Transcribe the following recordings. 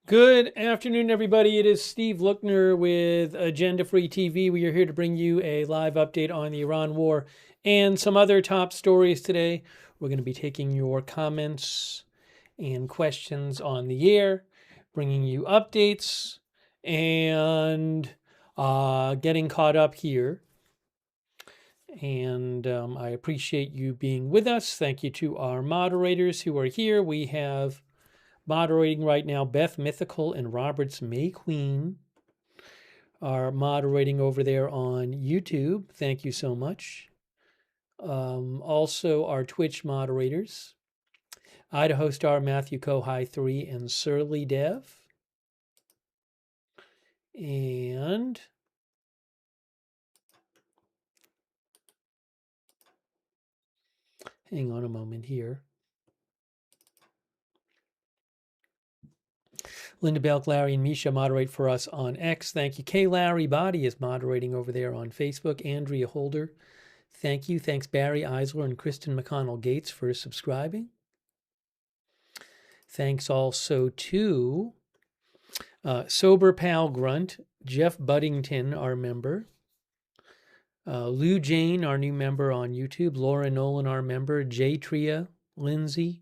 Good afternoon, everybody. It is Steve Lookner with Agenda Free TV. We are here to bring you a live update on the Iran war and some other top stories today. We're going to be taking your comments and questions on the air, bringing you updates, and getting caught up here. And I appreciate you being with us. Thank you to our moderators who are here. We have moderating right now, Beth Mythical and Roberts May Queen are moderating over there on YouTube. Thank you so much. Also, our Twitch moderators, Idaho Star, Matthew Kohai 3, and Surly Dev. And hang on a moment here. Linda Belk, Larry, and Misha moderate for us on X. Thank you. K. Larry Body is moderating over there on Facebook. Andrea Holder, thank you. Thanks Barry Eisler and Kristen McConnell Gates for subscribing. Thanks also to Sober Pal Grunt, Jeff Buddington, our member, Lou Jane, our new member on YouTube, Laura Nolan, our member, Jay Tria, Lindsay,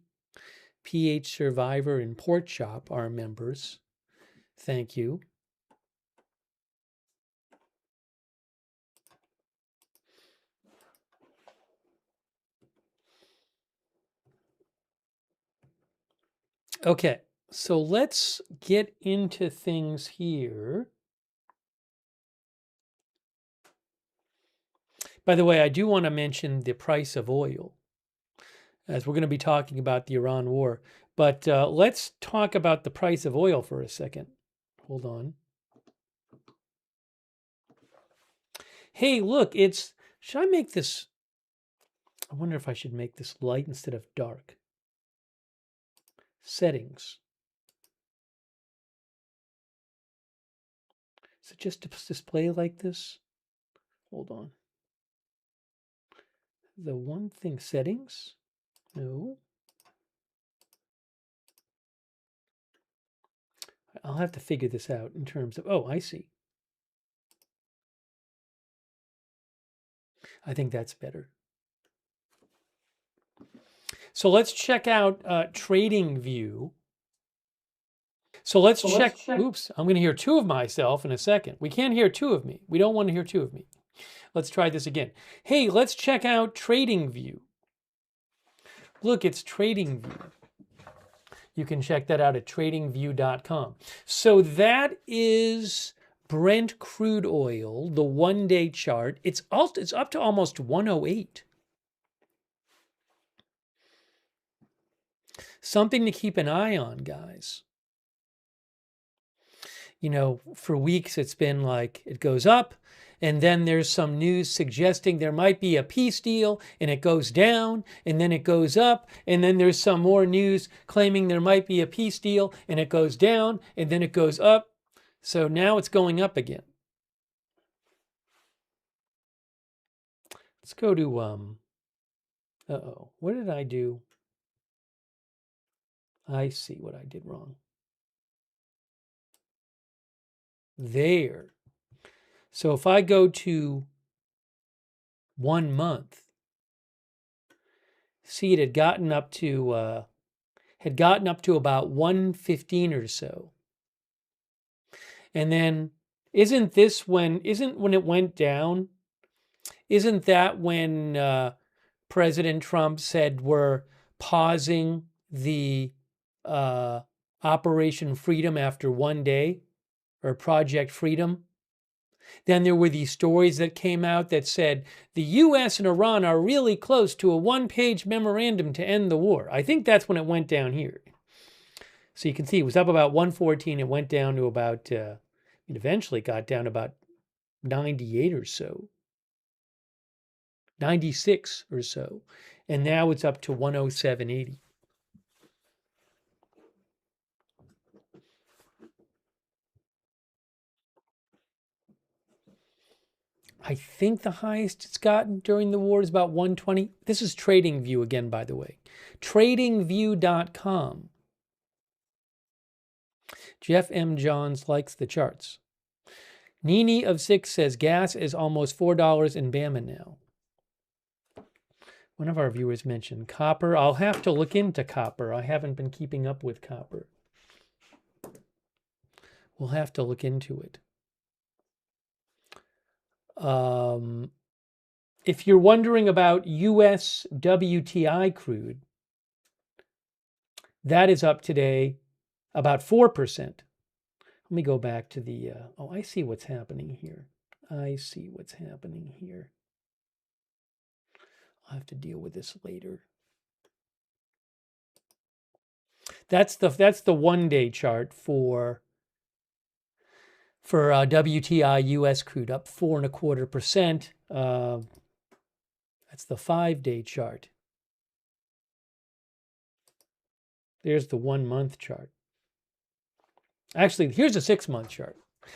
PH Survivor, and Port Shop, our members. Thank you. Okay, so let's get into things here. By the way, I do want to mention the price of oil, as we're going to be talking about the Iran war. But let's talk about the price of oil for a second. Hold on. Hey, look, should I make this? I wonder if I should make this light instead of dark. Settings. Is it just display like this? Hold on. The one thing, settings? No. I'll have to figure this out in terms of, oh, I see. I think that's better. So let's check out Trading View. So let's check. Oops, I'm going to hear two of myself in a second. We can't hear two of me. We don't want to hear two of me. Let's try this again. Hey, let's check out Trading View. Look, it's Trading View. You can check that out at tradingview.com. So that is Brent crude oil, the one-day chart. It's up to almost 108. Something to keep an eye on, guys. You know, for weeks it's been like it goes up, and then there's some news suggesting there might be a peace deal, and it goes down, and then it goes up, and then there's some more news claiming there might be a peace deal, and it goes down, and then it goes up. So now it's going up again. Let's go to, uh-oh, what did I do? I see what I did wrong. There. So if I go to 1 month, see, it had gotten up to about 115 or so. And then isn't when it went down, isn't that when President Trump said we're pausing the Operation Freedom after 1 day, or Project Freedom? Then there were these stories that came out that said the U.S. and Iran are really close to a one-page memorandum to end the war. I think that's when it went down here. So you can see it was up about 114. It went down to about, it eventually got down to about 98 or so, 96 or so. And now it's up to 107.80. I think the highest it's gotten during the war is about 120. This is TradingView again, by the way. TradingView.com. Jeff M. Johns likes the charts. Nini of 6 says gas is almost $4 in Bama now. One of our viewers mentioned copper. I'll have to look into copper. I haven't been keeping up with copper. We'll have to look into it. If you're wondering about US WTI crude, that is up today about 4%. Let me go back to the, oh, I see what's happening here. I see what's happening here. I'll have to deal with this later. That's the 1-day chart for WTI US crude, up 4.25%. That's the 5-day chart. There's the 1-month chart. Actually, here's a 6-month chart.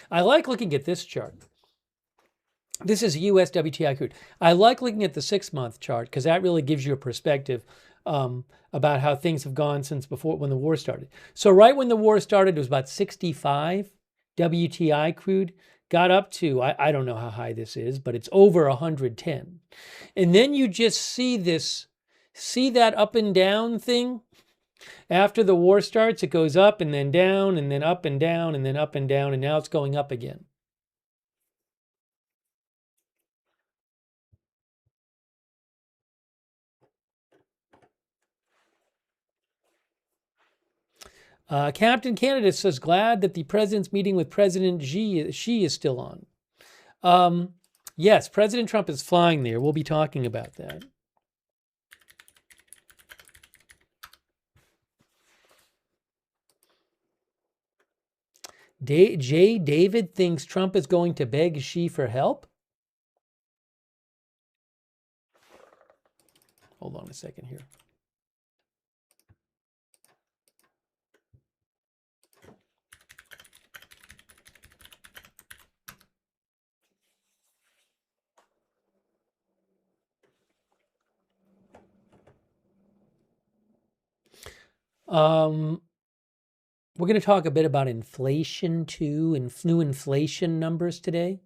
I like looking at this chart. This is US WTI crude. I like looking at the 6-month chart because that really gives you a perspective about how things have gone since before when the war started. So right when the war started, it was about 65 WTI crude. Got up to, I don't know how high this is, but it's over 110. And then you just see that up and down thing? After the war starts, it goes up and then down and then up and down and then up and down, and now it's going up again. Captain Canada says, glad that the president's meeting with President Xi is still on. Yes, President Trump is flying there. We'll be talking about that. J. David thinks Trump is going to beg Xi for help. Hold on a second here. We're going to talk a bit about inflation too, and new inflation numbers today.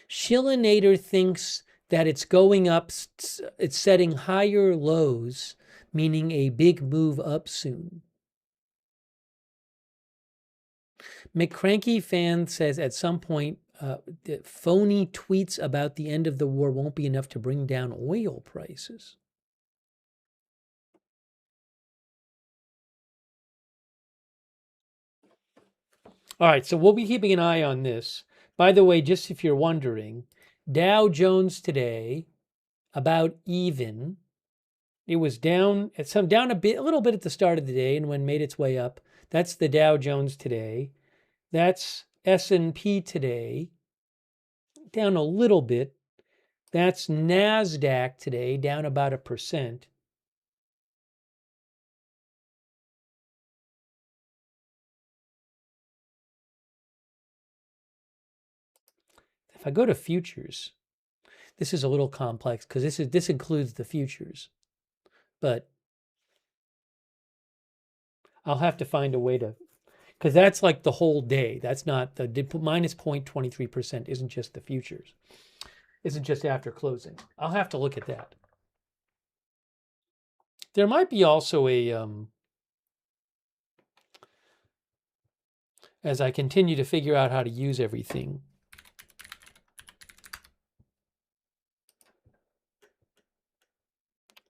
Shillinator thinks that it's going up, it's setting higher lows, meaning a big move up soon. McCranky fan says at some point, phony tweets about the end of the war won't be enough to bring down oil prices. All right, so we'll be keeping an eye on this. By the way, just if you're wondering, Dow Jones today, about even. It was down a little bit at the start of the day, and when made its way up. That's the Dow Jones today. That's S&P today, down a little bit. That's NASDAQ today, down about 1%. If I go to futures, this is a little complex because this includes the futures, but I'll have to find a way to, because that's like the whole day. That's not the minus 0.23% isn't just the futures. Isn't just after closing. I'll have to look at that. There might be also a, as I continue to figure out how to use everything,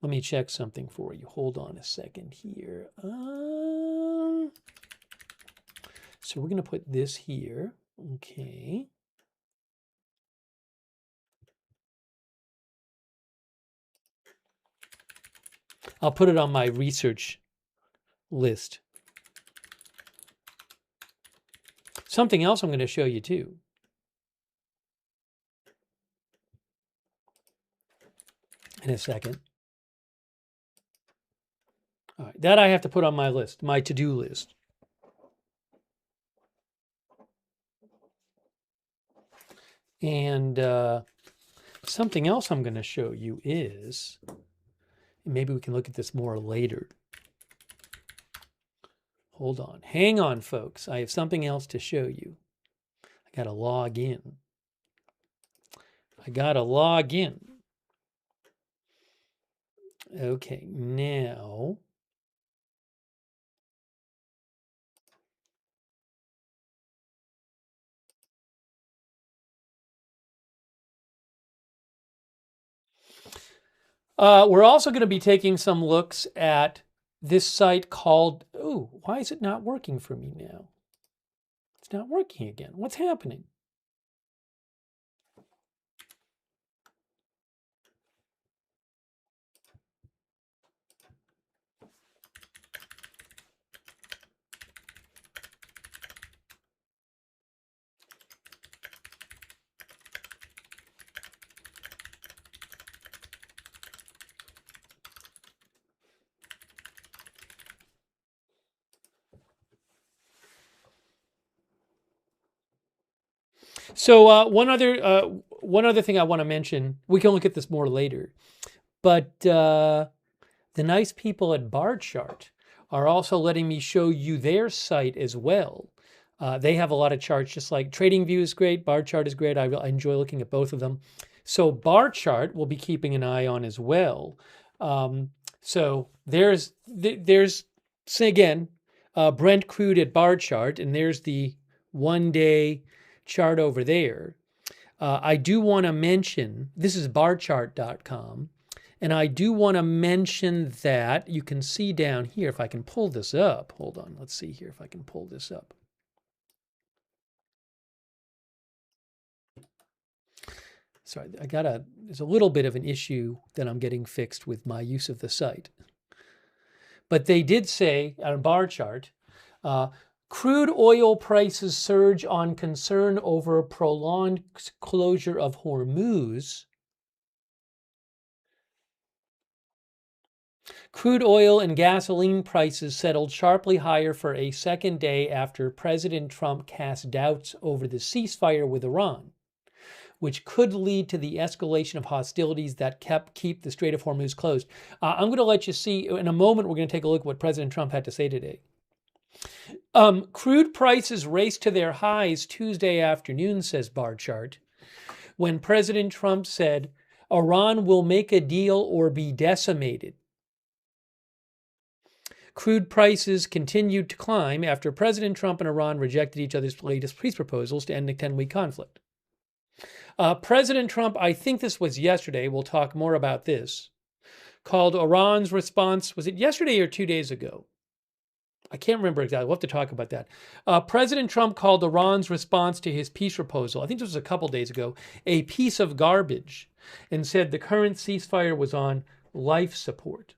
let me check something for you. Hold on a second here. So we're going to put this here. Okay. I'll put it on my research list. Something else I'm going to show you too. In a second. All right, that I have to put on my list, my to-do list. And something else I'm going to show you is Maybe we can look at this more later. Hold on. Hang on, folks. I have something else to show you. I got to log in. Okay, now. We're also going to be taking some looks at this site called, oh, why is it not working for me now? It's not working again. What's happening? So one other thing I want to mention, we can look at this more later, but the nice people at Bar Chart are also letting me show you their site as well. They have a lot of charts, just like TradingView is great, Bar Chart is great. I enjoy looking at both of them. So Bar Chart we'll be keeping an eye on as well. So there's say again, Brent crude at Bar Chart, and there's the 1-day chart over there. I do want to mention, this is barchart.com, and I do want to mention that you can see down here, if I can pull this up, hold on, let's see here if I can pull this up. Sorry, there's a little bit of an issue that I'm getting fixed with my use of the site. But they did say on a bar chart, crude oil prices surge on concern over a prolonged closure of Hormuz. Crude oil and gasoline prices settled sharply higher for a second day after President Trump cast doubts over the ceasefire with Iran, which could lead to the escalation of hostilities that keep the Strait of Hormuz closed. I'm going to let you see, in a moment, we're going to take a look at what President Trump had to say today. Crude prices raced to their highs Tuesday afternoon, says Bar Chart, when President Trump said, Iran will make a deal or be decimated. Crude prices continued to climb after President Trump and Iran rejected each other's latest peace proposals to end the 10-week conflict. President Trump, I think this was yesterday, we'll talk more about this, called Iran's response, was it yesterday or 2 days ago? I can't remember exactly. We'll have to talk about that. President Trump called Iran's response to his peace proposal, I think this was a couple days ago, a piece of garbage, and said the current ceasefire was on life support.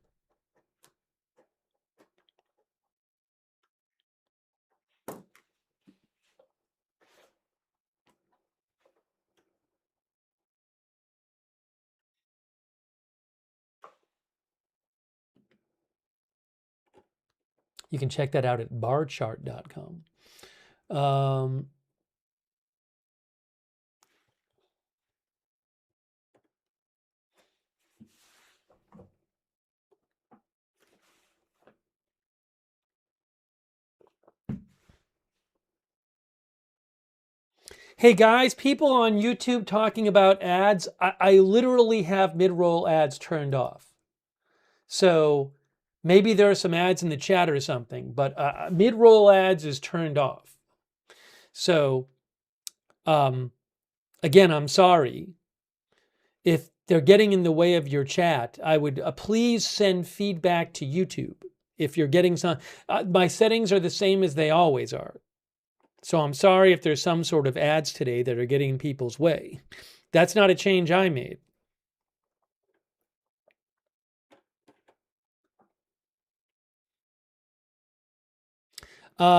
You can check that out at barchart.com. Hey guys, people on YouTube talking about ads, I literally have mid-roll ads turned off. So maybe there are some ads in the chat or something, but mid-roll ads is turned off. So again, I'm sorry. If they're getting in the way of your chat, I would please send feedback to YouTube. If you're getting some, my settings are the same as they always are. So I'm sorry if there's some sort of ads today that are getting in people's way. That's not a change I made.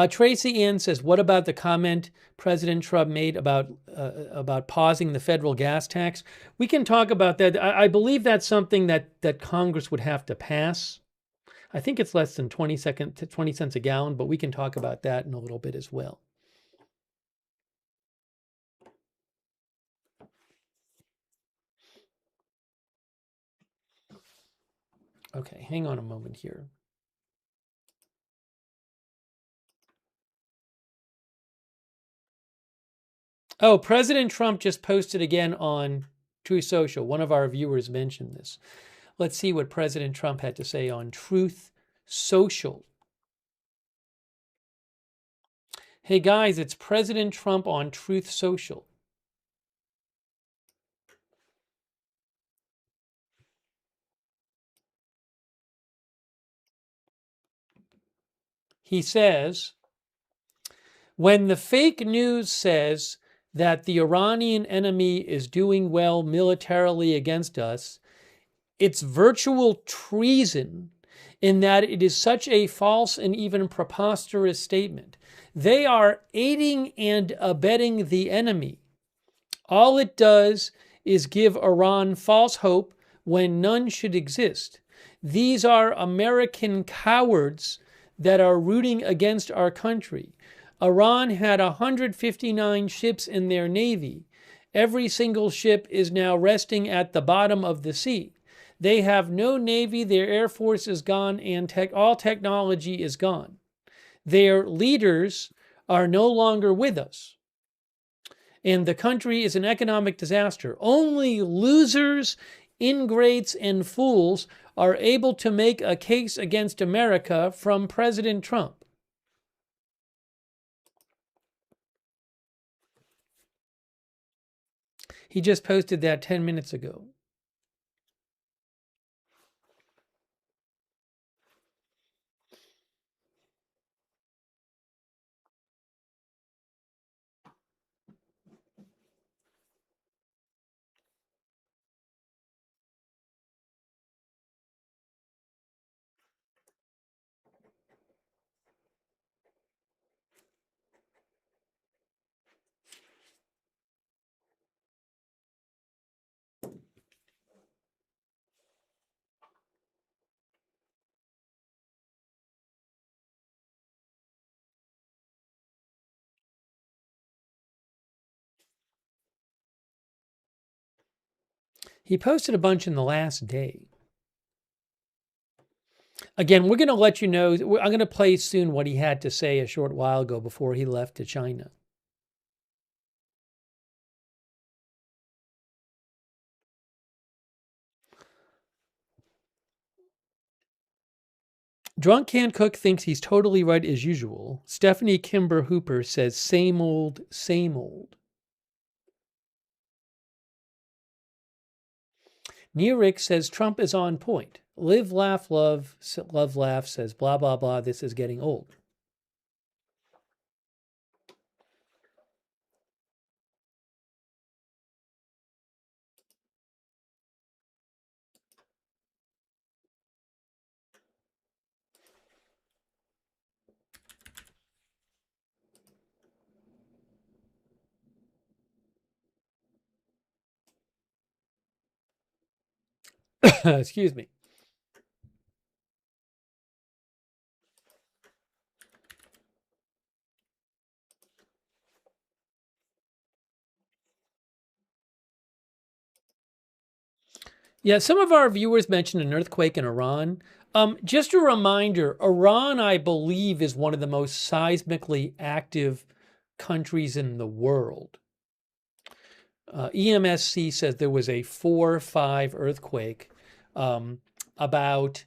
Tracy Ann says, what about the comment President Trump made about pausing the federal gas tax? We can talk about that. I believe that's something that Congress would have to pass. I think it's less than 20 cents a gallon, but we can talk about that in a little bit as well. Okay, hang on a moment here. Oh, President Trump just posted again on Truth Social. One of our viewers mentioned this. Let's see what President Trump had to say on Truth Social. Hey guys, it's President Trump on Truth Social. He says, when the fake news says that the Iranian enemy is doing well militarily against us, it's virtual treason in that it is such a false and even preposterous statement. They are aiding and abetting the enemy. All it does is give Iran false hope when none should exist. These are American cowards that are rooting against our country. Iran had 159 ships in their navy. Every single ship is now resting at the bottom of the sea. They have no navy, their air force is gone, and all technology is gone. Their leaders are no longer with us. And the country is an economic disaster. Only losers, ingrates, and fools are able to make a case against America from President Trump. He just posted that 10 minutes ago. He posted a bunch in the last day. Again, we're going to let you know. I'm going to play soon what he had to say a short while ago before he left to China. Drunk Can't Cook thinks he's totally right as usual. Stephanie Kimber Hooper says, same old, same old. Neerick says, Trump is on point. Live, laugh, love, laugh says, blah, blah, blah, this is getting old. Excuse me. Yeah, some of our viewers mentioned an earthquake in Iran. Just a reminder, Iran, I believe, is one of the most seismically active countries in the world. EMSC says there was a 4.5 earthquake about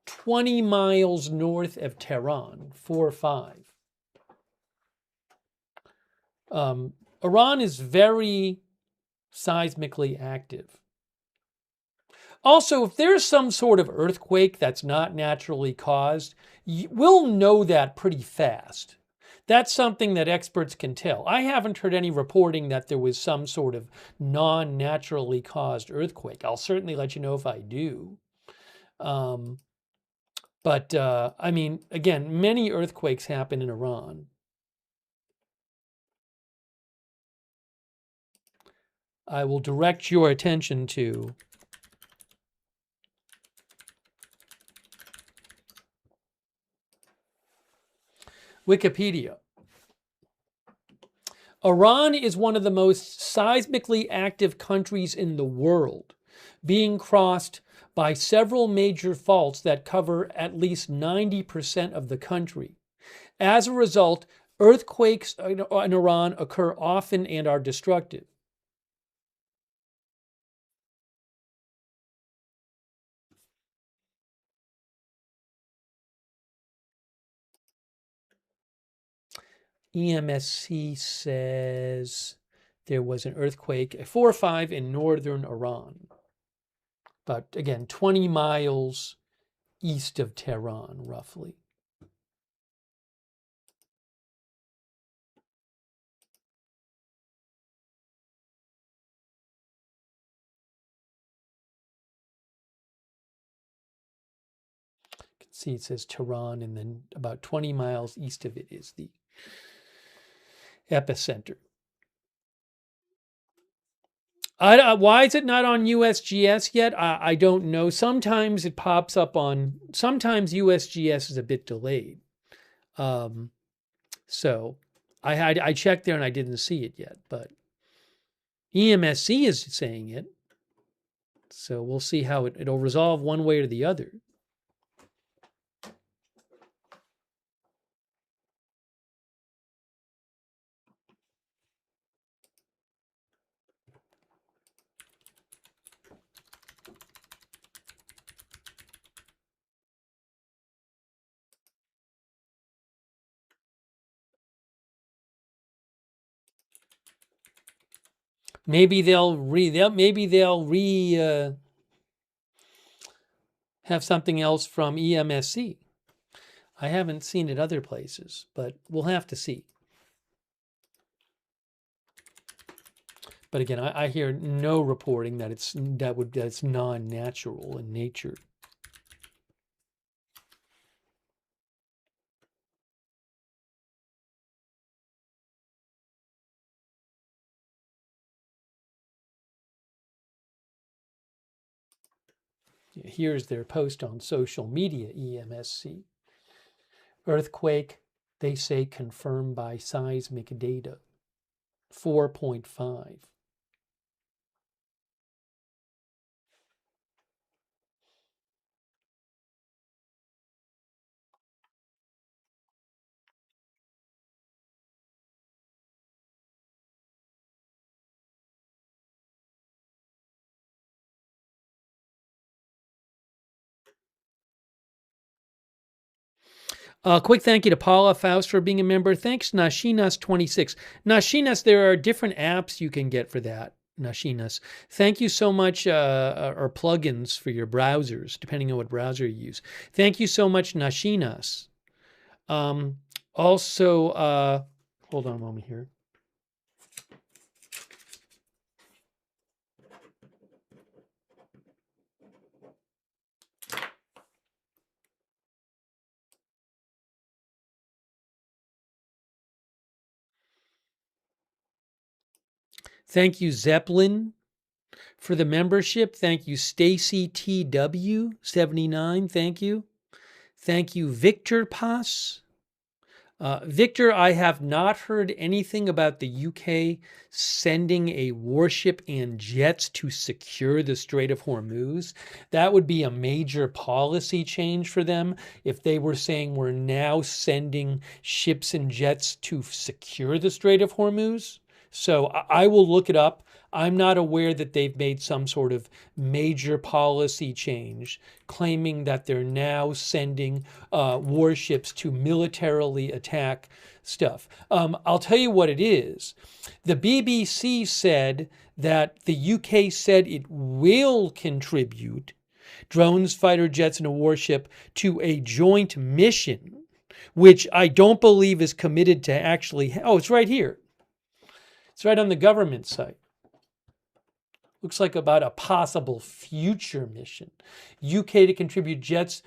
20 miles north of Tehran, 4.5. Iran is very seismically active. Also, if there's some sort of earthquake that's not naturally caused, we'll know that pretty fast. That's something that experts can tell. I haven't heard any reporting that there was some sort of non-naturally caused earthquake. I'll certainly let you know if I do. I mean, again, many earthquakes happen in Iran. I will direct your attention to Wikipedia. Iran is one of the most seismically active countries in the world, being crossed by several major faults that cover at least 90% of the country. As a result, earthquakes in Iran occur often and are destructive. EMSC says there was an earthquake, a 4 or 5 in northern Iran. But again, 20 miles east of Tehran, roughly. You can see it says Tehran, and then about 20 miles east of it is the epicenter. Why is it not on USGS yet? I don't know. Sometimes it pops up on, sometimes USGS is a bit delayed. So I checked there and I didn't see it yet, but EMSC is saying it. So we'll see how it'll resolve one way or the other. Maybe they'll have something else from EMSC. I haven't seen it other places, but we'll have to see. But again, I hear no reporting that it's non-natural in nature. Here's their post on social media, EMSC. Earthquake, they say confirmed by seismic data. 4.5. Quick thank you to Paula Faust for being a member. Thanks, Nashinas26. Nashinas, there are different apps you can get for that. Nashinas. Thank you so much, or plugins for your browsers, depending on what browser you use. Thank you so much, Nashinas. Also, hold on a moment here. Thank you, Zeppelin, for the membership. Thank you, Stacy TW79. Thank you. Thank you, Victor Pass. Victor, I have not heard anything about the UK sending a warship and jets to secure the Strait of Hormuz. That would be a major policy change for them if they were saying we're now sending ships and jets to secure the Strait of Hormuz. So I will look it up. I'm not aware that they've made some sort of major policy change claiming that they're now sending warships to militarily attack stuff. I'll tell you what it is. The BBC said that the UK said it will contribute drones, fighter jets, and a warship to a joint mission, which I don't believe is committed to actually. Oh, it's right here. It's right on the government site. Looks like about a possible future mission. UK to contribute jets,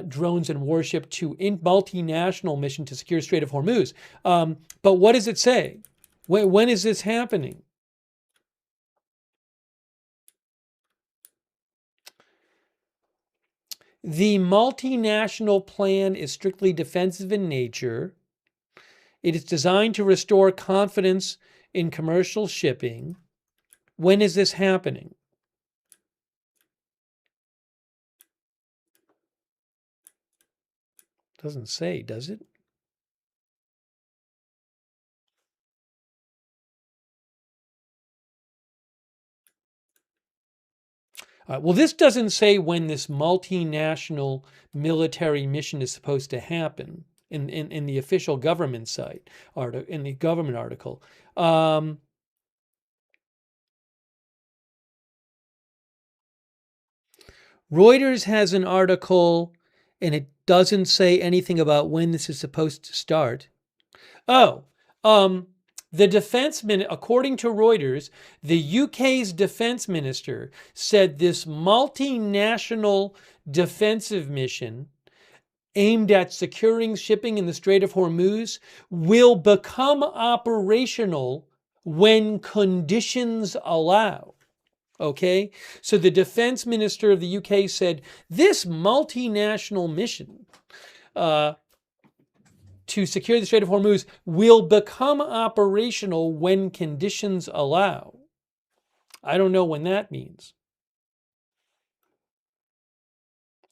drones, and warship to multinational mission to secure Strait of Hormuz. But what does it say? When is this happening? The multinational plan is strictly defensive in nature. It is designed to restore confidence in commercial shipping. When is this happening? Doesn't say, does it? Well, this doesn't say when this multinational military mission is supposed to happen in the official government site in the government article. Reuters has an article, and it doesn't say anything about when this is supposed to start. Oh, the according to Reuters, the UK's defense minister said this multinational defensive mission aimed at securing shipping in the Strait of Hormuz will become operational when conditions allow. Okay, so the defense minister of the UK said this multinational mission to secure the Strait of Hormuz will become operational when conditions allow. I don't know when that means.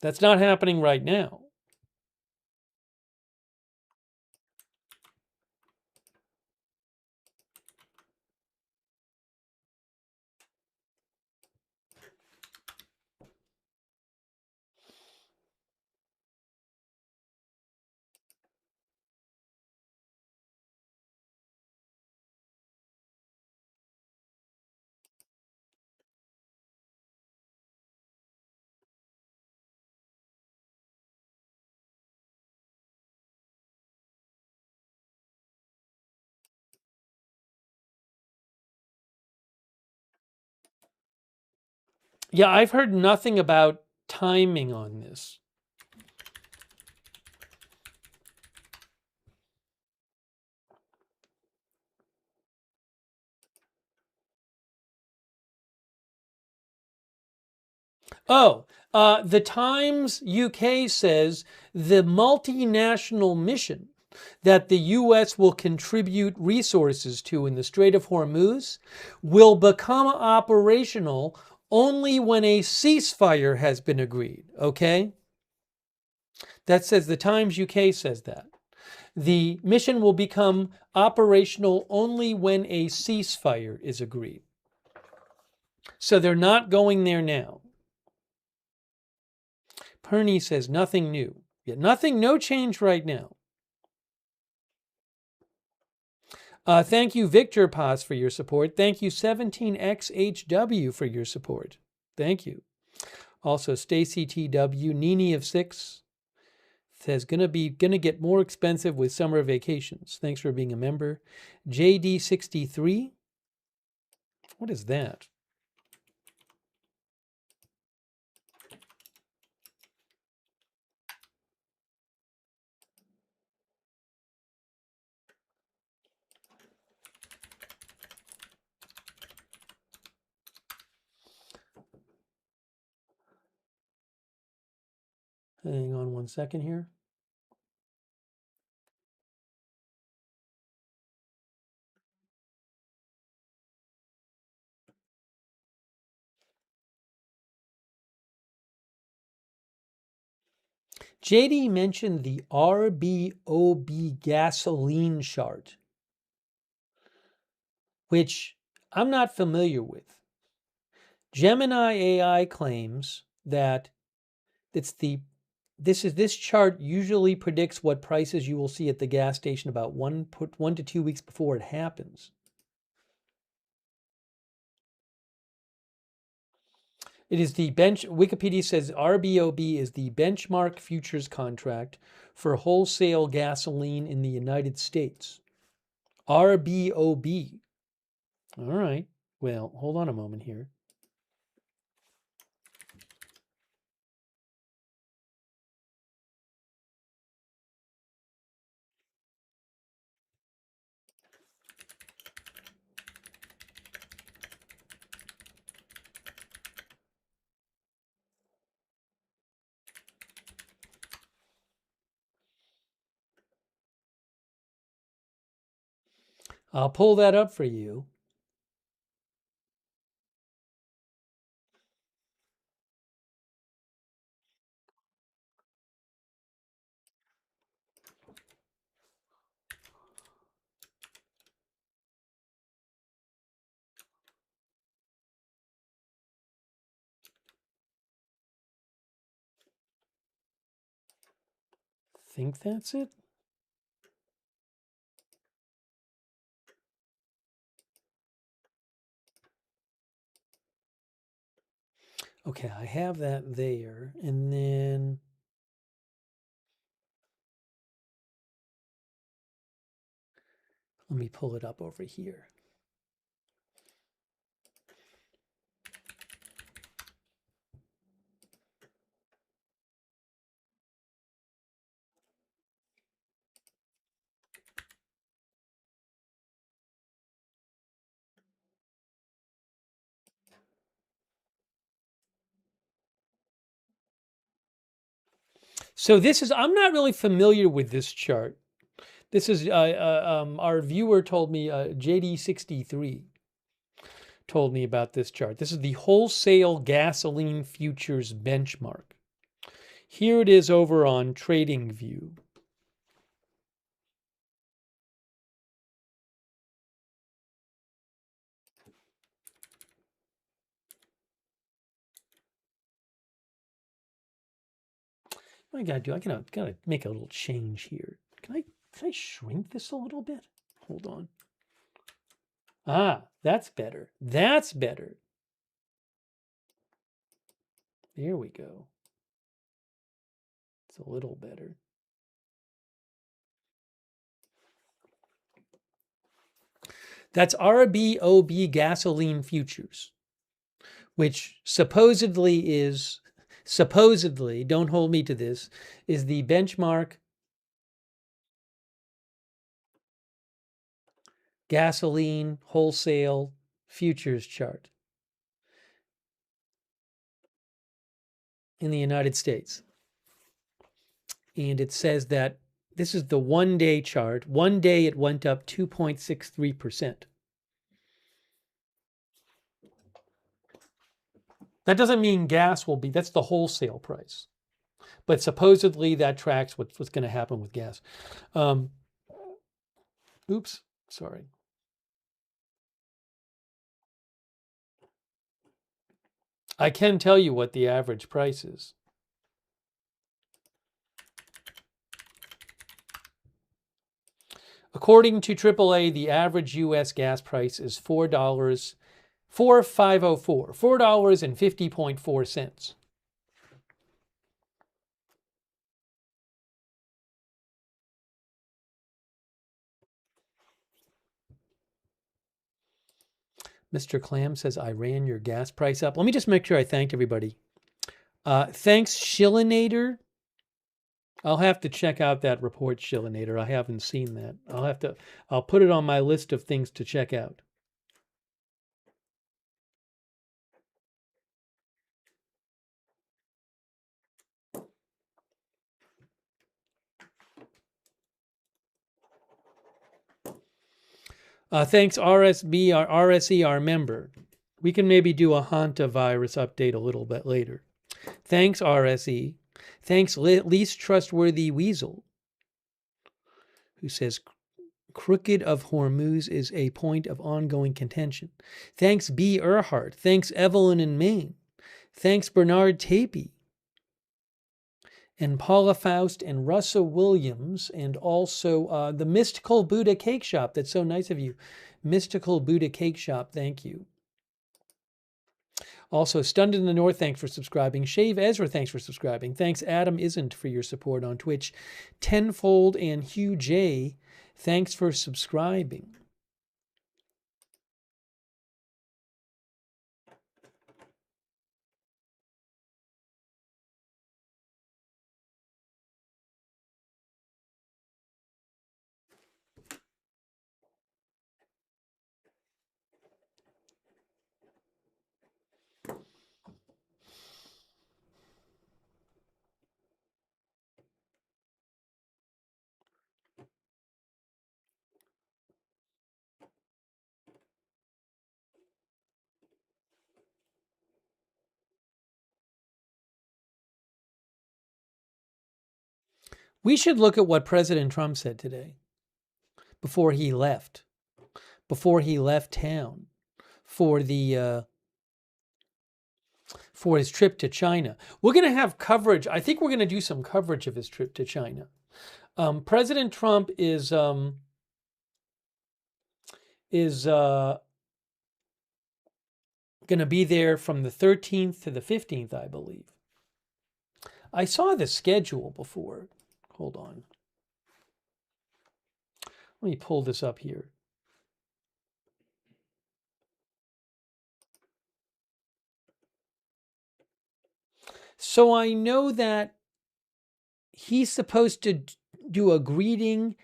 That's not happening right now. Yeah, I've heard nothing about timing on this. Oh, the Times UK says the multinational mission that the U.S. will contribute resources to in the Strait of Hormuz will become operational only when a ceasefire has been agreed. Okay? That says the Times UK says that. The mission will become operational only when a ceasefire is agreed. So they're not going there now. Perny says nothing new. Yeah, nothing, no change right now. Thank you, Victor Paz, for your support. Thank you, 17XHW, for your support. Thank you. Also, Stacy TW, Nini of 6 says gonna get more expensive with summer vacations. Thanks for being a member. JD63. What is that? Hang on one second here. JD mentioned the RBOB gasoline chart, which I'm not familiar with. Gemini AI claims that this chart usually predicts what prices you will see at the gas station about 1 to 2 weeks before it happens. It is the Wikipedia says RBOB is the benchmark futures contract for wholesale gasoline in the United States. RBOB. All right. Well, hold on a moment here. I'll pull that up for you. think that's it. Okay, I have that there. And then let me pull it up over here. So this is, I'm not really familiar with this chart. This is, our viewer told me, JD63 told me about this chart. This is the wholesale gasoline futures benchmark. Here it is over on TradingView. What I gotta do, I gotta make a little change here. Can I shrink this a little bit? Hold on. Ah, that's better. That's better. There we go. It's a little better. That's RBOB gasoline futures, which supposedly, don't hold me to this, is the benchmark gasoline wholesale futures chart in the United States. And it says that this is the 1-day chart. 1 day it went up 2.63%. That doesn't mean gas will be, that's the wholesale price. But supposedly that tracks what's going to happen with gas. Oops, sorry. I can tell you what the average price is. According to AAA, the average U.S. gas price is $4.50.4. Mr. Clam says, I ran your gas price up. Let me just make sure I thanked everybody. Thanks, Shillinator. I'll have to check out that report, Shillinator. I haven't seen that. I'll put it on my list of things to check out. Thanks, RSB, our RSE, our member. We can maybe do a hantavirus update a little bit later. Thanks, RSE. Thanks, least trustworthy weasel, who says, Crooked of Hormuz is a point of ongoing contention. Thanks, B. Earhart. Thanks, Evelyn in Maine. Thanks, Bernard Tapey. And Paula Faust and Russell Williams, and also the Mystical Buddha Cake Shop. That's so nice of you. Mystical Buddha Cake Shop, thank you. Also, Stunned in the North, thanks for subscribing. Shave Ezra, thanks for subscribing. Thanks, Adam Isn't, for your support on Twitch. Tenfold and Hugh J, thanks for subscribing. We should look at what President Trump said today before he left town for his trip to China. We're going to have coverage. I think we're going to do some coverage of his trip to China. President Trump is going to be there from the 13th to the 15th, I believe. I saw the schedule before. Hold on. Let me pull this up here. So I know that he's supposed to do a greeting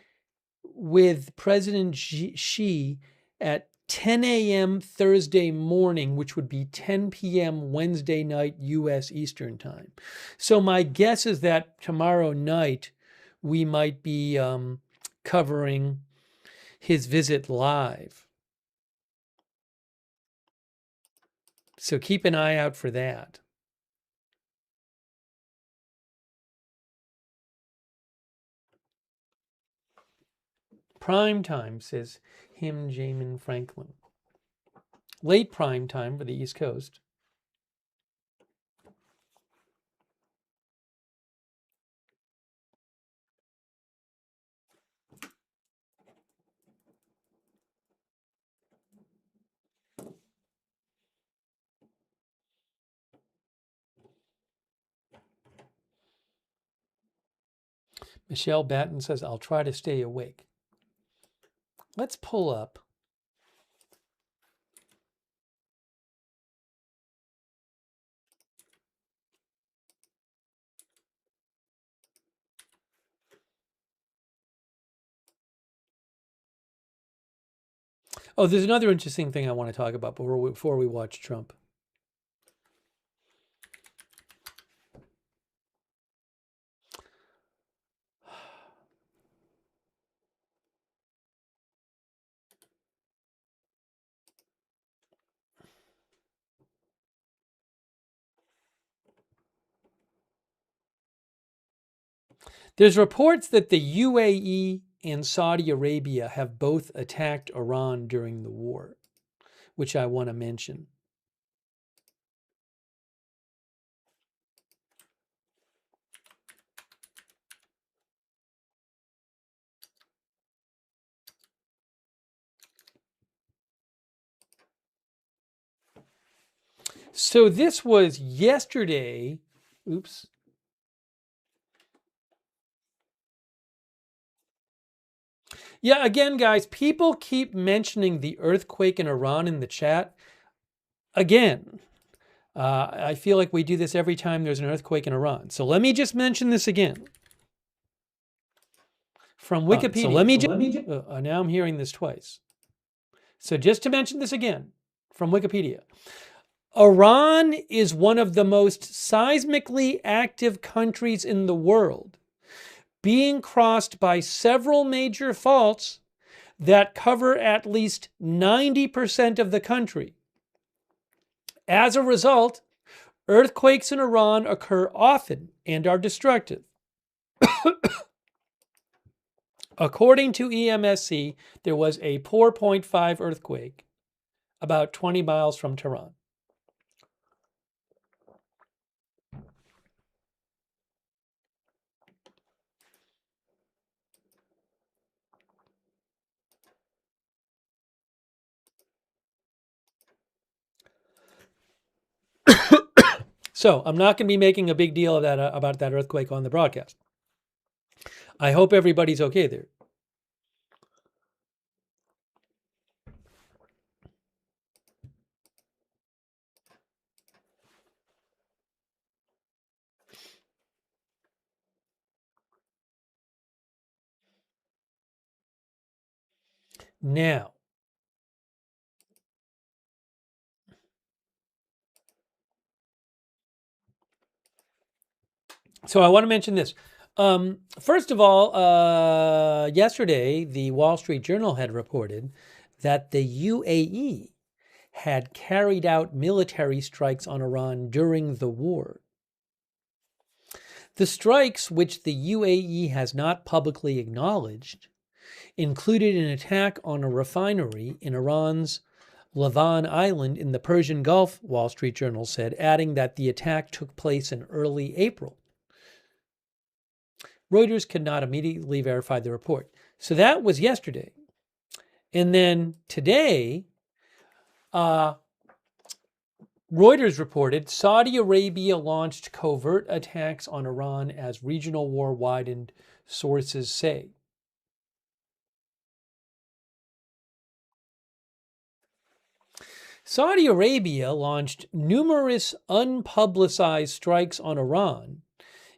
with President Xi at 10 a.m. Thursday morning, which would be 10 p.m. Wednesday night U.S. Eastern Time. So my guess is that tomorrow night we might be covering his visit live. So keep an eye out for that. Prime time, says him, Jamin Franklin. Late prime time for the East Coast. Michelle Batten says, I'll try to stay awake. Let's pull up. Oh, there's another interesting thing I want to talk about before we watch Trump. There's reports that the UAE and Saudi Arabia have both attacked Iran during the war, which I want to mention. So this was yesterday. Oops. Yeah, again, guys, people keep mentioning the earthquake in Iran in the chat. Again, I feel like we do this every time there's an earthquake in Iran. So let me just mention this again. From Wikipedia. Now I'm hearing this twice. So just to mention this again, from Wikipedia. Iran is one of the most seismically active countries in the world, being crossed by several major faults that cover at least 90% of the country. As a result, earthquakes in Iran occur often and are destructive. According to EMSC, there was a 4.5 earthquake about 20 miles from Tehran. So I'm not going to be making a big deal of that about that earthquake on the broadcast. I hope everybody's okay there. Now, so I want to mention this. First of all, yesterday, the Wall Street Journal had reported that the UAE had carried out military strikes on Iran during the war. The strikes, which the UAE has not publicly acknowledged, included an attack on a refinery in Iran's Lavan Island in the Persian Gulf, Wall Street Journal said, adding that the attack took place in early April. Reuters could not immediately verify the report. So that was yesterday. And then today, Reuters reported Saudi Arabia launched covert attacks on Iran as regional war widened, sources say. Saudi Arabia launched numerous unpublicized strikes on Iran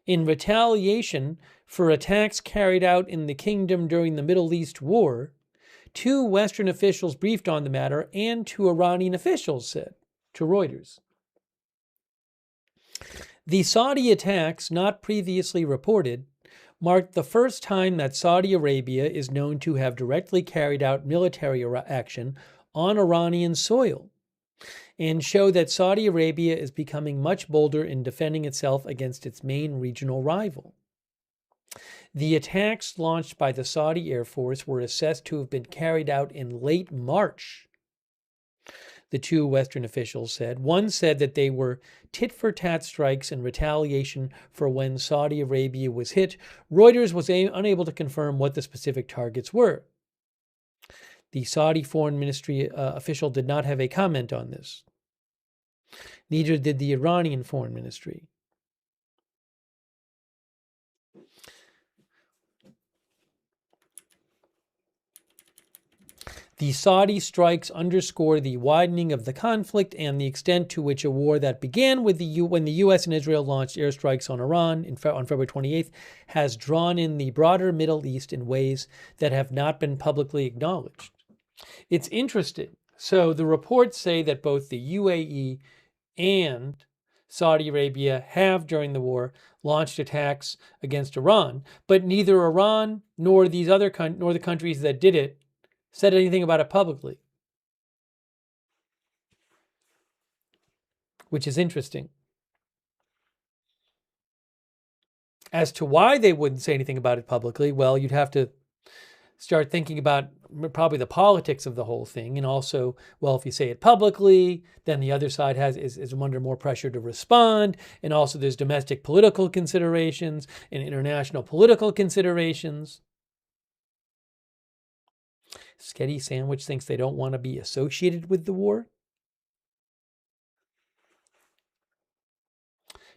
in retaliation for attacks carried out in the kingdom during the Middle East war. Two Western officials briefed on the matter, and two Iranian officials said to Reuters. The Saudi attacks, not previously reported, marked the first time that Saudi Arabia is known to have directly carried out military action on Iranian soil, and show that Saudi Arabia is becoming much bolder in defending itself against its main regional rival. The attacks launched by the Saudi Air Force were assessed to have been carried out in late March, the two Western officials said. One said that they were tit-for-tat strikes in retaliation for when Saudi Arabia was hit. Reuters was unable to confirm what the specific targets were. The Saudi Foreign Ministry official did not have a comment on this. Neither did the Iranian Foreign Ministry. The Saudi strikes underscore the widening of the conflict and the extent to which a war that began with when the U.S. and Israel launched airstrikes on Iran on February 28th has drawn in the broader Middle East in ways that have not been publicly acknowledged. It's interesting. So the reports say that both the UAE and Saudi Arabia have, during the war, launched attacks against Iran, but neither Iran nor these other nor the countries that did it said anything about it publicly, which is interesting. As to why they wouldn't say anything about it publicly, well, you'd have to start thinking about probably the politics of the whole thing, and also, well, if you say it publicly, then the other side is under more pressure to respond, and also there's domestic political considerations and international political considerations. Sketty Sandwich thinks they don't want to be associated with the war.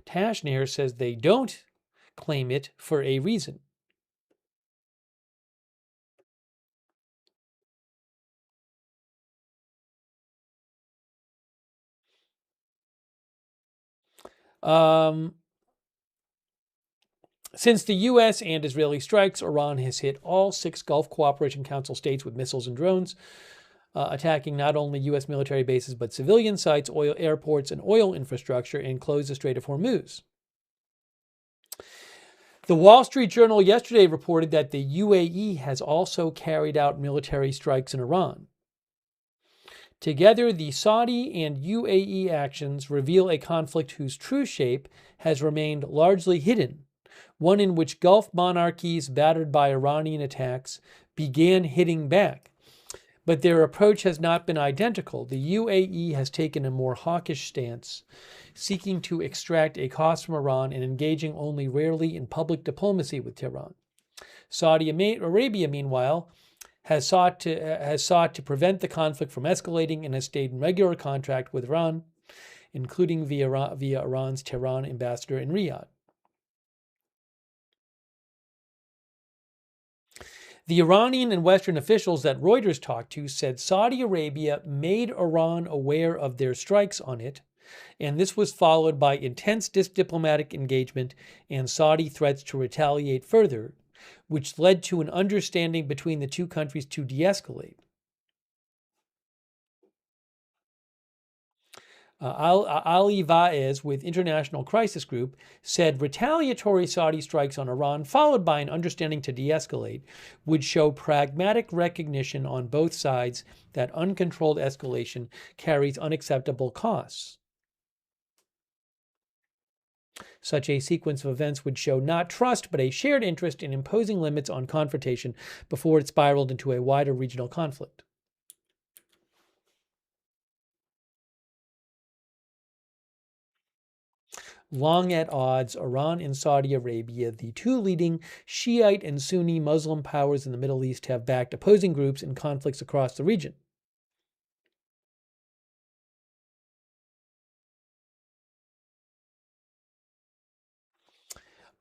Tashnair says they don't claim it for a reason. Since the U.S. and Israeli strikes, Iran has hit all 6 Gulf Cooperation Council states with missiles and drones, attacking not only U.S. military bases but civilian sites, oil airports, and oil infrastructure, and closed the Strait of Hormuz. The Wall Street Journal yesterday reported that the UAE has also carried out military strikes in Iran. Together, the Saudi and UAE actions reveal a conflict whose true shape has remained largely hidden, one in which Gulf monarchies battered by Iranian attacks began hitting back. But their approach has not been identical. The UAE has taken a more hawkish stance, seeking to extract a cost from Iran and engaging only rarely in public diplomacy with Tehran. Saudi Arabia, meanwhile, has sought to prevent the conflict from escalating and has stayed in regular contact with Iran, including via Iran's Tehran ambassador in Riyadh. The Iranian and Western officials that Reuters talked to said Saudi Arabia made Iran aware of their strikes on it, and this was followed by intense diplomatic engagement and Saudi threats to retaliate further, which led to an understanding between the two countries to de-escalate. Ali Vaez with International Crisis Group said retaliatory Saudi strikes on Iran, followed by an understanding to de-escalate, would show pragmatic recognition on both sides that uncontrolled escalation carries unacceptable costs. Such a sequence of events would show not trust, but a shared interest in imposing limits on confrontation before it spiraled into a wider regional conflict. long at odds, Iran and Saudi Arabia, the two leading Shiite and Sunni Muslim powers in the Middle East, have backed opposing groups in conflicts across the region.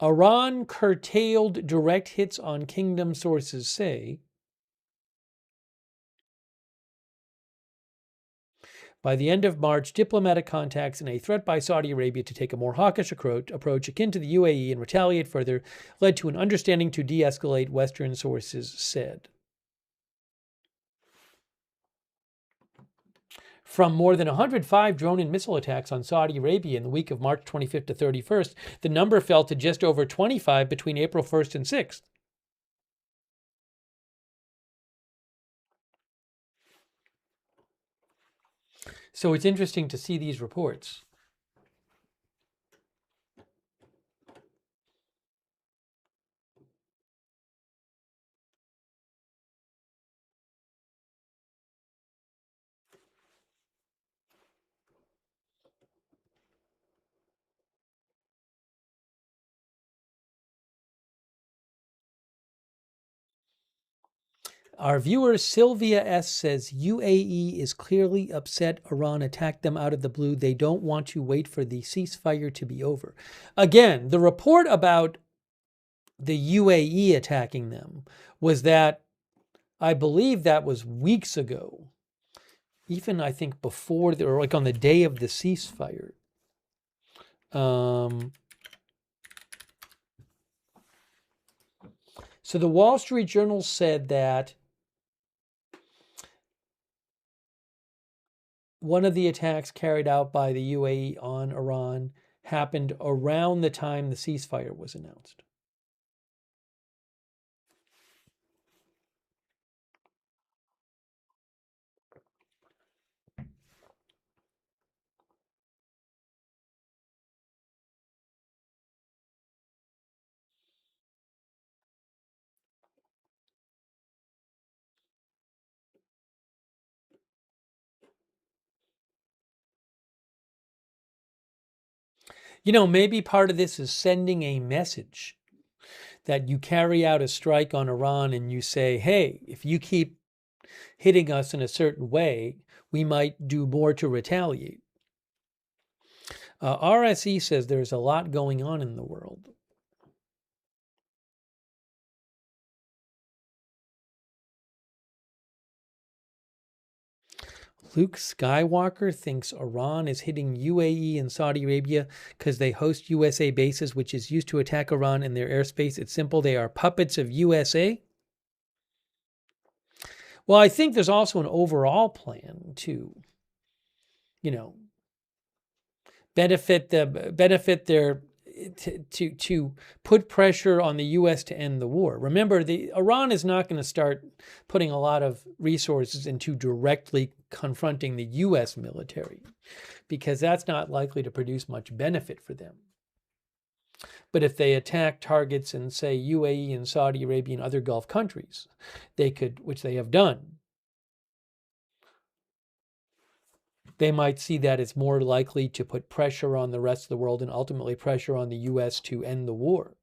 Iran curtailed direct hits on kingdom, sources say. By the end of March, diplomatic contacts and a threat by Saudi Arabia to take a more hawkish approach akin to the UAE and retaliate further led to an understanding to de-escalate, Western sources said. From more than 105 drone and missile attacks on Saudi Arabia in the week of March 25th to 31st, the number fell to just over 25 between April 1st and 6th. So it's interesting to see these reports. Our viewer Sylvia S. says UAE is clearly upset Iran attacked them out of the blue. They don't want to wait for the ceasefire to be over. Again, the report about the UAE attacking them was that, I believe that was weeks ago. Even I think before, or like on the day of the ceasefire. So the Wall Street Journal said that one of the attacks carried out by the UAE on Iran happened around the time the ceasefire was announced. You know, maybe part of this is sending a message that you carry out a strike on Iran and you say, hey, if you keep hitting us in a certain way, we might do more to retaliate. RSE says there's a lot going on in the world. Luke Skywalker thinks Iran is hitting UAE and Saudi Arabia because they host USA bases, which is used to attack Iran in their airspace. It's simple. They are puppets of USA. Well, I think there's also an overall plan to, benefit their to put pressure on the U.S. to end the war. Remember, Iran is not going to start putting a lot of resources into directly confronting the U.S. military, because that's not likely to produce much benefit for them. But if they attack targets in, say, UAE and Saudi Arabia and other Gulf countries, they could, which they have done, they might see that as more likely to put pressure on the rest of the world and ultimately pressure on the U.S. to end the war.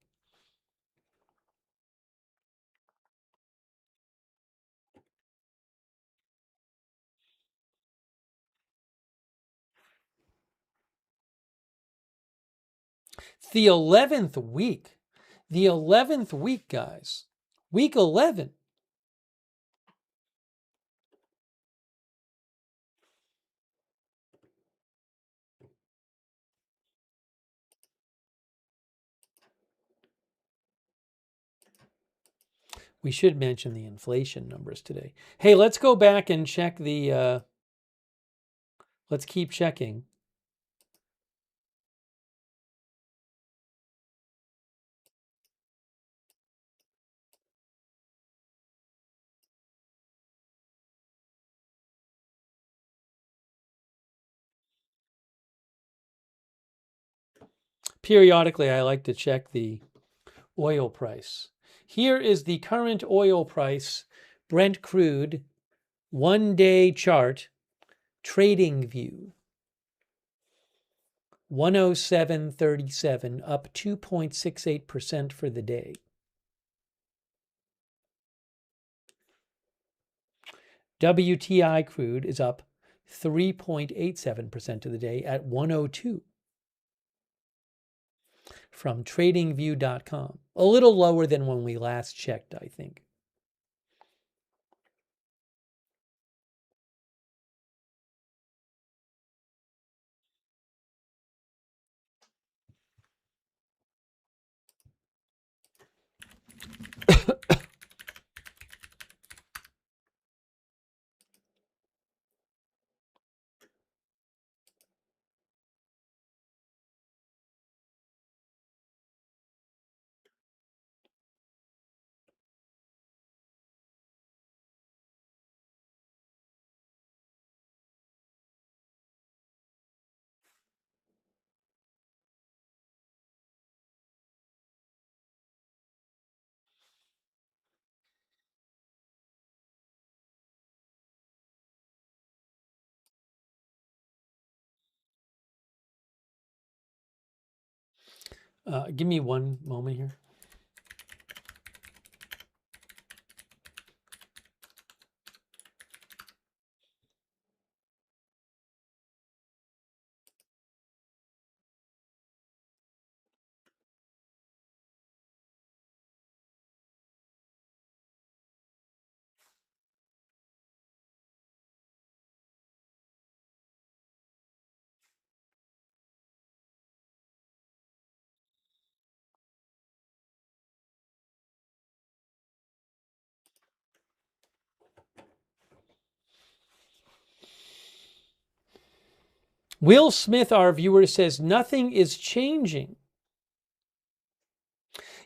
It's the 11th week. The 11th week, guys. Week 11. We should mention the inflation numbers today. Hey, let's go back and check the, let's keep checking. Periodically, I like to check the oil price. Here is the current oil price, Brent crude, 1-day chart, trading view. 107.37, up 2.68% for the day. WTI crude is up 3.87% of the day at 102 from tradingview.com. A little lower than when we last checked, I think. Give me one moment here. Will Smith, our viewer, says nothing is changing.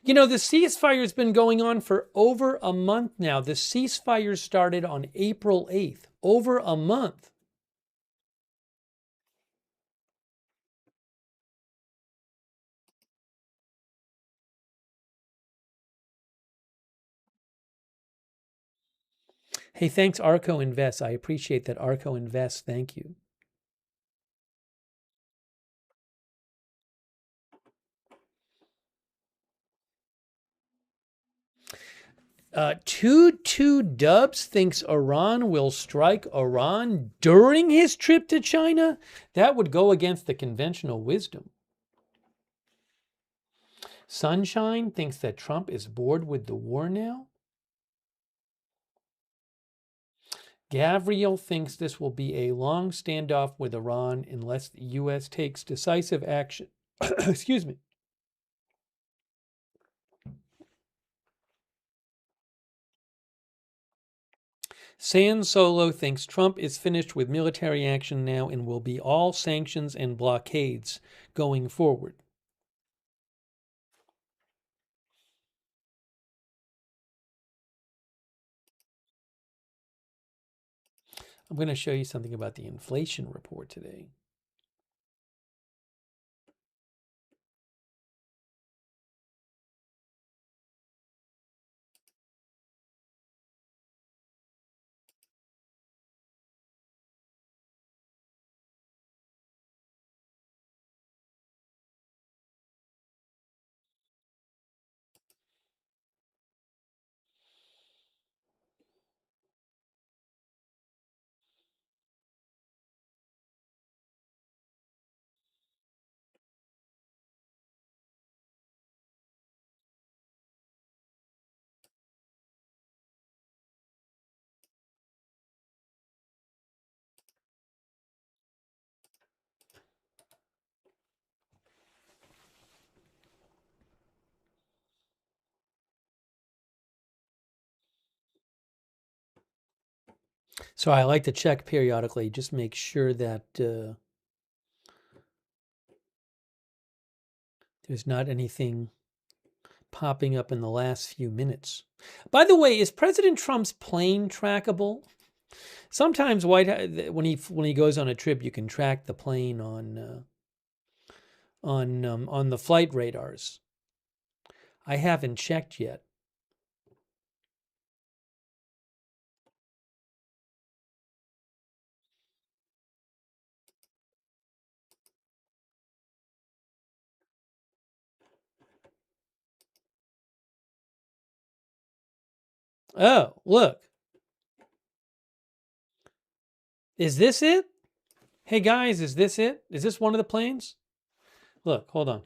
You know, the ceasefire has been going on for over a month now. The ceasefire started on April 8th, over a month. Hey, thanks, Arco Invest. I appreciate that, Arco Invest. Thank you. Two Dubs thinks Iran will strike Iran during his trip to China. That would go against the conventional wisdom. Sunshine thinks that Trump is bored with the war now. Gavriel thinks this will be a long standoff with Iran unless the U.S. takes decisive action. Excuse me. San Solo thinks Trump is finished with military action now and will be all sanctions and blockades going forward. I'm going to show you something about the inflation report today. So I like to check periodically, just make sure that there's not anything popping up in the last few minutes. By the way, is President Trump's plane trackable? Sometimes when he goes on a trip, you can track the plane on the flight radars. I haven't checked yet. Oh, look. Is this it? Hey guys, is this it? Is this one of the planes? Look, hold on.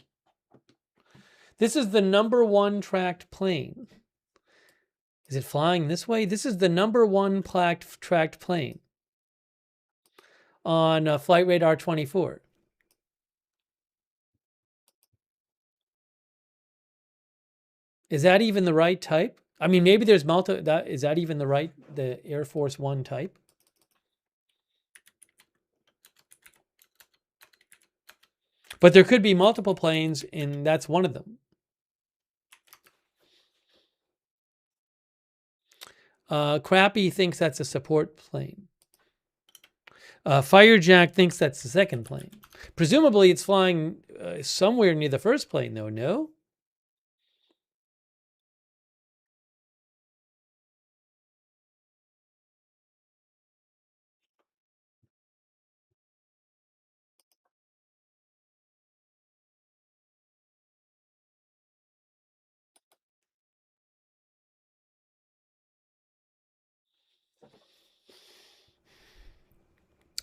This is the #1 tracked plane. Is it flying this way? This is the #1 tracked plane on Flight Radar 24. Is that even the right type? I mean, maybe there's is that even the Air Force One type? But there could be multiple planes, and that's one of them. Crappy thinks that's a support plane. Firejack thinks that's the second plane. Presumably, it's flying somewhere near the first plane, though, no?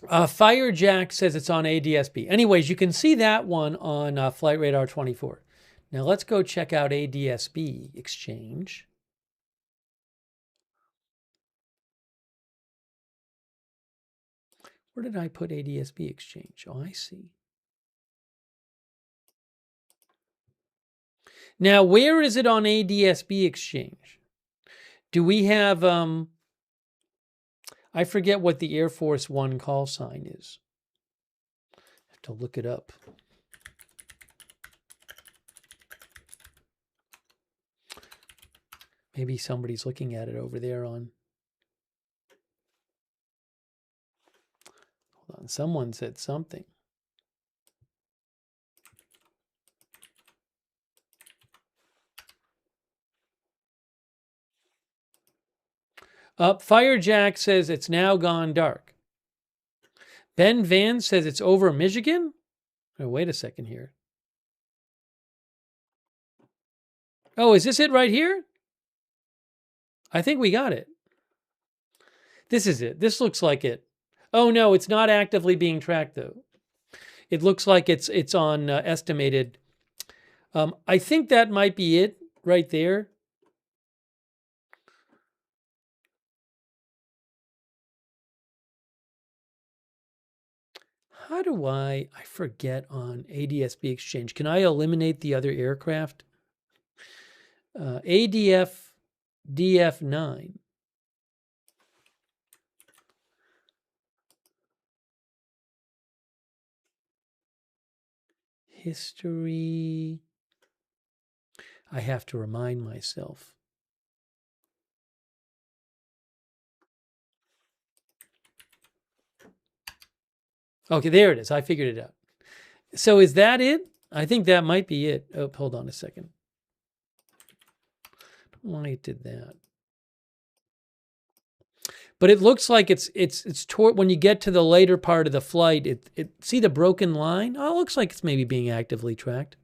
Firejack says it's on ADSB. Anyways, you can see that one on Flight Radar 24. Now let's go check out ADSB Exchange. Where did I put ADSB Exchange? Oh, I see. Now, where is it on ADSB Exchange? Do we have, I forget what the Air Force One call sign is. I have to look it up. Maybe somebody's looking at it over there on. Hold on, someone said something. Firejack says it's now gone dark. Ben Van says it's over Michigan. Oh, wait a second here. Oh, is this it right here? I think we got it. This is it. This looks like it. Oh no, it's not actively being tracked though. It looks like it's on estimated. I think that might be it right there. How do I forget on ADSB Exchange. Can I eliminate the other aircraft? ADF DF9. History. I have to remind myself. Okay, there it is. I figured it out. So is that it? I think that might be it. Oh, hold on a second. I don't know why it did that. But it looks like it's toward when you get to the later part of the flight. It see the broken line? Oh, it looks like it's maybe being actively tracked.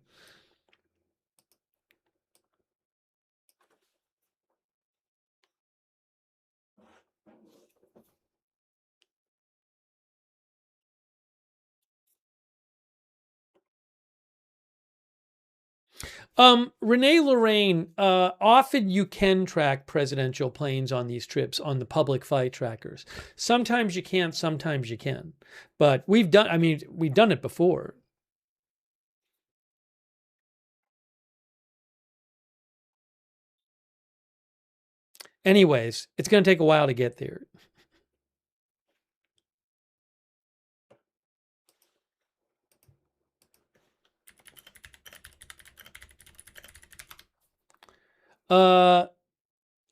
Renee Lorraine, often you can track presidential planes on these trips on the public flight trackers. Sometimes you can't, sometimes you can. But we've done it before. Anyways, it's going to take a while to get there.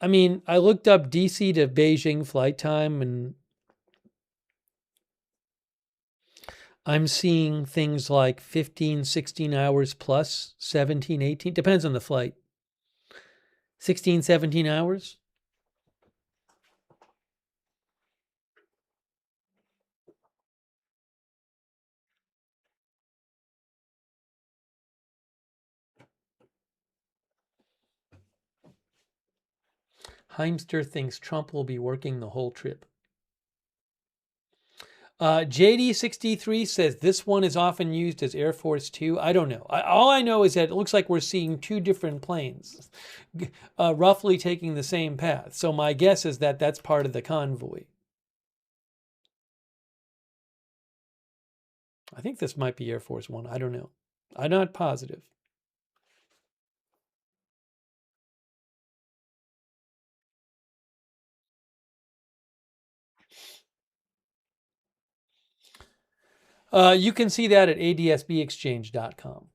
I mean, I looked up DC to Beijing flight time, and I'm seeing things like 15, 16 hours plus 17, 18. Depends on the flight. 16, 17 hours. Heimster thinks Trump will be working the whole trip. JD63 says this one is often used as Air Force Two. I don't know. All I know is that it looks like we're seeing two different planes roughly taking the same path. So my guess is that that's part of the convoy. I think this might be Air Force One. I don't know. I'm not positive. You can see that at adsbexchange.com.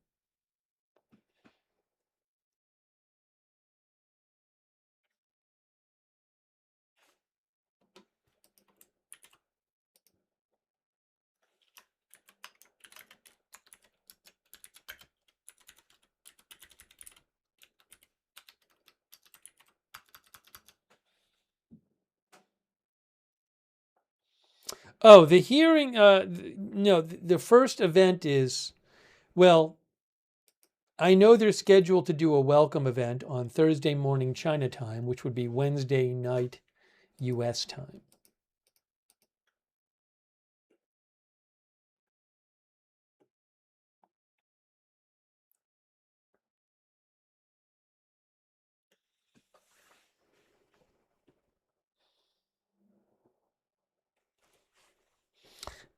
Oh, the hearing, no, the first event is, well, I know they're scheduled to do a welcome event on Thursday morning China time, which would be Wednesday night US time.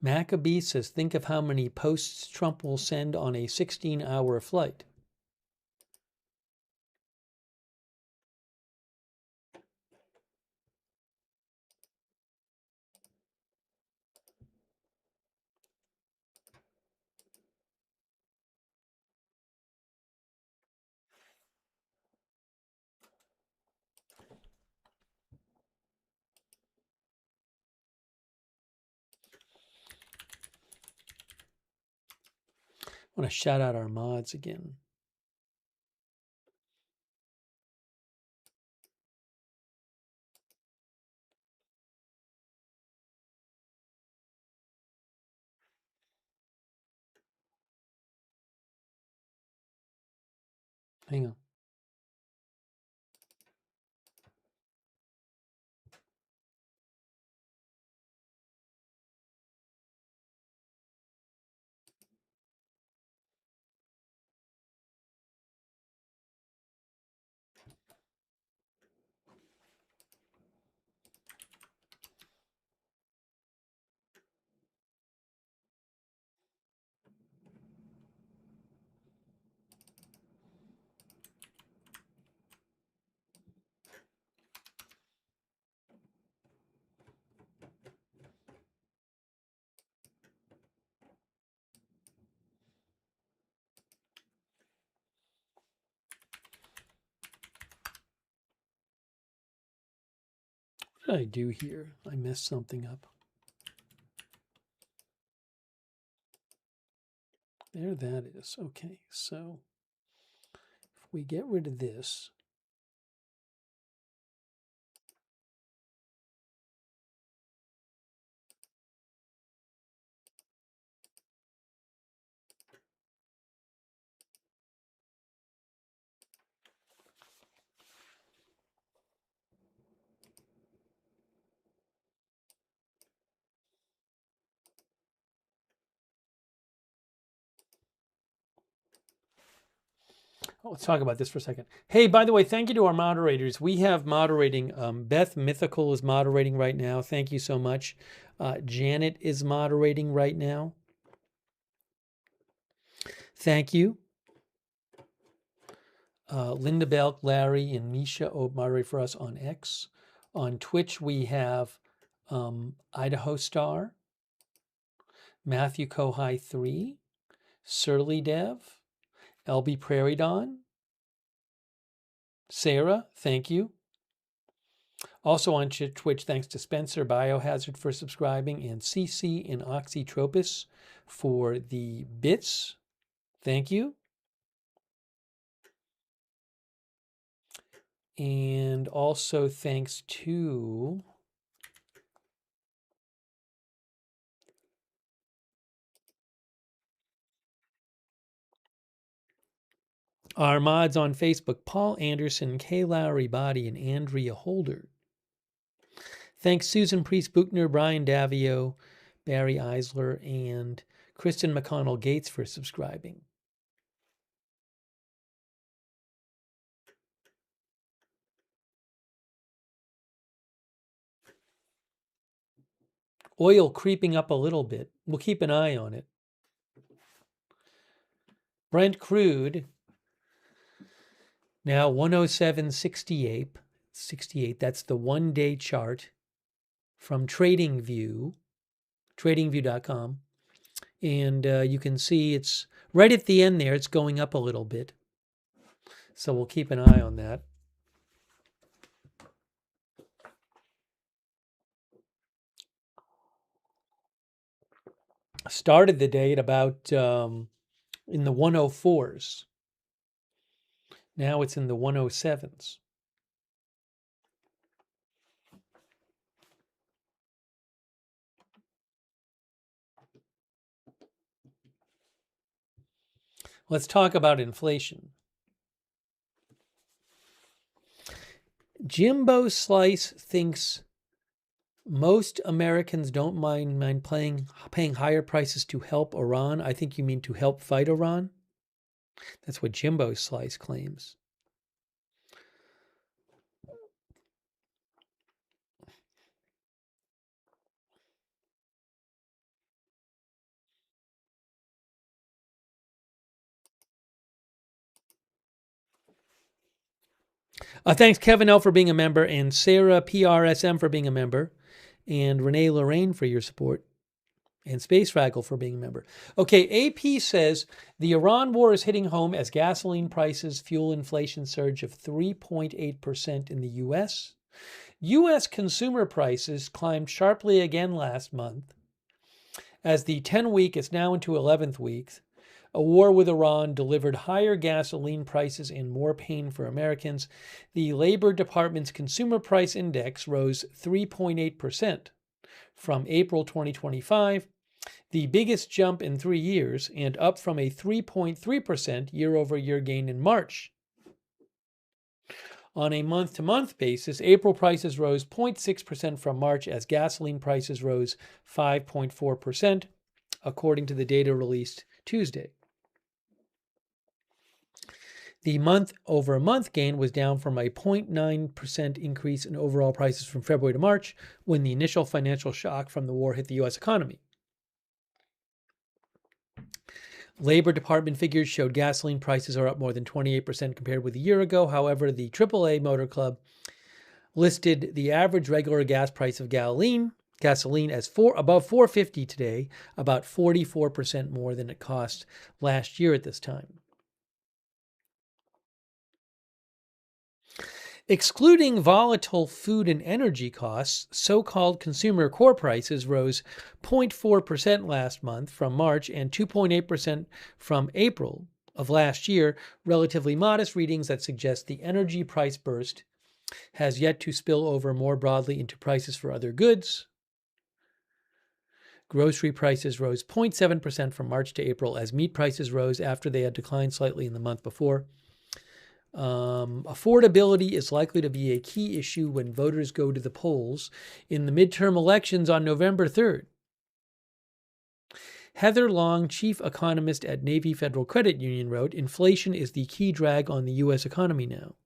Maccabee says, think of how many posts Trump will send on a 16-hour flight. I want to shout out our mods again. Hang on. What did I do here? I messed something up. There that is. Okay, so if we get rid of this, let's talk about this for a second. Hey, by the way, thank you to our moderators. We have moderating. Beth Mythical is moderating right now. Thank you so much. Janet is moderating right now. Thank you. Linda Belk, Larry, and Misha moderate for us on X. On Twitch, we have Idaho Star, Matthew Kohai 3, Surly Dev, LB Prairie Dawn, Sarah, thank you. Also on Twitch, thanks to Spencer Biohazard for subscribing, and CC and Oxytropis for the bits. Thank you. And also thanks to Our mods on Facebook, Paul Anderson, Kay Lowry Body, and Andrea Holder. Thanks Susan Priest Buchner, Brian Davio, Barry Eisler, and Kristen McConnell Gates for subscribing. Oil creeping up a little bit. We'll keep an eye on it. Brent crude now 107.68. 68. That's the 1-day chart from TradingView, tradingview.com. And you can see it's right at the end there. It's going up a little bit. So we'll keep an eye on that. Started the day at about in the 104s. Now it's in the 107s. Let's talk about inflation. Jimbo Slice thinks most Americans don't mind paying higher prices to help Iran. I think you mean to help fight Iran. That's what Jimbo Slice claims. Thanks, Kevin L. for being a member, and Sarah PRSM for being a member, and Renee Lorraine for your support, and Space Fraggle for being a member. Okay, AP says the Iran war is hitting home as gasoline prices fuel inflation surge of 3.8% in the U.S. U.S. consumer prices climbed sharply again last month as the 10-week is now into 11th week. A war with Iran delivered higher gasoline prices and more pain for Americans. The Labor Department's Consumer Price Index rose 3.8% from April 2025, the biggest jump in 3 years, and up from a 3.3% year-over-year gain in March. On a month-to-month basis, April prices rose 0.6% from March as gasoline prices rose 5.4%, according to the data released Tuesday. The month-over-month gain was down from a 0.9% increase in overall prices from February to March, when the initial financial shock from the war hit the U.S. economy. Labor Department figures showed gasoline prices are up more than 28% compared with a year ago. However, the AAA Motor Club listed the average regular gas price of gasoline as above $4.50 today, about 44% more than it cost last year at this time. Excluding volatile food and energy costs, so-called consumer core prices rose 0.4% last month from March and 2.8% from April of last year, relatively modest readings that suggest the energy price burst has yet to spill over more broadly into prices for other goods. Grocery prices rose 0.7% from March to April as meat prices rose after they had declined slightly in the month before. Affordability is likely to be a key issue when voters go to the polls in the midterm elections on November 3rd. Heather Long, chief economist at Navy Federal Credit Union, wrote, "Inflation is the key drag on the U.S. economy now.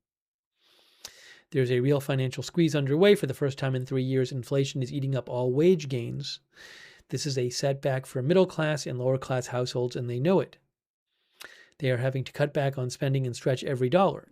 There's a real financial squeeze underway. For the first time in 3 years, inflation is eating up all wage gains. This is a setback for middle class and lower class households, and they know it. They are having to cut back on spending and stretch every dollar."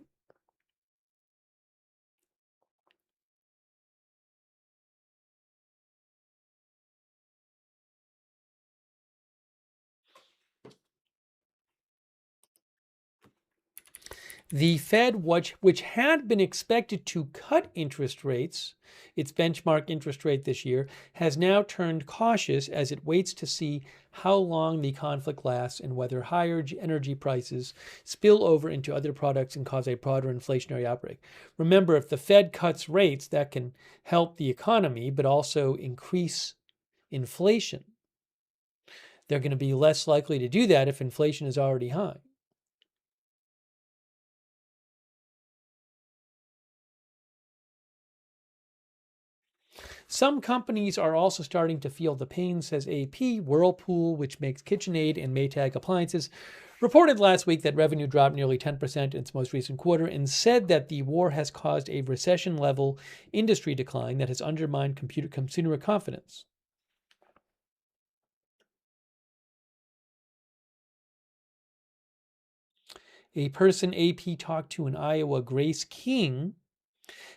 The Fed, which had been expected to cut interest rates, its benchmark interest rate this year, has now turned cautious as it waits to see how long the conflict lasts and whether higher energy prices spill over into other products and cause a broader inflationary outbreak. Remember, if the Fed cuts rates, that can help the economy, but also increase inflation. They're going to be less likely to do that if inflation is already high. Some companies are also starting to feel the pain, says AP. Whirlpool, which makes KitchenAid and Maytag appliances, reported last week that revenue dropped nearly 10% in its most recent quarter and said that the war has caused a recession-level industry decline that has undermined consumer confidence. A person AP talked to in Iowa, Grace King,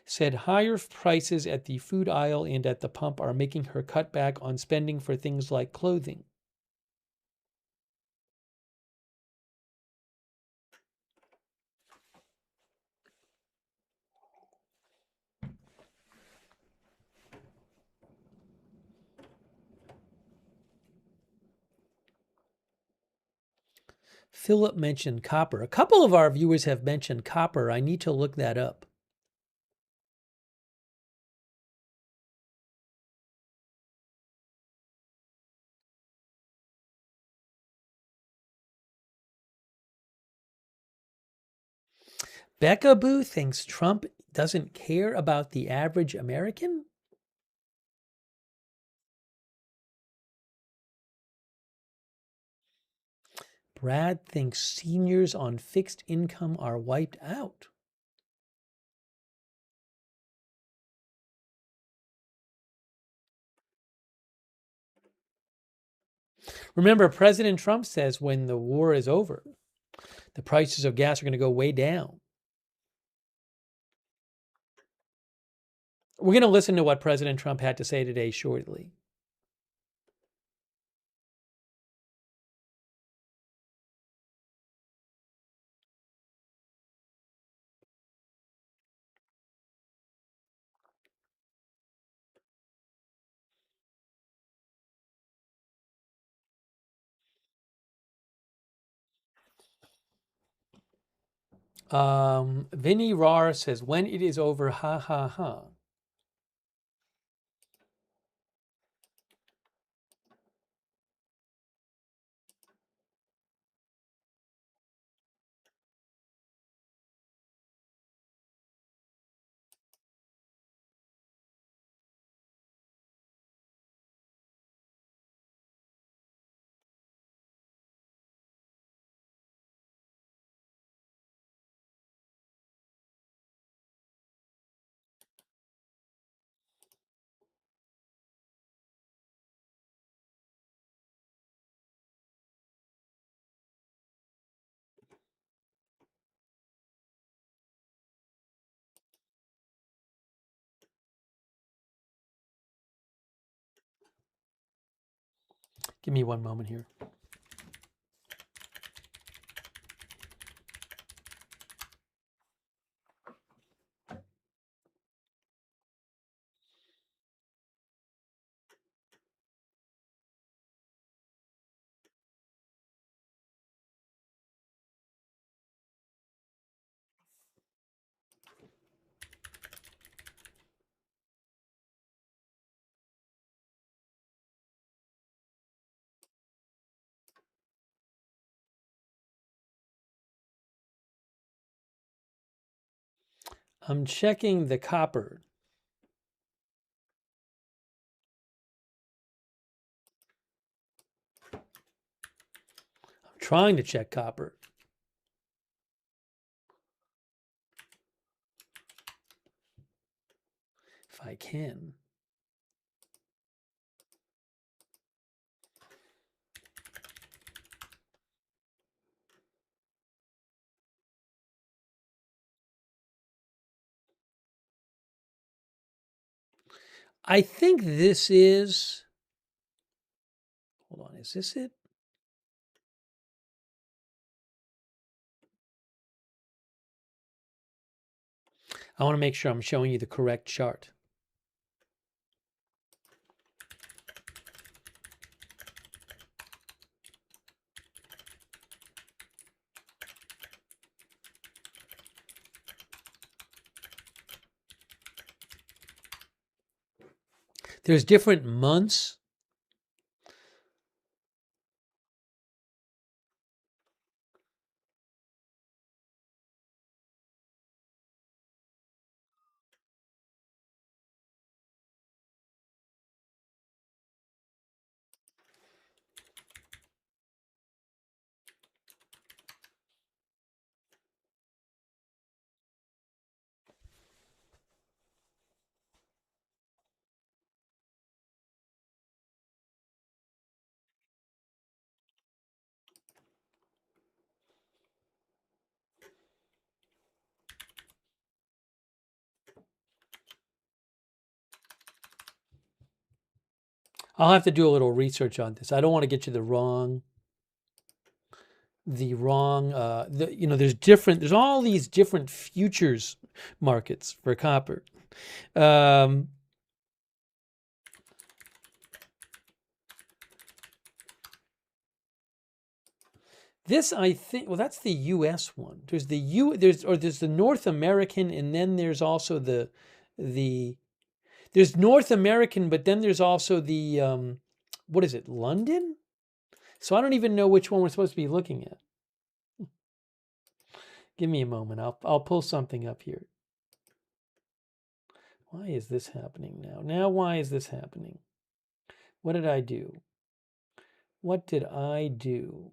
said higher prices at the food aisle and at the pump are making her cut back on spending for things like clothing. Philip mentioned copper. A couple of our viewers have mentioned copper. I need to look that up. Becca Boo thinks Trump doesn't care about the average American? Brad thinks seniors on fixed income are wiped out. Remember, President Trump says when the war is over, the prices of gas are going to go way down. We're going to listen to what President Trump had to say today shortly. Vinny Rar says, when it is over, ha ha ha. Give me one moment here. I'm checking the copper. I'm trying to check copper. If I can. I think this is, hold on, is this it? I want to make sure I'm showing you the correct chart. There's different months. I'll have to do a little research on this. I don't want to get you the wrong there's all these different futures markets for copper. This, I think, well, that's the U.S. one. There's there's the North American, and then there's also there's North American, but then there's also the what is it, London? So I don't even know which one we're supposed to be looking at. Give me a moment. I'll pull something up here. Why is this happening now? Now why is this happening? What did I do? What did I do?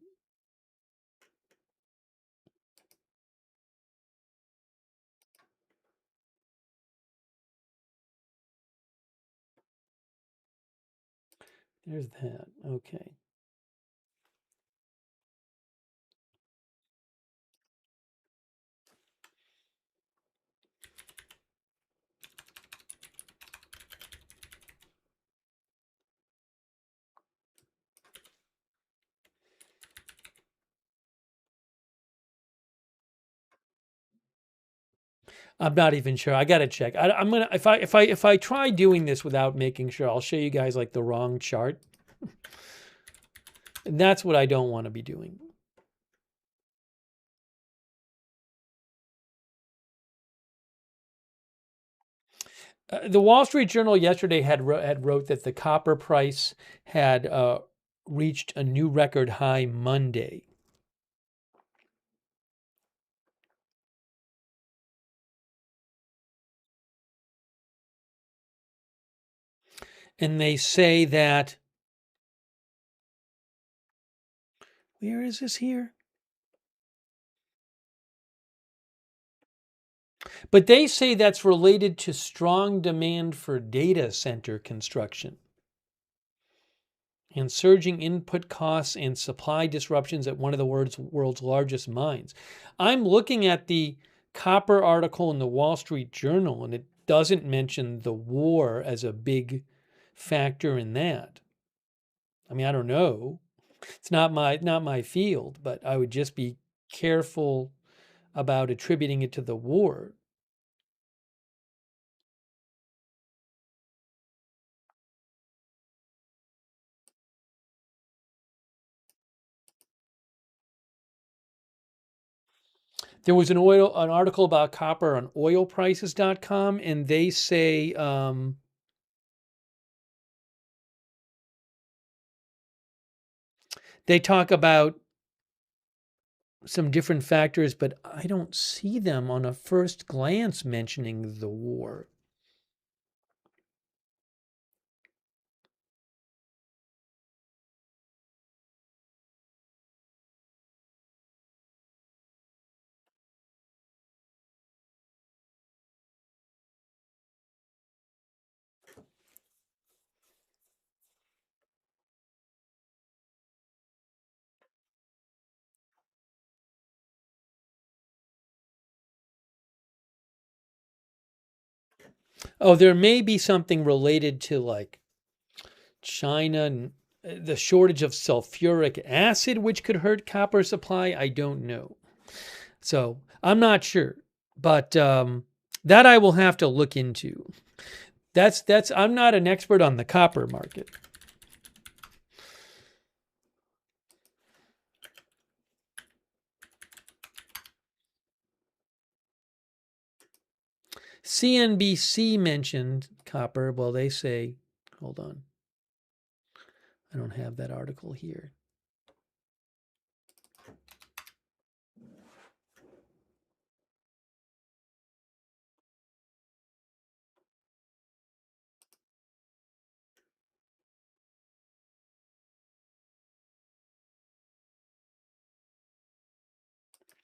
There's that. Okay. I'm not even sure. I gotta check. I'm gonna if I try doing this without making sure, I'll show you guys like the wrong chart. And that's what I don't want to be doing. The Wall Street Journal yesterday had wrote that the copper price had reached a new record high Monday. And they say that, where is this here? But they say that's related to strong demand for data center construction and surging input costs and supply disruptions at one of the world's largest mines. I'm looking at the copper article in the Wall Street Journal, and it doesn't mention the war as a big factor in that. I mean, I don't know. It's not my field, but I would just be careful about attributing it to the war. There was an article about copper on oilprices.com, and they say they talk about some different factors, but I don't see them on a first glance mentioning the war. Oh, there may be something related to like China and the shortage of sulfuric acid, which could hurt copper supply. I don't know. So I'm not sure, but that I will have to look into. I'm not an expert on the copper market. CNBC mentioned copper. Well, they say, hold on. I don't have that article here.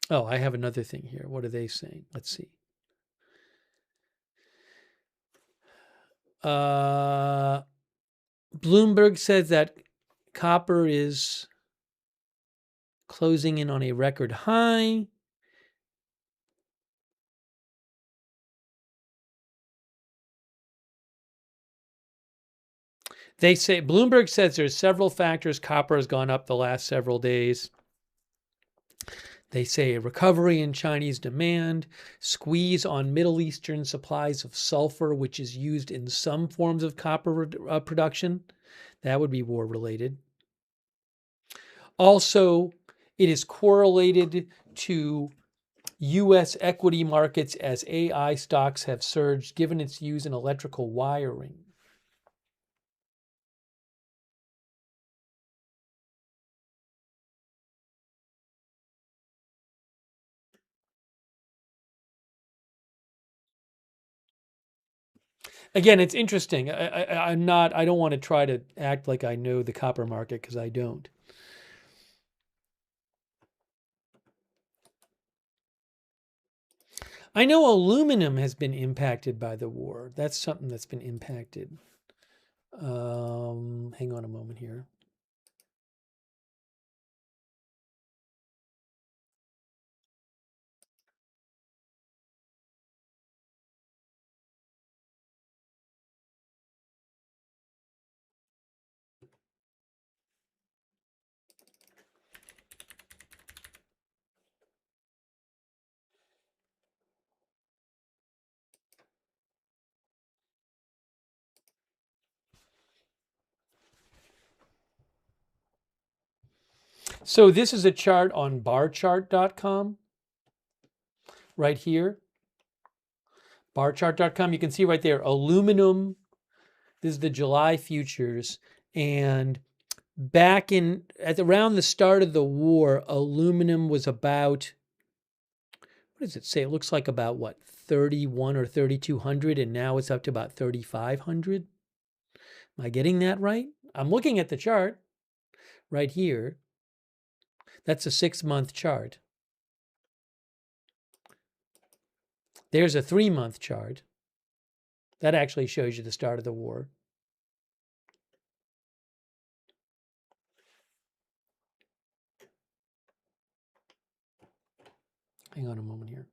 Oh, I have another thing here. What are they saying? Let's see. Bloomberg says that copper is closing in on a record high. They say Bloomberg says there's several factors. Copper has gone up the last several days. They say a recovery in Chinese demand, squeeze on Middle Eastern supplies of sulfur, which is used in some forms of copper production. That would be war related. Also, it is correlated to U.S. equity markets as AI stocks have surged given its use in electrical wiring. Again, it's interesting. I don't want to try to act like I know the copper market because I don't. I know aluminum has been impacted by the war. That's something that's been impacted. Hang on a moment here. So this is a chart on barchart.com right here. Barchart.com. You can see right there, aluminum. This is the July futures. And back at around the start of the war, aluminum was about, what does it say? It looks like about what, 31 or 3,200, and now it's up to about 3,500. Am I getting that right? I'm looking at the chart right here. That's a 6-month chart. There's a 3-month chart. That actually shows you the start of the war. Hang on a moment here.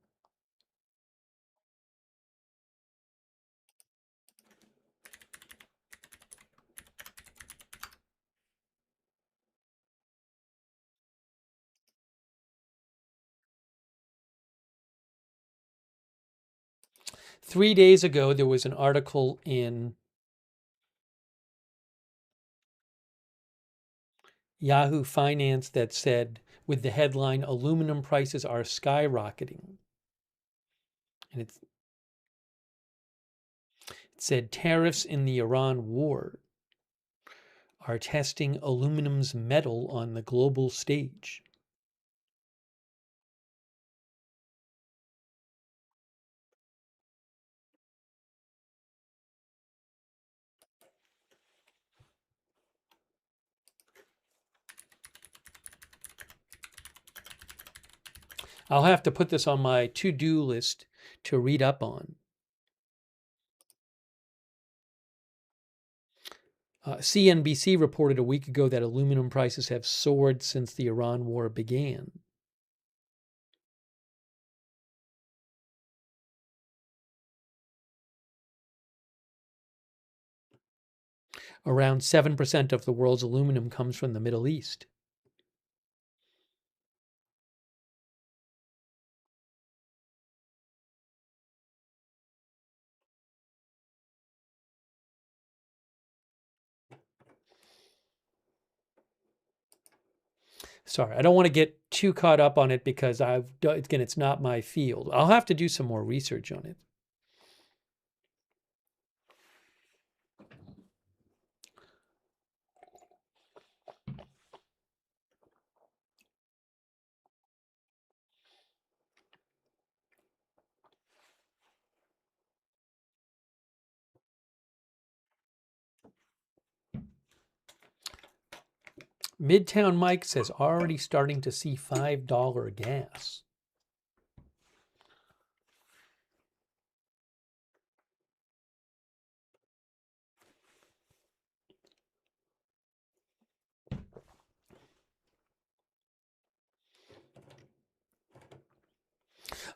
Three days ago, there was an article in Yahoo Finance that said, with the headline, aluminum prices are skyrocketing. And it said, tariffs in the Iran war are testing aluminum's mettle on the global stage. I'll have to put this on my to-do list to read up on. CNBC reported a week ago that aluminum prices have soared since the Iran war began. Around 7% of the world's aluminum comes from the Middle East. Sorry, I don't want to get too caught up on it because again, it's not my field. I'll have to do some more research on it. Midtown Mike says already starting to see $5 gas.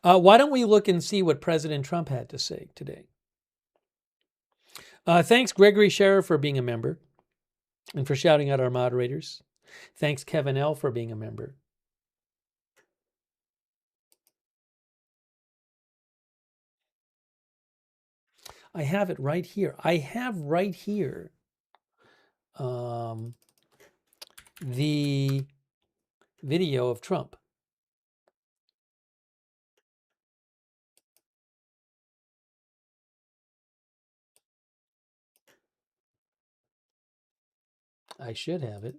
Why don't we look and see what President Trump had to say today? Thanks, Gregory Scherer, for being a member. and for shouting out our moderators. Thanks, Kevin L., for being a member. I have it right here. I have right here the video of Trump. I should have it.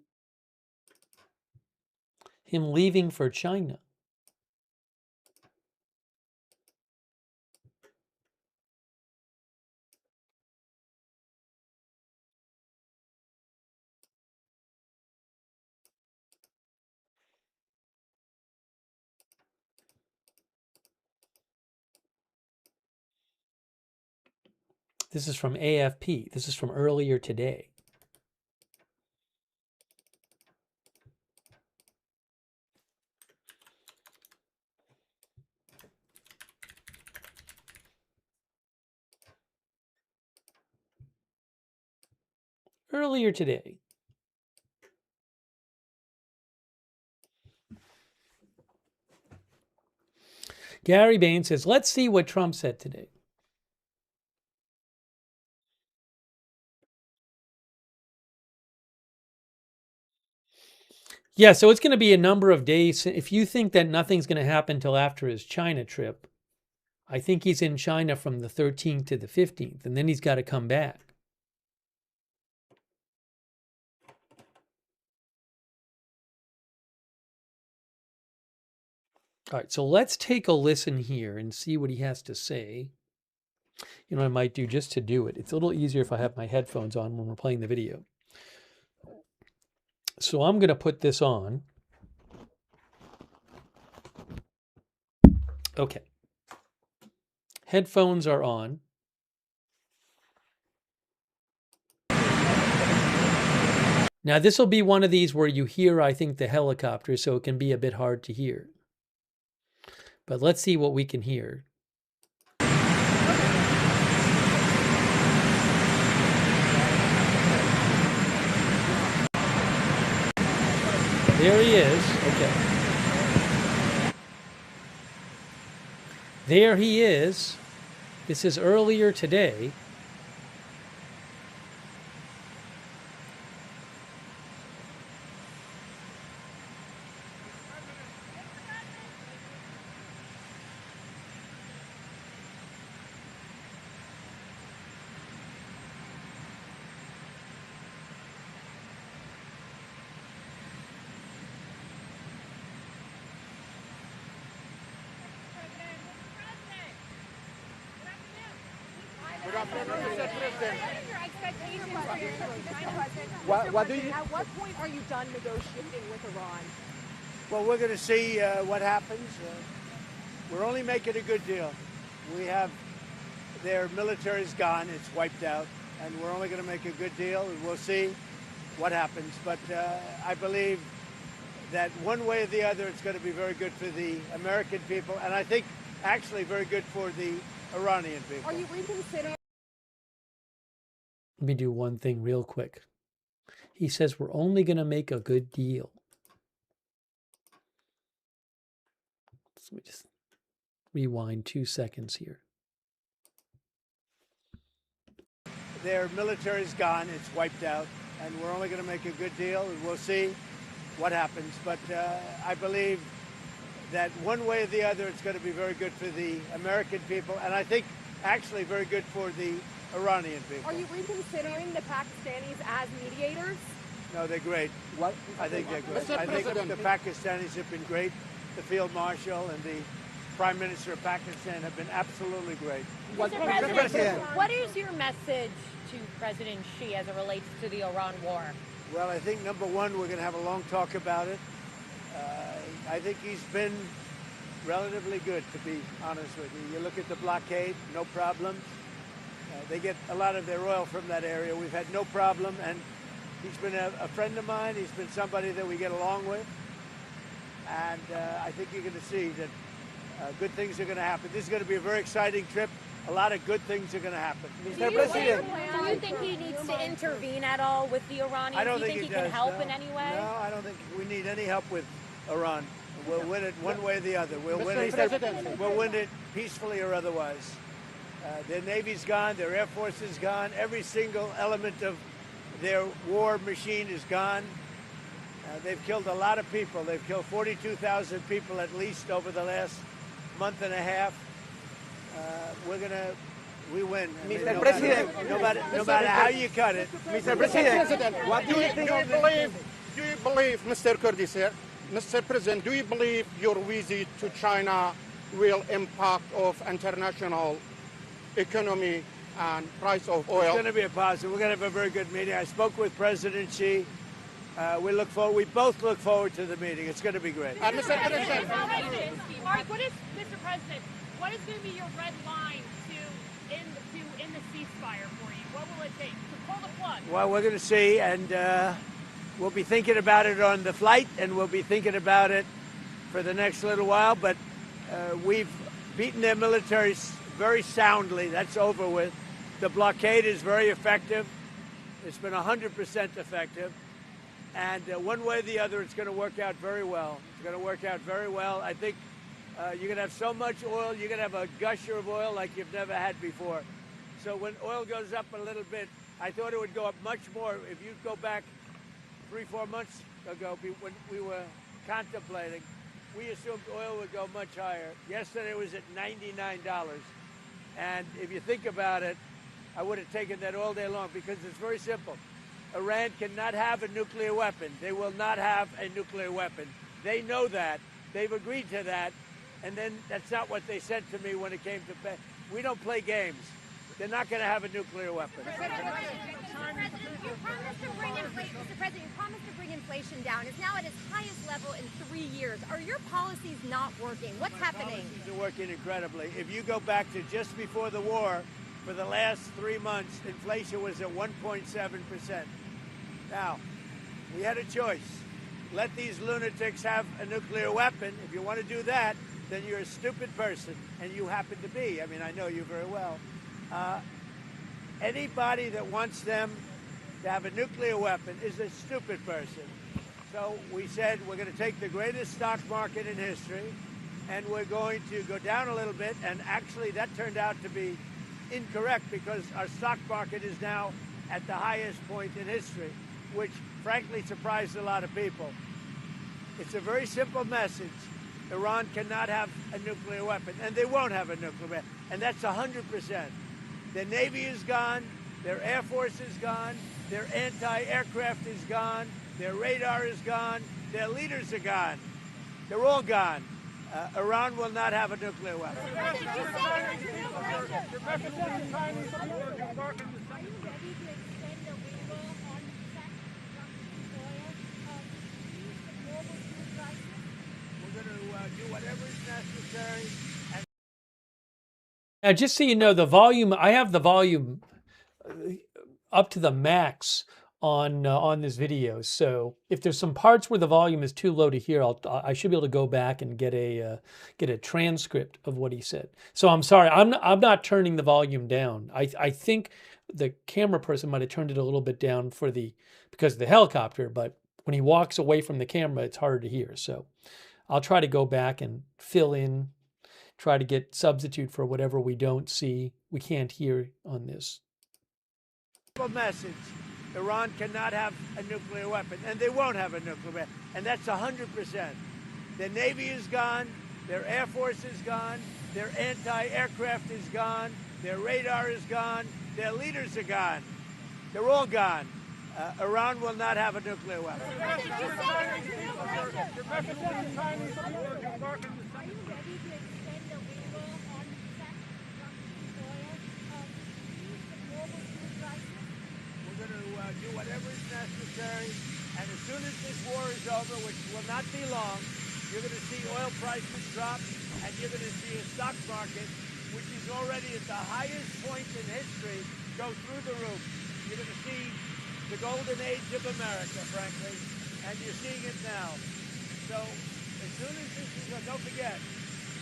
Him leaving for China. This is from AFP. This is from earlier today. Earlier today. Gary Bain says, let's see what Trump said today. Yeah, so it's going to be a number of days. If you think that nothing's going to happen until after his China trip, I think he's in China from the 13th to the 15th, and then he's got to come back. All right, so let's take a listen here and see what he has to say. You know what I might do just to do it? It's a little easier if I have my headphones on when we're playing the video. So I'm going to put this on. Okay. Headphones are on. Now this will be one of these where you hear, I think, the helicopter, so it can be a bit hard to hear. But let's see what we can hear. There he is. Okay. There he is. This is earlier today. What do you? At what point are you done negotiating with Iran? Well, we're going to see what happens. We're only making a good deal. We have their military's gone; it's wiped out, and we're only going to make a good deal, and we'll see what happens. But I believe that one way or the other, it's going to be very good for the American people, and I think actually very good for the Iranian people. Are you reconsidering? Let me do one thing real quick. He says we're only going to make a good deal. So let me just rewind 2 seconds here. Their military's gone; it's wiped out, and we're only going to make a good deal, and we'll see what happens. But I believe that one way or the other, it's going to be very good for the American people, and I think actually very good for the Iranian people. Are you reconsidering the Pakistanis as mediators? No, they're great. What? I think they're great. I think the Pakistanis have been great. The Field Marshal and the Prime Minister of Pakistan have been absolutely great. Mr. President, what is your message to President Xi as it relates to the Iran war? Well, I think number one, we're going to have a long talk about it. I think he's been relatively good, to be honest with you. You look at the blockade, no problem. They get a lot of their oil from that area. We've had no problem, and he's been a friend of mine. He's been somebody that we get along with, and I think you're going to see that good things are going to happen. This is going to be a very exciting trip. a lot of good things are going to happen. Do you think he needs to intervene at all with the Iranians? I don't Do you think think he he can does, help no. in any way? No, I don't think we need any help with Iran. We'll win it one way or the other. We'll win it. We'll win it peacefully or otherwise. Their Navy's gone. Their Air Force is gone. Every single element of their war machine is gone. They've killed a lot of people. They've killed 42,000 people at least over the last month and a half. We win. Mr. President, no matter how you cut it. Mr. President, what do you think of Do you believe, Mr. Curtis here, Mr. President, do you believe your visit to China will impact of international economy and price of oil? It's going to be a positive. We're going to have a very good meeting. I spoke with President Xi. We both look forward to the meeting. It's going to be great. Mr. President, All right, Mr. President, what is going to be your red line to end the ceasefire for you? What will it take to pull the plug? Well, we're going to see, and we'll be thinking about it on the flight, and we'll be thinking about it for the next little while. But we've beaten their militaries very soundly. That's over with. The blockade is very effective. It's been 100% effective. And one way or the other, it's going to work out very well. It's going to work out very well. I think you're going to have so much oil, you're going to have a gusher of oil like you've never had before. So when oil goes up a little bit, I thought it would go up much more. If you go back 3-4 months ago, when we were contemplating, we assumed oil would go much higher. Yesterday it was at $99. And if you think about it, I would have taken that all day long because it's very simple. Iran cannot have a nuclear weapon. They will not have a nuclear weapon. They know that. They've agreed to that. And then that's not what they said to me when it came to pay. We don't play games. They're not going to have a nuclear weapon. Mr. President, you promised to bring inflation down. It's now at its highest level in 3 years. Are your policies not working? What's happening? Policies are working incredibly. If you go back to just before the war, for the last 3 months, inflation was at 1.7%. Now, we had a choice. Let these lunatics have a nuclear weapon. If you want to do that, then you're a stupid person, and you happen to be. I mean, I know you very well. Anybody that wants them to have a nuclear weapon is a stupid person. So we said we're going to take the greatest stock market in history, and we're going to go down a little bit, and actually that turned out to be incorrect because our stock market is now at the highest point in history, which frankly surprised a lot of people. It's a very simple message. Iran cannot have a nuclear weapon, and they won't have a nuclear weapon, and that's 100%. Their Navy is gone, their Air Force is gone, their anti-aircraft is gone, their radar is gone, their leaders are gone. They're all gone. Iran will not have a nuclear weapon. We're going to do whatever is necessary. Now, just so you know, the volume, I have the volume up to the max on this video. So if there's some parts where the volume is too low to hear, I should be able to go back and get a transcript of what he said. So I'm sorry, I'm not turning the volume down. I think the camera person might have turned it a little bit down because of the helicopter, but when he walks away from the camera, it's harder to hear. So I'll try to go back and fill in, try to substitute for whatever we can't hear on this. Message. Iran cannot have a nuclear weapon, and they won't have a nuclear weapon, and that's 100%. Their Navy is gone, their Air Force is gone, their anti-aircraft is gone, their radar is gone, their leaders are gone. They're all gone. Iran will not have a nuclear weapon. Do whatever is necessary, and as soon as this war is over, which will not be long, you're going to see oil prices drop, and you're going to see a stock market, which is already at the highest point in history, go through the roof. You're going to see the golden age of America, frankly, and you're seeing it now. So as soon as this is, don't forget,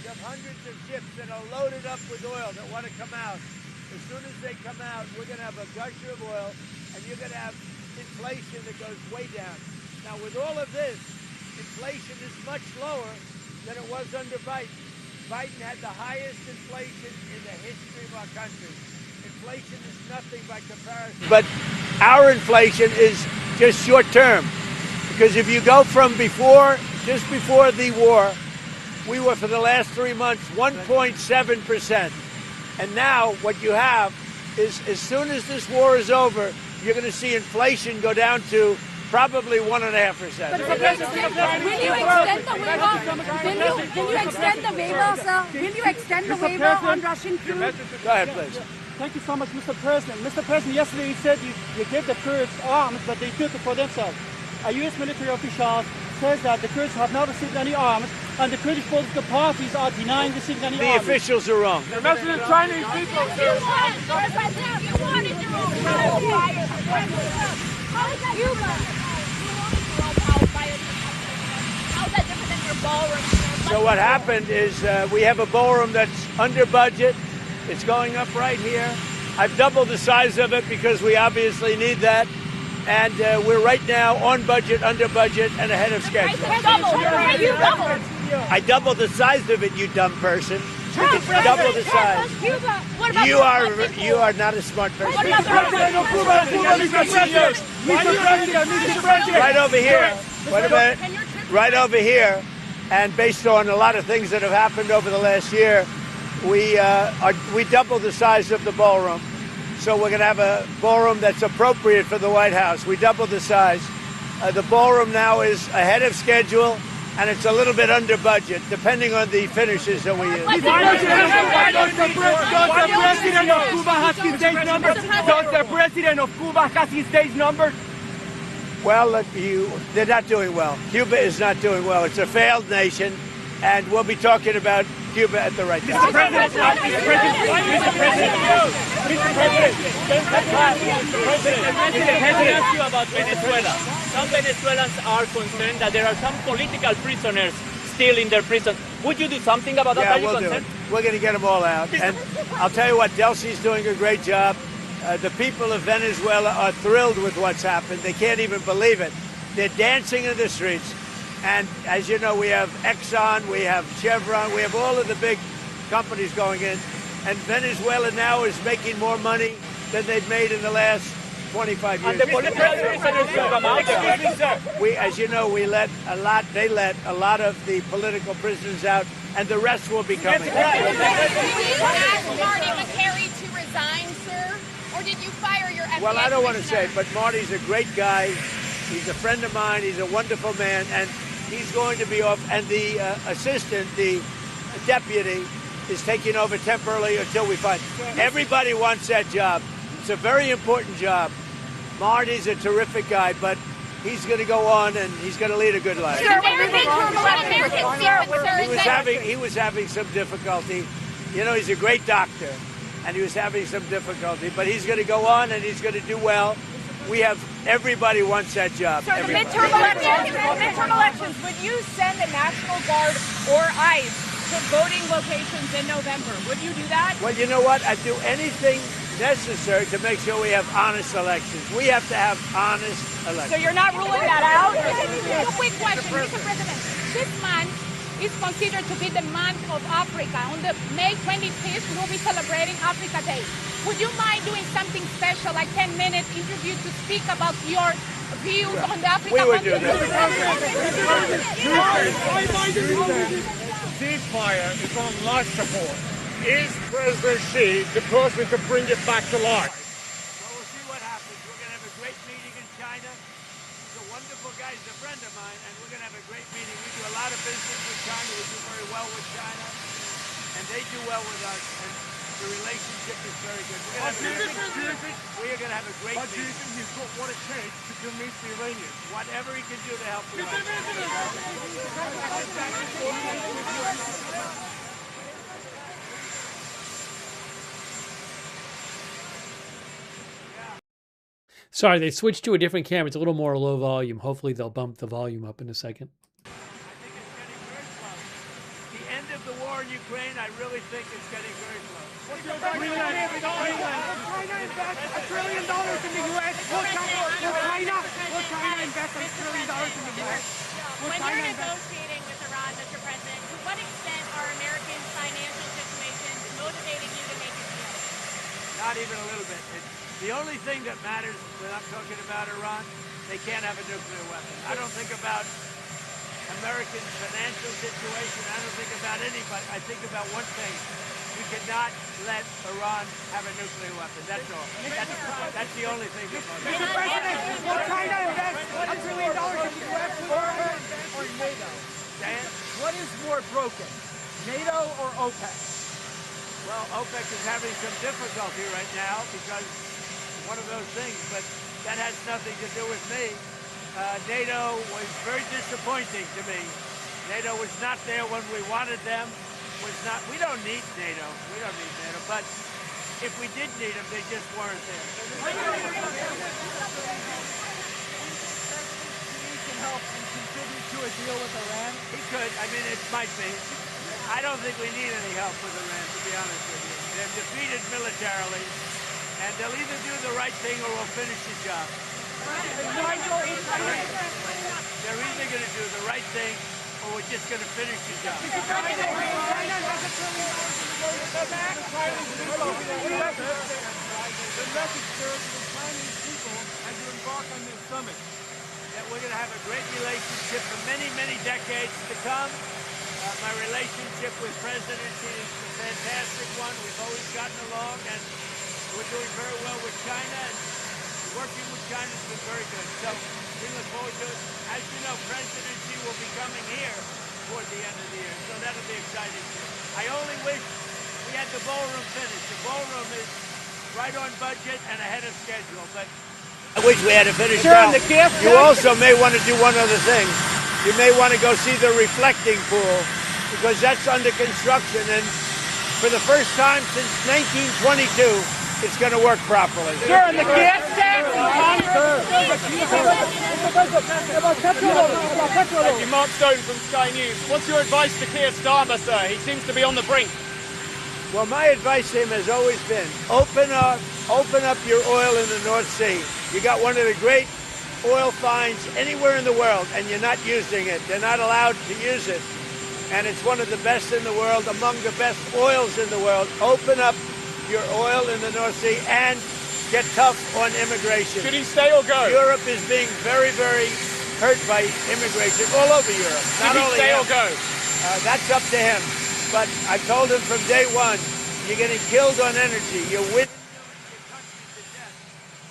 You have hundreds of ships that are loaded up with oil that want to come out. As soon as they come out, we're going to have a gusher of oil, and you're going to have inflation that goes way down. Now, with all of this, inflation is much lower than it was under Biden. Biden had the highest inflation in the history of our country. Inflation is nothing by comparison. But our inflation is just short term. Because if you go from just before the war, we were for the last 3 months 1.7%. And now what you have is as soon as this war is over, you're going to see inflation go down to probably 1.5%. Will you extend the waiver? Will you extend the waiver, sir? Will you extend the waiver on Russian crude? Go ahead, please. Thank you so much, Mr. President. Mr. President, yesterday you said you gave the Kurds arms, but they took it for themselves. A U.S. military official says that the Kurds have not received any arms, and the Kurdish political parties are denying receiving any arms. The officials are wrong. They're messing with Chinese people, sir. So what happened is we have a ballroom that's under budget. It's going up right here. I've doubled the size of it because we obviously need that. And we're right now on budget, under budget, and ahead of schedule. I doubled the size of it, you dumb person. Double the size. You are not a smart person. Right over here. Wait a minute. Right over here. And based on a lot of things that have happened over the last year, we doubled the size of the ballroom. So we're going to have a ballroom that's appropriate for the White House. We doubled the size. The ballroom now is ahead of schedule, and it's a little bit under budget, depending on the finishes that we use. Does the president of Cuba have his days numbered? Well, they're not doing well. Cuba is not doing well. It's a failed nation, and we'll be talking about Cuba at the right time. Mr. President, let me ask you about Venezuela. Some Venezuelans are concerned that there are some political prisoners still in their prison. Would you do something about that? Yeah, we'll do it. We're going to get them all out. And I'll tell you what, Delcy's doing a great job. The people of Venezuela are thrilled with what's happened. They can't even believe it. They're dancing in the streets. And as you know, we have Exxon, we have Chevron, we have all of the big companies going in. And Venezuela now is making more money than they've made in the last 25 years. And the political prisoners will come out. As you know, they let a lot of the political prisoners out, and the rest will be coming. Did you ask Marty McCary to resign, sir? Or did you fire your FBI Well, I don't want to say, commissioner? but Marty's a great guy. He's a friend of mine. He's a wonderful man, and he's going to be off. And the assistant, the deputy, is taking over temporarily until we find. Everybody wants that job. It's a very important job. Marty's a terrific guy, but he's going to go on and he's going to lead a good life. He was having some difficulty. You know, he's a great doctor, and he was having some difficulty, but he's going to go on and he's going to do well. Everybody wants that job. So the midterm elections, would you send the National Guard or ICE to voting locations in November? Would you do that? Well, you know what? I'd do anything necessary to make sure we have honest elections. We have to have honest elections. So you're not ruling that out? A quick question, Mr. President. This month is considered to be the month of Africa. On the May 25th, we'll be celebrating Africa Day. Would you mind doing something special, like 10-minute interview to speak about your views on the Africa? We would do that. Ceasefire is on large support. Is President Xi the person to bring it back to life? Well, we'll see what happens. We're going to have a great meeting in China. He's a wonderful guy. He's a friend of mine, and we're going to have a great meeting. We do a lot of business with China. We do very well with China, and they do well with us. And the relationship is very good. We are going to have a great meeting. Do you think he's got what it takes to convince the Iranians? Whatever he can do to help the Sorry, they switched to a different camera. It's a little more low volume. Hopefully they'll bump the volume up in a second. I think it's getting very close. The end of the war in Ukraine, I really think it's getting very close. Greenland. China invest $1 trillion in the U.S. Will China invest $1 trillion in the U.S.? When you're negotiating with Iran, Mr. President, to what extent are American financial situations motivating you to make a deal? Not even a little bit. The only thing that matters when I'm talking about Iran, they can't have a nuclear weapon. I don't think about American financial situation. I don't think about anybody. I think about one thing. We cannot let Iran have a nuclear weapon. That's all. That's the only thing that matters. Mr. President, will China invest $1 trillion in the U.S. or NATO? Dan? What is more broken, NATO or OPEC? Well, OPEC is having some difficulty right now because one of those things, but that has nothing to do with me. NATO was very disappointing to me. NATO was not there when we wanted them. We don't need NATO. We don't need NATO. But if we did need them, they just weren't there. He can help and contribute to a deal with Iran. He could. I mean, it might be. I don't think we need any help with Iran, to be honest with you. They're defeated militarily, and they'll either do the right thing or we'll finish the job. They're either going to do the right thing or we're just going to finish the job. The message, sir, to the Chinese people as you embark on this summit. That we're going to have a great relationship for many, many decades to come. My relationship with President Xi is a fantastic one. We've always gotten along, and we're doing very well with China. And working with China has been very good. So we look forward to it. As you know, President Xi will be coming here toward the end of the year, so that'll be exciting too. I only wish we had the ballroom finished. The ballroom is right on budget and ahead of schedule, but I wish we had it finished now. You also may want to do one other thing. You may want to go see the reflecting pool because that's under construction, and for the first time since 1922, it's going to work properly. Sir, the gas tax Thank you, Mark Stone from Sky News. What's your advice to Keir Starmer, sir? He seems to be on the brink. Well, my advice to him has always been, open up your oil in the North Sea. You got one of the great oil finds anywhere in the world, and you're not using it. They're not allowed to use it. And it's one of the best in the world, among the best oils in the world. Open up your oil in the North Sea and get tough on immigration. Should he stay or go? Europe is being very, very hurt by immigration all over Europe. Should he stay or go? That's up to him. But I told him from day one, you're getting killed on energy. You're windmilling your country to death.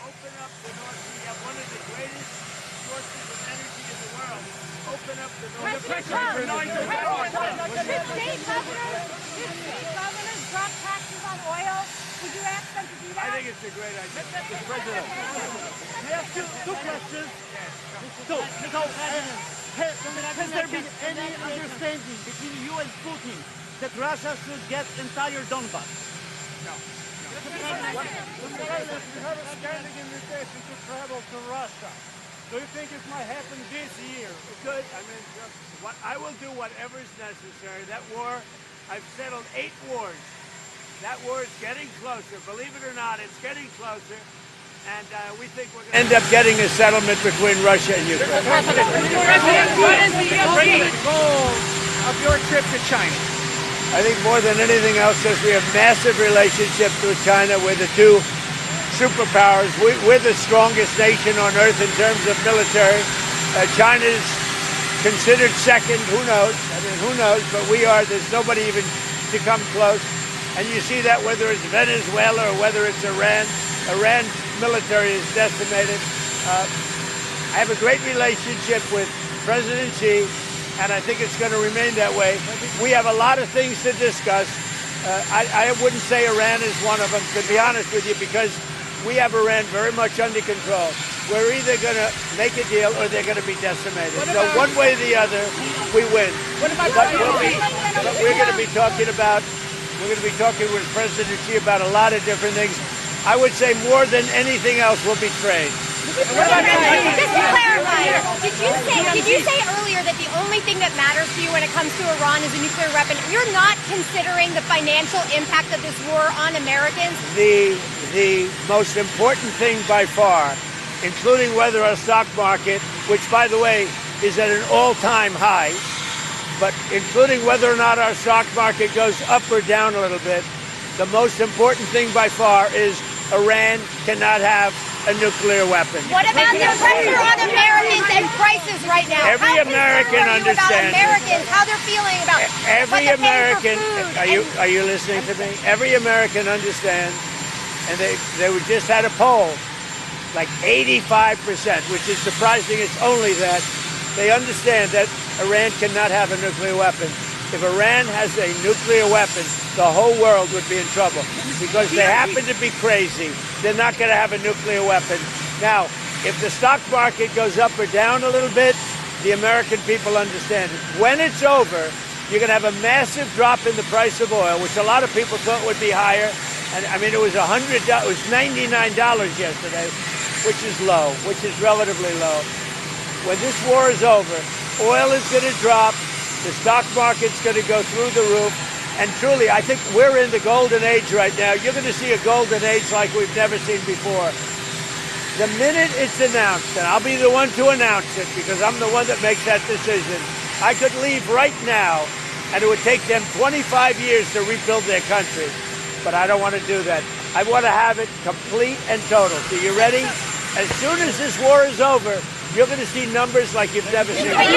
Open up the North Sea. You have one of the greatest sources of energy in the world. Open up the North Sea. Should state governors drop taxes on oil? Would you ask them to do that? I think it's a great idea. Mr. President, I have two questions. Has there been any understanding between you and Putin that Russia should get entire Donbas? No. Mr. President, you have a standing invitation to travel to Russia. Do you think it might happen this year? It could. I mean, I will do whatever is necessary. That war, I've settled 8 wars. That war is getting closer. Believe it or not, it's getting closer. And we think we're going to end up getting a settlement between Russia and Ukraine. President, what is the ultimate goal of your trip to China? I think more than anything else, as we have massive relationships with China, we're the two superpowers. We're the strongest nation on earth in terms of military. China's considered second. Who knows? I mean, who knows? But we are. There's nobody even to come close. And you see that whether it's Venezuela or whether it's Iran. Iran's military is decimated. I have a great relationship with President Xi, and I think it's going to remain that way. We have a lot of things to discuss. I wouldn't say Iran is one of them, to be honest with you, because we have Iran very much under control. We're either going to make a deal or they're going to be decimated. So one way or the other, we win. But we're going to be talking with President Xi about a lot of different things. I would say more than anything else will be trade. Just to clarify, did you say earlier that the only thing that matters to you when it comes to Iran is a nuclear weapon? You're not considering the financial impact of this war on Americans? The most important thing by far, including whether our stock market, which by the way is at an all-time high, but including whether or not our stock market goes up or down a little bit, the most important thing by far is Iran cannot have a nuclear weapon. What about the pressure on Americans and prices right now? Every American understands. Americans, how they're feeling about every what they're American. paying for food Are you listening to me? Every American understands, and they just had a poll, like 85%, which is surprising. It's only that they understand that Iran cannot have a nuclear weapon. If Iran has a nuclear weapon, the whole world would be in trouble because they happen to be crazy. They're not going to have a nuclear weapon. Now, if the stock market goes up or down a little bit, the American people understand it. When it's over, you're going to have a massive drop in the price of oil, which a lot of people thought would be higher. And I mean, it was $100, it was $99 yesterday, which is low, which is relatively low. When this war is over, oil is going to drop. The stock market's going to go through the roof. And truly, I think we're in the golden age right now. You're going to see a golden age like we've never seen before. The minute it's announced, and I'll be the one to announce it because I'm the one that makes that decision, I could leave right now, and it would take them 25 years to rebuild their country. But I don't want to do that. I want to have it complete and total. So you ready? As soon as this war is over, you're going to see numbers like you've never seen. I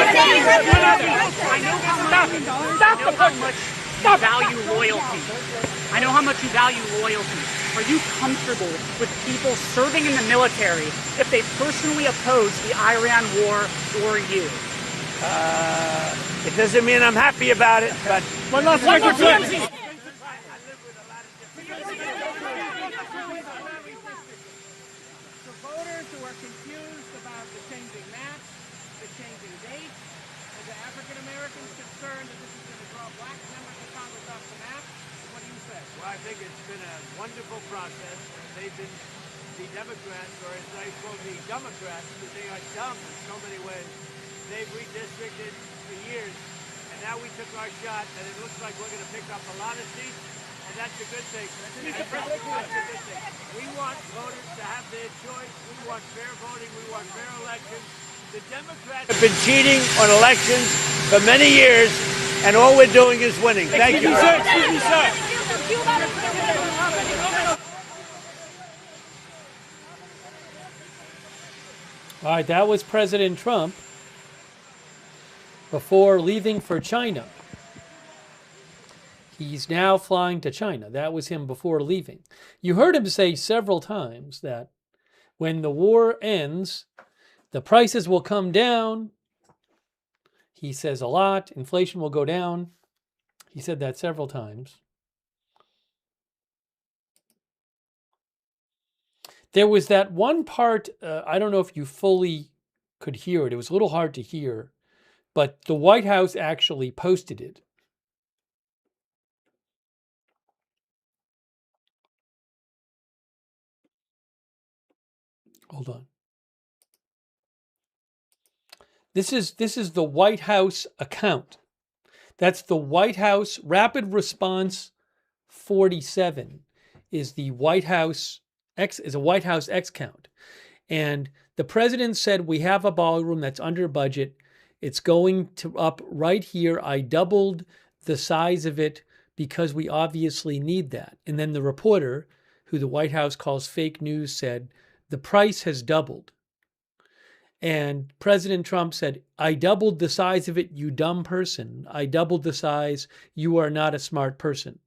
know how much you value loyalty. I know how much you value loyalty. Are you comfortable with people serving in the military if they personally oppose the Iran war or you? It doesn't mean I'm happy about it, but... One more TMZ! Voters who are confused about the changing maps, the changing dates, and the African Americans concerned that this is going to draw black members of Congress off the map. What do you say? Well, I think it's been a wonderful process. They've been the Democrats, or as I call the Democrats, because they are dumb in so many ways. They've redistricted for years, and now we took our shot, and it looks like we're going to pick up a lot of seats. And that's a good thing. That's a good thing. We want voters to have their choice. We want fair voting. We want fair elections. The Democrats have been cheating on elections for many years, and all we're doing is winning. Thank you. Excuse me, sir. All right, that was President Trump before leaving for China. He's now flying to China. That was him before leaving. You heard him say several times that when the war ends, the prices will come down. He says a lot. Inflation will go down. He said that several times. There was that one part, I don't know if you fully could hear it. It was a little hard to hear, but the White House actually posted it. Hold on. This is the White House account. That's the White House Rapid Response 47 is the White House X is a White House X count. And the president said we have a ballroom that's under budget. It's going to up right here. I doubled the size of it because we obviously need that. And then the reporter, who the White House calls fake news, said, the price has doubled. And President Trump said, I doubled the size of it, you dumb person. I doubled the size. You are not a smart person.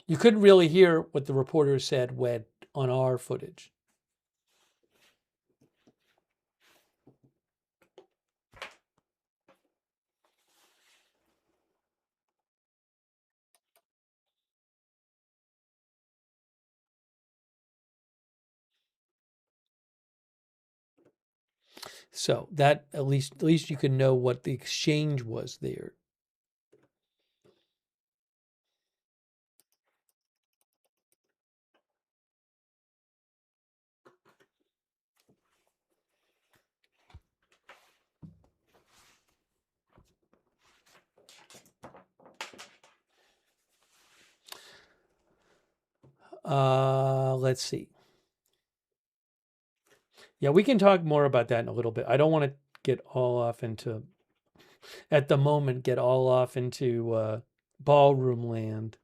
You couldn't really hear what the reporter said on our footage. So that at least you can know what the exchange was there. Let's see. Yeah, we can talk more about that in a little bit. I don't want to get all off into, at the moment, get all off into ballroom land.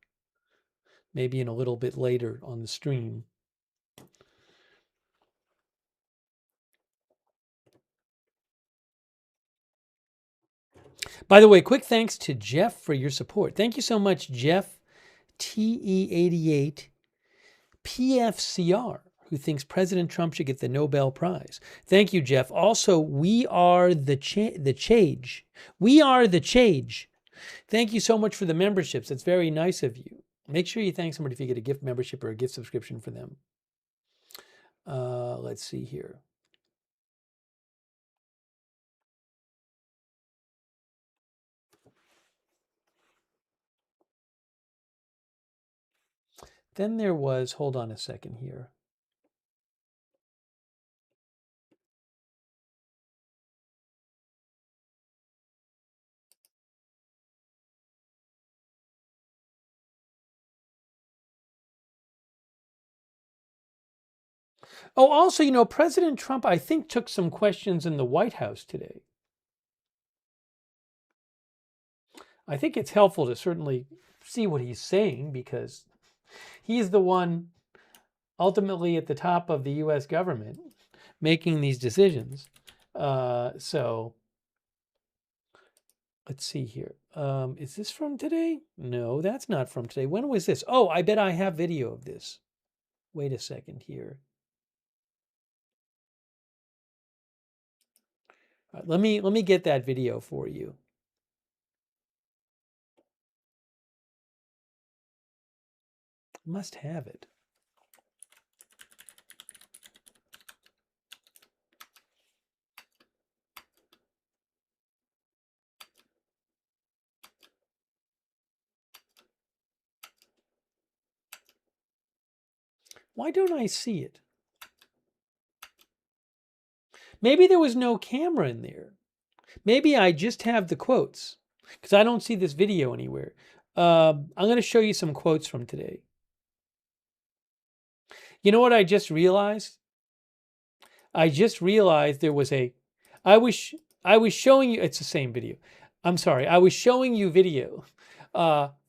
Maybe in a little bit later on the stream. By the way, quick thanks to Jeff for your support. Thank you so much, Jeff TE88 PFCR, who thinks President Trump should get the Nobel Prize. Thank you, Jeff. Also, we are the Chage. We are the Chage. Thank you so much for the memberships. It's very nice of you. Make sure you thank somebody if you get a gift membership or a gift subscription for them. Let's see here. Then there was, hold on a second here. Oh, also, you know, President Trump, I think, took some questions in the White House today. I think it's helpful to certainly see what he's saying because he's the one ultimately at the top of the U.S. government making these decisions. So let's see here. Is this from today? No, that's not from today. When was this? Oh, I bet I have video of this. Wait a second here. All right, let me get that video for you. Must have it. Why don't I see it? Maybe there was no camera in there. Maybe I just have the quotes because I don't see this video anywhere. I'm going to show you some quotes from today. You know what I just realized? I just realized there was a, I was showing you, it's the same video. I'm sorry. I was showing you video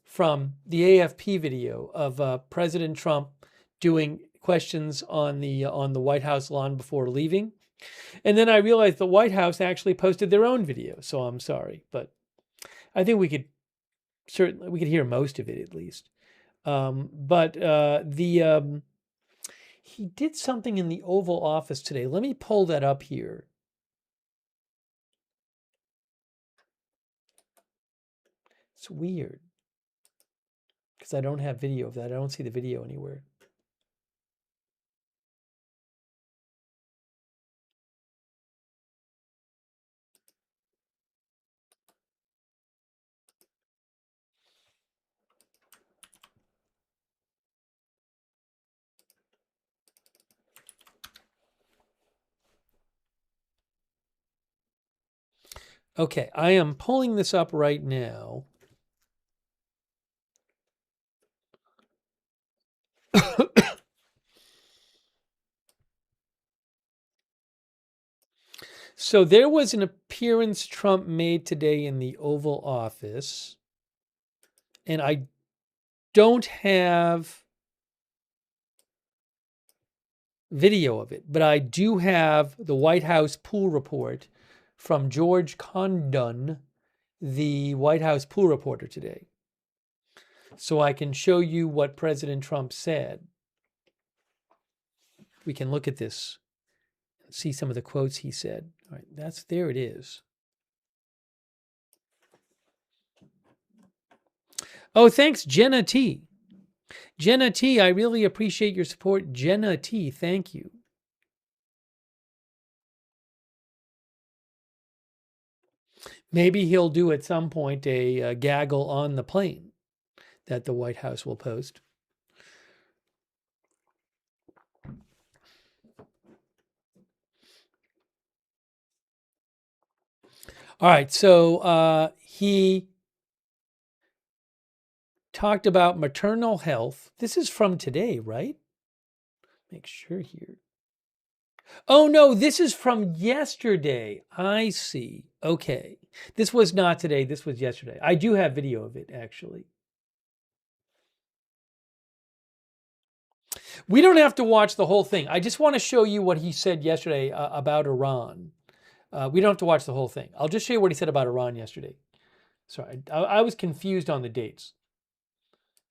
from the AFP video of President Trump doing questions on the White House lawn before leaving. And then I realized the White House actually posted their own video. So I'm sorry, but I think we could hear most of it at least. He did something in the Oval Office today. Let me pull that up here. It's weird because I don't have video of that. I don't see the video anywhere. Okay, I am pulling this up right now. So there was an appearance Trump made today in the Oval Office, and I don't have video of it, but I do have the White House pool report from George Condon, the White House pool reporter today. So I can show you what President Trump said. We can look at this and see some of the quotes he said. All right, there it is. Oh, thanks, Jenna T. Jenna T, I really appreciate your support. Jenna T, thank you. Maybe he'll do at some point a gaggle on the plane that the White House will post. All right, so he talked about maternal health. This is from today, right? Make sure here. Oh, no, this is from yesterday. I see. Okay. This was not today. This was yesterday. I do have video of it, actually. We don't have to watch the whole thing. I just want to show you what he said yesterday about Iran. We don't have to watch the whole thing. I'll just show you what he said about Iran yesterday. Sorry, I was confused on the dates.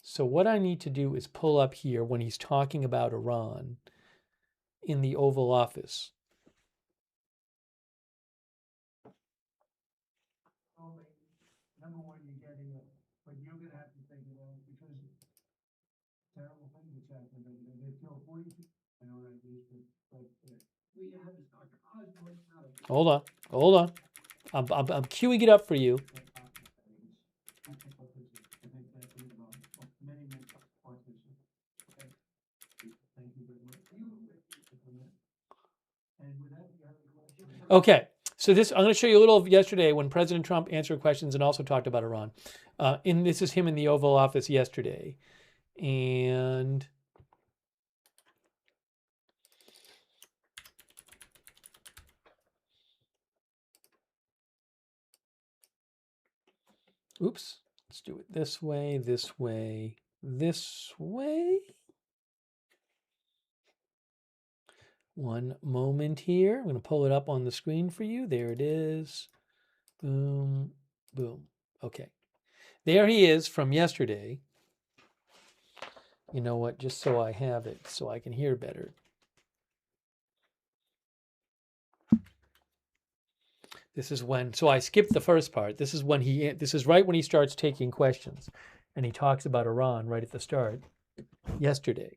So what I need to do is pull up here when he's talking about Iran in the Oval Office. Number one, you're getting it, but you're going to have to take it out because terrible thing that's happened. They killed 42. I know that is, but we have this Osborne. Hold on. I'm queuing it up for you. Okay, so this I'm going to show you a little of yesterday when President Trump answered questions and also talked about Iran. This is him in the Oval Office yesterday, and oops, let's do it this way, this way, this way. One moment here. I'm going to pull it up on the screen for you. There it is. Boom, boom. Okay. There he is from yesterday. You know what? Just so I have it, so I can hear better. This is when, so I skipped the first part. This is right when he starts taking questions. And he talks about Iran right at the start yesterday.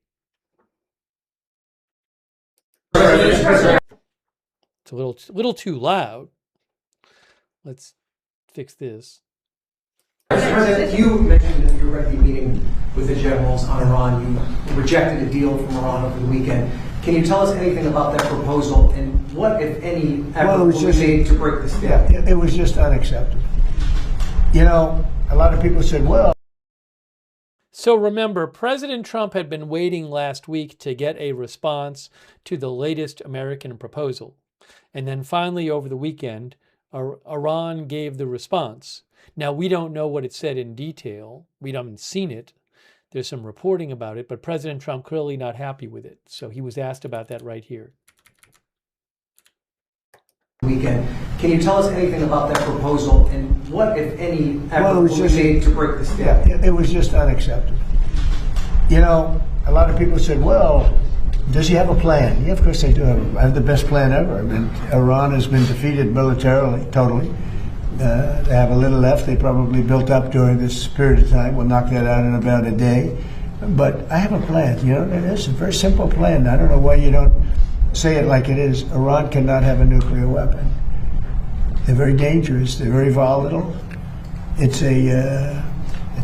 It's a little too loud. Let's fix this. President, you mentioned in your rugby meeting with the generals on Iran, you rejected a deal from Iran over the weekend. Can you tell us anything about that proposal and what, if any, effort was made to break this deal? Yeah, it was just unacceptable. You know, a lot of people said, well. So remember, President Trump had been waiting last week to get a response to the latest American proposal. And then finally, over the weekend, Iran gave the response. Now, we don't know what it said in detail. We haven't seen it. There's some reporting about it, but President Trump clearly not happy with it. So he was asked about that right here. Weekend. Can you tell us anything about that proposal and what, if any, effort was made to break this deal? Yeah, it was just unacceptable. You know, a lot of people said, well, does he have a plan? Yeah, of course they do have the best plan ever. I mean, Iran has been defeated militarily, totally. They have a little left. They probably built up during this period of time. We'll knock that out in about a day. But I have a plan. You know, it is a very simple plan. I don't know why you don't say it like it is. Iran cannot have a nuclear weapon. They're very dangerous. They're very volatile. It's a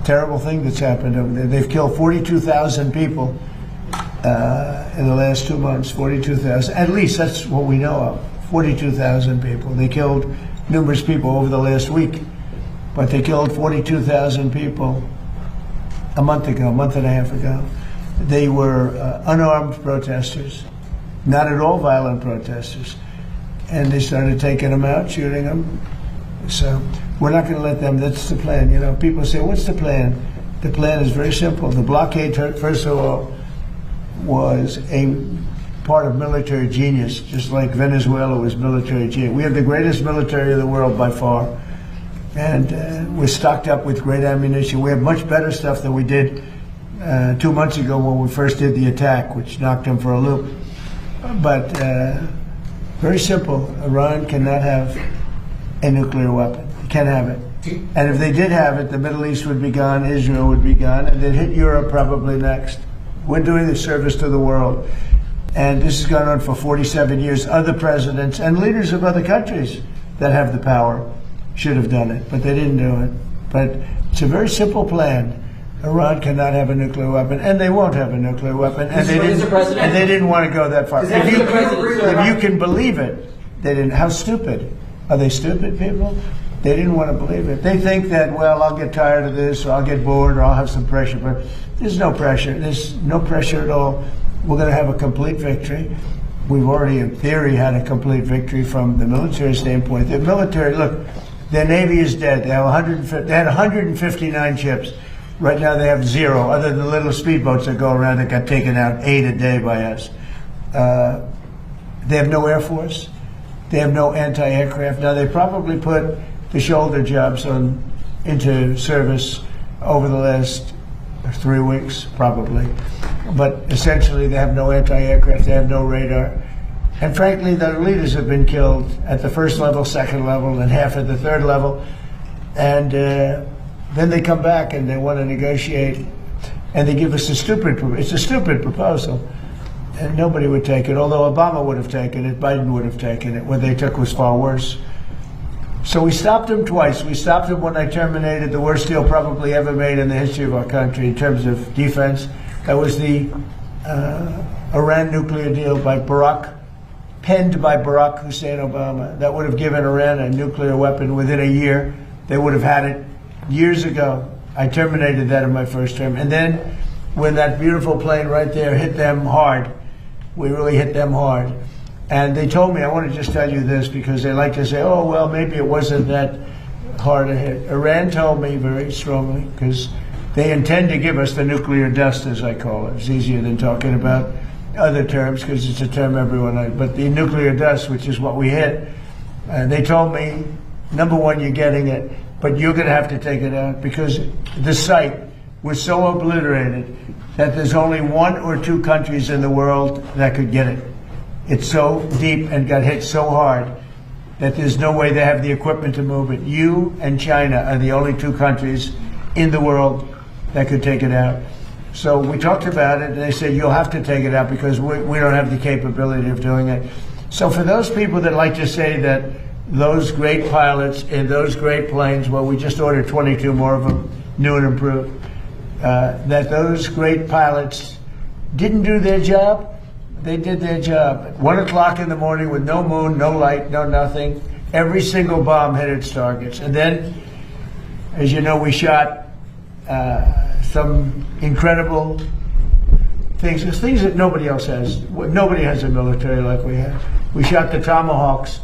terrible thing that's happened over there. They've killed 42,000 people in the last 2 months. 42,000. At least that's what we know of. 42,000 people. They killed numerous people over the last week, but they killed 42,000 people a month ago, a month and a half ago. They were unarmed protesters, not at all violent protesters, and they started taking them out, shooting them. So we're not going to let them. That's the plan. You know, people say, what's the plan? The plan is very simple. The blockade, first of all, was a part of military genius, just like Venezuela was military genius. We have the greatest military in the world by far, and we're stocked up with great ammunition. We have much better stuff than we did 2 months ago when we first did the attack, which knocked them for a loop. But very simple, Iran cannot have a nuclear weapon. It can't have it. And if they did have it, the Middle East would be gone, Israel would be gone, and they'd hit Europe probably next. We're doing the service to the world. And this has gone on for 47 years. Other presidents and leaders of other countries that have the power should have done it, but they didn't do it. But it's a very simple plan. Iran cannot have a nuclear weapon, and they won't have a nuclear weapon, and they didn't want to go that far. If you can believe it, they didn't. How stupid. Are they stupid people? They didn't want to believe it. They think that, well, I'll get tired of this, or I'll get bored, or I'll have some pressure. But there's no pressure. There's no pressure at all. We're going to have a complete victory. We've already, in theory, had a complete victory from the military standpoint. The military, look, their Navy is dead. They had 159 ships. Right now they have 0, other than the little speedboats that go around that got taken out 8 a day by us. They have no Air Force. They have no anti-aircraft. Now, they probably put the shoulder jobs into service over the last 3 weeks, probably. But essentially, they have no anti-aircraft. They have no radar. And frankly, their leaders have been killed at the first level, second level, and half at the third level. And then they come back and they want to negotiate, and they give us it's a stupid proposal. And nobody would take it, although Obama would have taken it, Biden would have taken it. What they took was far worse. So we stopped them twice. We stopped them when I terminated the worst deal probably ever made in the history of our country in terms of defense. That was the Iran nuclear deal by penned by Barack Hussein Obama. That would have given Iran a nuclear weapon within a year. They would have had it years ago. I terminated that in my first term. And then when that beautiful plane right there hit them hard, we really hit them hard. And they told me, I want to just tell you this because they like to say, oh, well, maybe it wasn't that hard a hit. Iran told me very strongly, because they intend to give us the nuclear dust, as I call it. It's easier than talking about other terms because it's a term everyone knows. But the nuclear dust, which is what we hit, they told me, number one, you're getting it, but you're going to have to take it out because the site was so obliterated that there's only 1 or 2 countries in the world that could get it. It's so deep and got hit so hard that there's no way they have the equipment to move it. You and China are the only 2 countries in the world that could take it out. So we talked about it, and they said, you'll have to take it out because we don't have the capability of doing it. So for those people that like to say that those great pilots in those great planes, well, we just ordered 22 more of them, new and improved, that those great pilots didn't do their job. They did their job. At 1 o'clock in the morning with no moon, no light, no nothing, every single bomb hit its targets. And then, as you know, we shot some incredible things. There's things that nobody else has. Nobody has a military like we have. We shot the Tomahawks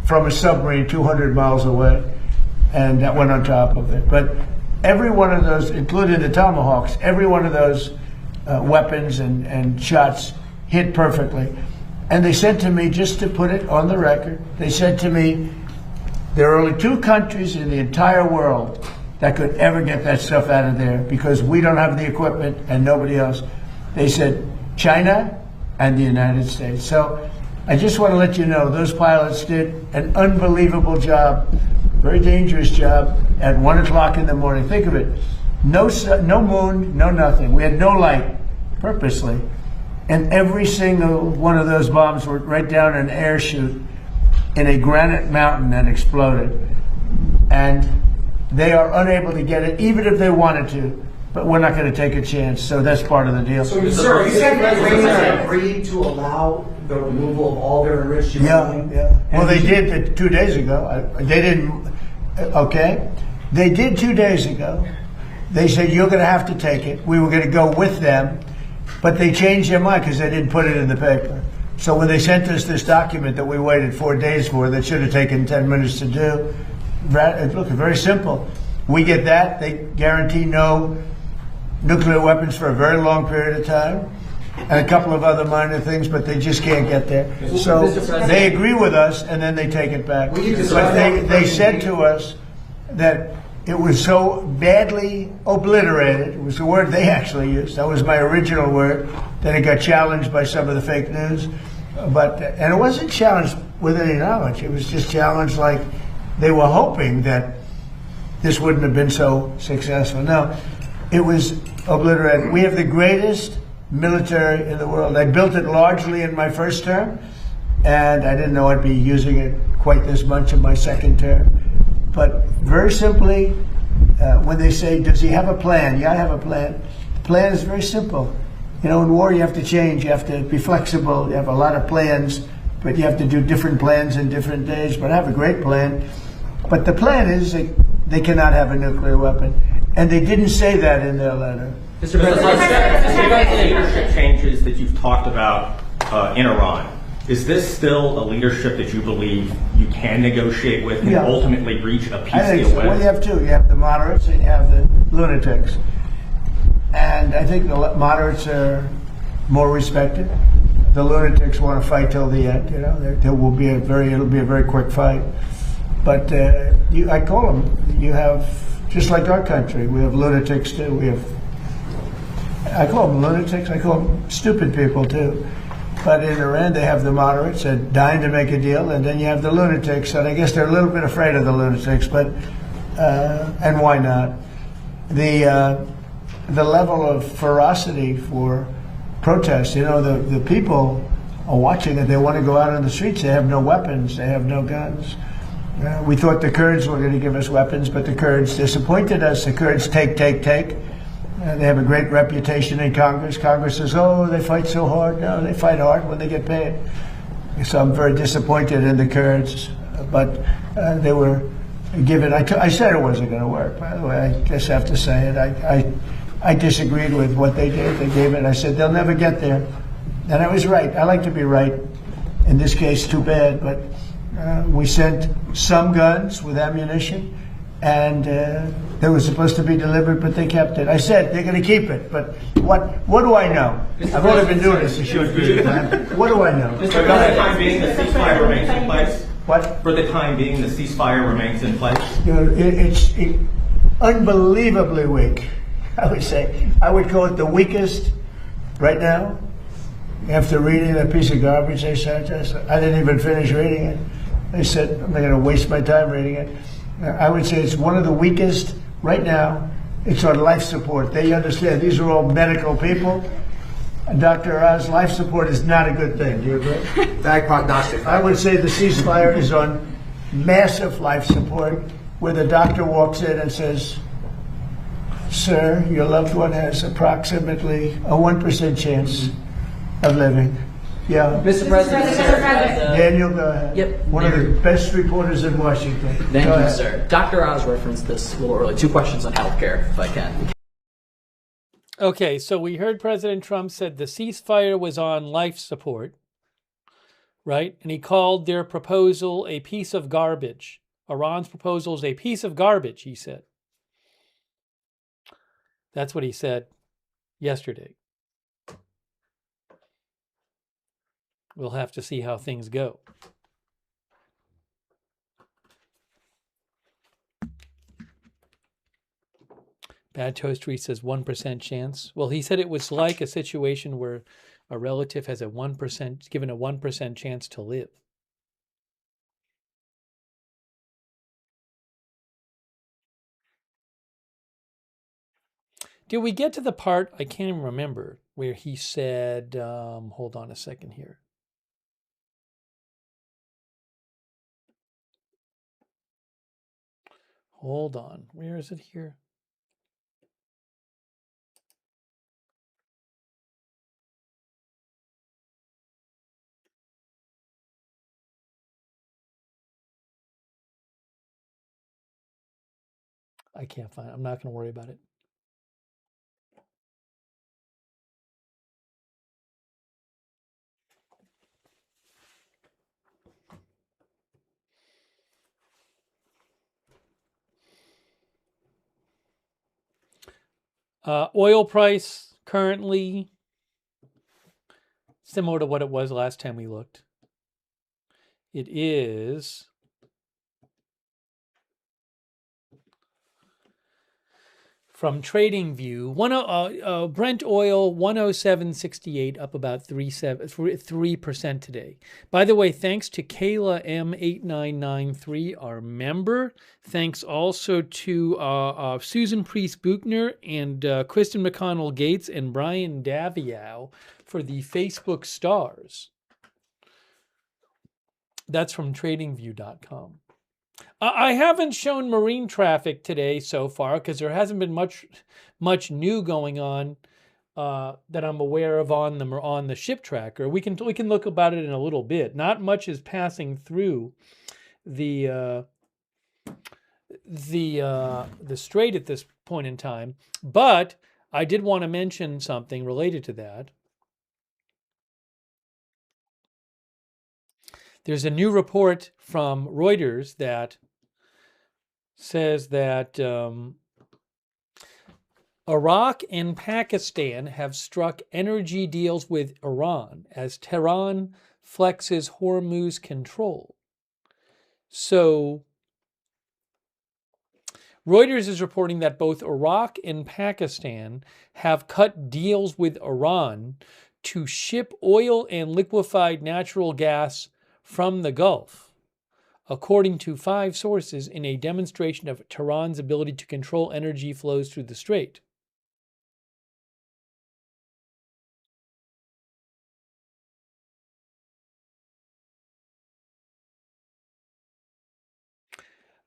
from a submarine 200 miles away, and that went on top of it. But every one of those, including the Tomahawks, every one of those weapons and shots hit perfectly. And they said to me, just to put it on the record, they said to me, there are only 2 countries in the entire world that could ever get that stuff out of there because we don't have the equipment and nobody else. They said China and the United States. So I just want to let you know, those pilots did an unbelievable job, very dangerous job at 1 o'clock in the morning. Think of it, no moon, no nothing. We had no light, purposely. And every single one of those bombs were right down an air chute in a granite mountain that exploded. And they are unable to get it, even if they wanted to. But we're not going to take a chance, so that's part of the deal. So, sir, you said that Iranians agreed to allow the removal of all their enriched uranium? Yeah. Well, they did 2 days ago. They didn't, okay? They did 2 days ago. They said, you're going to have to take it. We were going to go with them. But they changed their mind because they didn't put it in the paper. So when they sent us this document that we waited 4 days for, that should have taken 10 minutes to do, look, very simple. We get that. They guarantee no nuclear weapons for a very long period of time, and a couple of other minor things, but they just can't get there. So they agree with us, and then they take it back. But they said to us that it was so badly obliterated, it was the word they actually used, that was my original word, then it got challenged by some of the fake news, and it wasn't challenged with any knowledge, it was just challenged like they were hoping that this wouldn't have been so successful. No, it was obliterated. We have the greatest military in the world. I built it largely in my first term, and I didn't know I'd be using it quite this much in my second term. But very simply, when they say, does he have a plan? Yeah, I have a plan. The plan is very simple. You know, in war you have to change, you have to be flexible, you have a lot of plans, but you have to do different plans in different days. But I have a great plan. But the plan is they cannot have a nuclear weapon. And they didn't say that in their letter. Mr. President, the leadership changes that you've talked about in Iran, is this still a leadership that you believe you can negotiate with and ultimately reach a peace deal with? Well, you have two. You have the moderates and you have the lunatics. And I think the moderates are more respected. The lunatics want to fight till the end. You know, it'll be a very quick fight. But I call them. You have, just like our country, we have lunatics too. I call them lunatics. I call them stupid people too. But in Iran, they have the moderates that dying to make a deal, and then you have the lunatics. And I guess they're a little bit afraid of the lunatics, but and why not? The level of ferocity for protest. You know, the people are watching it. They want to go out on the streets. They have no weapons. They have no guns. We thought the Kurds were going to give us weapons, but the Kurds disappointed us. The Kurds take. They have a great reputation in Congress. Congress says, oh, they fight so hard. No, they fight hard when they get paid. So I'm very disappointed in the Kurds. But they were given, I said it wasn't going to work, by the way. I just have to say it. I disagreed with what they did. They gave it. I said, they'll never get there. And I was right. I like to be right. In this case, too bad. But we sent some guns with ammunition. And they were supposed to be delivered, but they kept it. I said they're going to keep it, but what do I know? I've only been doing this a short period of time. What do I know? For the time being, the ceasefire remains in place? What? For the time being, the ceasefire remains in place? You know, it's unbelievably weak, I would say. I would call it the weakest right now. After reading that piece of garbage they sent us, I didn't even finish reading it. They said, I'm not going to waste my time reading it. I would say it's one of the weakest right now. It's on life support. They understand these are all medical people. And Dr. Oz, life support is not a good thing. Do you agree? Bad prognostic. I would say the ceasefire is on massive life support, where the doctor walks in and says, sir, your loved one has approximately a 1% chance of living. Yeah. Mr. President. Daniel, go ahead. Yep. One of the best reporters in Washington. Thank you, sir. Dr. Oz referenced this a little early. 2 questions on healthcare, if I can. Okay, so we heard President Trump said the ceasefire was on life support, right? And he called their proposal a piece of garbage. Iran's proposal is a piece of garbage, he said. That's what he said yesterday. We'll have to see how things go. Bad Toastery says 1% chance. Well, he said it was like a situation where a relative has a 1%, given a 1% chance to live. Did we get to the part, I can't even remember, where he said, hold on a second here. Hold on, where is it here? I can't find it. I'm not going to worry about it. Oil price currently similar to what it was last time we looked. It is from TradingView, Brent oil 107.68, up about 3% today. By the way, thanks to Kayla M8993, our member. Thanks also to Susan Priest Buchner and Kristen McConnell Gates and Brian Daviow for the Facebook stars. That's from TradingView.com. I haven't shown marine traffic today so far because there hasn't been much new going on that I'm aware of on the ship tracker. We can look about it in a little bit. Not much is passing through the the strait at this point in time. But I did want to mention something related to that. There's a new report from Reuters that says that Iraq and Pakistan have struck energy deals with Iran as Tehran flexes Hormuz control. So Reuters is reporting that both Iraq and Pakistan have cut deals with Iran to ship oil and liquefied natural gas from the Gulf, according to 5 sources in a demonstration of Tehran's ability to control energy flows through the strait.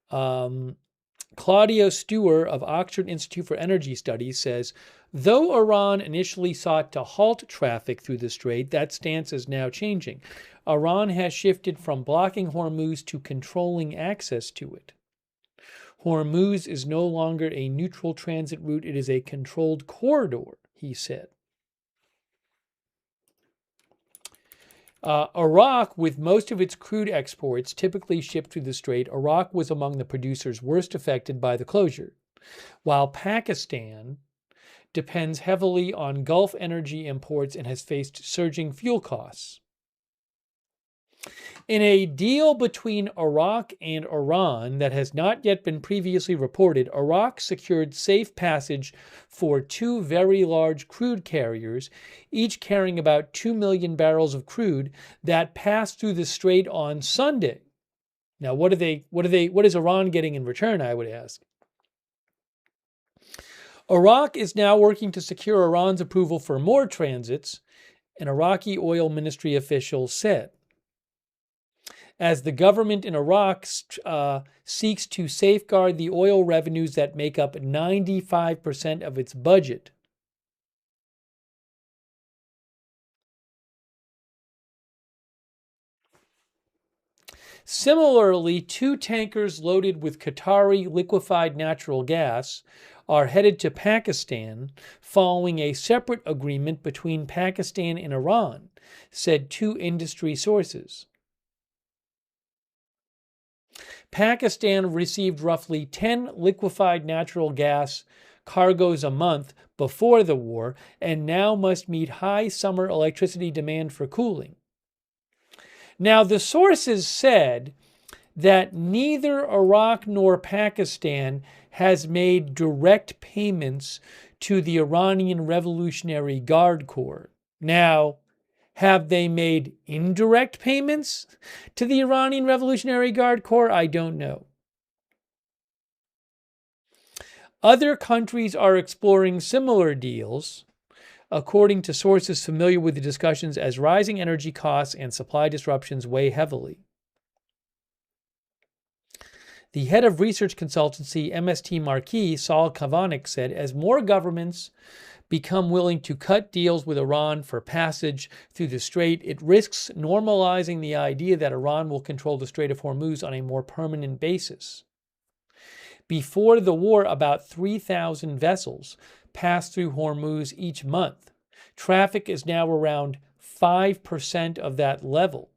Claudio Stuer of Oxford Institute for Energy Studies says, though Iran initially sought to halt traffic through the strait, that stance is now changing. Iran has shifted from blocking Hormuz to controlling access to it. Hormuz is no longer a neutral transit route, it is a controlled corridor, he said. Iraq, with most of its crude exports typically shipped through the strait, Iraq was among the producers worst affected by the closure, while Pakistan depends heavily on Gulf energy imports and has faced surging fuel costs. In a deal between Iraq and Iran that has not yet been previously reported, Iraq secured safe passage for 2 very large crude carriers, each carrying about 2 million barrels of crude, that passed through the strait on Sunday. Now, what is Iran getting in return, I would ask? Iraq is now working to secure Iran's approval for more transits, an Iraqi oil ministry official said. As the government in Iraq seeks to safeguard the oil revenues that make up 95% of its budget. Similarly, 2 tankers loaded with Qatari liquefied natural gas are headed to Pakistan following a separate agreement between Pakistan and Iran, said 2 industry sources. Pakistan received roughly 10 liquefied natural gas cargoes a month before the war and now must meet high summer electricity demand for cooling. Now, the sources said that neither Iraq nor Pakistan has made direct payments to the Iranian Revolutionary Guard Corps. Now, have they made indirect payments to the Iranian Revolutionary Guard Corps? I don't know. Other countries are exploring similar deals, according to sources familiar with the discussions, as rising energy costs and supply disruptions weigh heavily. The head of research consultancy MST Marquee, Saul Kavanik, said, as more governments become willing to cut deals with Iran for passage through the strait, it risks normalizing the idea that Iran will control the Strait of Hormuz on a more permanent basis. Before the war, about 3,000 vessels passed through Hormuz each month. Traffic is now around 5% of that level.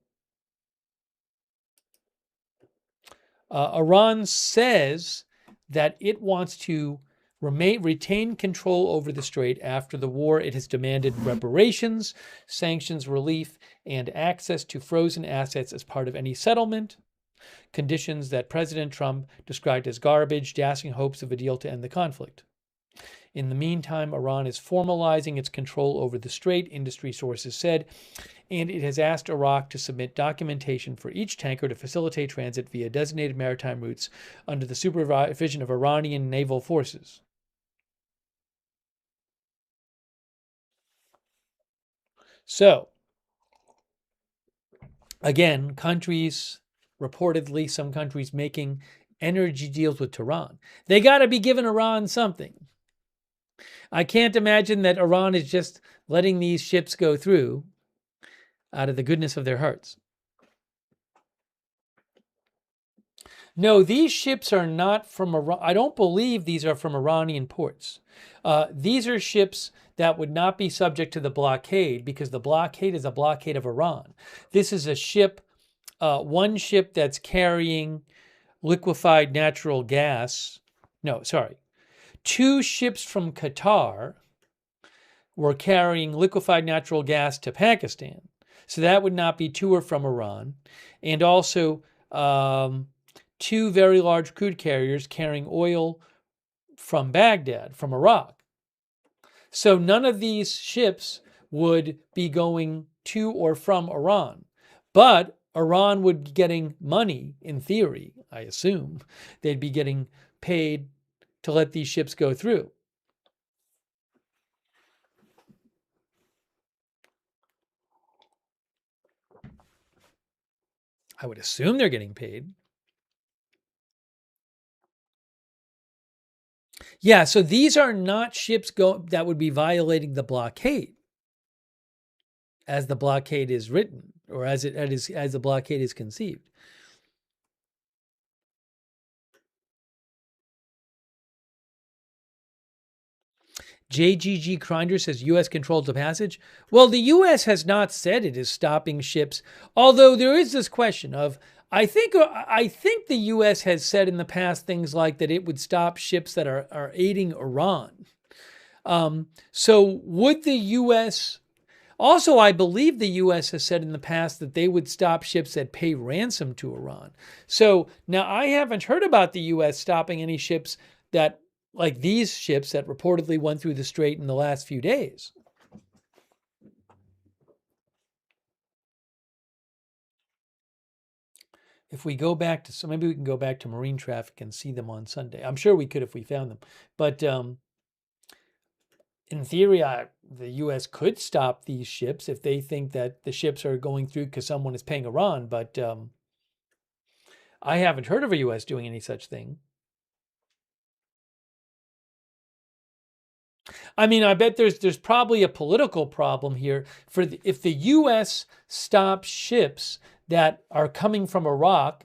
Iran says that it wants to retain control over the strait. After the war, it has demanded reparations, sanctions relief, and access to frozen assets as part of any settlement, conditions that President Trump described as garbage, dashing hopes of a deal to end the conflict. In the meantime, Iran is formalizing its control over the strait, industry sources said, and it has asked Iraq to submit documentation for each tanker to facilitate transit via designated maritime routes under the supervision of Iranian naval forces. So, again, reportedly some countries making energy deals with Tehran. They got to be giving Iran something. I can't imagine that Iran is just letting these ships go through out of the goodness of their hearts. No, these ships are not from Iran. I don't believe these are from Iranian ports. These are ships that would not be subject to the blockade because the blockade is a blockade of Iran. This is a ship, one ship that's carrying liquefied natural gas. No, sorry. Two ships from Qatar were carrying liquefied natural gas to Pakistan. So that would not be to or from Iran. And also two very large crude carriers carrying oil from Baghdad, from Iraq. So none of these ships would be going to or from Iran. But Iran would be getting money, in theory, I assume. They'd be getting paid to let these ships go through. I would assume they're getting paid. Yeah, so these are not ships that would be violating the blockade as the blockade is written or as the blockade is conceived. JGG Grinder says U.S. controls the passage. Well, the U.S. has not said it is stopping ships, although there is this question of, I think the U.S. has said in the past things like that it would stop ships that are aiding Iran. So would the U.S. Also, I believe the U.S. has said in the past that they would stop ships that pay ransom to Iran. So now I haven't heard about the U.S. stopping any ships that, like these ships that reportedly went through the strait in the last few days. If we go back to, so maybe we can go back to marine traffic and see them on Sunday. I'm sure we could if we found them. But in theory, the U.S. could stop these ships if they think that the ships are going through because someone is paying Iran. But I haven't heard of a U.S. doing any such thing. I mean, I bet there's probably a political problem here if the U.S. stops ships that are coming from Iraq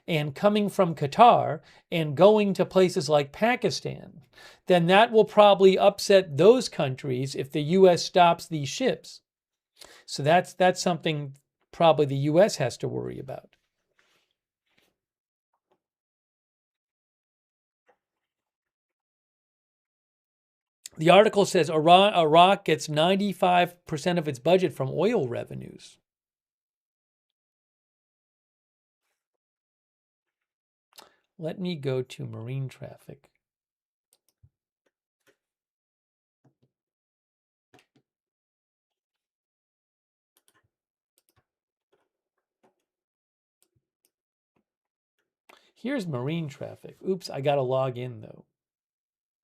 and coming from Qatar and going to places like Pakistan, then that will probably upset those countries if the U.S. stops these ships. So that's something probably the U.S. has to worry about. The article says Iraq gets 95% of its budget from oil revenues. Let me go to marine traffic. Here's marine traffic. Oops, I got to log in though.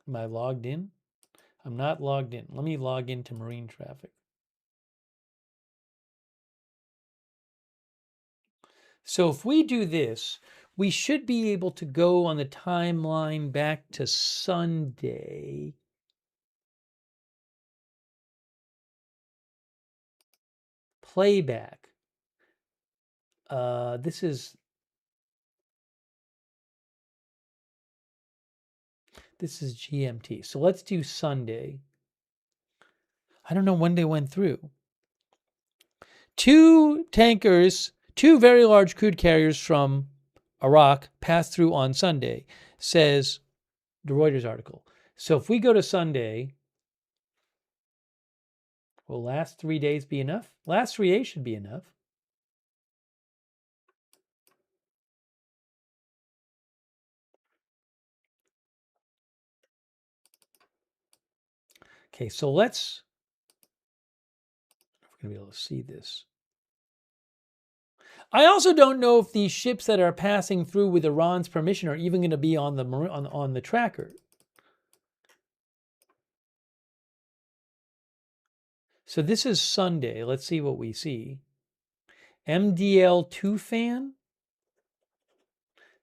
Am I logged in? I'm not logged in. Let me log into marine traffic. So if we do this, we should be able to go on the timeline back to Sunday. Playback. This is GMT. So let's do Sunday. I don't know when they went through. Two tankers, two very large crude carriers from Iraq passed through on Sunday, says the Reuters article. So if we go to Sunday, will last 3 days be enough? Last 3 days should be enough. Okay, so let's, if we're going to be able to see this. I also don't know if these ships that are passing through with Iran's permission are even going to be on the tracker. So this is Sunday. Let's see what we see. MDL Tufan.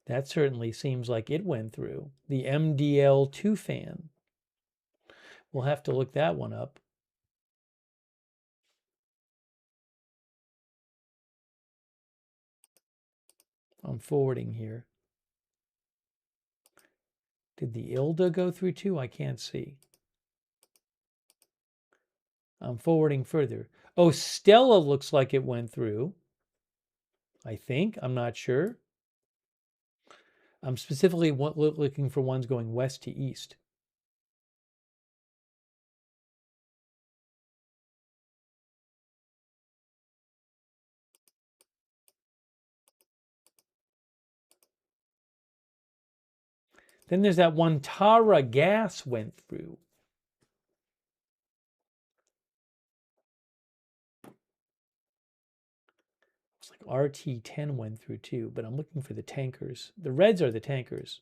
That certainly seems like it went through. The MDL Tufan. We'll have to look that one up. I'm forwarding here. Did the Ilda go through too? I can't see. I'm forwarding further. Oh, Stella looks like it went through. I think. I'm not sure. I'm specifically looking for ones going west to east. Then there's that one Tara gas went through. Looks like RT10 went through too, but I'm looking for the tankers. The reds are the tankers.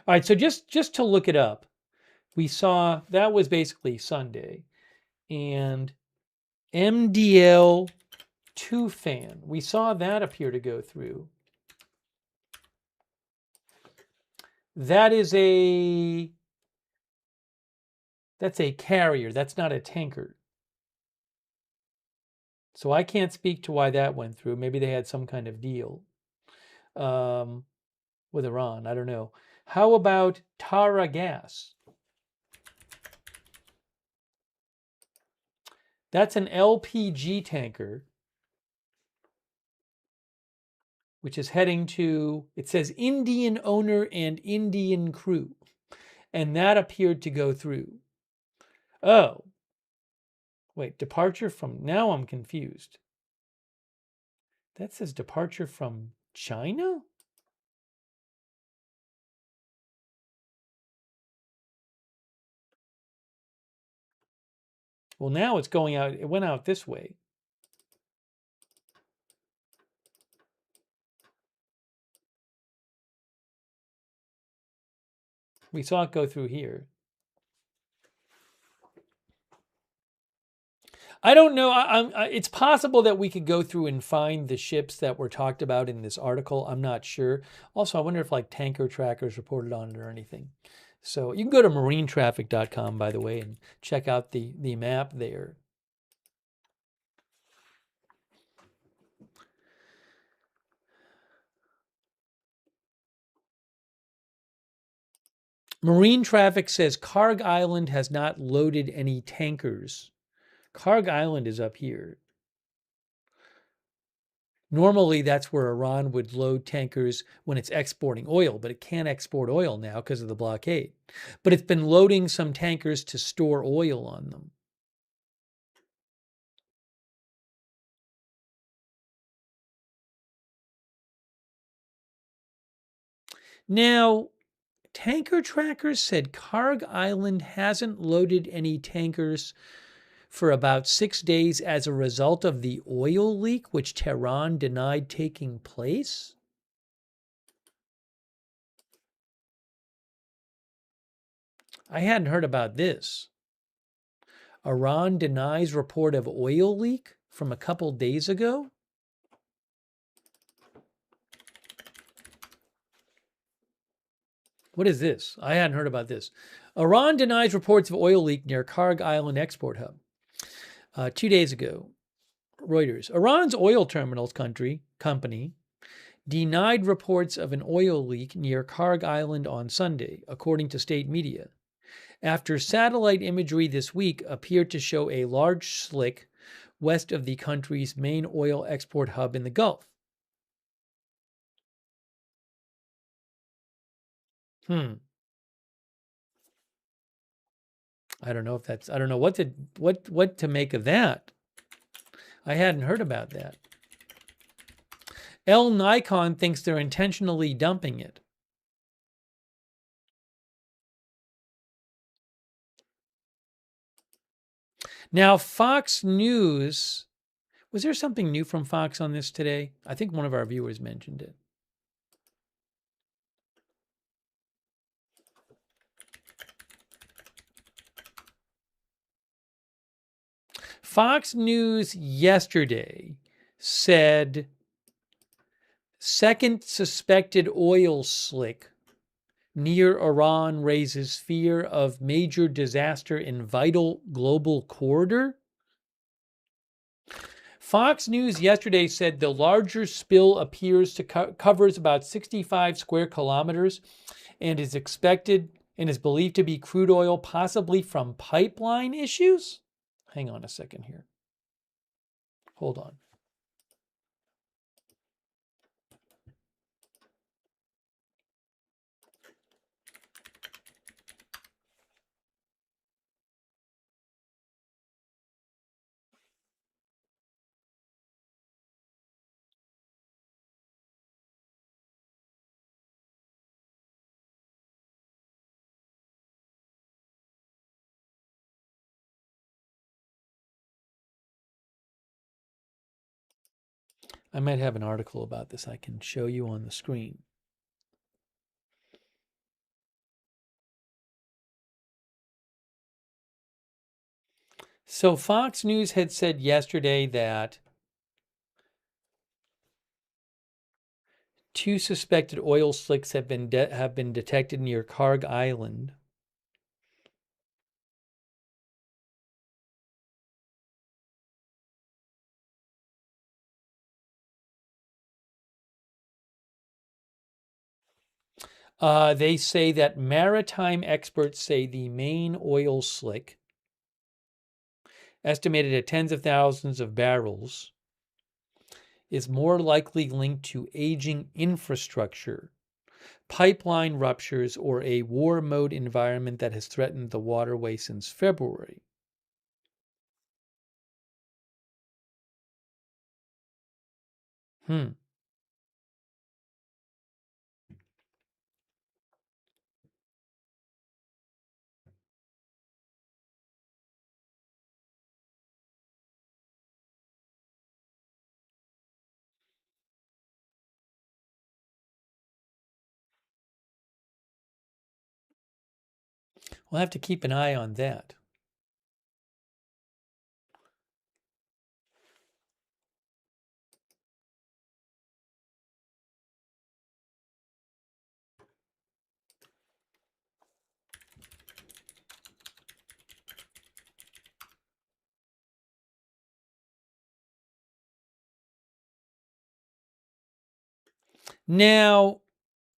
All right, so just to look it up, we saw that was basically Sunday. And MDL 2 fan, we saw that appear to go through. That's a carrier. That's not a tanker. So I can't speak to why that went through. Maybe they had some kind of deal with Iran. I don't know. How about Tara gas? That's an LPG tanker, which is heading to, it says Indian owner and Indian crew. And that appeared to go through. Oh. Wait, departure from, now I'm confused. That says departure from China? Well, now it's going out, it went out this way. We saw it go through here. I don't know. It's possible that we could go through and find the ships that were talked about in this article. I'm not sure. Also, I wonder if like tanker trackers reported on it or anything. So you can go to marinetraffic.com, by the way, and check out the map there. Marine Traffic says Karg Island has not loaded any tankers. Karg Island is up here. Normally, that's where Iran would load tankers when it's exporting oil, but it can't export oil now because of the blockade. But it's been loading some tankers to store oil on them. Now, tanker trackers said Karg Island hasn't loaded any tankers for about 6 days as a result of the oil leak, which Tehran denied taking place. I hadn't heard about this. Iran denies report of oil leak from a couple days ago. What is this? I hadn't heard about this. Iran denies reports of oil leak near Karg Island export hub. 2 days ago, Reuters. Iran's oil terminals company denied reports of an oil leak near Karg Island on Sunday, according to state media, after satellite imagery this week appeared to show a large slick west of the country's main oil export hub in the Gulf. I don't know if that's, I don't know what to make of that. I hadn't heard about that. El Nikon thinks they're intentionally dumping it. Now, Fox News, was there something new from Fox on this today? I think one of our viewers mentioned it. Fox News yesterday said second suspected oil slick near Iran raises fear of major disaster in vital global corridor. Fox News yesterday said the larger spill appears to covers about 65 square kilometers and is expected and is believed to be crude oil, possibly from pipeline issues. Hang on a second here. Hold on. I might have an article about this I can show you on the screen. So Fox News had said yesterday that 2 suspected oil slicks have been detected near Karg Island. They say that maritime experts say the main oil slick, estimated at tens of thousands of barrels, is more likely linked to aging infrastructure, pipeline ruptures, or a war mode environment that has threatened the waterway since February. We'll have to keep an eye on that. Now,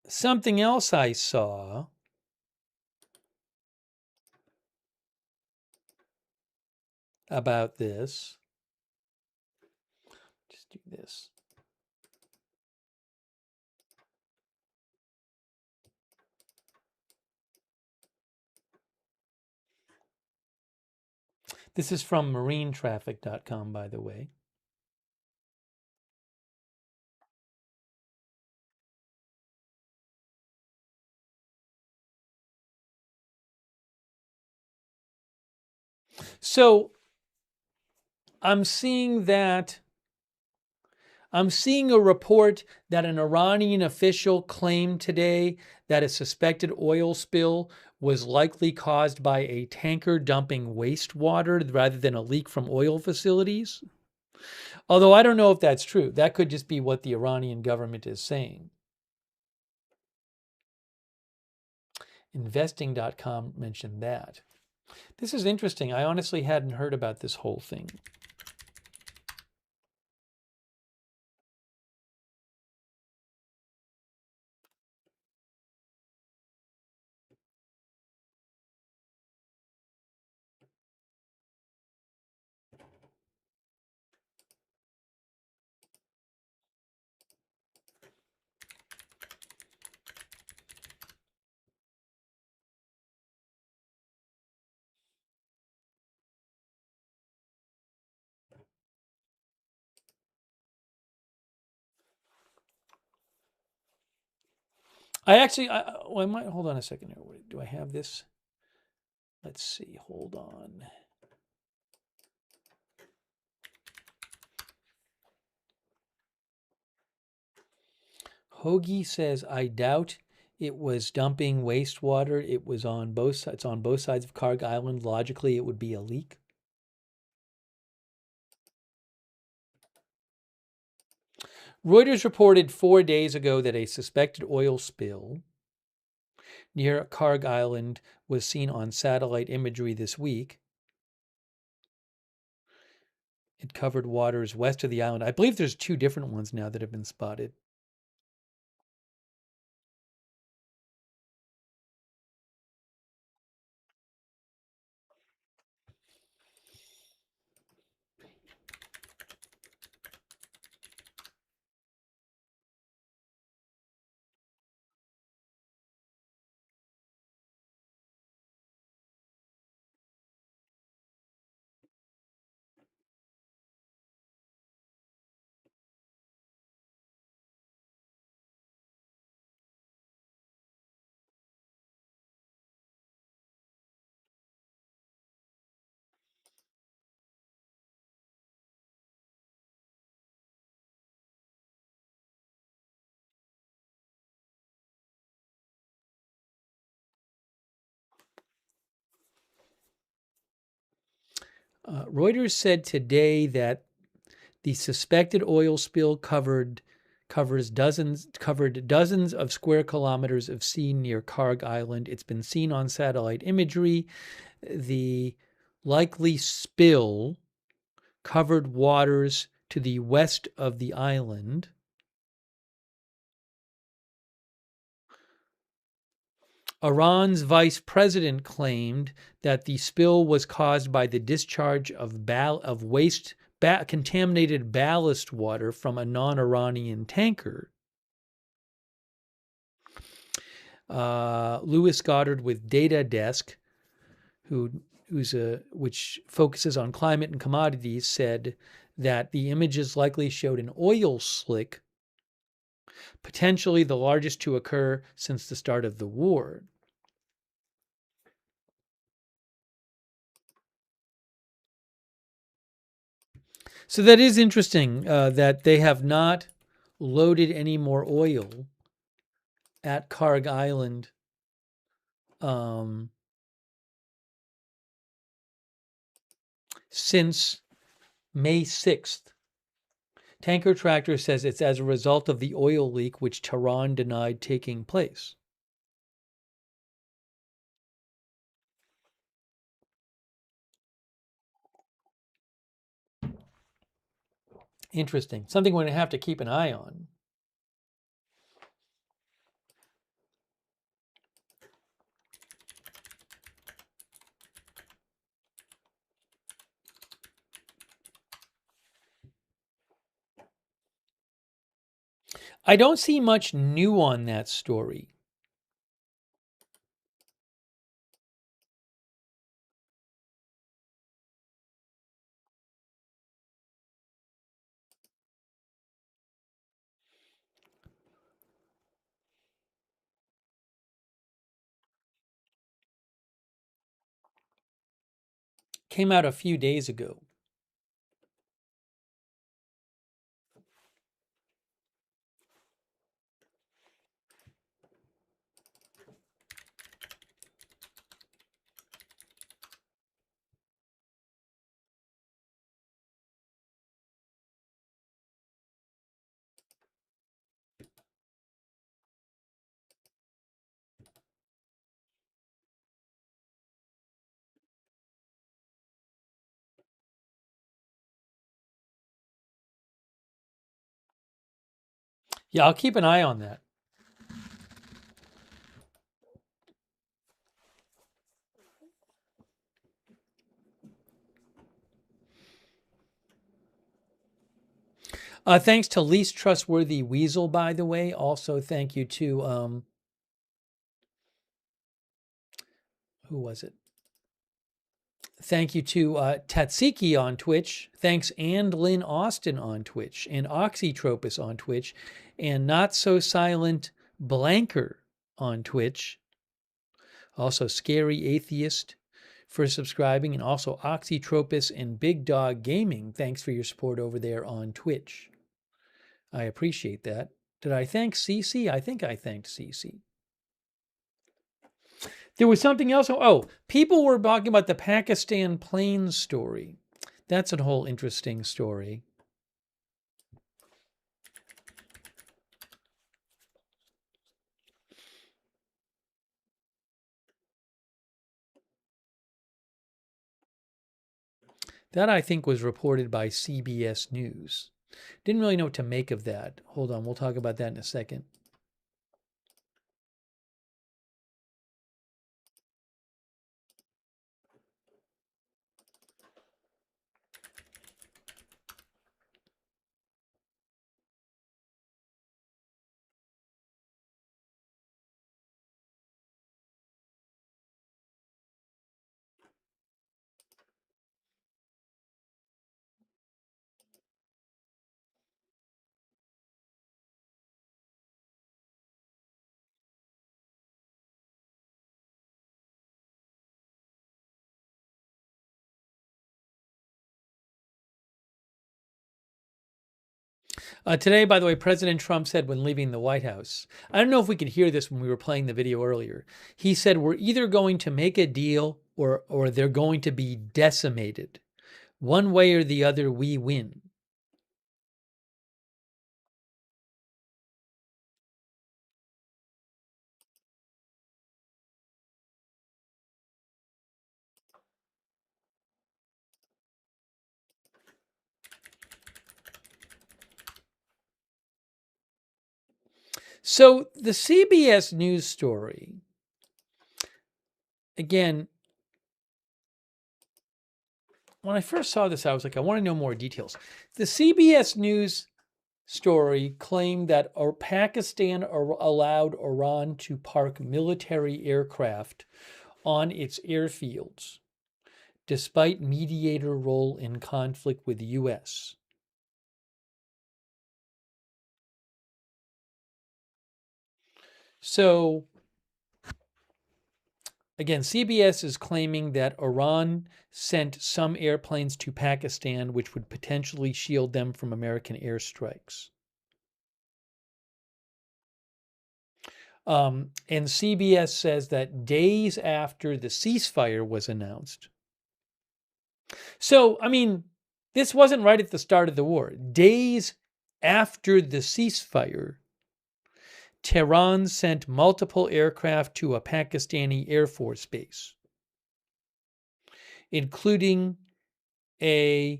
something else I saw about this. Just do this. This is from marinetraffic.com, by the way. So I'm seeing a report that an Iranian official claimed today that a suspected oil spill was likely caused by a tanker dumping wastewater rather than a leak from oil facilities. Although I don't know if that's true. That could just be what the Iranian government is saying. Investing.com mentioned that. This is interesting. I honestly hadn't heard about this whole thing. I might, hold on a second here. Do I have this? Let's see, hold on. Hoagie says, I doubt it was dumping wastewater. It was on both sides. It's on both sides of Karg Island. Logically, it would be a leak. Reuters reported 4 days ago that a suspected oil spill near Karg Island was seen on satellite imagery this week. It covered waters west of the island. I believe there's 2 different ones now that have been spotted. Reuters said today that the suspected oil spill covered dozens of square kilometers of sea near Karg Island. It's been seen on satellite imagery. The likely spill covered waters to the west of the island. Iran's vice president claimed that the spill was caused by the discharge of contaminated ballast water from a non-Iranian tanker. Lewis Goddard with Data Desk, which focuses on climate and commodities, said that the images likely showed an oil slick, potentially the largest to occur since the start of the war. So that is interesting that they have not loaded any more oil at Karg Island since May 6th. Tanker Tractor says it's as a result of the oil leak which Tehran denied taking place. Interesting. Something we're going to have to keep an eye on. I don't see much new on that story. Came out a few days ago. Yeah, I'll keep an eye on that. Thanks to Least Trustworthy Weasel, by the way. Also, thank you to, who was it? Thank you to Tatsiki on Twitch. Thanks and Lynn Austin on Twitch. And Oxytropus on Twitch. And Not So Silent Blanker on Twitch. Also Scary Atheist for subscribing. And also Oxytropus and Big Dog Gaming. Thanks for your support over there on Twitch. I appreciate that. Did I thank Cece? I think I thanked Cece. There was something else. Oh, people were talking about the Pakistan plane story. That's a whole interesting story. That, I think, was reported by CBS News. Didn't really know what to make of that. Hold on, we'll talk about that in a second. Today, by the way, President Trump said when leaving the White House, I don't know if we could hear this when we were playing the video earlier. He said, we're either going to make a deal or they're going to be decimated. One way or the other, we win. So the CBS News story, again, when I first saw this, I was like, I want to know more details. The CBS News story claimed that Pakistan allowed Iran to park military aircraft on its airfields, despite mediator role in conflict with the U.S. So, again, CBS is claiming that Iran sent some airplanes to Pakistan, which would potentially shield them from American airstrikes. And CBS says that days after the ceasefire was announced. So, I mean, this wasn't right at the start of the war. Days after the ceasefire, Tehran sent multiple aircraft to a Pakistani Air Force base, including a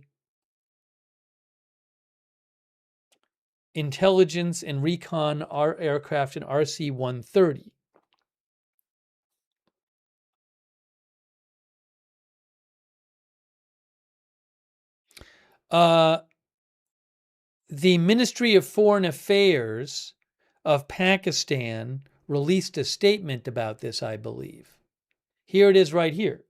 intelligence and recon aircraft, an RC-130. The Ministry of Foreign Affairs of Pakistan released a statement about this, I believe. Here it is right here.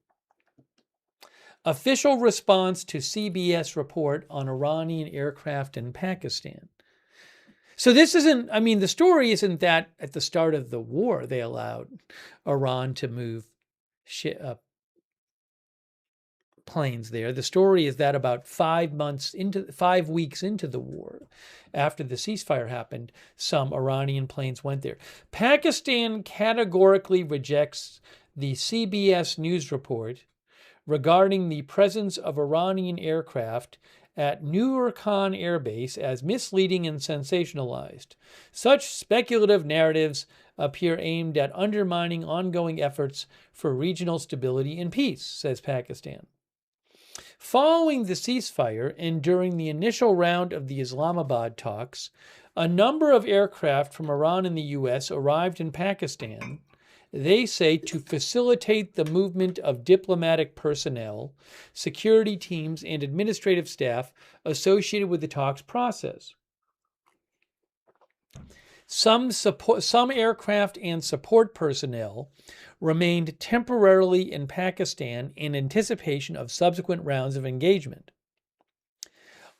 Official response to CBS report on Iranian aircraft in Pakistan. So this isn't, I mean, the story isn't that at the start of the war they allowed Iran to move planes there. The story is that about 5 weeks into the war, after the ceasefire happened, some Iranian planes went there. Pakistan categorically rejects the CBS News report regarding the presence of Iranian aircraft at Nur Khan Air Base as misleading and sensationalized. Such speculative narratives appear aimed at undermining ongoing efforts for regional stability and peace, says Pakistan. Following the ceasefire and during the initial round of the Islamabad talks, a number of aircraft from Iran and the U.S. arrived in Pakistan, they say, to facilitate the movement of diplomatic personnel, security teams, and administrative staff associated with the talks process. Some aircraft and support personnel remained temporarily in Pakistan in anticipation of subsequent rounds of engagement.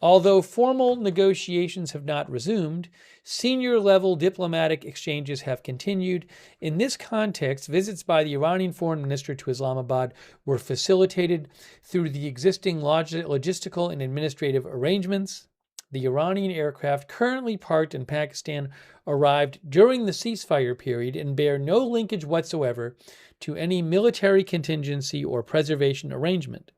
Although formal negotiations have not resumed, senior-level diplomatic exchanges have continued. In this context, visits by the Iranian foreign minister to Islamabad were facilitated through the existing logistical and administrative arrangements. The Iranian aircraft currently parked in Pakistan arrived during the ceasefire period and bear no linkage whatsoever to any military contingency or preservation arrangement.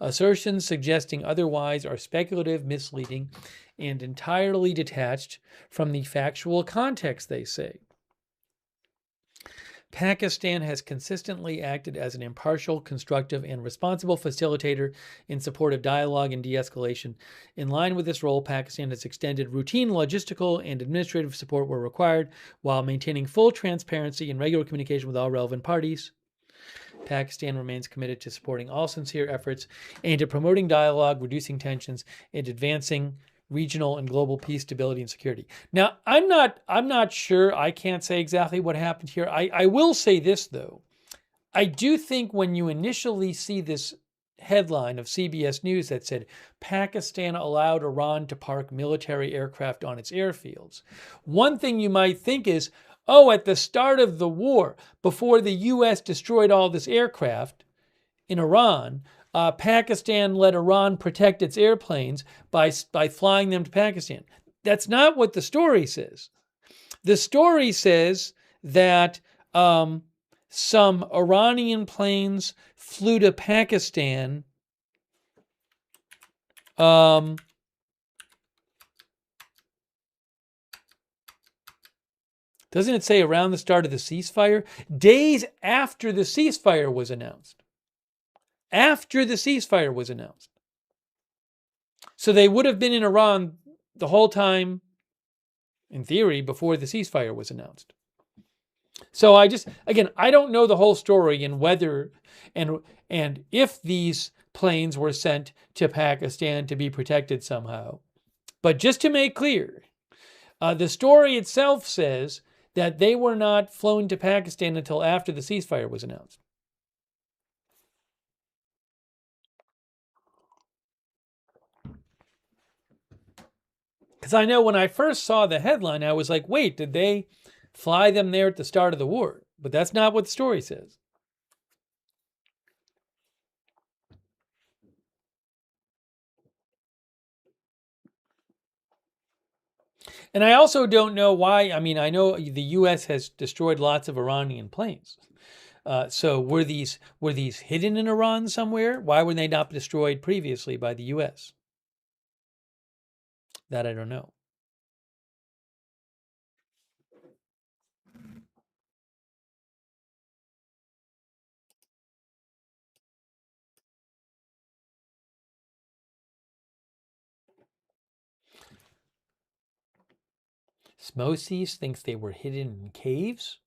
Assertions suggesting otherwise are speculative, misleading, and entirely detached from the factual context, they say. Pakistan has consistently acted as an impartial, constructive, and responsible facilitator in support of dialogue and de-escalation. In line with this role, Pakistan has extended routine logistical and administrative support where required, while maintaining full transparency and regular communication with all relevant parties. Pakistan remains committed to supporting all sincere efforts and to promoting dialogue, reducing tensions, and advancing regional and global peace, stability, and security. Now, I'm not sure. I can't say exactly what happened here. I will say this, though. I do think when you initially see this headline of CBS News that said Pakistan allowed Iran to park military aircraft on its airfields, one thing you might think is, oh, at the start of the war, before the U.S. destroyed all this aircraft in Iran, Pakistan let Iran protect its airplanes by flying them to Pakistan. That's not what the story says. The story says that some Iranian planes flew to Pakistan Doesn't it say around the start of the ceasefire? Days after the ceasefire was announced. After the ceasefire was announced. So they would have been in Iran the whole time, in theory, before the ceasefire was announced. So I don't know the whole story and whether and if these planes were sent to Pakistan to be protected somehow. But just to make clear, the story itself says that they were not flown to Pakistan until after the ceasefire was announced. Because I know when I first saw the headline, I was like, wait, did they fly them there at the start of the war? But that's not what the story says. And I also don't know why. I mean, I know the U.S. has destroyed lots of Iranian planes. So were these hidden in Iran somewhere? Why were they not destroyed previously by the U.S.? That I don't know. Smoses thinks they were hidden in caves.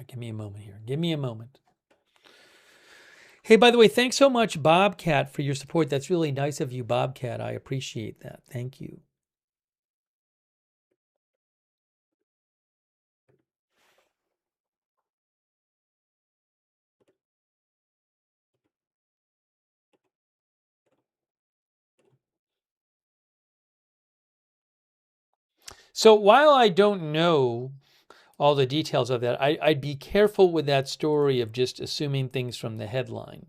Give me a moment here. Give me a moment. Hey, by the way, thanks so much, Bobcat, for your support. That's really nice of you, Bobcat. I appreciate that. Thank you. So while I don't know all the details of that, I'd be careful with that story of just assuming things from the headline.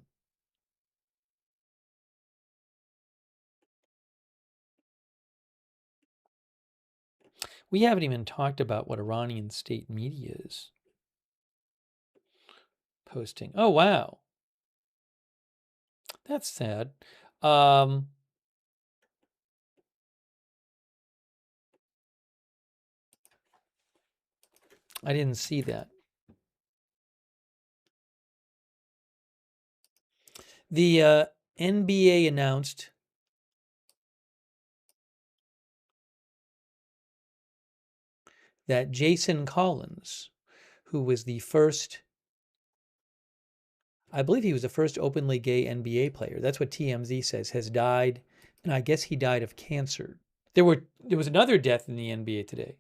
We haven't even talked about what Iranian state media is posting. Oh, wow. That's sad. I didn't see that. The NBA announced that Jason Collins, who was the first, I believe he was the first openly gay NBA player, that's what TMZ says, has died, and I guess he died of cancer. There was another death in the NBA today.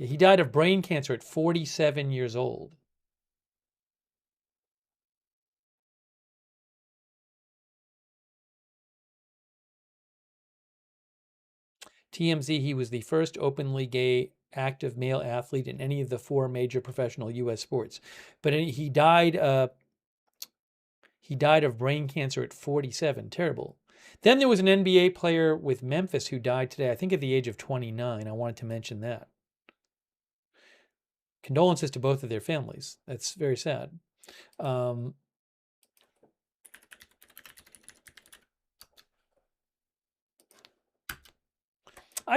He died of brain cancer at 47 years old. TMZ, he was the first openly gay active male athlete in any of the 4 major professional U.S. sports. But he died of brain cancer at 47. Terrible. Then there was an NBA player with Memphis who died today, I think at the age of 29. I wanted to mention that. Condolences to both of their families. That's very sad. I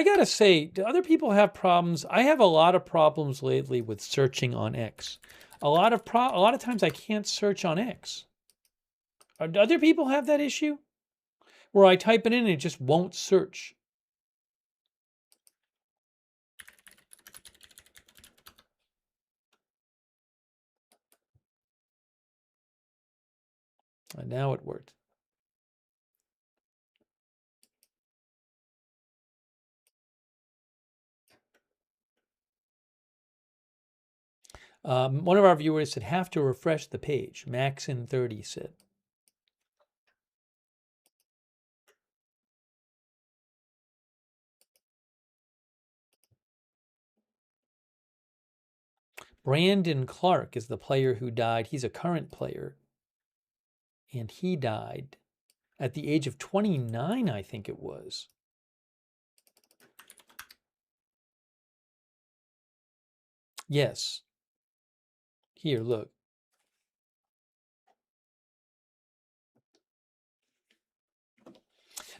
gotta say, do other people have problems? I have a lot of problems lately with searching on X. A lot of times I can't search on X. Do other people have that issue? Where I type it in and it just won't search. And now it worked. One of our viewers said, have to refresh the page. Maxin30 said. Brandon Clark is the player who died. He's a current player. And he died at the age of 29, I think it was. Yes. Here, look.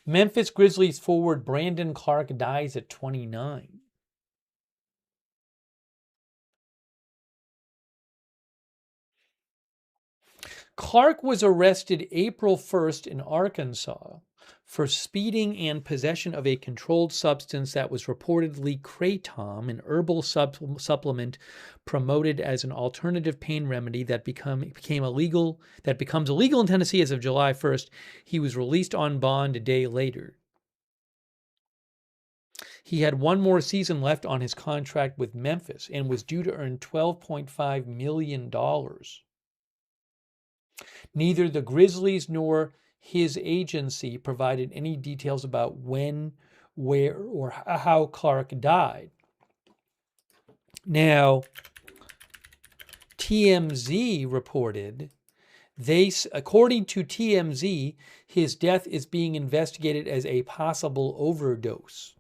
Memphis Grizzlies forward Brandon Clark dies at 29. Clark was arrested April 1st in Arkansas for speeding and possession of a controlled substance that was reportedly kratom, an herbal supplement promoted as an alternative pain remedy that becomes illegal in Tennessee as of July 1st. He was released on bond a day later. He had one more season left on his contract with Memphis and was due to earn $12.5 million. Neither the Grizzlies nor his agency provided any details about when, where, or how Clark died. Now, TMZ reported, according to TMZ, his death is being investigated as a possible overdose.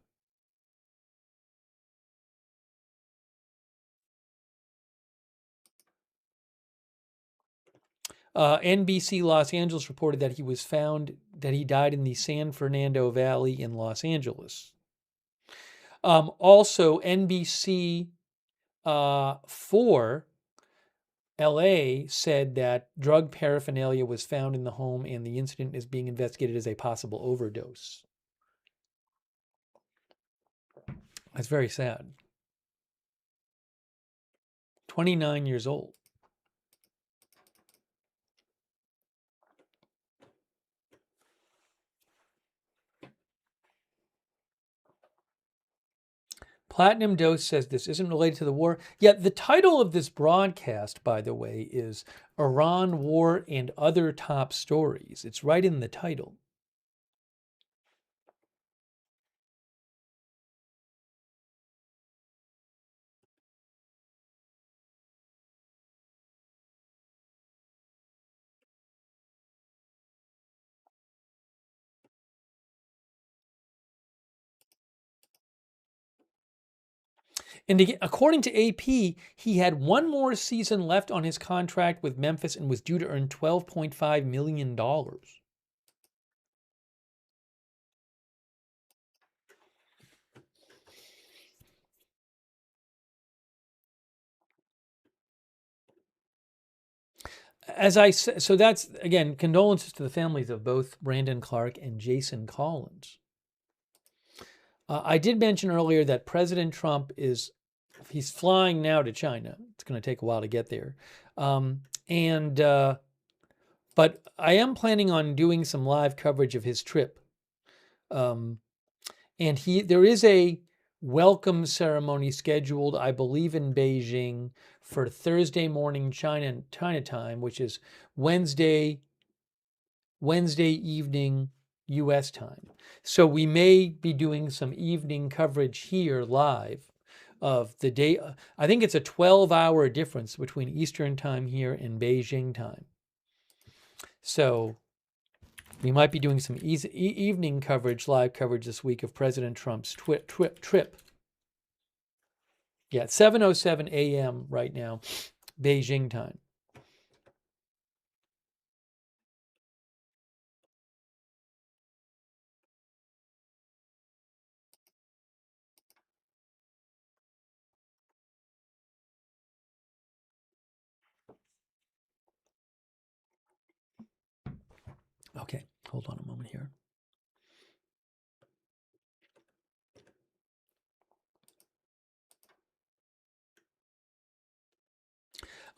NBC Los Angeles reported that he died in the San Fernando Valley in Los Angeles. Also, NBC 4 LA said that drug paraphernalia was found in the home and the incident is being investigated as a possible overdose. That's very sad. 29 years old. Platinum Dose says this isn't related to the war. Yet the title of this broadcast, by the way, is Iran War and Other Top Stories. It's right in the title. And according to AP, he had one more season left on his contract with Memphis and was due to earn $12.5 million. As I said, so that's, again, condolences to the families of both Brandon Clark and Jason Collins. I did mention earlier that President Trump he's flying now to China. It's going to take a while to get there. But I am planning on doing some live coverage of his trip. And there is a welcome ceremony scheduled, I believe, in Beijing for Thursday morning China time, which is Wednesday evening U.S. time. So we may be doing some evening coverage here live of the day. I think it's a 12-hour difference between Eastern time here and Beijing time. So we might be doing some evening coverage, live coverage this week of President Trump's trip. Yeah, it's 7:07 a.m. right now, Beijing time. Okay, hold on a moment here.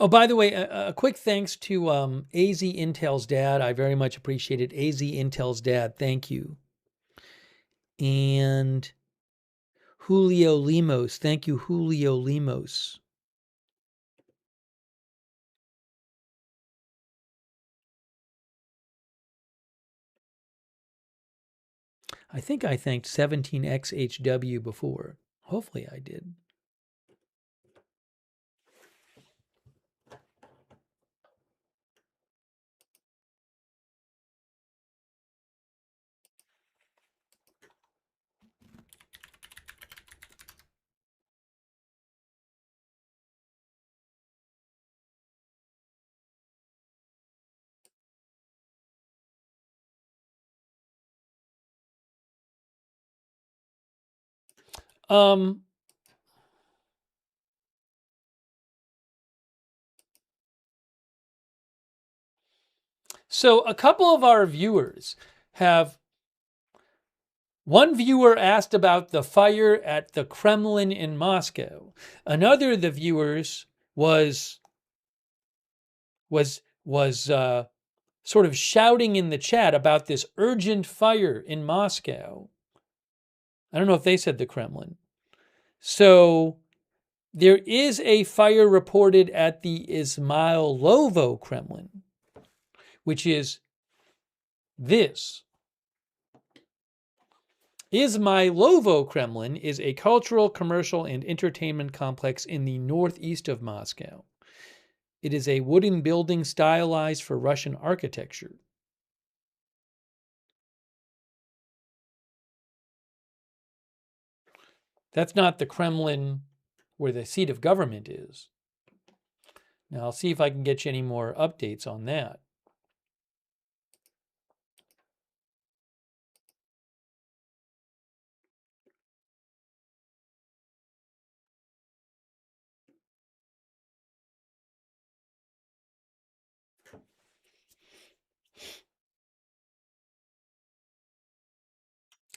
Oh, by the way, a quick thanks to AZ Intel's dad. I very much appreciate it. AZ Intel's dad, thank you. And Julio Limos, thank you, Julio Limos. I think I thanked 17XHW before. Hopefully I did. So a couple of our viewers have. One viewer asked about the fire at the Kremlin in Moscow. Another of the viewers was sort of shouting in the chat about this urgent fire in Moscow. I don't know if they said the Kremlin. So there is a fire reported at the Izmailovo Kremlin, which is this. Izmailovo Kremlin is a cultural, commercial, and entertainment complex in the northeast of Moscow. It is a wooden building stylized for Russian architecture. That's not the Kremlin where the seat of government is. Now, I'll see if I can get you any more updates on that.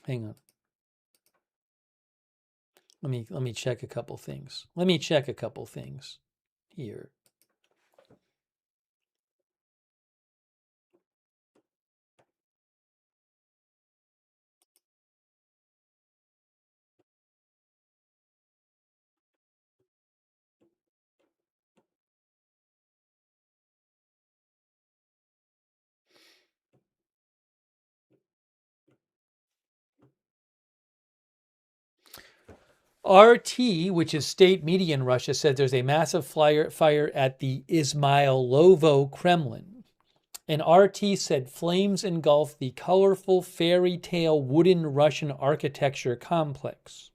Hang on. Let me check a couple things. Let me check a couple things here. RT, which is state media in Russia, said there's a massive fire at the Izmailovo Kremlin. And RT said flames engulf the colorful fairy tale wooden Russian architecture complex.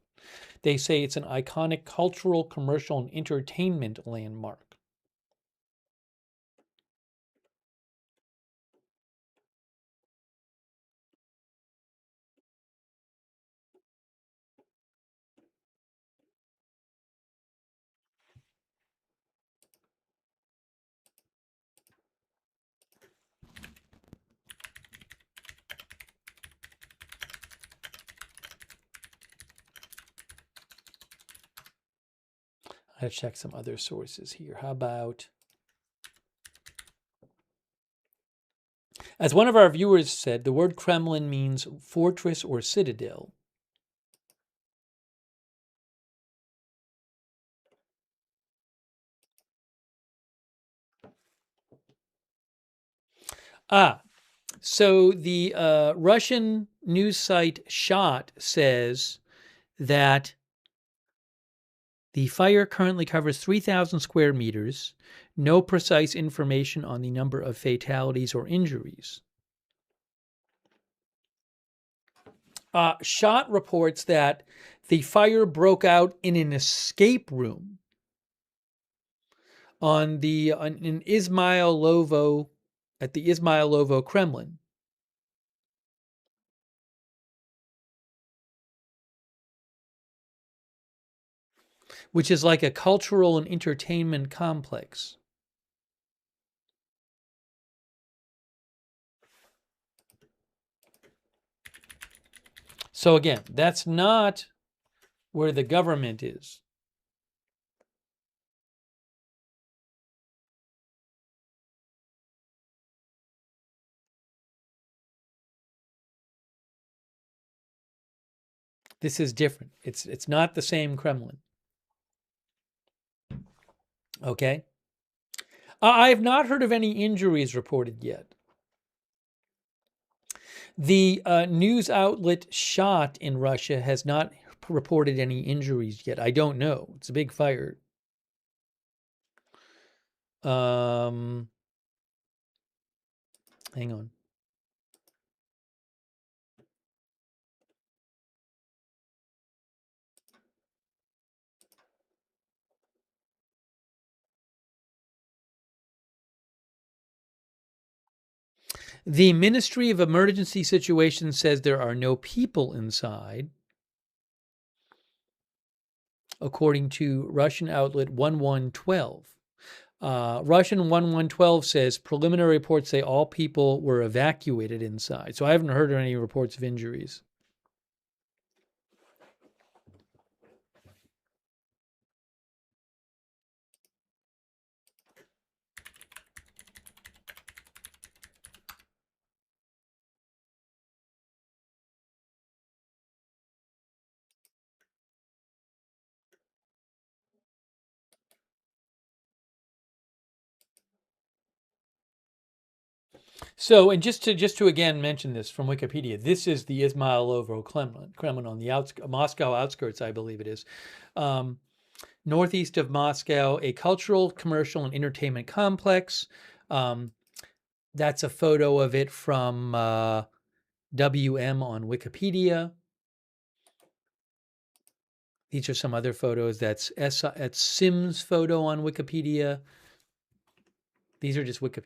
They say it's an iconic cultural, commercial, and entertainment landmark. I gotta check some other sources here. How about, as one of our viewers said, the word Kremlin means fortress or citadel. So the Russian news site Shot says that the fire currently covers 3,000 square meters. No precise information on the number of fatalities or injuries. Shot reports that the fire broke out in an escape room in Izmailovo, at the Izmailovo Kremlin. Which is like a cultural and entertainment complex. So again, that's not where the government is. This is different. It's not the same Kremlin. Okay? I have not heard of any injuries reported yet. The news outlet Shot in Russia has not reported any injuries yet. I don't know. It's a big fire. Hang on. The Ministry of Emergency Situations says there are no people inside. according to Russian outlet 1112. Russian 1112 says preliminary reports say all people were evacuated inside. So I haven't heard of any reports of injuries. So, and just to again mention this from Wikipedia, this is the Izmailovo Kremlin on the Moscow outskirts, I believe it is, northeast of Moscow, a cultural, commercial, and entertainment complex. That's a photo of it from WM on Wikipedia. These are some other photos. That's Sim's photo on Wikipedia. These are just Wikipedia.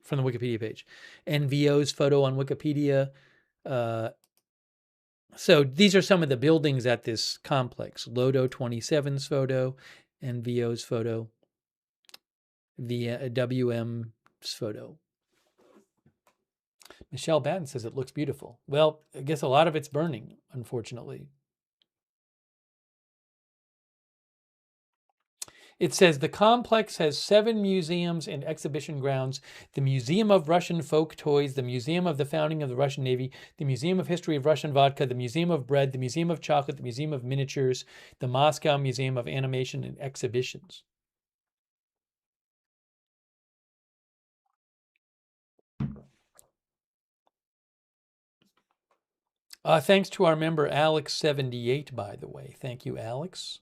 From the Wikipedia page. NVO's photo on Wikipedia. So these are some of the buildings at this complex. Lodo 27's photo, NVO's photo, the WM's photo. Michelle Batten says it looks beautiful. Well, I guess a lot of it's burning, unfortunately. It says the complex has 7 museums and exhibition grounds: the Museum of Russian Folk Toys, the Museum of the Founding of the Russian Navy, the Museum of History of Russian Vodka, the Museum of Bread, the Museum of Chocolate, the Museum of Miniatures, the Moscow Museum of Animation and Exhibitions. Thanks to our member Alex78, by the way. Thank you, Alex.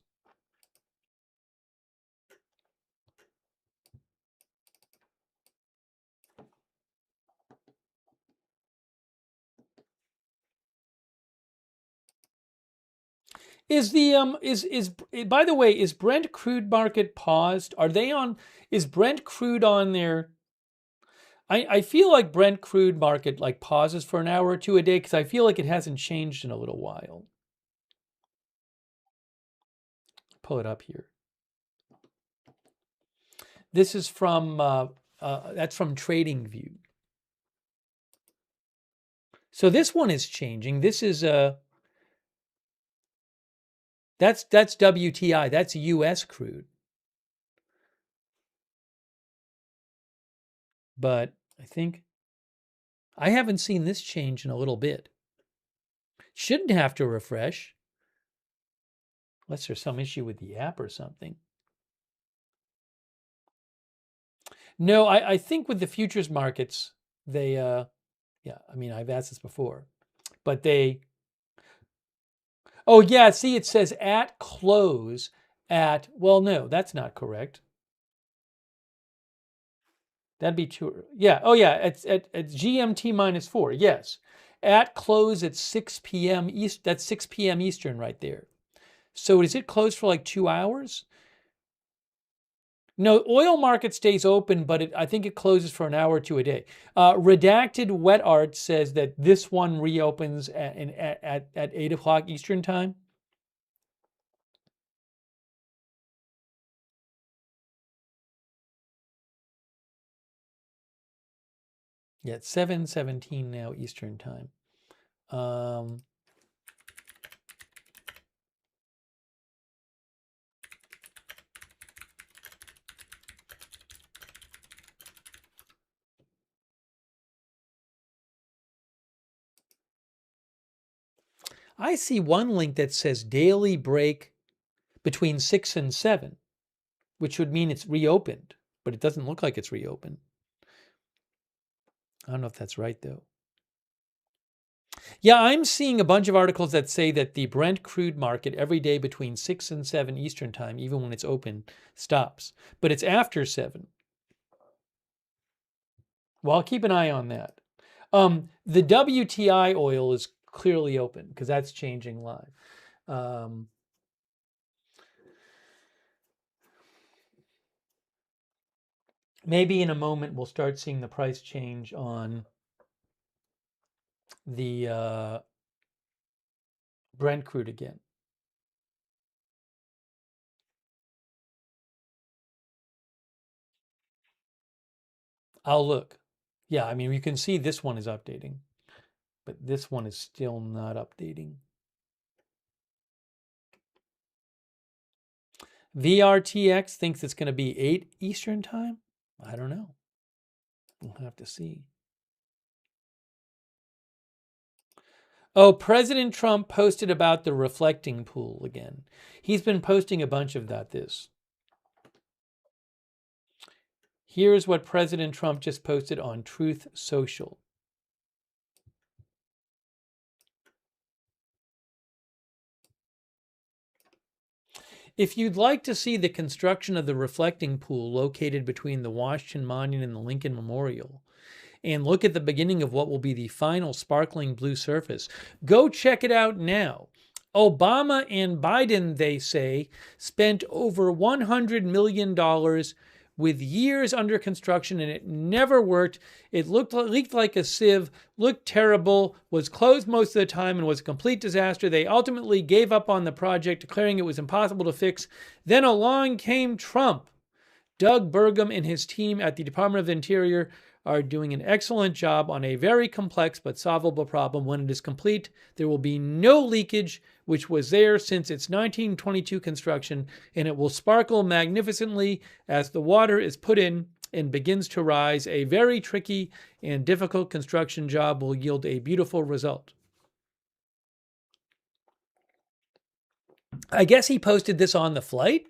Is by the way, is Brent crude market paused? Are they on? Is Brent crude on there? I feel like Brent crude market like pauses for an hour or two a day because I feel like it hasn't changed in a little while. Pull it up here. This is from that's from TradingView. So this one is changing. This is that's WTI. That's U.S. crude. But I think I haven't seen this change in a little bit. Shouldn't have to refresh. Unless there's some issue with the app or something. No, I think with the futures markets, they, yeah, I mean, I've asked this before, but they, oh yeah, see, it says at close at, well, no, that's not correct. That'd be true. Yeah, oh yeah, it's at GMT -4, yes. At close at 6 p.m. East, that's 6 p.m. Eastern right there. So is it closed for like 2 hours? No, oil market stays open, but I think it closes for an hour or two a day. Redacted Wet Art says that this one reopens at 8 o'clock Eastern time. Yeah, it's 7:17 now Eastern time. I see one link that says daily break between 6 and 7, which would mean it's reopened, but it doesn't look like it's reopened. I don't know if that's right, though. Yeah, I'm seeing a bunch of articles that say that the Brent crude market every day between 6 and 7 Eastern time, even when it's open, stops. But it's after 7. Well, I'll keep an eye on that. The WTI oil is clearly open because that's changing live. Maybe in a moment we'll start seeing the price change on the Brent crude again. I'll look. Yeah, I mean, you can see this one is updating, but this one is still not updating. VRTX thinks it's going to be 8 Eastern time. I don't know. We'll have to see. Oh, President Trump posted about the reflecting pool again. He's been posting a bunch of this. Here's what President Trump just posted on Truth Social. If you'd like to see the construction of the reflecting pool located between the Washington Monument and the Lincoln Memorial, and look at the beginning of what will be the final sparkling blue surface, go check it out now. Obama and Biden, they say, spent over $100 million with years under construction, and it never worked. It leaked like a sieve, looked terrible, was closed most of the time, and was a complete disaster. They ultimately gave up on the project, declaring it was impossible to fix. Then along came Trump. Doug Burgum and his team at the Department of the Interior are doing an excellent job on a very complex but solvable problem. When it is complete, there will be no leakage, which was there since its 1922 construction, and it will sparkle magnificently as the water is put in and begins to rise. A very tricky and difficult construction job will yield a beautiful result. I guess he posted this on the flight.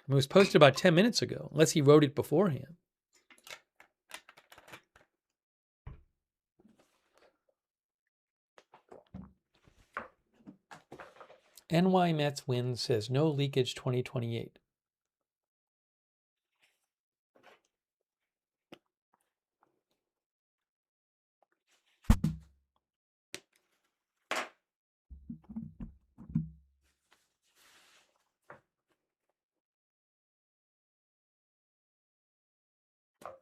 It was posted about 10 minutes ago, unless he wrote it beforehand. NY Mets wins, says no leakage 2028. All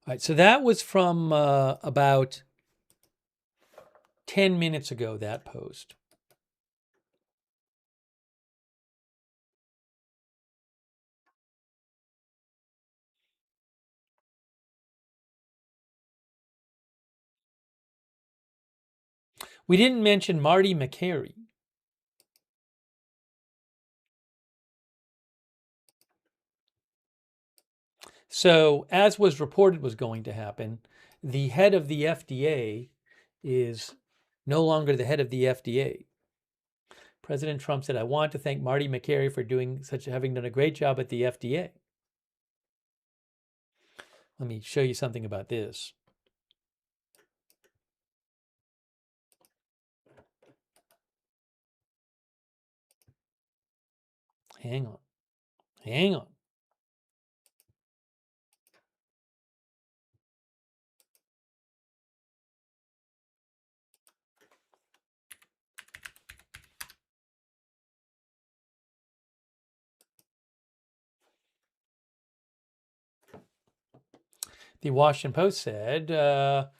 right, so that was from about 10 minutes ago, that post. We didn't mention Marty McCary. So, as was reported was going to happen, the head of the FDA is no longer the head of the FDA. President Trump said, I want to thank Marty McCary for having done a great job at the FDA. Let me show you something about this. Hang on. Hang on. The Washington Post said,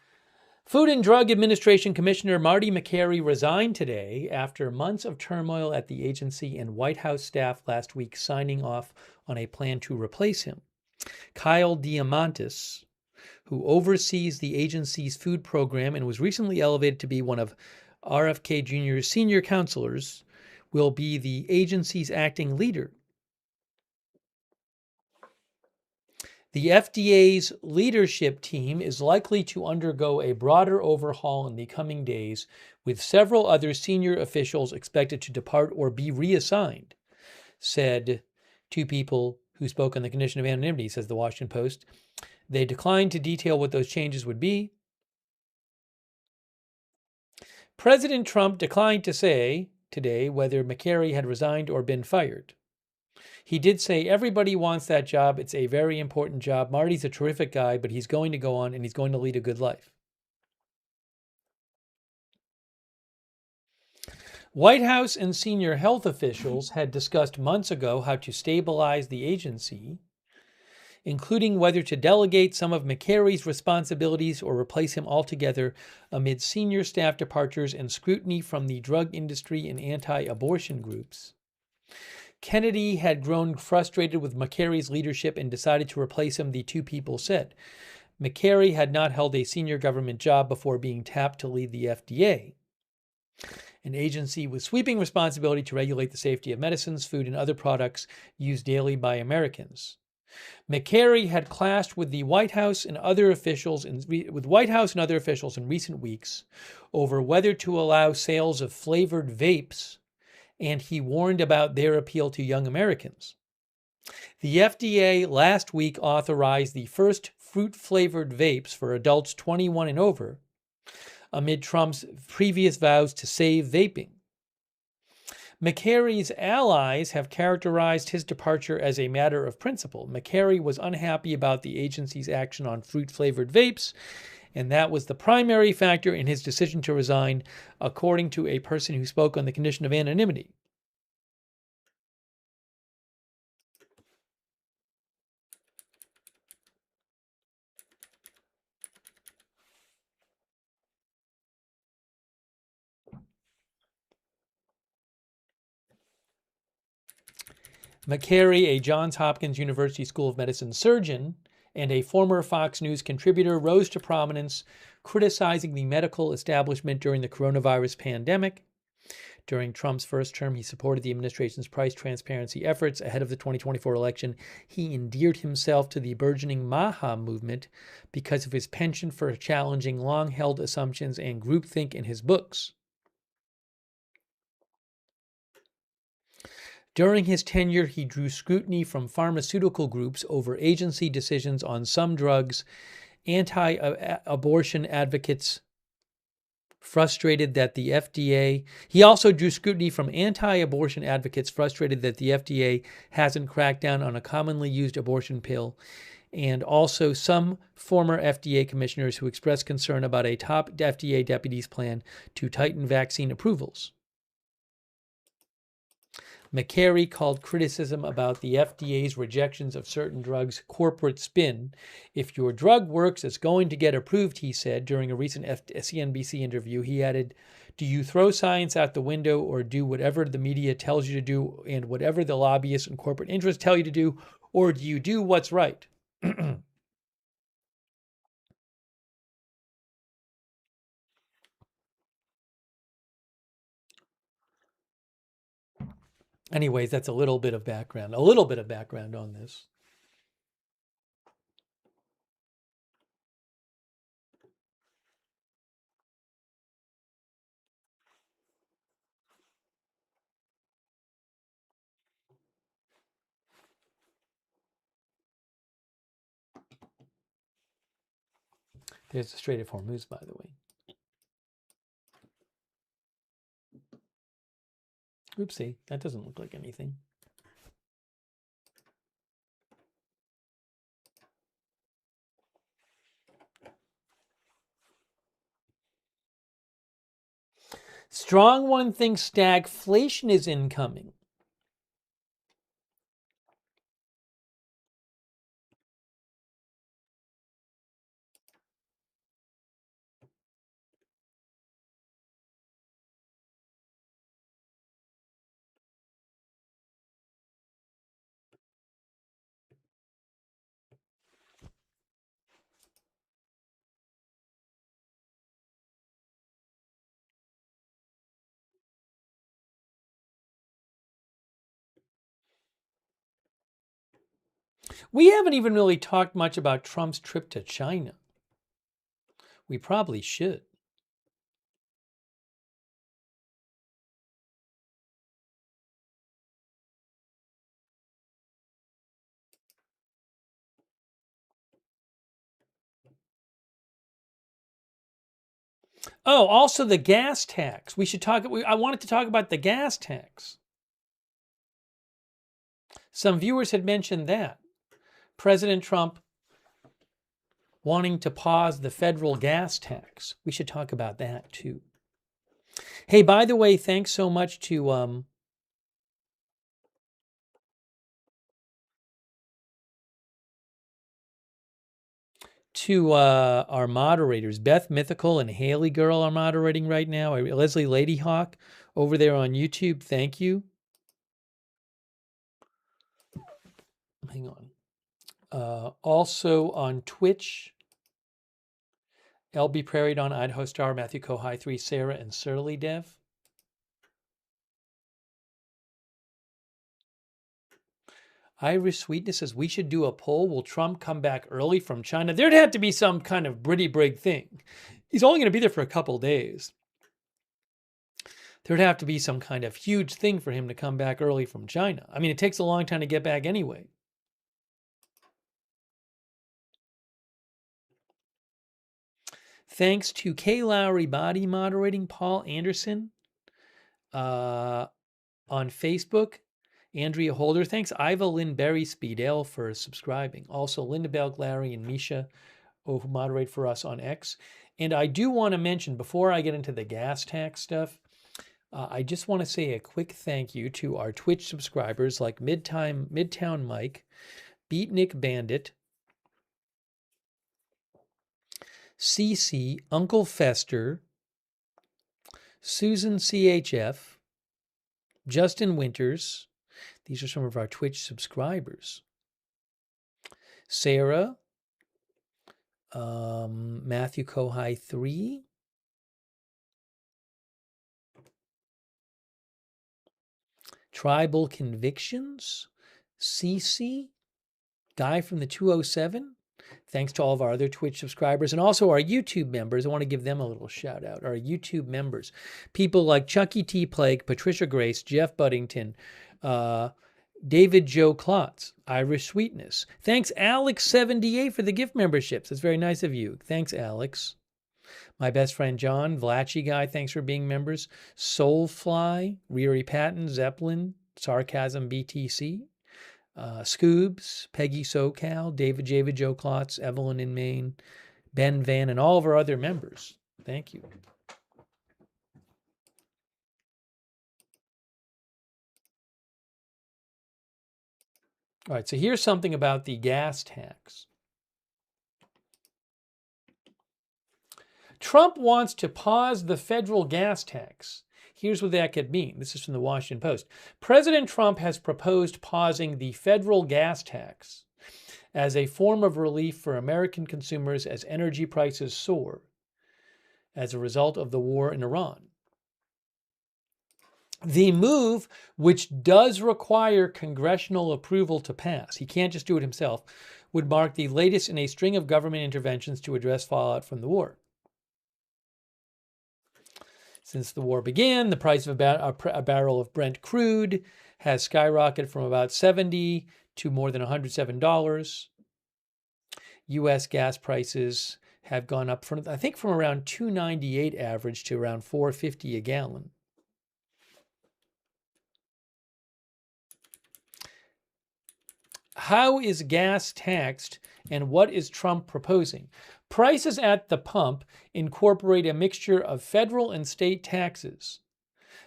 Food and Drug Administration Commissioner Marty McCary resigned today after months of turmoil at the agency and White House staff last week signing off on a plan to replace him. Kyle Diamantis, who oversees the agency's food program and was recently elevated to be one of RFK Jr.'s senior counselors, will be the agency's acting leader. The FDA's leadership team is likely to undergo a broader overhaul in the coming days, with several other senior officials expected to depart or be reassigned, said two people who spoke on the condition of anonymity, says the Washington Post. They declined to detail what those changes would be. President Trump declined to say today whether McCary had resigned or been fired. He did say everybody wants that job. It's a very important job. Marty's a terrific guy, but he's going to go on and he's going to lead a good life. White House and senior health officials had discussed months ago how to stabilize the agency, including whether to delegate some of McCary's responsibilities or replace him altogether amid senior staff departures and scrutiny from the drug industry and anti-abortion groups. Kennedy had grown frustrated with McCarry's leadership and decided to replace him, the two people said. McCarry had not held a senior government job before being tapped to lead the FDA, an agency with sweeping responsibility to regulate the safety of medicines, food, and other products used daily by Americans. McCarry had clashed with the White House and other officials in recent weeks over whether to allow sales of flavored vapes, and he warned about their appeal to young Americans. The FDA last week authorized the first fruit-flavored vapes for adults 21 and over, amid Trump's previous vows to save vaping. McCarry's allies have characterized his departure as a matter of principle. McCarry was unhappy about the agency's action on fruit-flavored vapes, and that was the primary factor in his decision to resign, according to a person who spoke on the condition of anonymity. McCarry, a Johns Hopkins University School of Medicine surgeon and a former Fox News contributor, rose to prominence criticizing the medical establishment during the coronavirus pandemic. During Trump's first term, he supported the administration's price transparency efforts. Ahead of the 2024 election, he endeared himself to the burgeoning MAHA movement because of his penchant for challenging long-held assumptions and groupthink in his books. During his tenure, he drew scrutiny from pharmaceutical groups over agency decisions on some drugs. Anti-abortion advocates frustrated that the FDA... He also drew scrutiny from anti-abortion advocates frustrated that the FDA hasn't cracked down on a commonly used abortion pill, and also some former FDA commissioners who expressed concern about a top FDA deputy's plan to tighten vaccine approvals. McCarry called criticism about the FDA's rejections of certain drugs corporate spin. If your drug works, it's going to get approved, he said during a recent CNBC interview. He added, do you throw science out the window or do whatever the media tells you to do and whatever the lobbyists and corporate interests tell you to do, or do you do what's right? Anyways, that's a little bit of background on this. There's the Strait of Hormuz, by the way. Oopsie, that doesn't look like anything. Strong one thinks stagflation is incoming. We haven't even really talked much about Trump's trip to China. We probably should. Oh, also the gas tax. I wanted to talk about the gas tax. Some viewers had mentioned that. President Trump wanting to pause the federal gas tax. We should talk about that too. Hey, by the way, thanks so much to our moderators. Beth Mythical and Haley Girl are moderating right now. Leslie Ladyhawk over there on YouTube. Thank you. Hang on. Also on Twitch, LB Prairie Dawn, Idaho Star, Matthew Kohai 3, Sarah, and Surly Dev. Irish Sweetness says we should do a poll. Will Trump come back early from China? There'd have to be some kind of pretty big thing. He's only going to be there for a couple days. There'd have to be some kind of huge thing for him to come back early from China. I mean, it takes a long time to get back anyway. Thanks to Kay Lowry Body moderating, Paul Anderson on Facebook, Andrea Holder. Thanks, Iva Lynn Berry Speedale for subscribing. Also, Linda Bell, Larry, and Misha, who moderate for us on X. And I do want to mention, before I get into the gas tax stuff, I just want to say a quick thank you to our Twitch subscribers like Midtown Mike, Beatnik Bandit, CC, Uncle Fester, Susan CHF, Justin Winters. These are some of our Twitch subscribers. Sarah, Matthew Kohai 3, Tribal Convictions, CC, Guy from the 207. Thanks to all of our other Twitch subscribers and also our YouTube members. I want to give them a little shout out. Our YouTube members, people like Chucky T. Plague, Patricia Grace, Jeff Buddington, David Joe Klotz, Irish Sweetness. Thanks, Alex78, for the gift memberships. That's very nice of you. Thanks, Alex. My best friend John, Vlachy Guy, thanks for being members. Soulfly, Riri Patton, Zeppelin, Sarcasm BTC, Scoobs, Peggy SoCal, David Joe Klotz, Evelyn in Maine, Ben Van, and all of our other members. Thank you. All right, so here's something about the gas tax. Trump wants to pause the federal gas tax. Here's what that could mean. This is from the Washington Post. President Trump has proposed pausing the federal gas tax as a form of relief for American consumers as energy prices soar as a result of the war in Iran. The move, which does require congressional approval to pass, he can't just do it himself, would mark the latest in a string of government interventions to address fallout from the war. Since the war began, the price of a barrel of Brent crude has skyrocketed from about $70 to more than $107. U.S. gas prices have gone up from, I think, from around $2.98 average to around $4.50 a gallon. How is gas taxed and what is Trump proposing? Prices at the pump incorporate a mixture of federal and state taxes,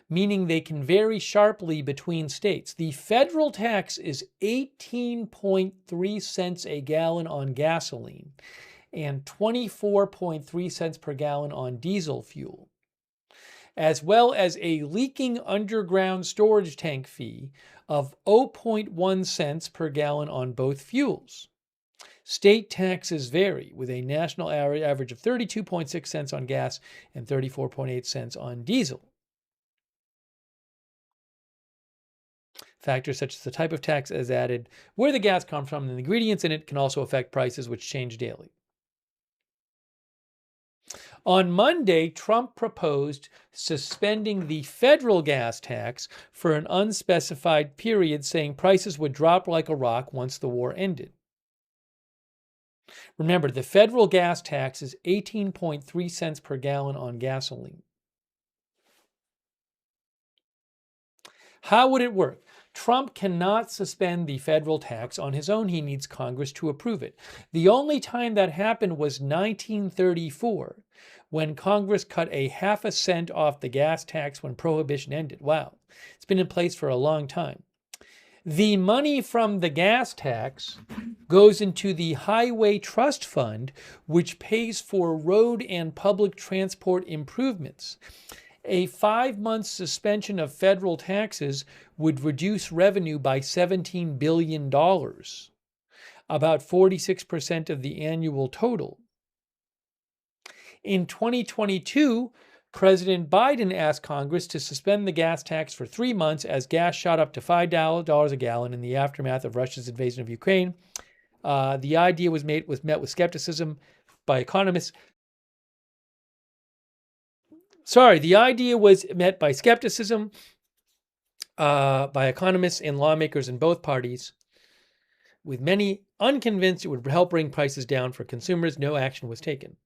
meaning they can vary sharply between states. The federal tax is 18.3 cents a gallon on gasoline and 24.3 cents per gallon on diesel fuel, as well as a leaking underground storage tank fee of 0.1 cents per gallon on both fuels. State taxes vary, with a national average of 32.6 cents on gas and 34.8 cents on diesel. Factors such as the type of tax is added, where the gas comes from, and the ingredients in it can also affect prices, which change daily. On Monday, Trump proposed suspending the federal gas tax for an unspecified period, saying prices would drop like a rock once the war ended. Remember, the federal gas tax is 18.3 cents per gallon on gasoline. How would it work? Trump cannot suspend the federal tax on his own. He needs Congress to approve it. The only time that happened was 1934, when Congress cut a half a cent off the gas tax when Prohibition ended. Wow, it's been in place for a long time. The money from the gas tax goes into the Highway Trust Fund, which pays for road and public transport improvements. A 5-month suspension of federal taxes would reduce revenue by $17 billion, about 46% of the annual total. In 2022, President Biden asked Congress to suspend the gas tax for 3 months as gas shot up to $5 a gallon in the aftermath of Russia's invasion of Ukraine. The idea was met with skepticism by economists. The idea was met by skepticism by economists and lawmakers in both parties, with many unconvinced it would help bring prices down for consumers. No action was taken.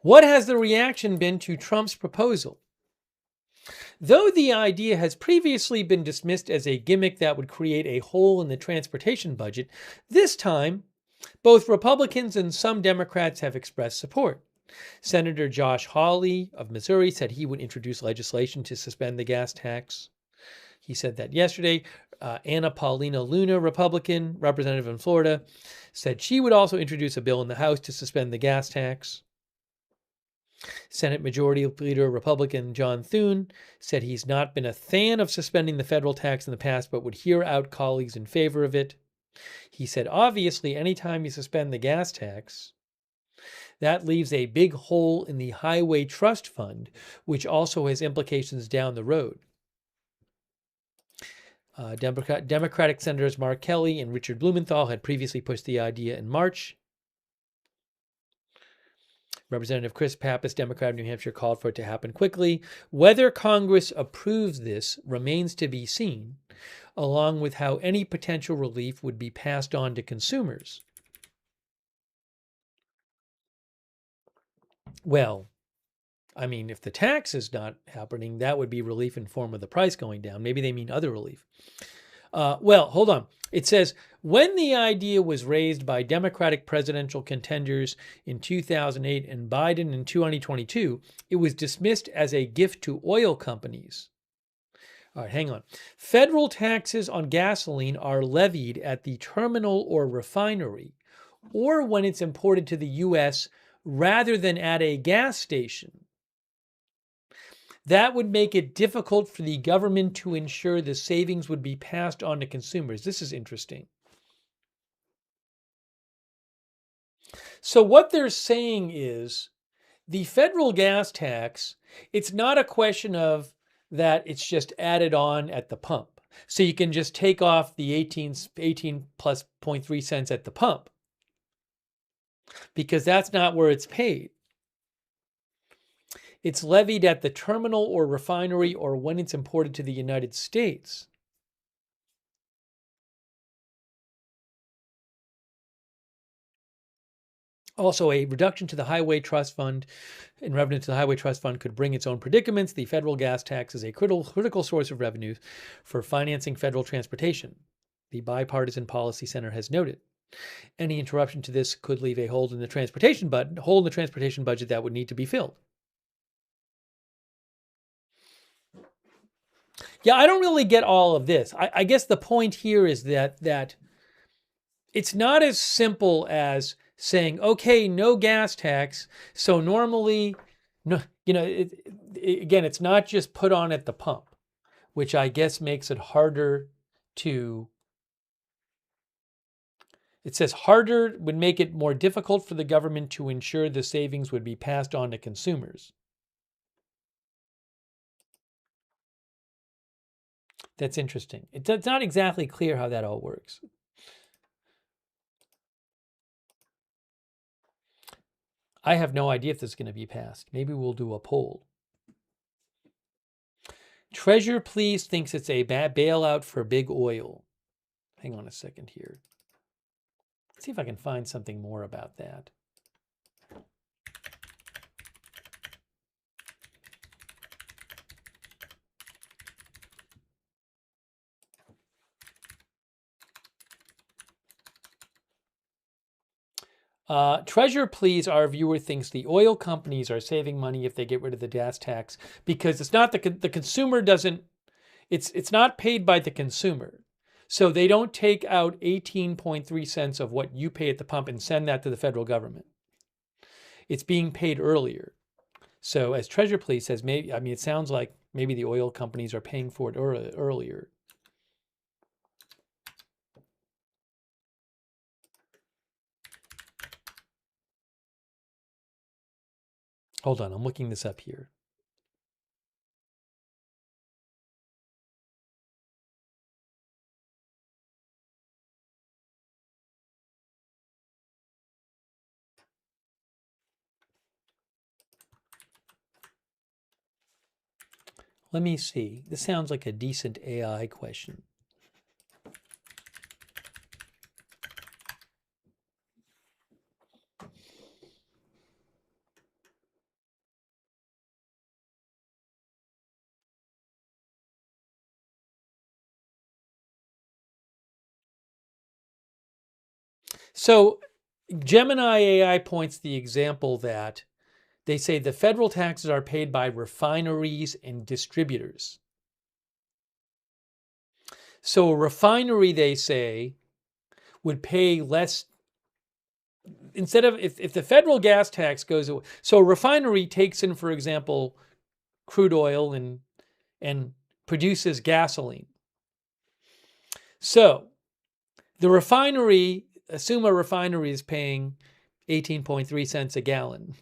What has the reaction been to Trump's proposal? Though the idea has previously been dismissed as a gimmick that would create a hole in the transportation budget, this time, both Republicans and some Democrats have expressed support. Senator Josh Hawley of Missouri said he would introduce legislation to suspend the gas tax. He said that yesterday. Anna Paulina Luna, Republican, representative in Florida, said she would also introduce a bill in the House to suspend the gas tax. Senate Majority Leader Republican John Thune said he's not been a fan of suspending the federal tax in the past, but would hear out colleagues in favor of it. He said, obviously, anytime you suspend the gas tax, that leaves a big hole in the Highway Trust Fund, which also has implications down the road. Democratic Senators Mark Kelly and Richard Blumenthal had previously pushed the idea in March. Representative Chris Pappas, Democrat of New Hampshire, called for it to happen quickly. Whether Congress approves this remains to be seen, along with how any potential relief would be passed on to consumers. Well, I mean, if the tax is not happening, that would be relief in form of the price going down. Maybe they mean other relief. Well, hold on. It says, when the idea was raised by Democratic presidential contenders in 2008 and Biden in 2022, it was dismissed as a gift to oil companies. All right, hang on. Federal taxes on gasoline are levied at the terminal or refinery, or when it's imported to the U.S. rather than at a gas station. That would make it difficult for the government to ensure the savings would be passed on to consumers. This is interesting. So what they're saying is the federal gas tax, it's not a question of that it's just added on at the pump. So you can just take off the 18 plus 0.3 cents at the pump, because that's not where it's paid. It's levied at the terminal or refinery or when it's imported to the United States. Also, a reduction to the Highway Trust Fund in revenue to the Highway Trust Fund could bring its own predicaments. The federal gas tax is a critical source of revenue for financing federal transportation, the Bipartisan Policy Center has noted. Any interruption to this could leave a hole in the transportation budget that would need to be filled. Yeah, I don't really get all of this. I guess the point here is that it's not as simple as saying, okay, no gas tax. So normally, no, again, it's not just put on at the pump, which I guess makes it harder to. It says harder would make it more difficult for the government to ensure the savings would be passed on to consumers. That's interesting. It's not exactly clear how that all works. I have no idea if this is going to be passed. Maybe we'll do a poll. Treasure Please thinks it's a bailout for big oil. Hang on a second here. Let's see if I can find something more about that. Treasure Please, our viewer, thinks the oil companies are saving money if they get rid of the gas tax, because it's not the consumer doesn't, it's not paid by the consumer. So they don't take out 18.3 cents of what you pay at the pump and send that to the federal government. It's being paid earlier. So as Treasure Police says, maybe, I mean, it sounds like maybe the oil companies are paying for it earlier. Hold on, I'm looking this up here. Let me see. This sounds like a decent AI question. So Gemini AI points the example that they say the federal taxes are paid by refineries and distributors. So a refinery, they say, would pay less. Instead of, if the federal gas tax goes away, so a refinery takes in, for example, crude oil and produces gasoline. So the refinery, assume a refinery is paying 18.3 cents a gallon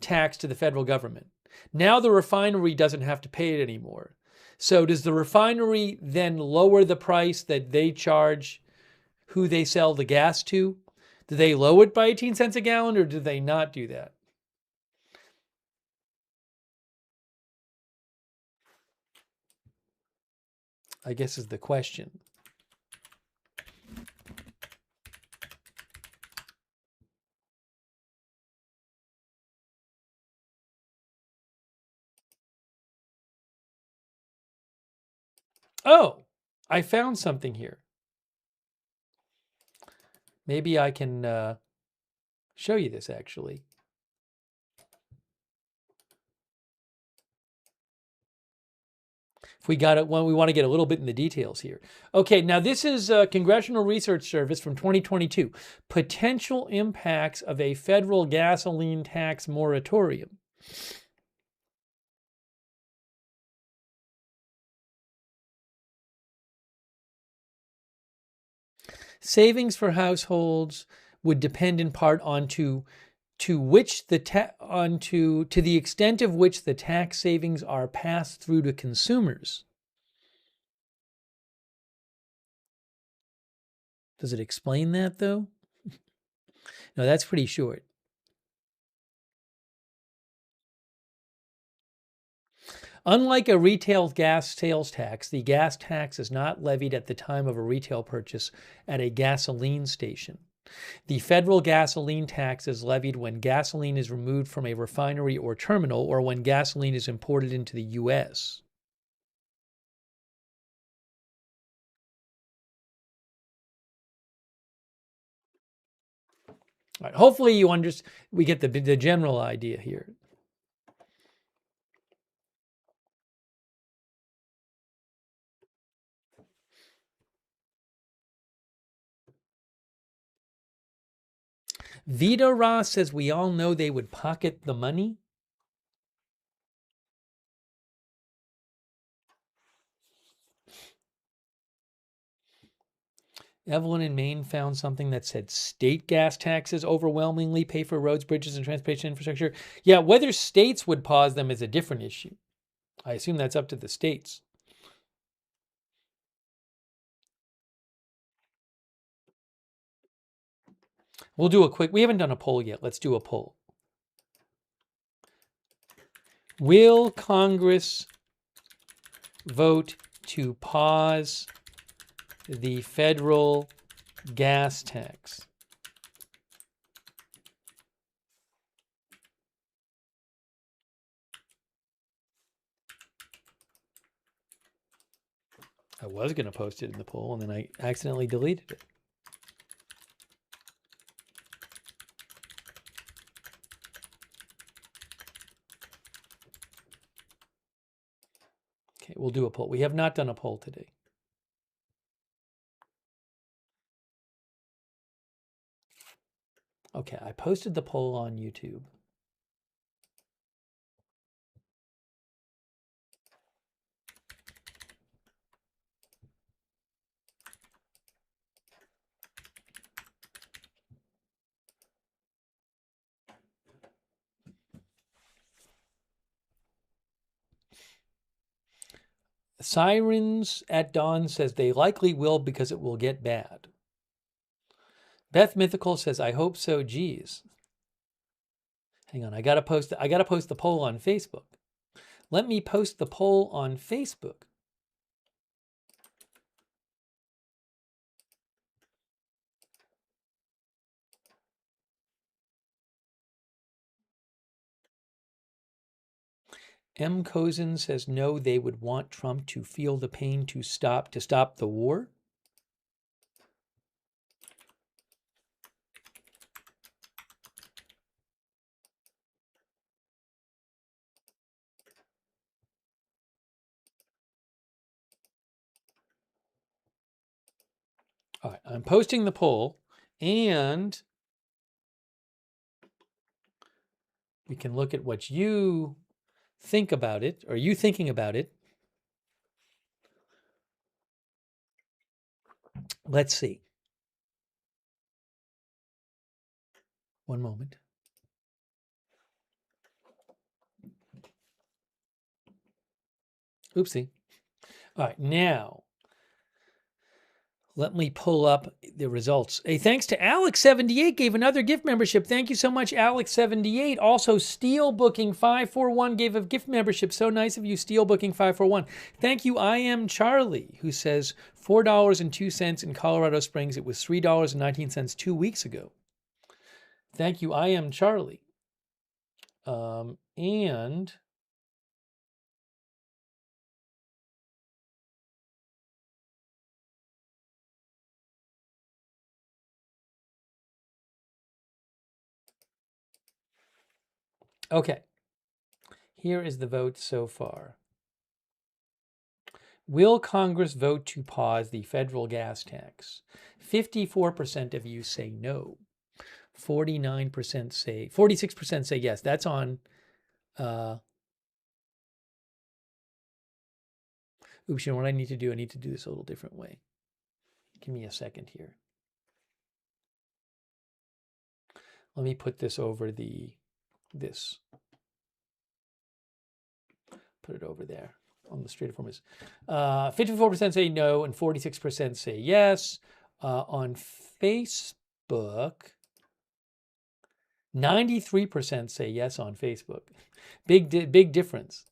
tax to the federal government. Now the refinery doesn't have to pay it anymore. So does the refinery then lower the price that they charge who they sell the gas to? Do they lower it by 18 cents a gallon, or do they not do that? I guess is the question. Oh, I found something here. Maybe I can show you this actually. If we got it, well, we want to get a little bit in the details here. Okay, now this is a Congressional Research Service from 2022. Potential impacts of a federal gasoline tax moratorium. Savings for households would depend in part to the extent of which the tax savings are passed through to consumers. Does it explain that though? No, that's pretty short. Unlike a retail gas sales tax, the gas tax is not levied at the time of a retail purchase at a gasoline station. The federal gasoline tax is levied when gasoline is removed from a refinery or terminal, or when gasoline is imported into the U.S. All right, hopefully we get the general idea here. Vita Ross says we all know they would pocket the money. Evelyn in Maine found something that said state gas taxes overwhelmingly pay for roads, bridges, and transportation infrastructure. Yeah, whether states would pause them is a different issue. I assume that's up to the states. We'll do we haven't done a poll yet. Let's do a poll. Will Congress vote to pause the federal gas tax? I was going to post it in the poll, and then I accidentally deleted it. Okay, we'll do a poll. We have not done a poll today. Okay, I posted the poll on YouTube. Sirens at Dawn says they likely will because it will get bad. Beth Mythical says, I hope so. Geez. Hang on, I gotta post the poll on Facebook. Let me post the poll on Facebook. M. Cozen says no, they would want Trump to feel the pain to stop the war. All right, I'm posting the poll, and we can look at what you think about it. Are you thinking about it? Let's see. One moment. Oopsie. All right, now let me pull up the results. Hey, thanks to Alex78 gave another gift membership. Thank you so much, Alex78. Also, Steel Booking 541 gave a gift membership. So nice of you, Steel Booking 541. Thank you, I Am Charlie, who says $4.02 in Colorado Springs. It was $3.19 2 weeks ago. Thank you, I Am Charlie. And okay, here is the vote so far. Will Congress vote to pause the federal gas tax? 54% of you say no. 46% say yes. That's on, oops, you know what I need to do? I need to do this a little different way. Give me a second here. Let me put this over this. Put it over there on the Strait of Hormuz. 54% say no and 46% say yes. On Facebook, 93% say yes on Facebook. Big difference.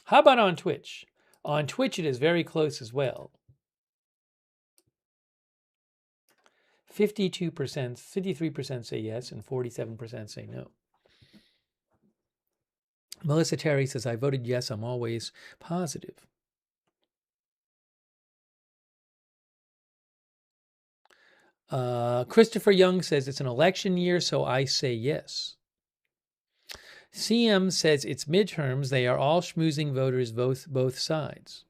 How about on Twitch? On Twitch, it is very close as well. 53% say yes and 47% say no. Melissa Terry says, I voted yes. I'm always positive. Christopher Young says, it's an election year, so I say yes. CM says, it's midterms. They are all schmoozing voters, both sides.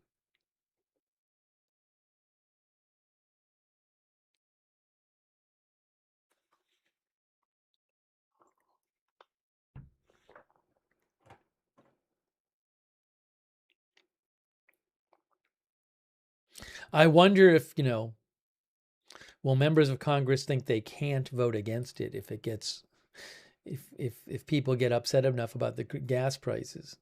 I wonder if, will members of Congress think they can't vote against it if it gets, if people get upset enough about the gas prices?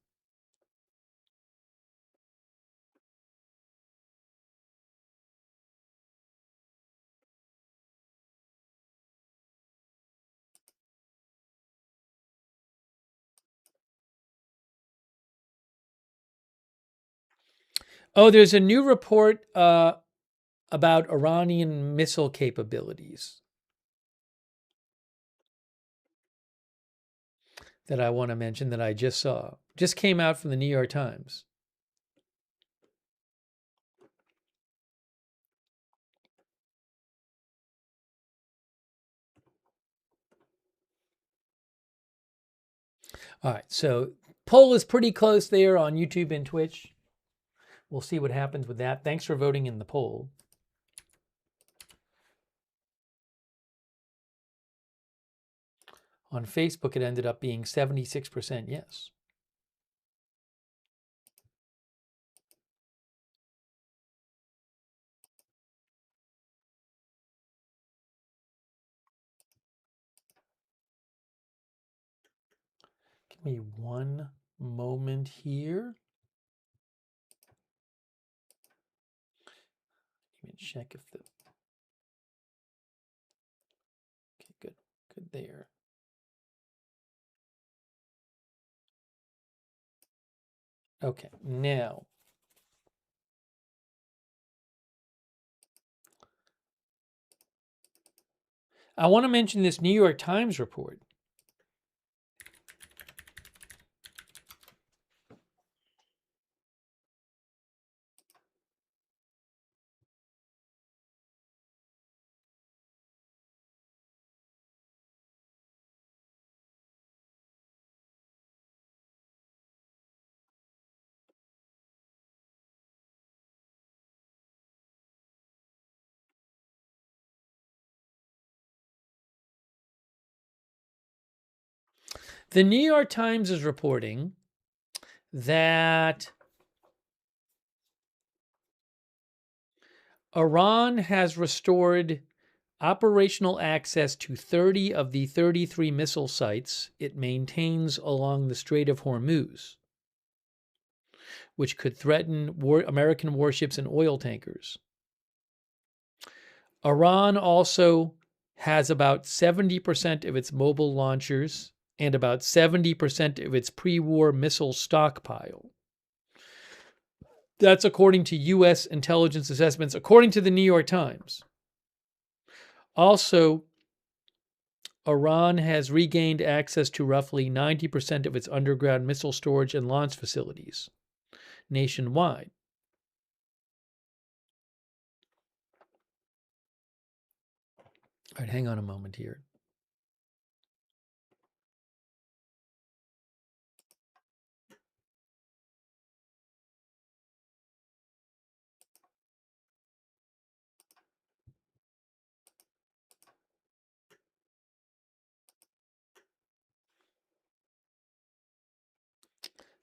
Oh, there's a new report about Iranian missile capabilities that I want to mention that I just saw. Just came out from the New York Times. All right, so poll is pretty close there on YouTube and Twitch. We'll see what happens with that. Thanks for voting in the poll. On Facebook, it ended up being 76% yes. Give me one moment here. check if the... Okay, good. Good there. Okay, now... I want to mention this New York Times report. The New York Times is reporting that Iran has restored operational access to 30 of the 33 missile sites it maintains along the Strait of Hormuz, which could threaten American warships and oil tankers. Iran also has about 70% of its mobile launchers and about 70% of its pre-war missile stockpile. That's according to U.S. intelligence assessments, according to the New York Times. Also, Iran has regained access to roughly 90% of its underground missile storage and launch facilities nationwide. All right, hang on a moment here.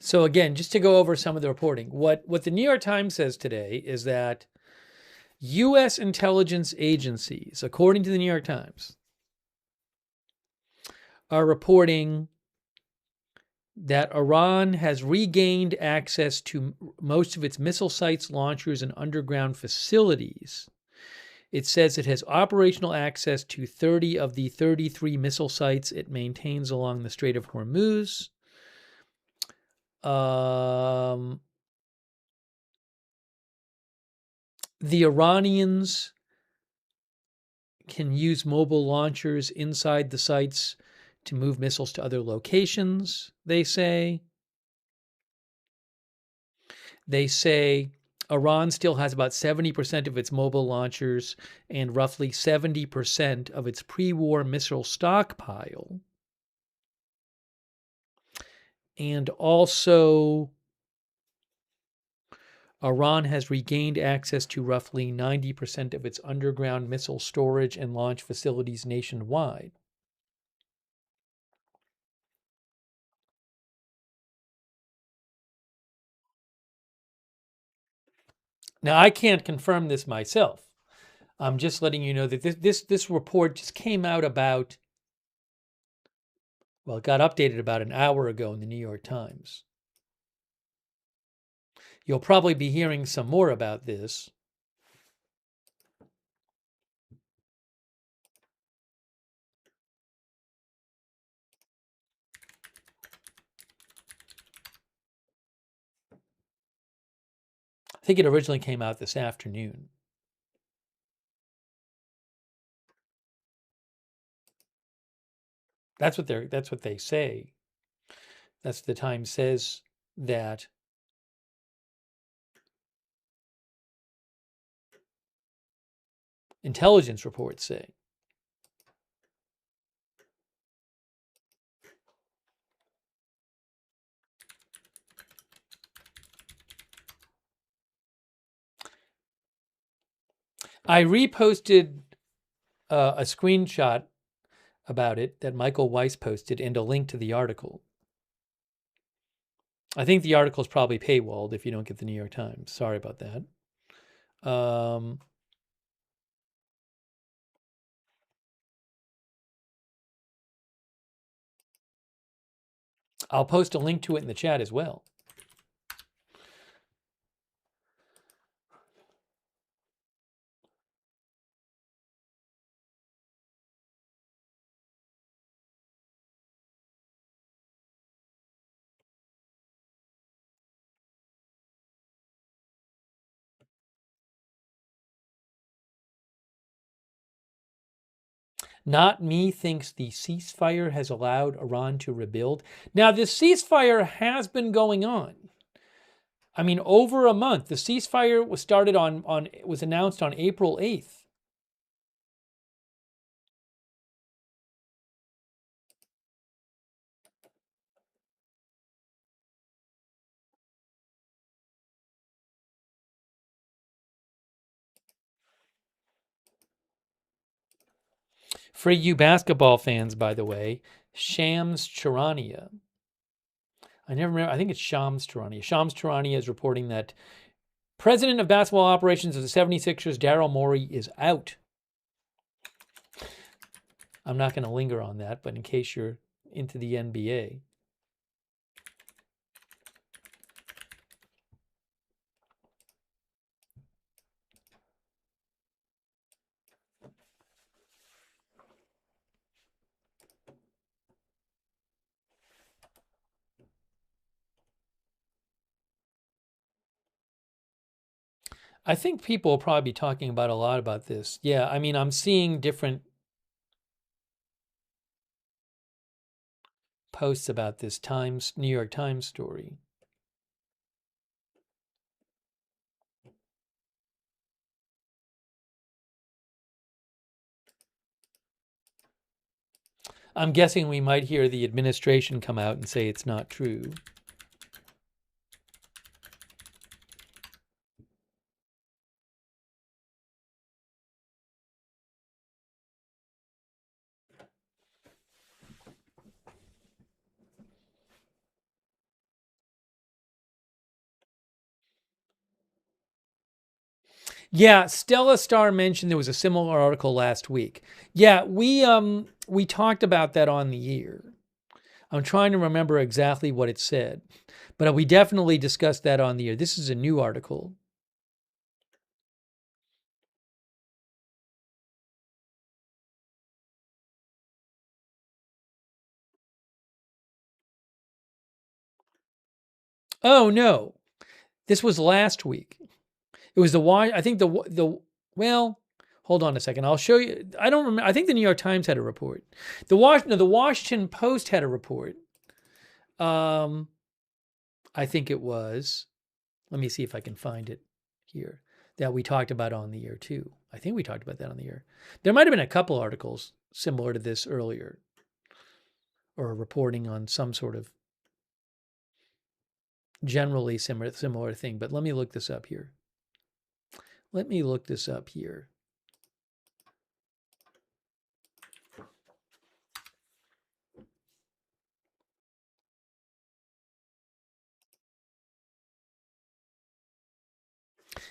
So again, just to go over some of the reporting, what the New York Times says today is that U.S. intelligence agencies, according to the New York Times, are reporting that Iran has regained access to most of its missile sites, launchers, and underground facilities. It says it has operational access to 30 of the 33 missile sites it maintains along the Strait of Hormuz. The Iranians can use mobile launchers inside the sites to move missiles to other locations, they say. They say Iran still has about 70% of its mobile launchers and roughly 70% of its pre-war missile stockpile. And also, Iran has regained access to roughly 90% of its underground missile storage and launch facilities nationwide. Now, I can't confirm this myself. I'm just letting you know that this report just came out about, well, it got updated about an hour ago in the New York Times. You'll probably be hearing some more about this. I think it originally came out this afternoon. That's what they say. That's what the Times says, that intelligence reports say. I reposted a screenshot about it that Michael Weiss posted and a link to the article. I think the article is probably paywalled if you don't get the New York Times. Sorry about that. I'll post a link to it in the chat as well. Not Me thinks the ceasefire has allowed Iran to rebuild. Now, this ceasefire has been going on. I mean, over a month. The ceasefire was announced on April 8th. For you basketball fans, by the way, Shams Charania. I never remember. I think it's Shams Charania. Shams Charania is reporting that president of basketball operations of the 76ers, Daryl Morey, is out. I'm not going to linger on that, but in case you're into the NBA. I think people will probably be talking about a lot about this. Yeah, I mean, I'm seeing different posts about this New York Times story. I'm guessing we might hear the administration come out and say it's not true. Yeah, Stella Star mentioned there was a similar article last week. Yeah, we talked about that on the air. I'm trying to remember exactly what it said, but we definitely discussed that on the air. This is a new article. Oh no, this was last week. It was I think well, hold on a second. I'll show you. I don't remember. I think the New York Times had a report. The Washington Post had a report. I think it was. Let me see if I can find it here. That we talked about on the air too. I think we talked about that on the air. There might have been a couple articles similar to this earlier, or reporting on some sort of generally similar thing. But let me look this up here.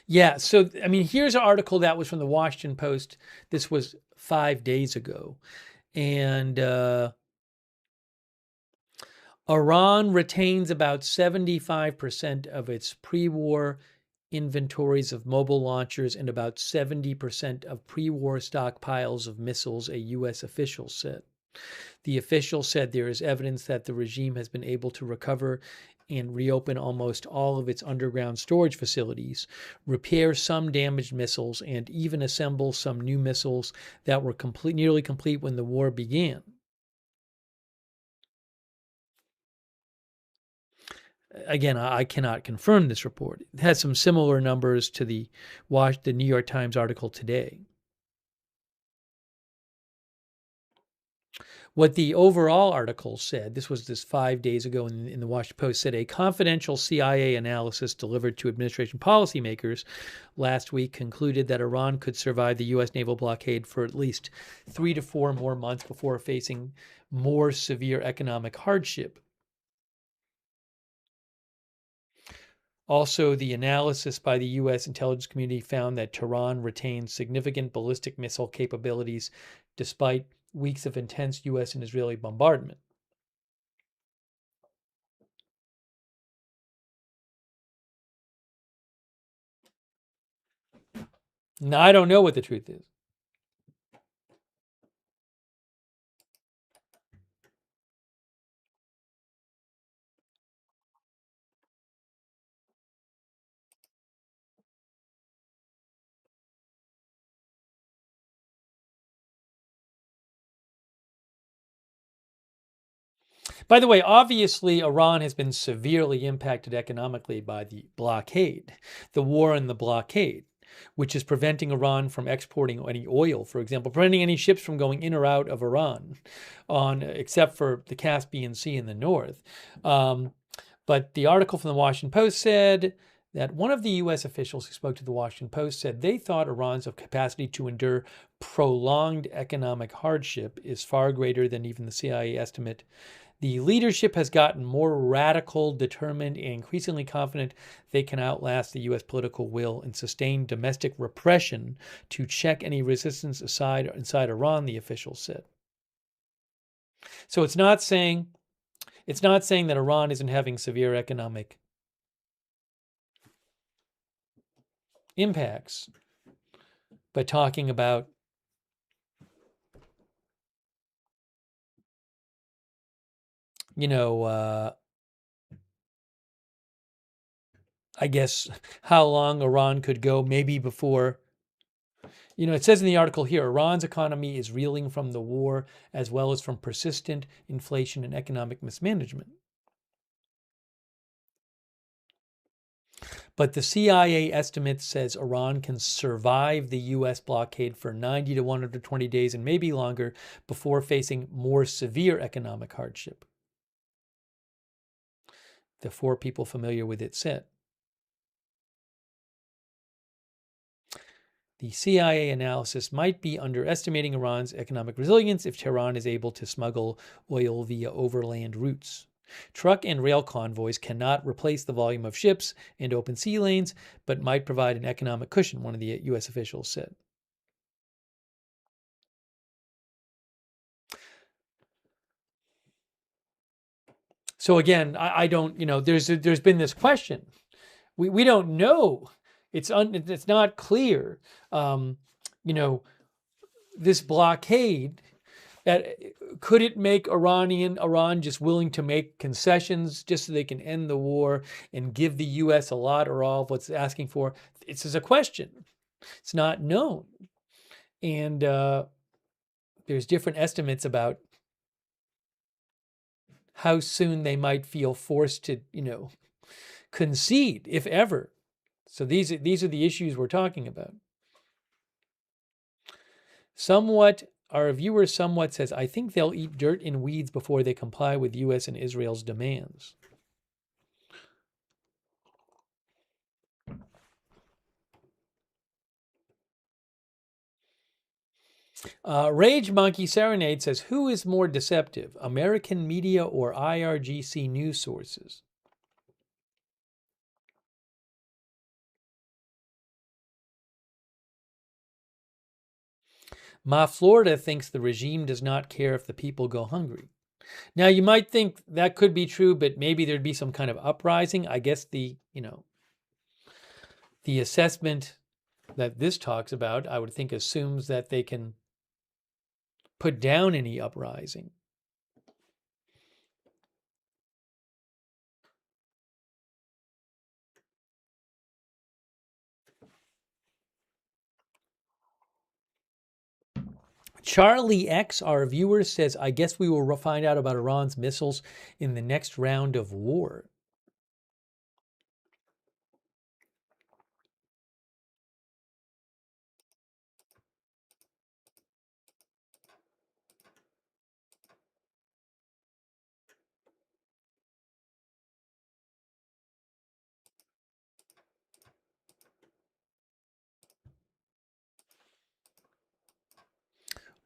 Yeah, so I mean, here's an article that was from the Washington Post. This was 5 days ago. And Iran retains about 75% of its pre-war inventories of mobile launchers and about 70% of pre-war stockpiles of missiles, a U.S. official said. The official said there is evidence that the regime has been able to recover and reopen almost all of its underground storage facilities, repair some damaged missiles, and even assemble some new missiles that were nearly complete when the war began. Again, I cannot confirm this report. It has some similar numbers to the New York Times article today. What the overall article said, this 5 days ago in the Washington Post, said a confidential CIA analysis delivered to administration policymakers last week concluded that Iran could survive the U.S. naval blockade for at least 3 to 4 more months before facing more severe economic hardship. Also, the analysis by the U.S. intelligence community found that Tehran retains significant ballistic missile capabilities despite weeks of intense U.S. and Israeli bombardment. Now, I don't know what the truth is. By the way, obviously, Iran has been severely impacted economically by the blockade, the war and the blockade, which is preventing Iran from exporting any oil, for example, preventing any ships from going in or out of Iran, except for the Caspian Sea in the north. But the article from the Washington Post said that one of the U.S. officials who spoke to the Washington Post said they thought Iran's capacity to endure prolonged economic hardship is far greater than even the CIA estimate. The leadership has gotten more radical, determined, and increasingly confident they can outlast the U.S. political will and sustain domestic repression to check any resistance inside Iran, the official said. So it's not saying that Iran isn't having severe economic impacts, but talking about I guess how long Iran could go, maybe before. It says in the article here, Iran's economy is reeling from the war as well as from persistent inflation and economic mismanagement. But the CIA estimate says Iran can survive the U.S. blockade for 90 to 120 days and maybe longer before facing more severe economic hardship. The 4 people familiar with it said. The CIA analysis might be underestimating Iran's economic resilience if Tehran is able to smuggle oil via overland routes. Truck and rail convoys cannot replace the volume of ships and open sea lanes, but might provide an economic cushion, one of the U.S. officials said. So again, I don't, there's been this question. We don't know. It's not clear. This blockade, could it make Iran just willing to make concessions just so they can end the war and give the U.S. a lot or all of what's asking for? It's just a question. It's not known. And there's different estimates about how soon they might feel forced to, concede, if ever. So these are the issues we're talking about. Our viewer somewhat says, I think they'll eat dirt and weeds before they comply with U.S. and Israel's demands. Rage Monkey Serenade says, who is more deceptive, American media or IRGC news sources? Ma Florida thinks the regime does not care if the people go hungry. Now, you might think that could be true, but maybe there'd be some kind of uprising. I guess the assessment that this talks about, I would think, assumes that they can put down any uprising. Charlie X, our viewer, says, I guess we will find out about Iran's missiles in the next round of war.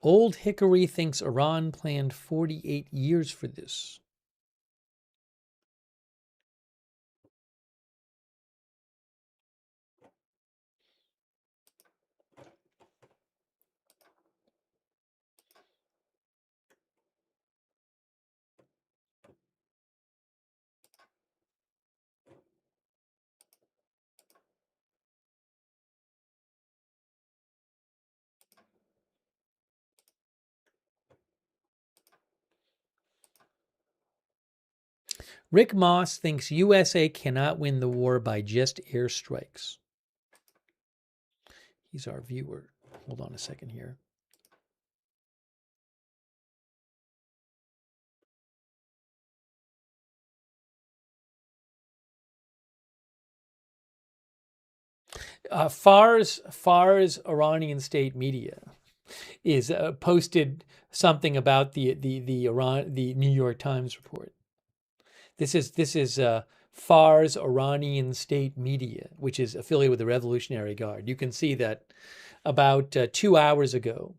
Old Hickory thinks Iran planned 48 years for this. Rick Moss thinks USA cannot win the war by just airstrikes. He's our viewer. Hold on a second here. Far's Iranian state media is posted something about the New York Times report. This is Far's Iranian state media, which is affiliated with the Revolutionary Guard. You can see that about 2 hours ago,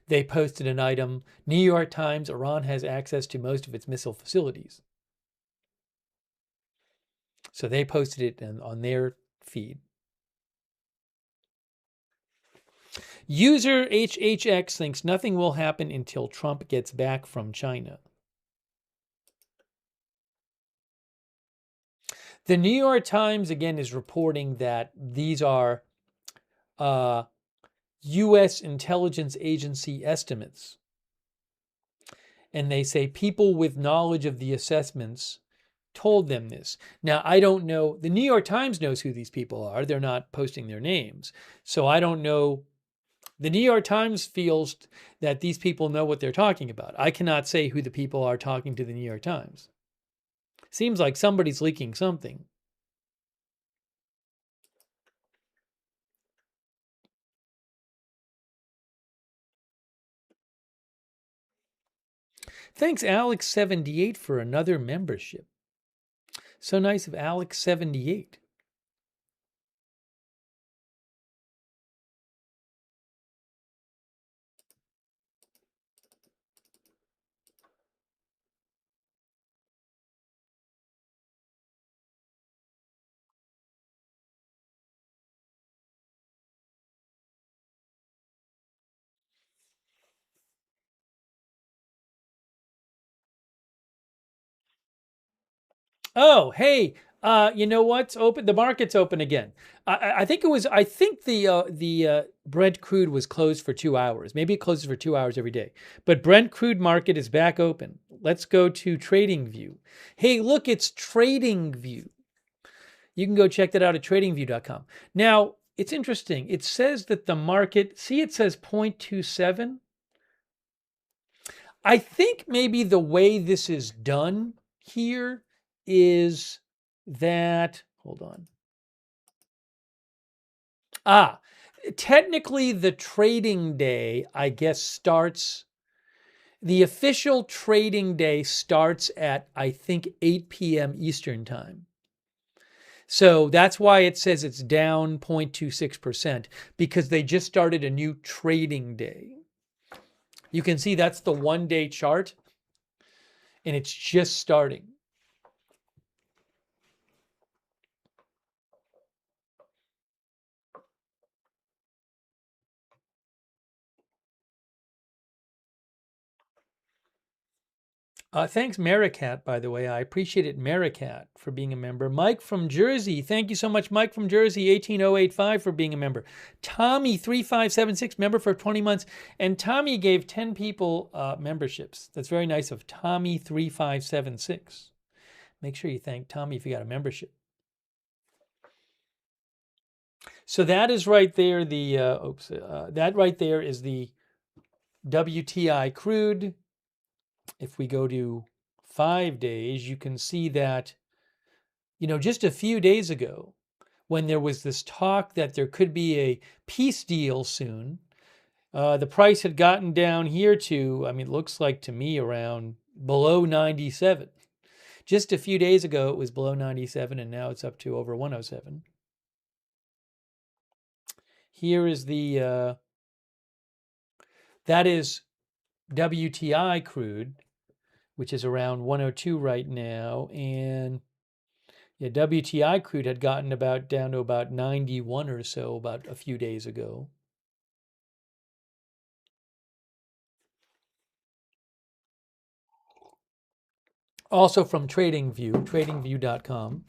they posted an item, New York Times, Iran has access to most of its missile facilities. So they posted it on their feed. User HHX thinks nothing will happen until Trump gets back from China. The New York Times, again, is reporting that these are U.S. intelligence agency estimates. And they say people with knowledge of the assessments told them this. Now, I don't know. The New York Times knows who these people are. They're not posting their names. So I don't know. The New York Times feels that these people know what they're talking about. I cannot say who the people are talking to the New York Times. Seems like somebody's leaking something. Thanks, Alex78, for another membership. So nice of Alex78. Oh, hey, you know what's open? The market's open again. I think it was. I think the Brent crude was closed for 2 hours. Maybe it closes for 2 hours every day. But Brent crude market is back open. Let's go to TradingView. Hey, look, it's TradingView. You can go check that out at TradingView.com. Now, it's interesting. It says that the market. See, it says 0.27. I think maybe the way this is done here is that, hold on. Technically the trading day, I guess, starts, the official trading day starts at, I think, 8 p.m. Eastern time. So that's why it says it's down 0.26%, because they just started a new trading day. You can see that's the 1-day chart, and it's just starting. Thanks, Maricat, by the way. I appreciate it, Maricat, for being a member. Mike from Jersey. Thank you so much, Mike from Jersey, 18085, for being a member. Tommy3576, member for 20 months. And Tommy gave 10 people memberships. That's very nice of Tommy3576. Make sure you thank Tommy if you got a membership. So that is right there. That right there is the WTI crude. If we go to 5 days, you can see that, just a few days ago, when there was this talk that there could be a peace deal soon, the price had gotten down here to, it looks like to me around below 97. Just a few days ago, it was below 97, and now it's up to over 107. Here is that is WTI crude, which is around 102 right now. And yeah, WTI crude had gotten down to about 91 or so about a few days ago. Also from TradingView, tradingview.com.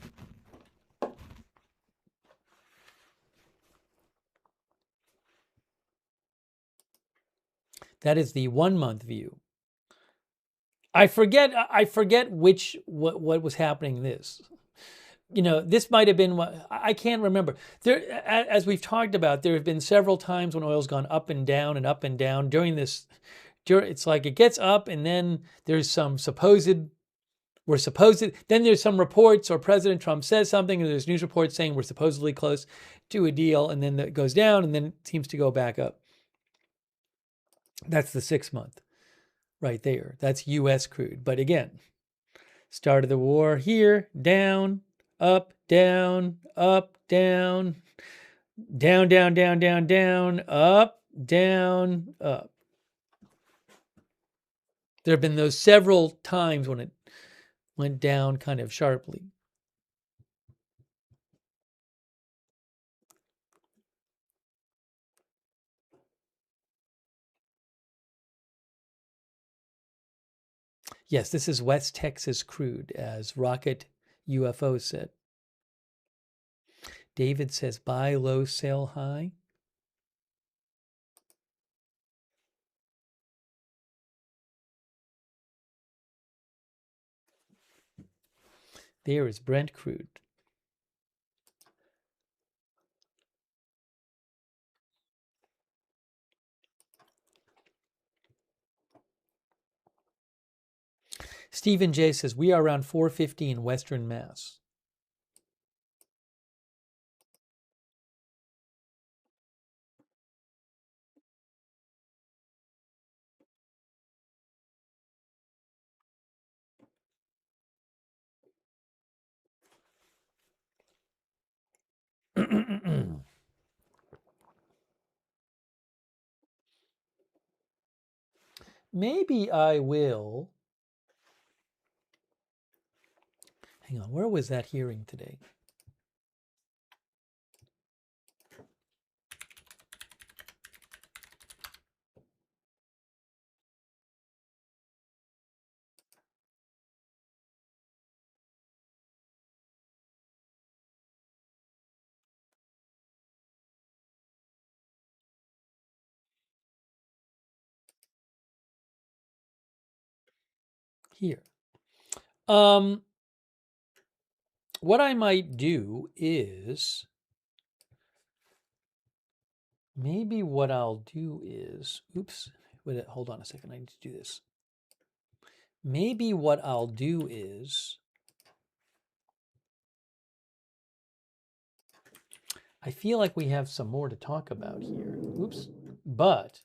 That is the 1-month view. I forget what was happening this. This might have been I can't remember. There, as we've talked about, there have been several times when oil's gone up and down and up and down during this. It's like it gets up and then there's some supposed we're supposed to, then there's some reports or President Trump says something and there's news reports saying we're supposedly close to a deal, and then it goes down and then it seems to go back up. That's the 6 month right there. That's US crude. But again, start of the war here, down, up, down, up, down, down, down, down, down, down, up, down, up. There have been those several times when it went down kind of sharply. Yes, this is West Texas crude, as Rocket UFO said. David says, buy low, sell high. There is Brent crude. Stephen J says, we are around 450 in Western Mass. Maybe I will. Hang on, where was that hearing today? Here. What I might do is, maybe what I'll do is, oops, wait, hold on a second, I need to do this. Maybe what I'll do is, I feel like we have some more to talk about here. Oops, but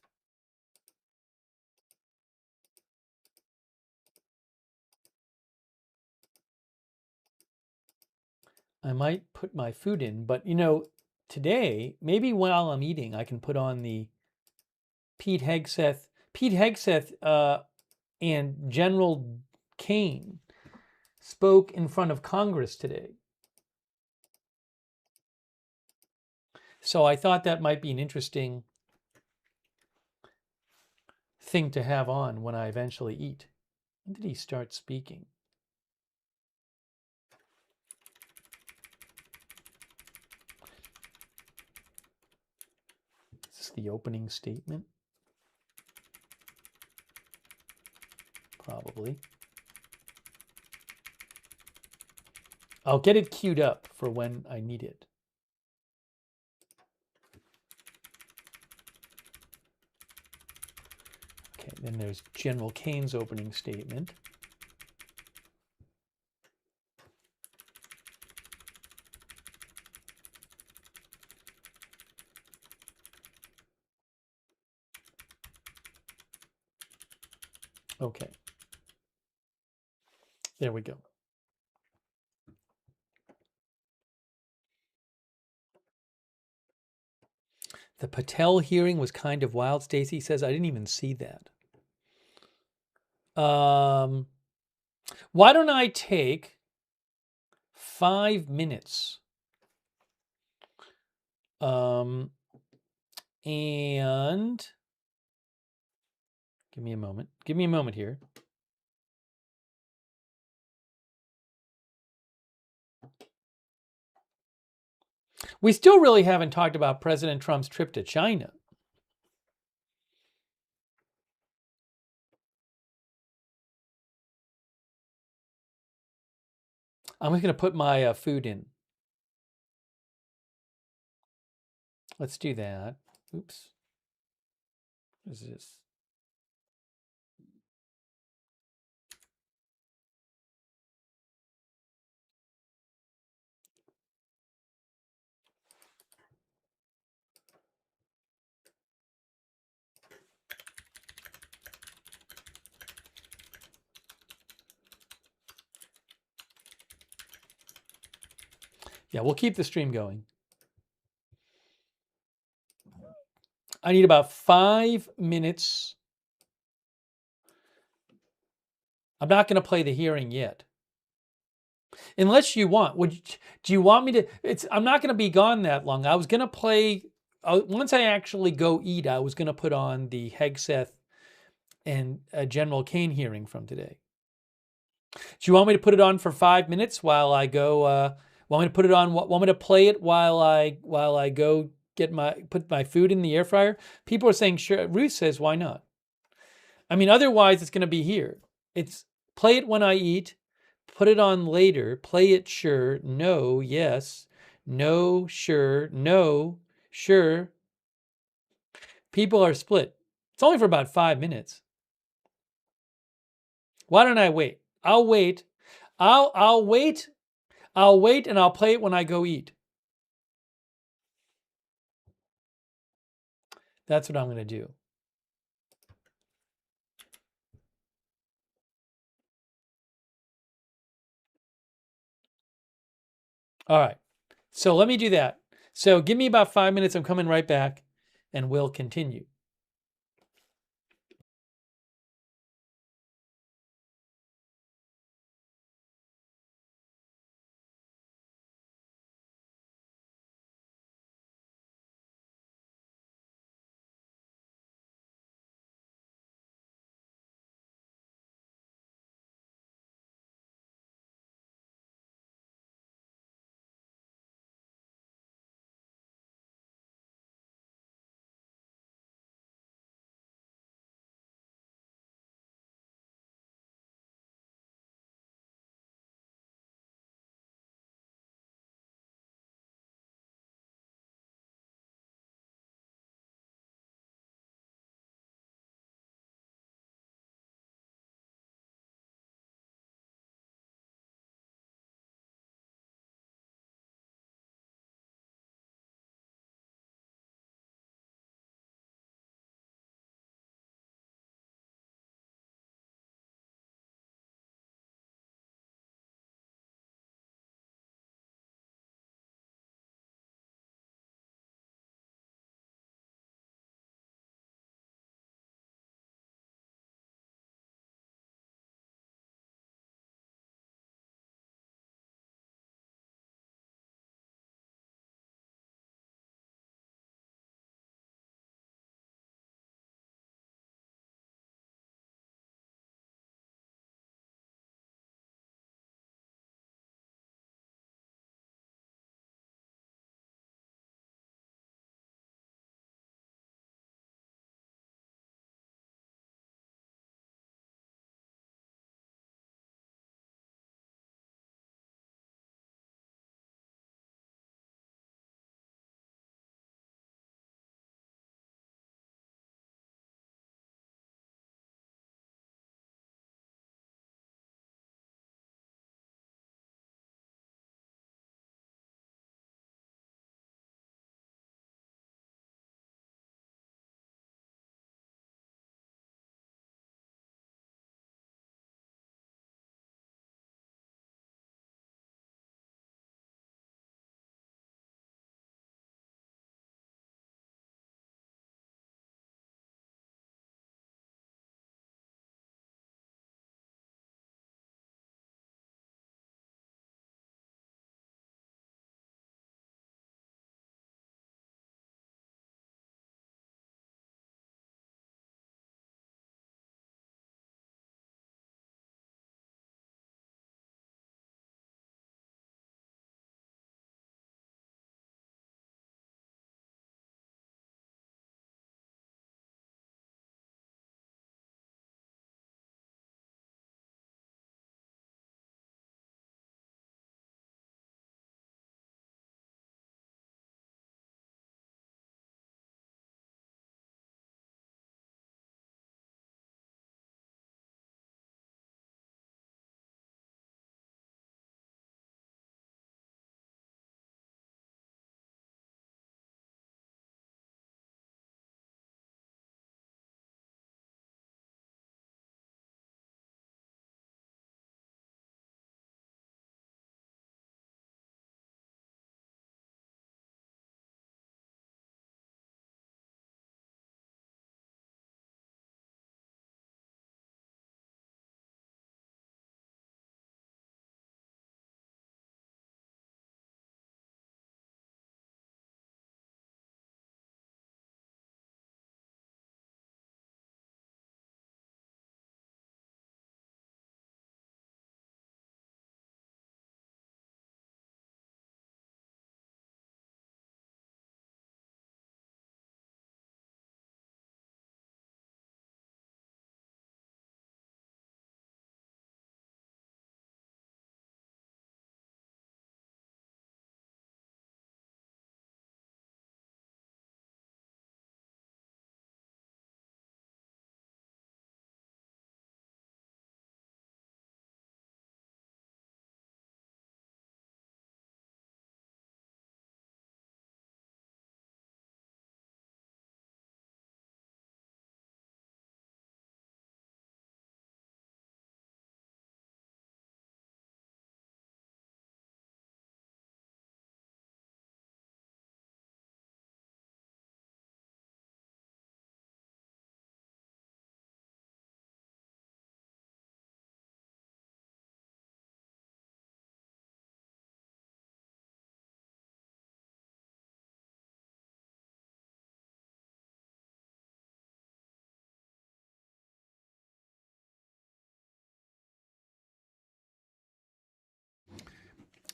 I might put my food in, but you know, today, maybe while I'm eating, I can put on the Pete Hegseth and General Kane spoke in front of Congress today. So I thought that might be an interesting thing to have on when I eventually eat. When did he start speaking? Is this the opening statement? Probably. I'll get it queued up for when I need it. Okay, then there's General Kane's opening statement. Okay. There we go. The Patel hearing was kind of wild, Stacy says. I didn't even see that. Why don't I take 5 minutes and give me a moment. Give me a moment here. We still really haven't talked about President Trump's trip to China. I'm just going to put my food in. Let's do that. Oops. What is this? Yeah, we'll keep the stream going. I need about 5 minutes. I'm not going to play the hearing yet. Unless you want. Do you want me to? I'm not going to be gone that long. I was going to play, once I actually go eat, I was going to put on the Hegseth and General Kane hearing from today. Do you want me to put it on for 5 minutes while I go? Want me to put it on? Want me to play it while I go put my food in the air fryer? People are saying sure. Ruth says why not? I mean, otherwise it's going to be here. It's play it when I eat, put it on later, play it sure, no, yes, no, sure, no, sure. People are split. It's only for about 5 minutes. Why don't I wait? I'll wait. I'll wait. I'll wait and I'll play it when I go eat. That's what I'm going to do. All right. So let me do that. So give me about 5 minutes. I'm coming right back and we'll continue.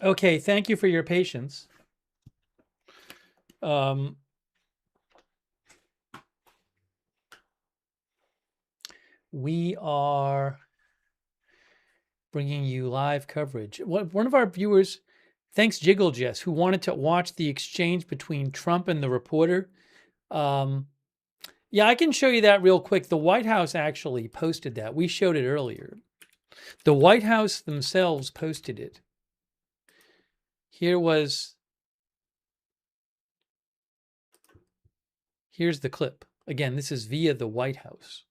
Okay, thank you for your patience. We are bringing you live coverage. One of our viewers, thanks Jiggle Jess, who wanted to watch the exchange between Trump and the reporter. Yeah, I can show you that real quick. The White House actually posted that. We showed it earlier. The White House themselves posted it. Here's the clip. Again, this is via the White House.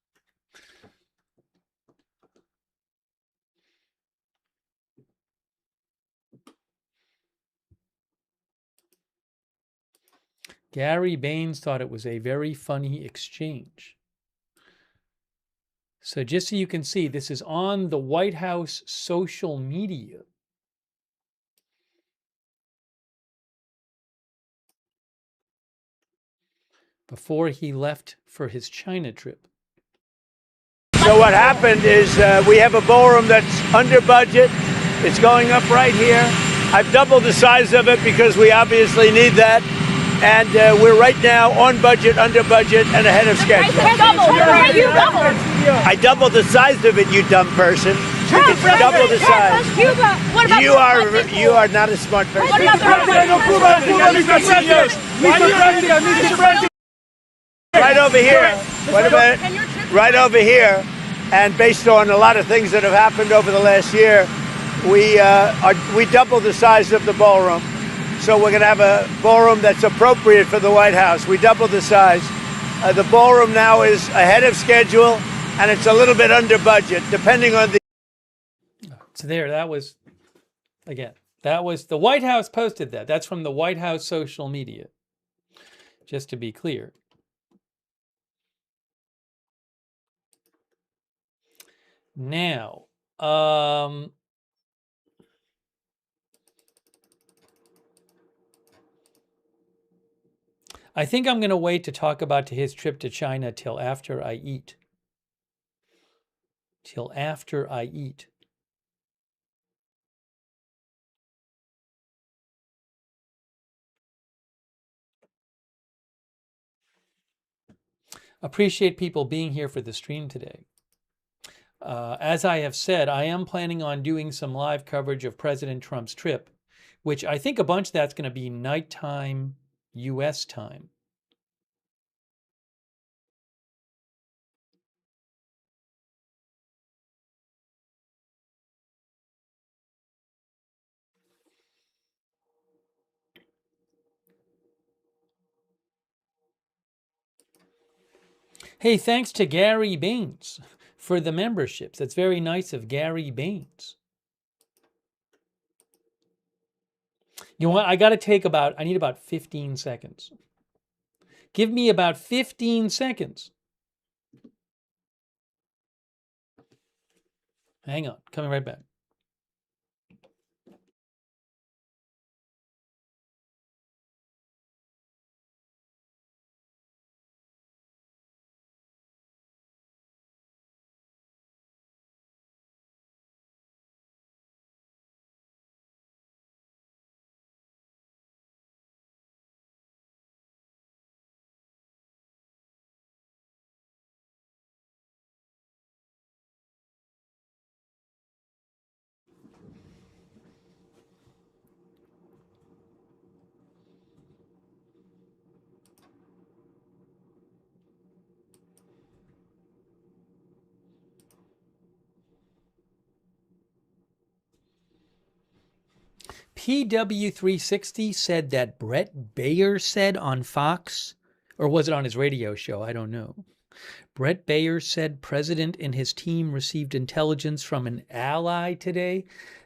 Gary Baines thought it was a very funny exchange. So just so you can see, this is on the White House social media. Before he left for his China trip. So what happened is we have a ballroom that's under budget. It's going up right here. I've doubled the size of it because we obviously need that. And we're right now on budget, under budget, and ahead of schedule. I doubled the size of it, you dumb person. It's double the size. You are not a smart person. Right over here. Wait a minute. Right over here. And based on a lot of things that have happened over the last year, we doubled the size of the ballroom. So we're going to have a ballroom that's appropriate for the White House. We doubled the size. The ballroom now is ahead of schedule, and it's a little bit under budget, depending on the... So there, that was the White House posted that. That's from the White House social media, just to be clear. Now, I think I'm going to wait to talk about his trip to China till after I eat. Till after I eat. Appreciate people being here for the stream today. As I have said, I am planning on doing some live coverage of President Trump's trip, which I think a bunch of that's going to be nighttime U.S. time. Hey, thanks to Gary Baines for the memberships. That's very nice of Gary Baines. You know what? I need about 15 seconds. Give me about 15 seconds. Hang on, coming right back. PW360 said that Brett Baer said on Fox, or was it on his radio show? I don't know. Brett Baer said President and his team received intelligence from an ally today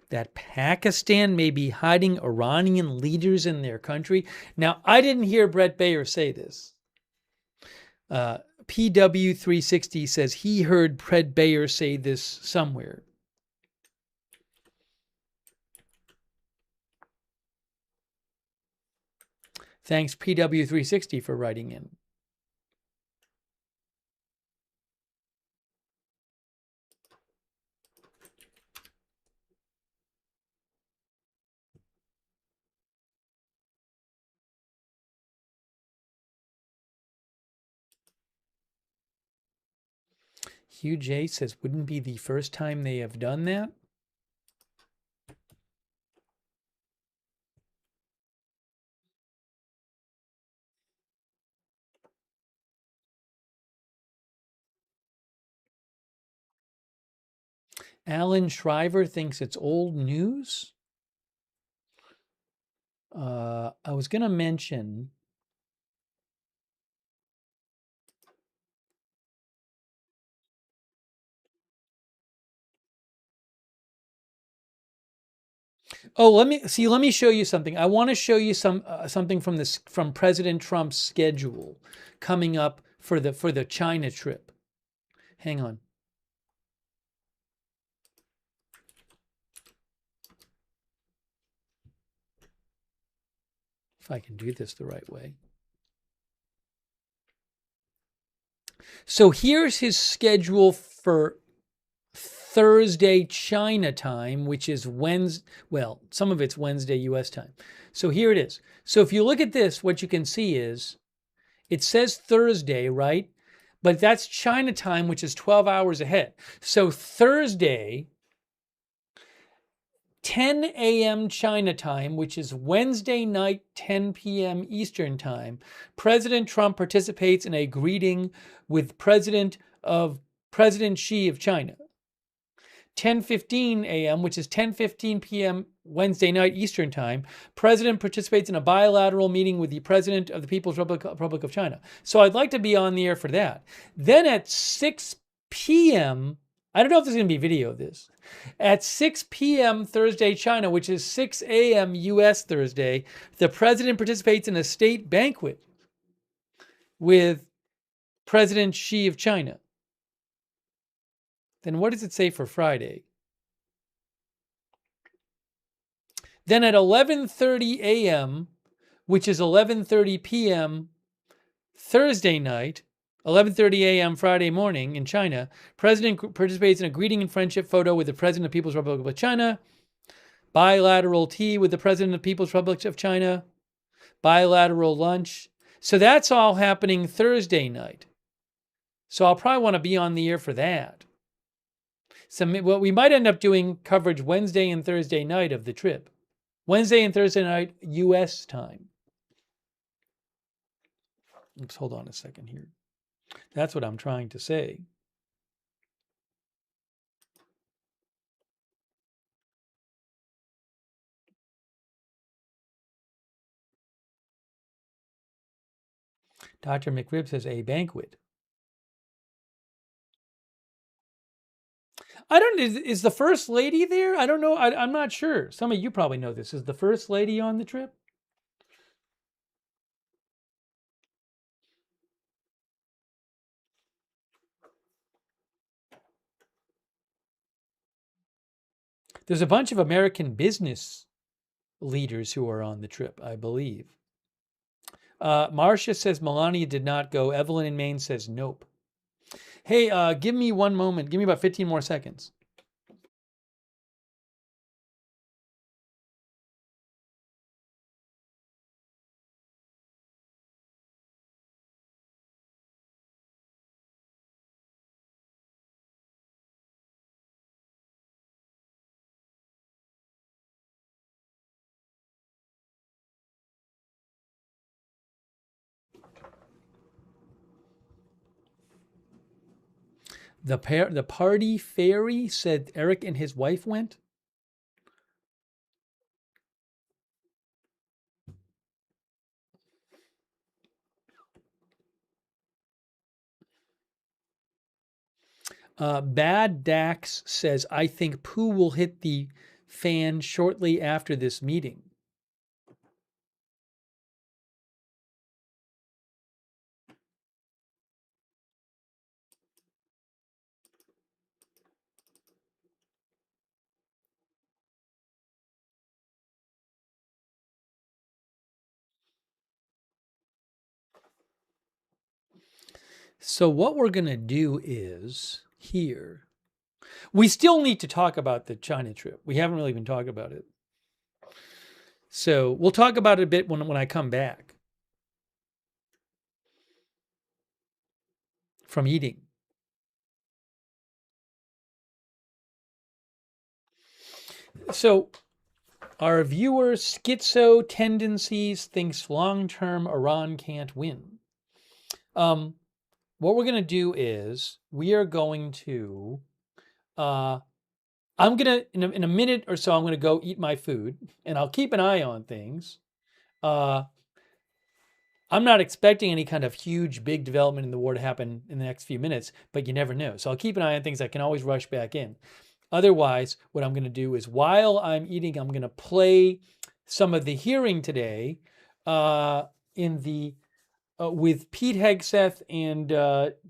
that Pakistan may be hiding Iranian leaders in their country. Now, I didn't hear Brett Baer say this. PW360 says he heard Brett Baer say this somewhere. Thanks, PW360, for writing in. Hugh J says, wouldn't be the first time they have done that. Alan Shriver thinks it's old news. I was going to mention let me show you something. I want to show you something from President Trump's schedule coming up for the China trip. Hang on. If I can do this the right way. So here's his schedule for Thursday China time, which is Wednesday. Well, some of it's Wednesday US time. So here it is. So if you look at this, what you can see is it says Thursday, right? But that's China time, which is 12 hours ahead. So Thursday, 10 a.m. China time, which is Wednesday night, 10 p.m. Eastern time, President Trump participates in a greeting with President Xi of China. 10:15 a.m., which is 10:15 p.m. Wednesday night Eastern time, President participates in a bilateral meeting with the President of the People's Republic of China. So I'd like to be on the air for that. Then at 6 p.m., I don't know if there's going to be video of this. At 6 p.m. Thursday China, which is 6 a.m. U.S. Thursday, the President participates in a state banquet with President Xi of China. Then what does it say for Friday? Then at 11:30 a.m., which is 11:30 p.m. Thursday night, 11:30 a.m. Friday morning in China, President participates in a greeting and friendship photo with the President of the People's Republic of China, bilateral tea with the President of the People's Republic of China, bilateral lunch. So that's all happening Thursday night. So I'll probably want to be on the air for that. So we might end up doing coverage Wednesday and Thursday night of the trip. Wednesday and Thursday night, U.S. time. Oops, hold on a second here. That's what I'm trying to say. Dr. McRib says a banquet. I don't. Is the First Lady there? I don't know. I'm not sure. Some of you probably know this. Is the First Lady on the trip? There's a bunch of American business leaders who are on the trip, I believe. Marcia says Melania did not go. Evelyn in Maine says nope. Hey, give me one moment. Give me about 15 more seconds. The party fairy said Eric and his wife went. Bad Dax says, I think poo will hit the fan shortly after this meeting. So what we're going to do is here, we still need to talk about the China trip. We haven't really been talking about it. So we'll talk about it a bit when I come back from eating. So our viewer Schizo Tendencies thinks long-term Iran can't win. What we're going to do is we are going to, I'm going to, in a minute or so, I'm going to go eat my food, and I'll keep an eye on things. I'm not expecting any kind of huge, big development in the war to happen in the next few minutes, but you never know. So I'll keep an eye on things. I can always rush back in. Otherwise, what I'm going to do is while I'm eating, I'm going to play some of the hearing today in the with Pete Hegseth and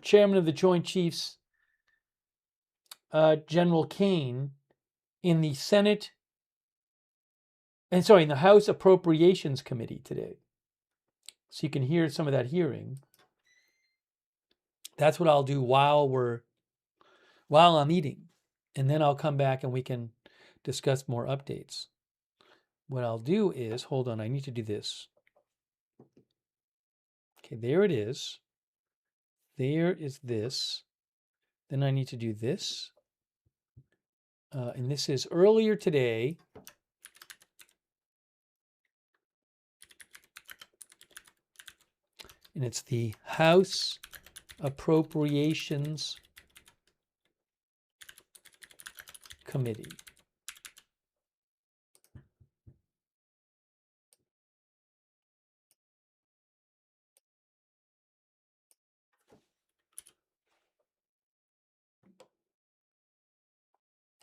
Chairman of the Joint Chiefs, General Kane, in the Senate, and sorry, in the House Appropriations Committee today. So you can hear some of that hearing. That's what I'll do while I'm eating. And then I'll come back and we can discuss more updates. What I'll do is, hold on, I need to do this. Okay, there it is. There is this. Then I need to do this. And this is earlier today. And it's the House Appropriations Committee.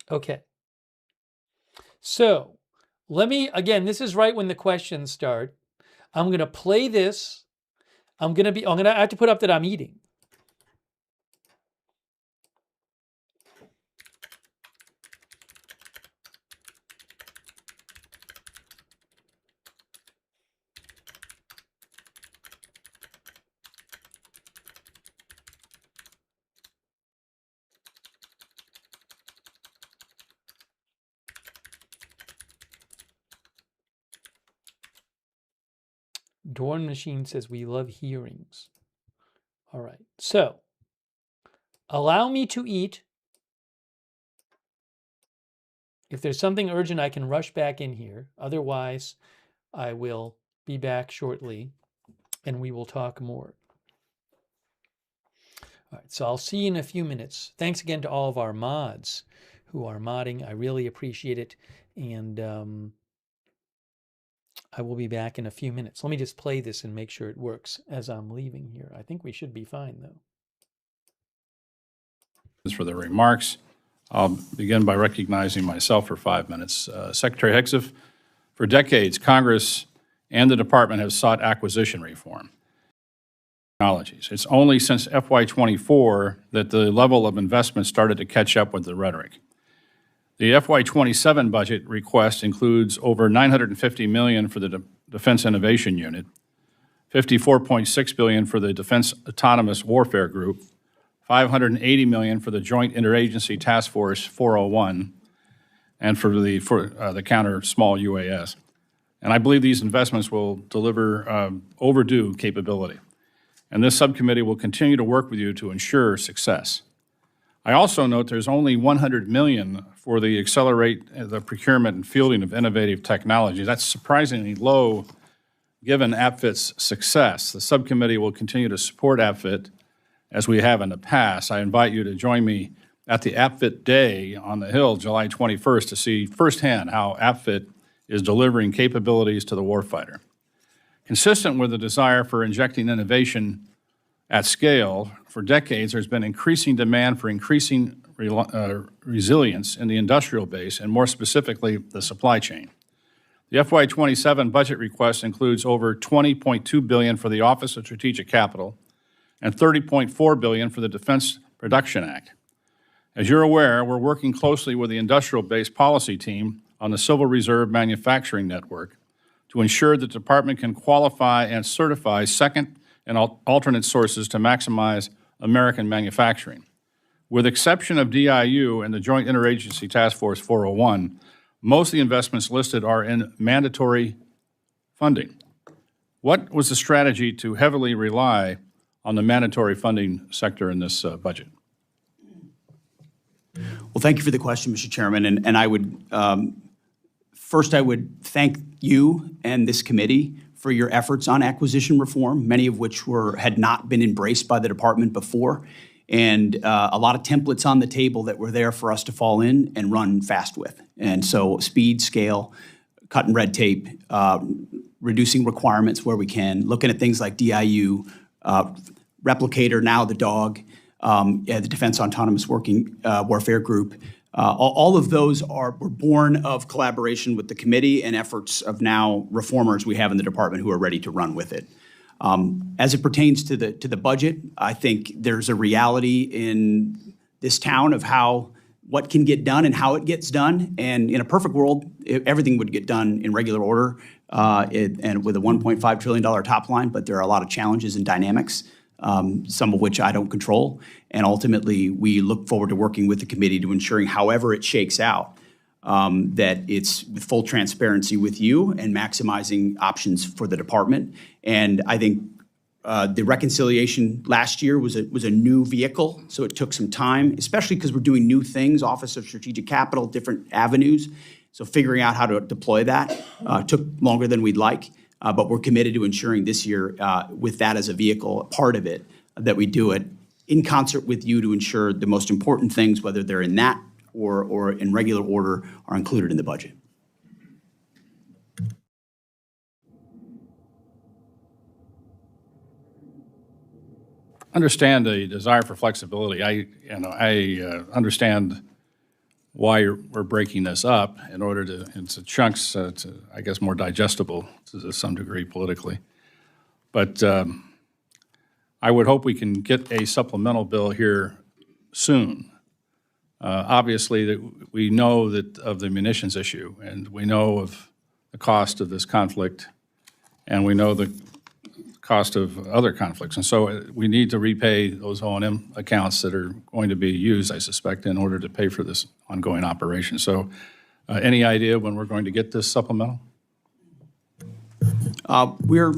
Okay. So let me, again, this is right when the questions start. I'm going to play this. I'm going to have to put up that I'm eating. Dorn Machine says we love hearings. All right. So allow me to eat. If there's something urgent, I can rush back in here. Otherwise, I will be back shortly and we will talk more. All right. So I'll see you in a few minutes. Thanks again to all of our mods who are modding. I really appreciate it. And I will be back in a few minutes. Let me just play this and make sure it works as I'm leaving here. I think we should be fine, though. For the remarks. I'll begin by recognizing myself for 5 minutes. Secretary Hegseth, for decades, Congress and the Department have sought acquisition reform. Technologies. It's only since FY24 that the level of investment started to catch up with the rhetoric. The FY27 budget request includes over $950 million for the Defense Innovation Unit, $54.6 billion for the Defense Autonomous Warfare Group, $580 million for the Joint Interagency Task Force 401, and for the counter small UAS. And I believe these investments will deliver overdue capability. And this subcommittee will continue to work with you to ensure success. I also note there's only $100 million for the accelerate the procurement and fielding of innovative technology. That's surprisingly low given APFIT's success. The subcommittee will continue to support APFIT as we have in the past. I invite you to join me at the APFIT Day on the Hill, July 21st, to see firsthand how APFIT is delivering capabilities to the warfighter. Consistent with the desire for injecting innovation at scale, for decades there's been increasing demand for increasing resilience in the industrial base and more specifically the supply chain. The FY27 budget request includes over $20.2 billion for the Office of Strategic Capital and $30.4 billion for the Defense Production Act. As you're aware, we're working closely with the industrial base policy team on the Civil Reserve Manufacturing Network to ensure the department can qualify and certify second and alternate sources to maximize American manufacturing. With exception of DIU and the Joint Interagency Task Force 401, most of the investments listed are in mandatory funding. What was the strategy to heavily rely on the mandatory funding sector in this budget? Well, thank you for the question, Mr. Chairman, and I would First, I would thank you and this committee for your efforts on acquisition reform, many of which had not been embraced by the department before, and a lot of templates on the table that were there for us to fall in and run fast with. And so speed, scale, cutting red tape, reducing requirements where we can, looking at things like DIU, Replicator, now the DOG, the Defense Autonomous Warfare Group. All of those were born of collaboration with the committee and efforts of now reformers we have in the department who are ready to run with it. As it pertains to the budget, I think there's a reality in this town of what can get done and how it gets done. And in a perfect world, everything would get done in regular order and with a $1.5 trillion top line. But there are a lot of challenges and dynamics, some of which I don't control. And ultimately, we look forward to working with the committee to ensuring, however it shakes out, that it's with full transparency with you and maximizing options for the department. And I think the reconciliation last year was a new vehicle, so it took some time, especially because we're doing new things, Office of Strategic Capital, different avenues. So figuring out how to deploy that took longer than we'd like, but we're committed to ensuring this year, with that as a vehicle, a part of it, that we do it in concert with you to ensure the most important things, whether they're in that or in regular order, are included in the budget. Understand the desire for flexibility. I understand why we're breaking this up in order into chunks, to, I guess, more digestible to some degree politically. But I would hope we can get a supplemental bill here soon. Obviously, that we know that of the munitions issue, and we know of the cost of this conflict, and we know the cost of other conflicts. And so we need to repay those O&M accounts that are going to be used, I suspect, in order to pay for this ongoing operation. So any idea when we're going to get this supplemental? We're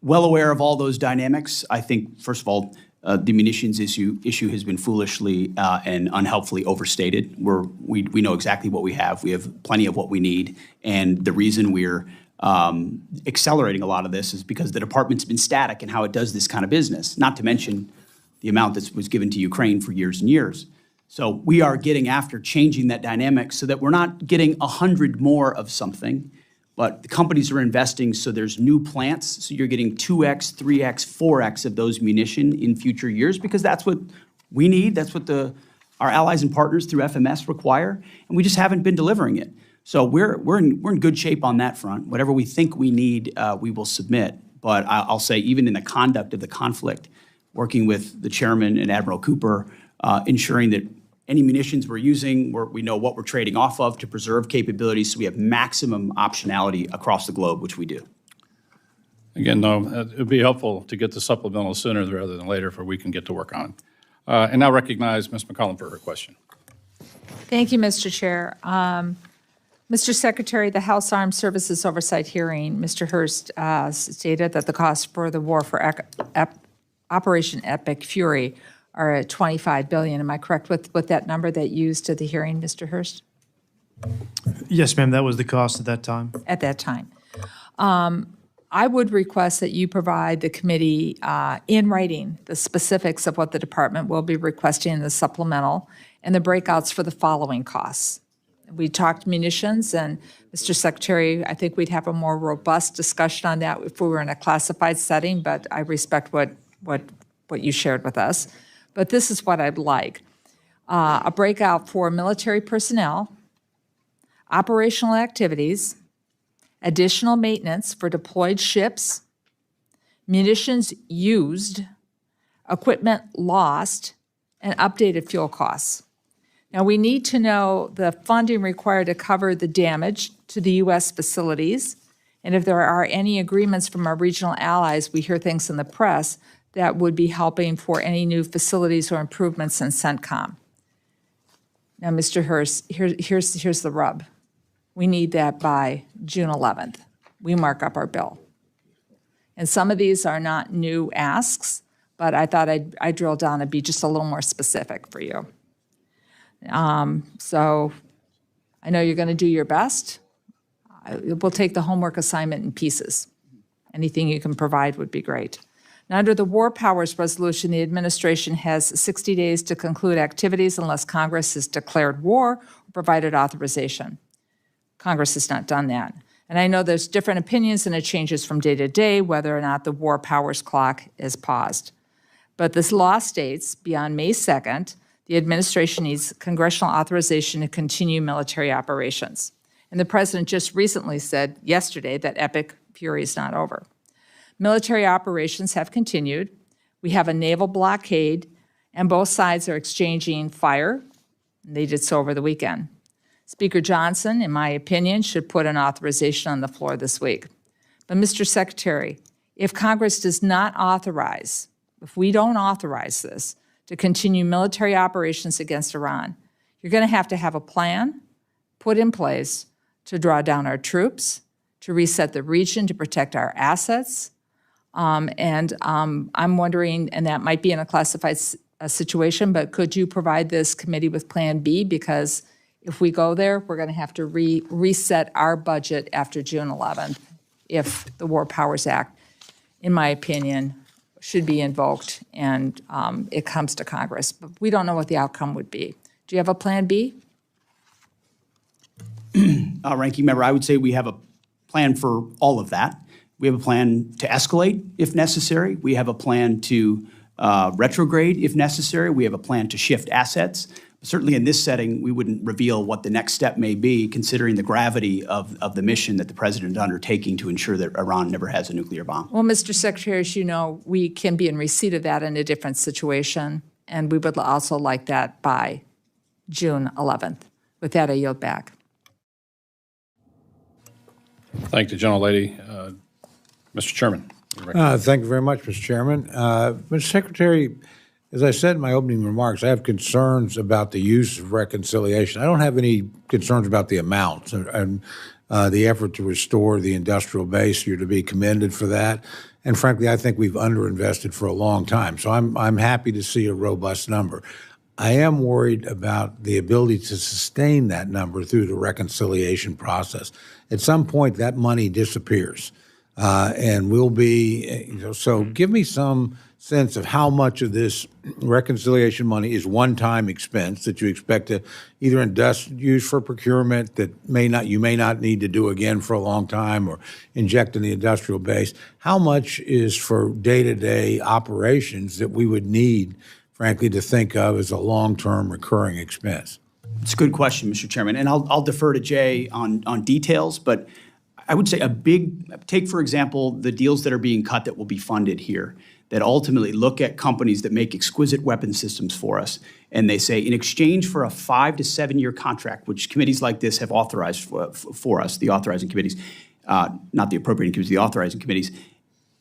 well aware of all those dynamics. I think, first of all, the munitions issue has been foolishly and unhelpfully overstated. We know exactly what we have. We have plenty of what we need. And the reason we're accelerating a lot of this is because the department's been static in how it does this kind of business, not to mention the amount that was given to Ukraine for years and years. So we are getting after changing that dynamic so that we're not getting 100 more of something, but the companies are investing so there's new plants, so you're getting 2x, 3x, 4x of those munition in future years, because that's what we need, that's what our allies and partners through FMS require, and we just haven't been delivering it. So we're in good shape on that front. Whatever we think we need, we will submit. But I'll say, even in the conduct of the conflict, working with the chairman and Admiral Cooper, ensuring that any munitions we're using, we know what we're trading off of to preserve capabilities, so we have maximum optionality across the globe, which we do. Again, though, it would be helpful to get the supplemental sooner rather than later, for we can get to work on it. And now recognize Ms. McCollum for her question. Thank you, Mr. Chair. Mr. Secretary, the House Armed Services Oversight Hearing, Mr. Hurst stated that the cost for the war for Operation Epic Fury are at $25 billion. Am I correct with that number that you used at the hearing, Mr. Hurst? Yes, ma'am. That was the cost at that time. At that time. I would request that you provide the committee in writing the specifics of what the department will be requesting in the supplemental and the breakouts for the following costs. We talked munitions, and Mr. Secretary, I think we'd have a more robust discussion on that if we were in a classified setting, but I respect what you shared with us. But this is what I'd like. A breakout for military personnel, operational activities, additional maintenance for deployed ships, munitions used, equipment lost, and updated fuel costs. Now, we need to know the funding required to cover the damage to the U.S. facilities, and if there are any agreements from our regional allies, we hear things in the press, that would be helping for any new facilities or improvements in CENTCOM. Now, Mr. Hurst, here's the rub. We need that by June 11th. We mark up our bill. And some of these are not new asks, but I thought I'd drill down and be just a little more specific for you. So I know you're going to do your best, We'll take the homework assignment in pieces. Anything you can provide would be great. Now, under the War Powers Resolution, the administration has 60 days to conclude activities unless Congress has declared war or provided authorization. Congress has not done that. And I know there's different opinions and it changes from day to day whether or not the war powers clock is paused. But this law states beyond May 2nd, the administration needs congressional authorization to continue military operations. And the president just recently said yesterday that epic fury is not over. Military operations have continued. We have a naval blockade, and both sides are exchanging fire. They did so over the weekend. Speaker Johnson, in my opinion, should put an authorization on the floor this week. But, Mr. Secretary, if Congress does not authorize, if we don't authorize this, to continue military operations against Iran, you're going to have a plan put in place to draw down our troops, to reset the region, to protect our assets. I'm wondering, and that might be in a classified situation, but could you provide this committee with Plan B? Because if we go there, we're going to have to reset our budget after June 11th if the War Powers Act, in my opinion, should be invoked and it comes to Congress. But we don't know what the outcome would be. Do you have a Plan B? Ranking Member, I would say we have a plan for all of that. We have a plan to escalate if necessary. We have a plan to retrograde if necessary. We have a plan to shift assets. Certainly in this setting, we wouldn't reveal what the next step may be, considering the gravity of the mission that the president is undertaking to ensure that Iran never has a nuclear bomb. Well, Mr. Secretary, as you know, we can be in receipt of that in a different situation, and we would also like that by June 11th. With that, I yield back. Thank the gentlelady. Mr. Chairman. Thank you very much, Mr. Chairman. Mr. Secretary, as I said in my opening remarks, I have concerns about the use of reconciliation. I don't have any concerns about the amount and the effort to restore the industrial base. You're to be commended for that. And frankly, I think we've underinvested for a long time. So I'm happy to see a robust number. I am worried about the ability to sustain that number through the reconciliation process. At some point, that money disappears. And we'll be, so give me some sense of how much of this reconciliation money is one-time expense that you expect to either use for procurement that you may not need to do again for a long time or inject in the industrial base. How much is for day-to-day operations that we would need, frankly, to think of as a long-term recurring expense? It's a good question, Mr. Chairman, and I'll defer to Jay on details, but I would say take, for example, the deals that are being cut that will be funded here, that ultimately look at companies that make exquisite weapon systems for us, and they say, in exchange for a 5 to 7 year contract, which committees like this have authorized for us, the authorizing committees, not the appropriating committees, the authorizing committees,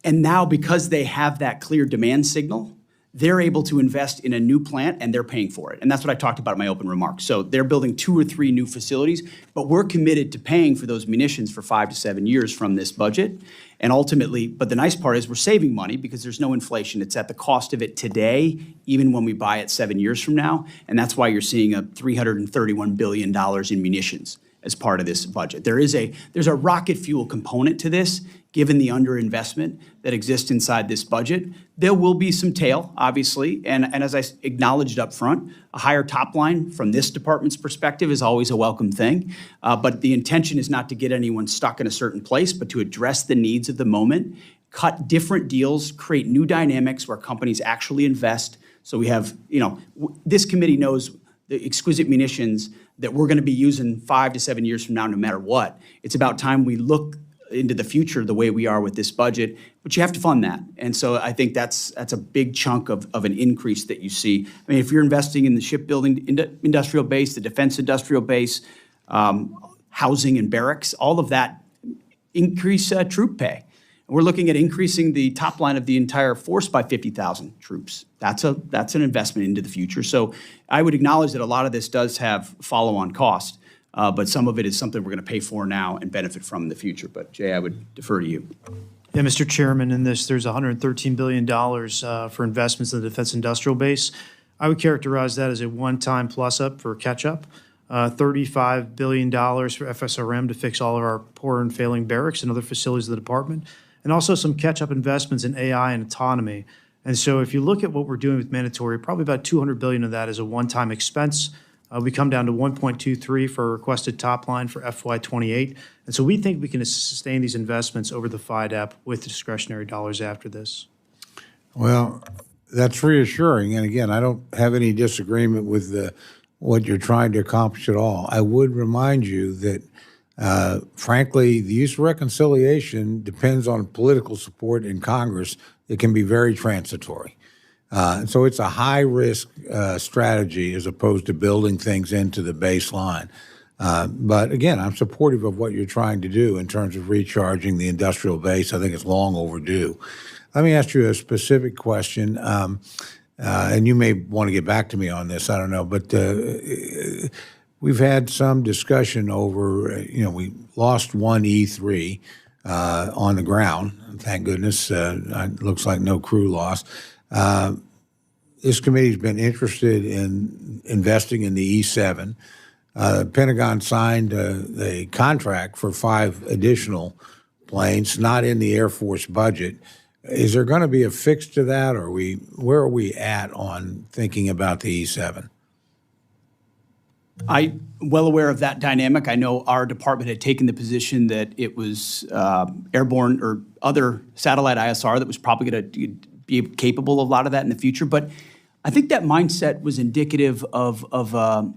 and now because they have that clear demand signal, they're able to invest in a new plant and they're paying for it. And that's what I talked about in my open remarks. So they're building 2 or 3 new facilities, but we're committed to paying for those munitions for 5 to 7 years from this budget. And ultimately, but the nice part is we're saving money because there's no inflation. It's at the cost of it today, even when we buy it 7 years from now. And that's why you're seeing a $331 billion in munitions as part of this budget. There's a rocket fuel component to this, given the underinvestment that exists inside this budget. There will be some tail, obviously, and as I acknowledged up front, a higher top line from this department's perspective is always a welcome thing, but the intention is not to get anyone stuck in a certain place, but to address the needs of the moment, cut different deals, create new dynamics where companies actually invest. So we have, this committee knows the exquisite munitions that we're going to be using 5 to 7 years from now, no matter what. It's about time we look into the future the way we are with this budget, but you have to fund that. And so I think that's a big chunk of an increase that you see. I mean, if you're investing in the shipbuilding industrial base, the defense industrial base, housing and barracks, all of that increase troop pay. And we're looking at increasing the top line of the entire force by 50,000 troops. That's an investment into the future. So I would acknowledge that a lot of this does have follow-on cost. But some of it is something we're going to pay for now and benefit from in the future. But, Jay, I would defer to you. Yeah, Mr. Chairman, in this, there's $113 billion for investments in the defense industrial base. I would characterize that as a one-time plus-up for catch-up. $35 billion for FSRM to fix all of our poor and failing barracks and other facilities of the department, and also some catch-up investments in AI and autonomy. And so if you look at what we're doing with mandatory, probably about $200 billion of that is a one-time expense. We come down to 1.23 for a requested top line for FY28. And so we think we can sustain these investments over the FIDAP with discretionary dollars after this. Well, that's reassuring. And again, I don't have any disagreement with what you're trying to accomplish at all. I would remind you that, frankly, the use of reconciliation depends on political support in Congress. It can be very transitory. So it's a high-risk strategy as opposed to building things into the baseline. But again, I'm supportive of what you're trying to do in terms of recharging the industrial base. I think it's long overdue. Let me ask you a specific question, and you may want to get back to me on this. I don't know, but we've had some discussion over, we lost one E3 on the ground. Thank goodness. It looks like no crew loss. This committee's been interested in investing in the E7. The Pentagon signed a contract for 5 additional planes, not in the Air Force budget. Is there going to be a fix to that, or where are we at on thinking about the E7? I'm well aware of that dynamic. I know our department had taken the position that it was airborne or other satellite ISR that was probably going to be capable of a lot of that in the future. But I think that mindset was indicative of a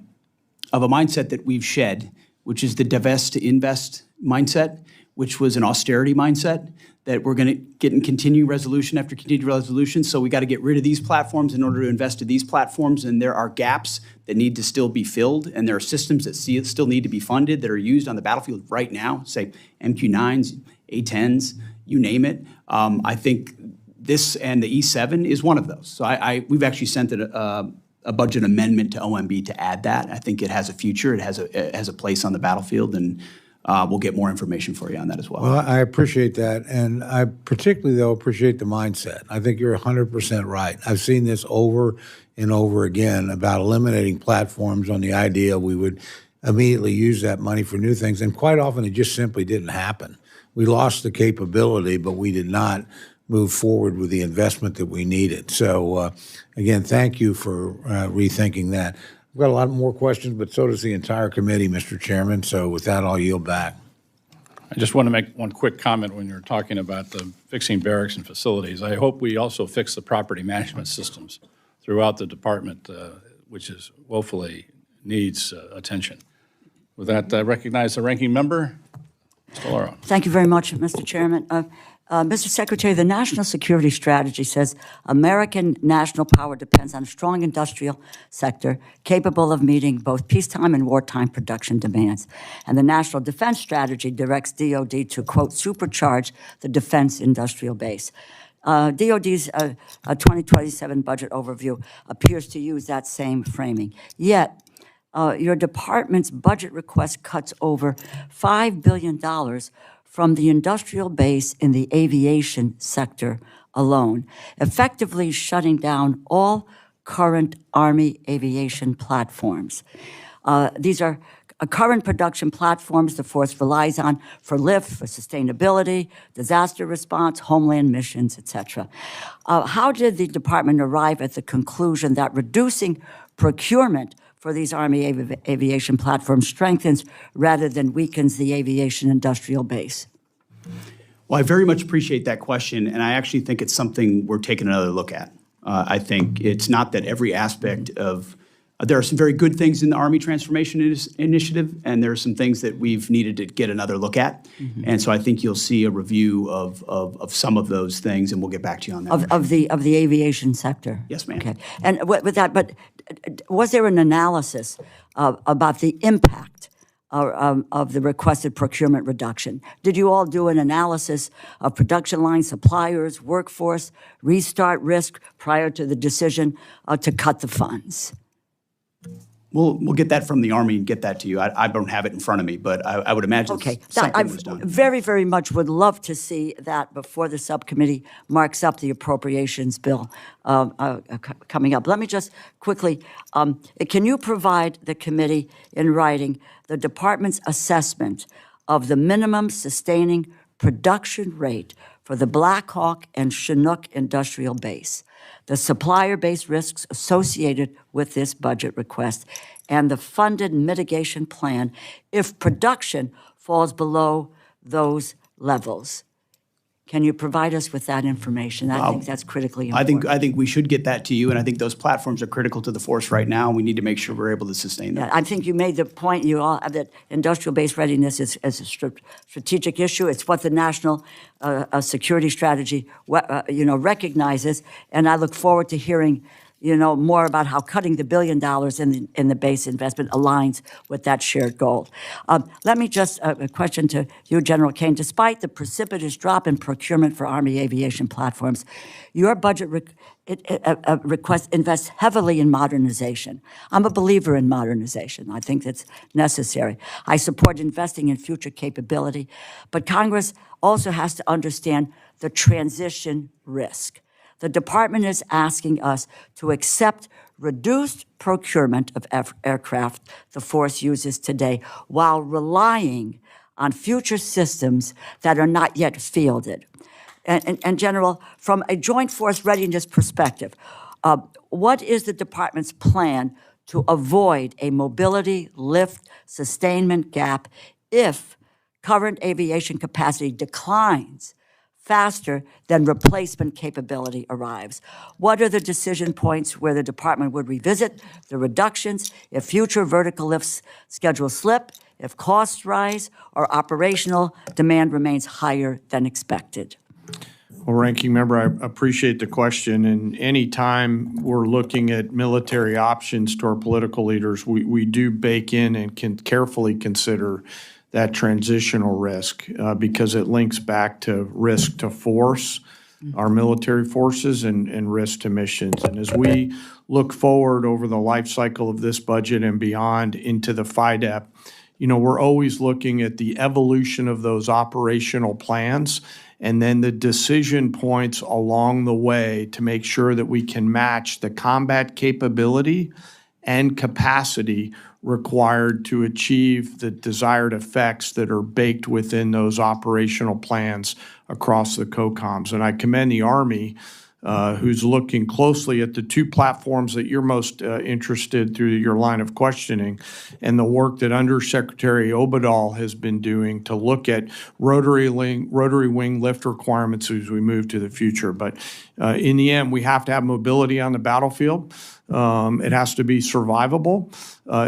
mindset that we've shed, which is the divest to invest mindset, which was an austerity mindset, that we're going to get in continuing resolution after continued resolution. So we got to get rid of these platforms in order to invest in these platforms. And there are gaps that need to still be filled. And there are systems that still need to be funded that are used on the battlefield right now, say MQ-9s, A-10s, you name it. I think this and the E7 is one of those. So we've actually sent a budget amendment to OMB to add that. I think it has a future. It has a place on the battlefield, and we'll get more information for you on that as well. Well, I appreciate that, and I particularly, though, appreciate the mindset. I think you're 100% right. I've seen this over and over again about eliminating platforms on the idea we would immediately use that money for new things, and quite often it just simply didn't happen. We lost the capability, but we did not move forward with the investment that we needed. So, again, thank you for rethinking that. We've got a lot more questions, but so does the entire committee, Mr. Chairman. So with that, I'll yield back. I just want to make one quick comment when you're talking about the fixing barracks and facilities. I hope we also fix the property management systems throughout the department, which is woefully needs attention. With that, I recognize the ranking member, Mr. Lauro. Thank you very much, Mr. Chairman. Mr. Secretary, the national security strategy says American national power depends on a strong industrial sector capable of meeting both peacetime and wartime production demands. And the national defense strategy directs DOD to, quote, supercharge the defense industrial base. DOD's 2027 budget overview appears to use that same framing. Yet, your department's budget request cuts over $5 billion from the industrial base in the aviation sector alone, effectively shutting down all current Army aviation platforms. These are current production platforms the force relies on for lift, for sustainability, disaster response, homeland missions, et cetera. How did the department arrive at the conclusion that reducing procurement for these Army aviation platforms strengthens rather than weakens the aviation industrial base? Well, I very much appreciate that question, and I actually think it's something we're taking another look at. I think it's not that every aspect of there are some very good things in the Army Transformation Initiative, and there are some things that we've needed to get another look at. Mm-hmm. And so I think you'll see a review of some of those things, and we'll get back to you on that. Of the aviation sector? Yes, ma'am. Okay. And with that, but was there an analysis about the impact of the requested procurement reduction? Did you all do an analysis of production line suppliers, workforce, restart risk prior to the decision to cut the funds? We'll get that from the Army and get that to you. I don't have it in front of me, but I would imagine something was done. Very, very much would love to see that before the subcommittee marks up the appropriations bill coming up. Let me just quickly, can you provide the committee in writing the department's assessment of the minimum sustaining production rate for the Black Hawk and Chinook industrial base, the supplier-based risks associated with this budget request, and the funded mitigation plan if production falls below those levels? Can you provide us with that information? I think that's critically important. I think we should get that to you, and I think those platforms are critical to the force right now, and we need to make sure we're able to sustain them. Yeah, I think you made the point, you all, that industrial-based readiness is a strategic issue. It's what the national security strategy recognizes, and I look forward to hearing more about how cutting the $1 billion in the base investment aligns with that shared goal. Let me just, a question to you, General Kane. Despite the precipitous drop in procurement for Army aviation platforms, your budget request invests heavily in modernization. I'm a believer in modernization. I think that's necessary. I support investing in future capability, but Congress also has to understand the transition risk. The department is asking us to accept reduced procurement of aircraft the force uses today while relying on future systems that are not yet fielded. And General, from a joint force readiness perspective, what is the department's plan to avoid a mobility lift sustainment gap if current aviation capacity declines faster than replacement capability arrives? What are the decision points where the department would revisit the reductions if future vertical lifts schedules slip, if costs rise, or operational demand remains higher than expected? Well, Ranking Member, I appreciate the question. And any time we're looking at military options to our political leaders, we do bake in and can carefully consider that transitional risk because it links back to risk to force, our military forces, and risk to missions. And as we look forward over the life cycle of this budget and beyond into the FYDP, we're always looking at the evolution of those operational plans and then the decision points along the way to make sure that we can match the combat capability and capacity required to achieve the desired effects that are baked within those operational plans across the COCOMs. And I commend the Army, who's looking closely at the two platforms that you're most interested through your line of questioning, and the work that Undersecretary Obadal has been doing to look at rotary wing lift requirements as we move to the future. But in the end, we have to have mobility on the battlefield. It has to be survivable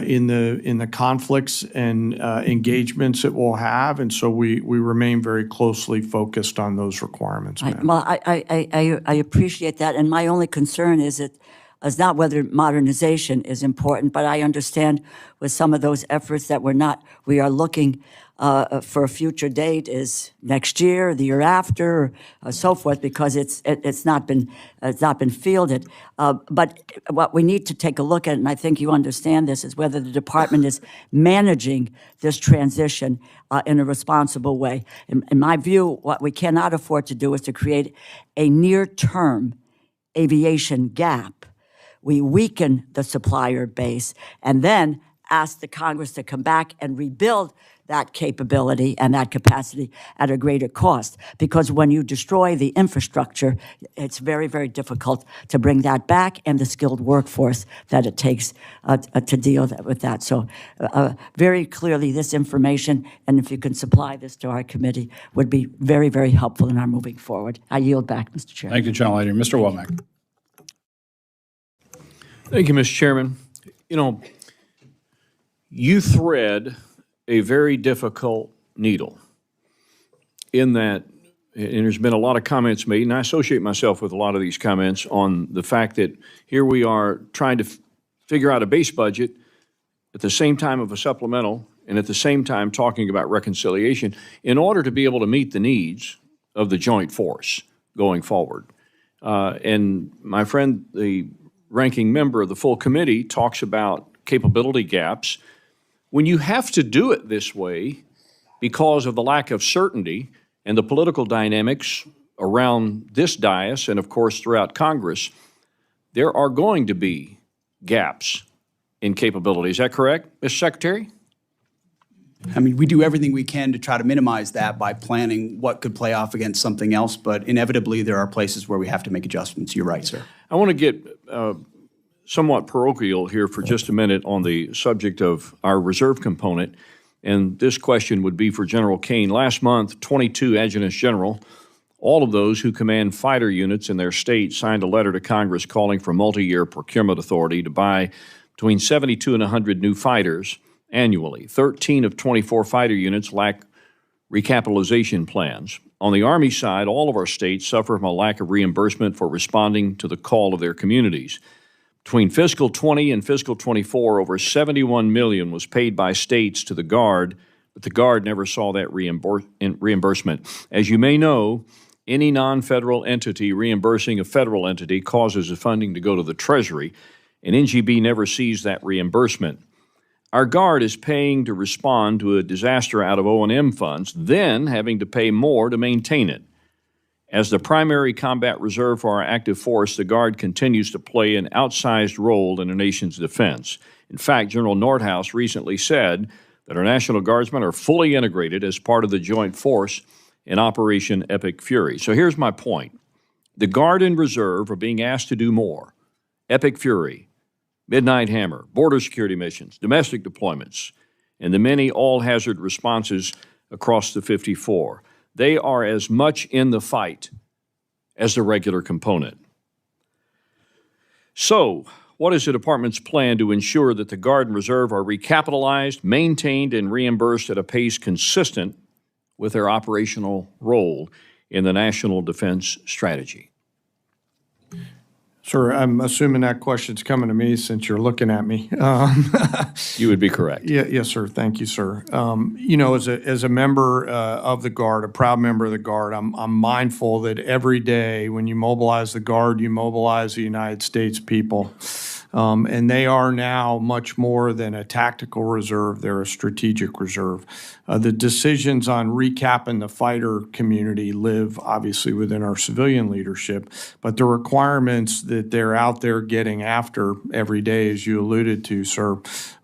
in the conflicts and engagements it will have, and so we remain very closely focused on those requirements. Well, I appreciate that, and my only concern is not whether modernization is important, but I understand with some of those efforts that we are looking for a future date is next year, the year after, so forth, because it's not been fielded. But what we need to take a look at, and I think you understand this, is whether the department is managing this transition in a responsible way. In my view, what we cannot afford to do is to create a near-term aviation gap. We weaken the supplier base and then ask the Congress to come back and rebuild that capability and that capacity at a greater cost. Because when you destroy the infrastructure, it's very, very difficult to bring that back and the skilled workforce that it takes to deal with that. So very clearly this information, and if you can supply this to our committee, would be very, very helpful in our moving forward. I yield back, Mr. Chair. Thank you, General Leader. Mr. Womack. Thank you, Mr. Chairman. You thread a very difficult needle in that, and there's been a lot of comments made, and I associate myself with a lot of these comments on the fact that here we are trying to figure out a base budget at the same time of a supplemental and at the same time talking about reconciliation in order to be able to meet the needs of the joint force going forward. And my friend, the ranking member of the full committee, talks about capability gaps. When you have to do it this way because of the lack of certainty and the political dynamics around this dais and, of course, throughout Congress, there are going to be gaps in capability. Is that correct, Mr. Secretary? I mean, we do everything we can to try to minimize that by planning what could play off against something else, but inevitably there are places where we have to make adjustments. You're right, sir. I want to get somewhat parochial here for just a minute on the subject of our reserve component, and this question would be for General Kane. Last month, 22 adjutants general, all of those who command fighter units in their state, signed a letter to Congress calling for multi-year procurement authority to buy between 72 and 100 new fighters annually. 13 of 24 fighter units lack recapitalization plans. On the Army side, all of our states suffer from a lack of reimbursement for responding to the call of their communities. Between fiscal 20 and fiscal 24, over $71 million was paid by states to the Guard, but the Guard never saw that reimbursement. As you may know, any non-federal entity reimbursing a federal entity causes the funding to go to the Treasury, and NGB never sees that reimbursement. Our Guard is paying to respond to a disaster out of O&M funds, then having to pay more to maintain it. As the primary combat reserve for our active force, the Guard continues to play an outsized role in the nation's defense. In fact, General Nordhaus recently said that our National Guardsmen are fully integrated as part of the joint force in Operation Epic Fury. So here's my point. The Guard and Reserve are being asked to do more. Epic Fury, Midnight Hammer, border security missions, domestic deployments, and the many all-hazard responses across the 54. They are as much in the fight as the regular component. So, what is the department's plan to ensure that the Guard and Reserve are recapitalized, maintained, and reimbursed at a pace consistent with their operational role in the national defense strategy? Sir, I'm assuming that question's coming to me since you're looking at me. You would be correct. Yes, sir. Thank you, sir. You know, as a member of the Guard, a proud member of the Guard, I'm mindful that every day when you mobilize the Guard, you mobilize the United States people. And they are now much more than a tactical reserve. They're a strategic reserve. The decisions on recapping the fighter community live obviously within our civilian leadership, but the requirements that they're out there getting after every day, as you alluded to, sir,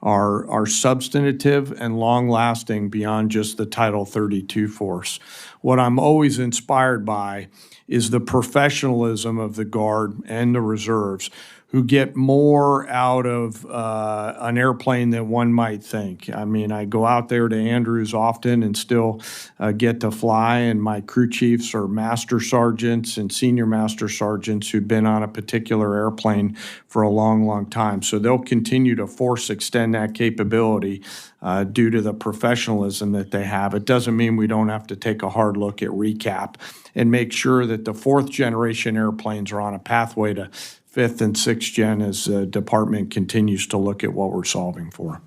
are substantive and long-lasting beyond just the Title 32 force. What I'm always inspired by is the professionalism of the Guard and the reserves, who get more out of an airplane than one might think. I mean, I go out there to Andrews often and still get to fly, and my crew chiefs are master sergeants and senior master sergeants who've been on a particular airplane for a long, long time. So they'll continue to force extend that capability due to the professionalism that they have. It doesn't mean we don't have to take a hard look at recap and make sure that the fourth generation airplanes are on a pathway to fifth and sixth gen as the department continues to look at what we're solving for.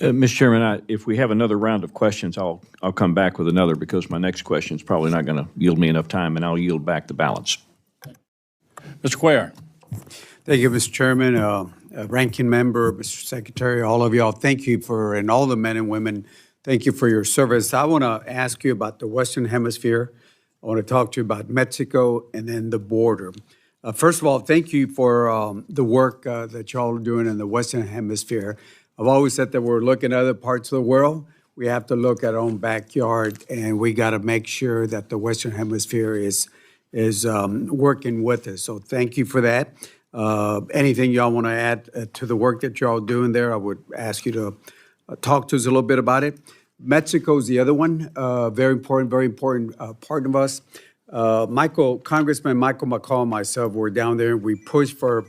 Mr. Chairman, if we have another round of questions, I'll come back with another because my next question is probably not going to yield me enough time, and I'll yield back the balance. Mr. Cuellar. Thank you, Mr. Chairman, Ranking Member, Mr. Secretary, all of y'all. Thank you and all the men and women, thank you for your service. I want to ask you about the Western Hemisphere. I want to talk to you about Mexico and then the border. First of all, thank you for the work that y'all are doing in the Western Hemisphere. I've always said that we're looking at other parts of the world. We have to look at our own backyard, and we got to make sure that the Western Hemisphere is working with us. So thank you for that. Anything y'all want to add to the work that y'all doing there, I would ask you to talk to us a little bit about it. Mexico's the other one, very important part of us. Congressman Michael McCall and myself were down there. We pushed for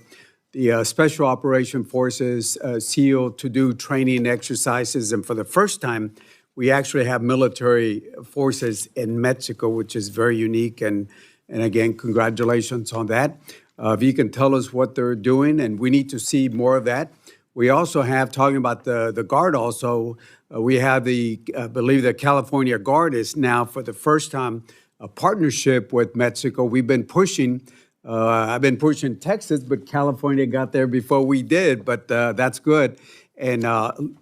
the Special Operation Forces, SEAL, to do training exercises. And for the first time, we actually have military forces in Mexico, which is very unique. And again, congratulations on that. If you can tell us what they're doing, and we need to see more of that. We also have, talking about the Guard also, we have I believe the California Guard is now for the first time a partnership with Mexico. We've been pushing I've been pushing Texas, but California got there before we did, but that's good. And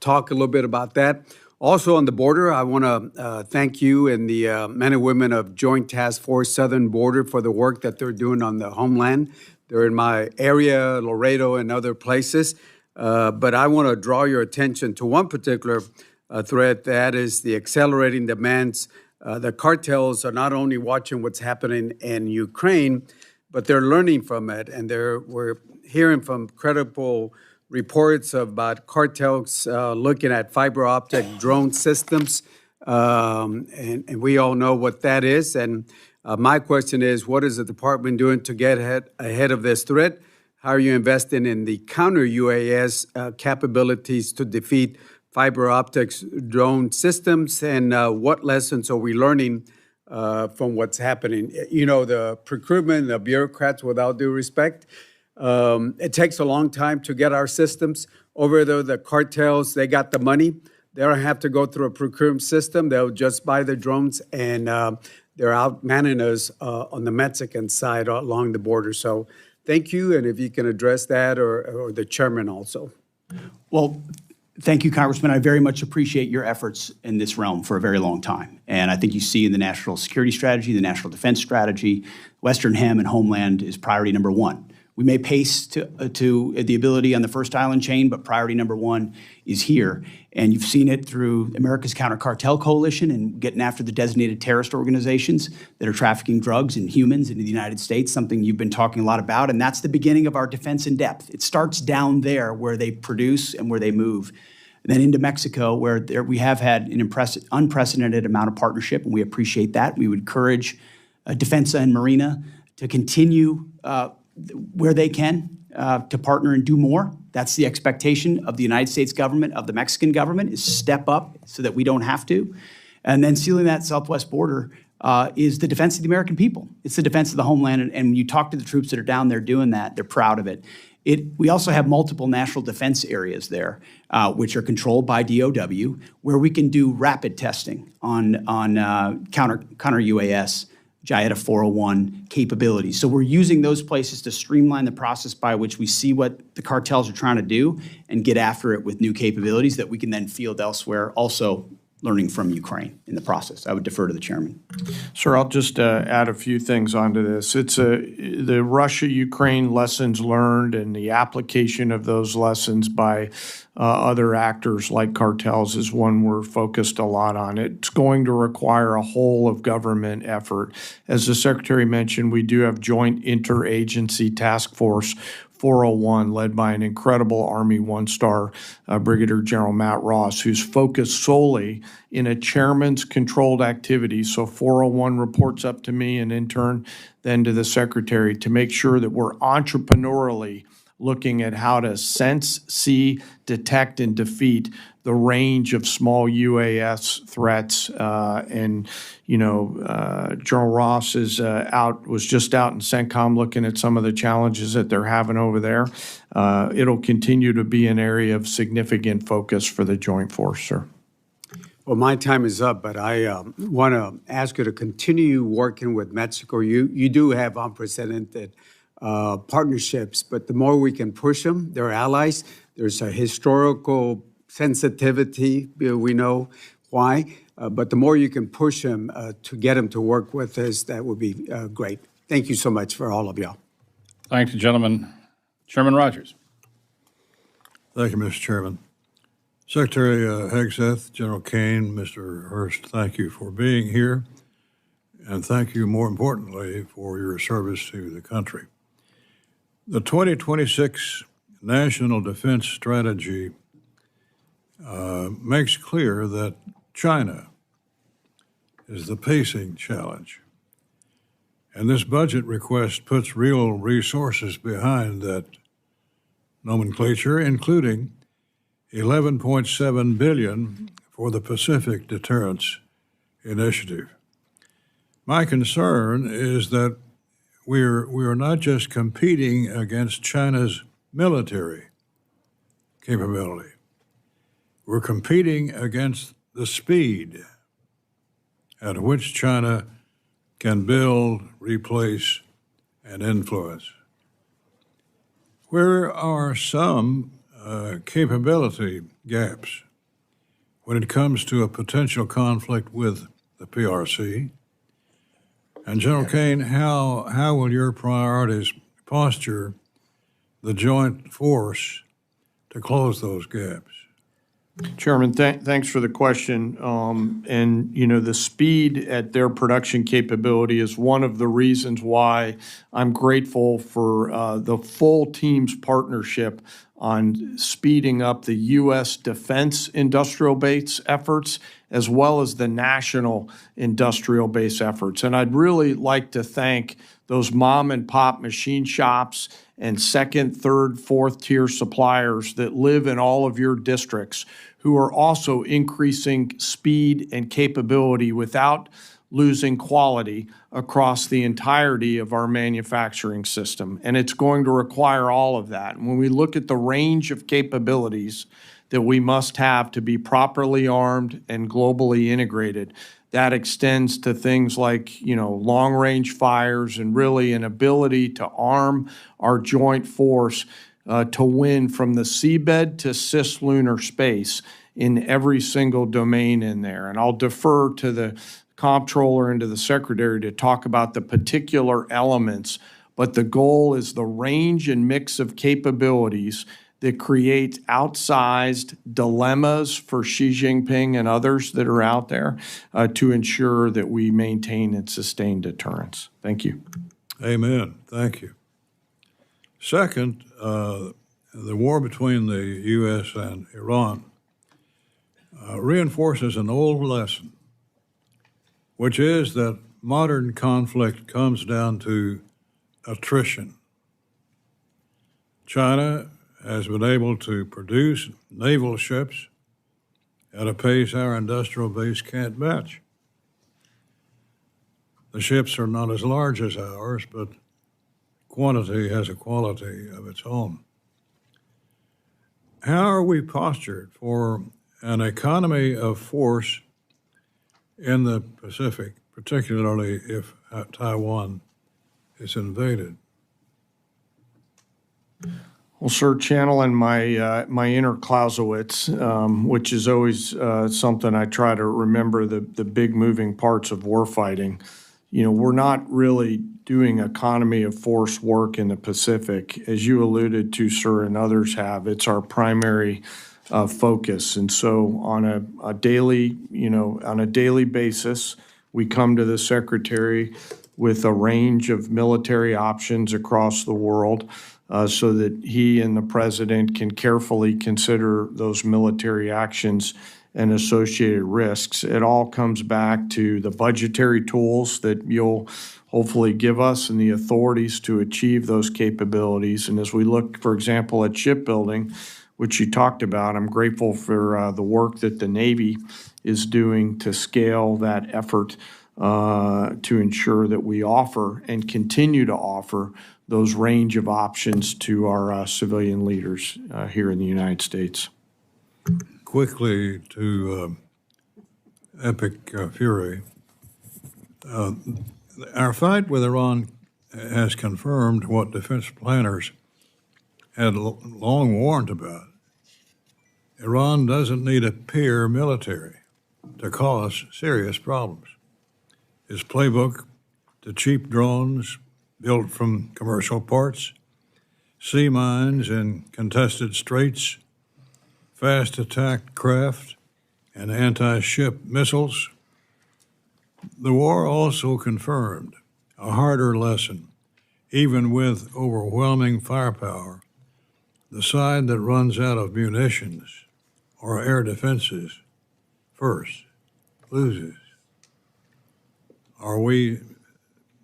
talk a little bit about that. Also on the border, I want to thank you and the men and women of Joint Task Force Southern Border for the work that they're doing on the homeland. They're in my area, Laredo and other places. But I want to draw your attention to one particular threat, that is the accelerating demands. The cartels are not only watching what's happening in Ukraine, but they're learning from it. And we're hearing from credible reports about cartels looking at fiber optic drone systems. And we all know what that is. And my question is, what is the department doing to get ahead of this threat? How are you investing in the counter UAS capabilities to defeat fiber optics drone systems? And what lessons are we learning from what's happening? You know, the procurement, the bureaucrats, without due respect, it takes a long time to get our systems. Over there, the cartels, they got the money. They don't have to go through a procurement system. They'll just buy the drones, and they're out manning us on the Mexican side along the border. So thank you, and if you can address that, or the chairman also. Well, thank you, Congressman. I very much appreciate your efforts in this realm for a very long time. And I think you see in the national security strategy, the national defense strategy, Western Hem and Homeland is priority number one. We may pace to the ability on the first island chain, but priority number one is here. And you've seen it through America's Counter Cartel Coalition and getting after the designated terrorist organizations that are trafficking drugs and humans into the United States, something you've been talking a lot about. And that's the beginning of our defense in depth. It starts down there where they produce and where they move. And then into Mexico, where we have had an unprecedented amount of partnership, and we appreciate that. We would encourage Defensa and Marina to continue where they can to partner and do more. That's the expectation of the United States government, of the Mexican government, is step up so that we don't have to. And then sealing that southwest border is the defense of the American people. It's the defense of the homeland. And when you talk to the troops that are down there doing that, they're proud of it. We also have multiple national defense areas there, which are controlled by DOW, where we can do rapid testing on counter UAS, JIATA 401 capabilities. So we're using those places to streamline the process by which we see what the cartels are trying to do and get after it with new capabilities that we can then field elsewhere, also learning from Ukraine in the process. I would defer to the chairman. Sir, I'll just add a few things onto this. It's the Russia-Ukraine lessons learned and the application of those lessons by other actors like cartels is one we're focused a lot on. It's going to require a whole of government effort. As the Secretary mentioned, we do have Joint Interagency Task Force 401, led by an incredible Army one-star Brigadier General Matt Ross, who's focused solely in a chairman's controlled activity. So 401 reports up to me and in turn then to the Secretary to make sure that we're entrepreneurially looking at how to sense, see, detect, and defeat the range of small UAS threats. General Ross was just out in CENTCOM looking at some of the challenges that they're having over there. It'll continue to be an area of significant focus for the Joint Force, sir. Well, my time is up, but I want to ask you to continue working with Mexico. You do have unprecedented partnerships, but the more we can push them, they're allies. There's a historical sensitivity, we know why, but the more you can push them to get them to work with us, that would be great. Thank you so much for all of y'all. Thank you, gentlemen. Chairman Rogers. Thank you, Mr. Chairman. Secretary Hegseth, General Kane, Mr. Hurst, thank you for being here, and thank you, more importantly, for your service to the country. The 2026 National Defense Strategy makes clear that China is the pacing challenge. And this budget request puts real resources behind that nomenclature, including $11.7 billion for the Pacific Deterrence Initiative. My concern is that we are not just competing against China's military capability. We're competing against the speed at which China can build, replace, and influence. Where are some capability gaps when it comes to a potential conflict with the PRC? And General Kane, how will your priorities posture the joint force to close those gaps? Chairman, thanks for the question. And, you know, the speed at their production capability is one of the reasons why I'm grateful for the full team's partnership on speeding up the U.S. defense industrial base efforts as well as the national industrial base efforts. And I'd really like to thank those mom and pop machine shops and second, third, fourth tier suppliers that live in all of your districts who are also increasing speed and capability without losing quality across the entirety of our manufacturing system. And it's going to require all of that. And when we look at the range of capabilities that we must have to be properly armed and globally integrated, that extends to things like, you know, long-range fires and really an ability to arm our joint force to win from the seabed to cislunar space in every single domain in there. And I'll defer to the comptroller and to the secretary to talk about the particular elements, but the goal is the range and mix of capabilities that create outsized dilemmas for Xi Jinping and others that are out there to ensure that we maintain and sustain deterrence. Thank you. Amen. Thank you. Second, the war between the U.S. and Iran reinforces an old lesson, which is that modern conflict comes down to attrition. China has been able to produce naval ships at a pace our industrial base can't match. The ships are not as large as ours, but quantity has a quality of its own. How are we postured for an economy of force in the Pacific, particularly if Taiwan is invaded? Well, sir, channeling my inner Clausewitz, which is always something I try to remember, the big moving parts of warfighting. You know, we're not really doing economy of force work in the Pacific. As you alluded to, sir, and others have, it's our primary focus. And so on a daily basis, we come to the Secretary with a range of military options across the world so that he and the President can carefully consider those military actions and associated risks. It all comes back to the budgetary tools that you'll hopefully give us and the authorities to achieve those capabilities. And as we look, for example, at shipbuilding, which you talked about, I'm grateful for the work that the Navy is doing to scale that effort to ensure that we offer and continue to offer those range of options to our civilian leaders here in the United States. Quickly to Epic Fury. Our fight with Iran has confirmed what defense planners had long warned about. Iran doesn't need a peer military to cause serious problems. His playbook to cheap drones built from commercial parts, sea mines in contested straits, fast attack craft, and anti-ship missiles. The war also confirmed a harder lesson. Even with overwhelming firepower, the side that runs out of munitions or air defenses first loses. Are we,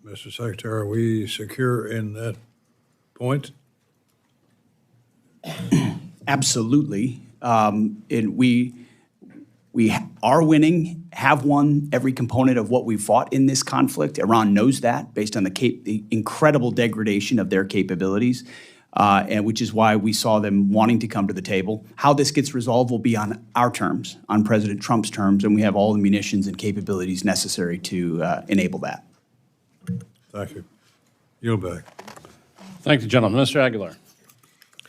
Mr. Secretary, are we secure in that point? Absolutely. And we are winning, have won every component of what we fought in this conflict. Iran knows that based on the incredible degradation of their capabilities, and which is why we saw them wanting to come to the table. How this gets resolved will be on our terms, on President Trump's terms, and we have all the munitions and capabilities necessary to enable that. Thank you. Yield back. Thank you, gentlemen. Mr. Aguilar.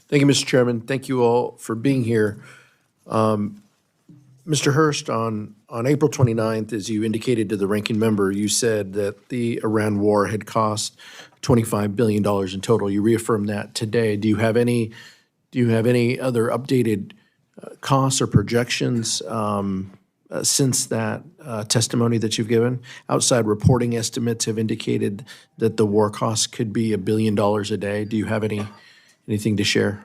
Thank you, Mr. Chairman. Thank you all for being here. Mr. Hurst, on April 29th, as you indicated to the ranking member, you said that the Iran war had cost $25 billion in total. You reaffirmed that today. Do you have any other updated costs or projections since that testimony that you've given? Outside reporting estimates have indicated that the war costs could be $1 billion a day. Do you have anything to share?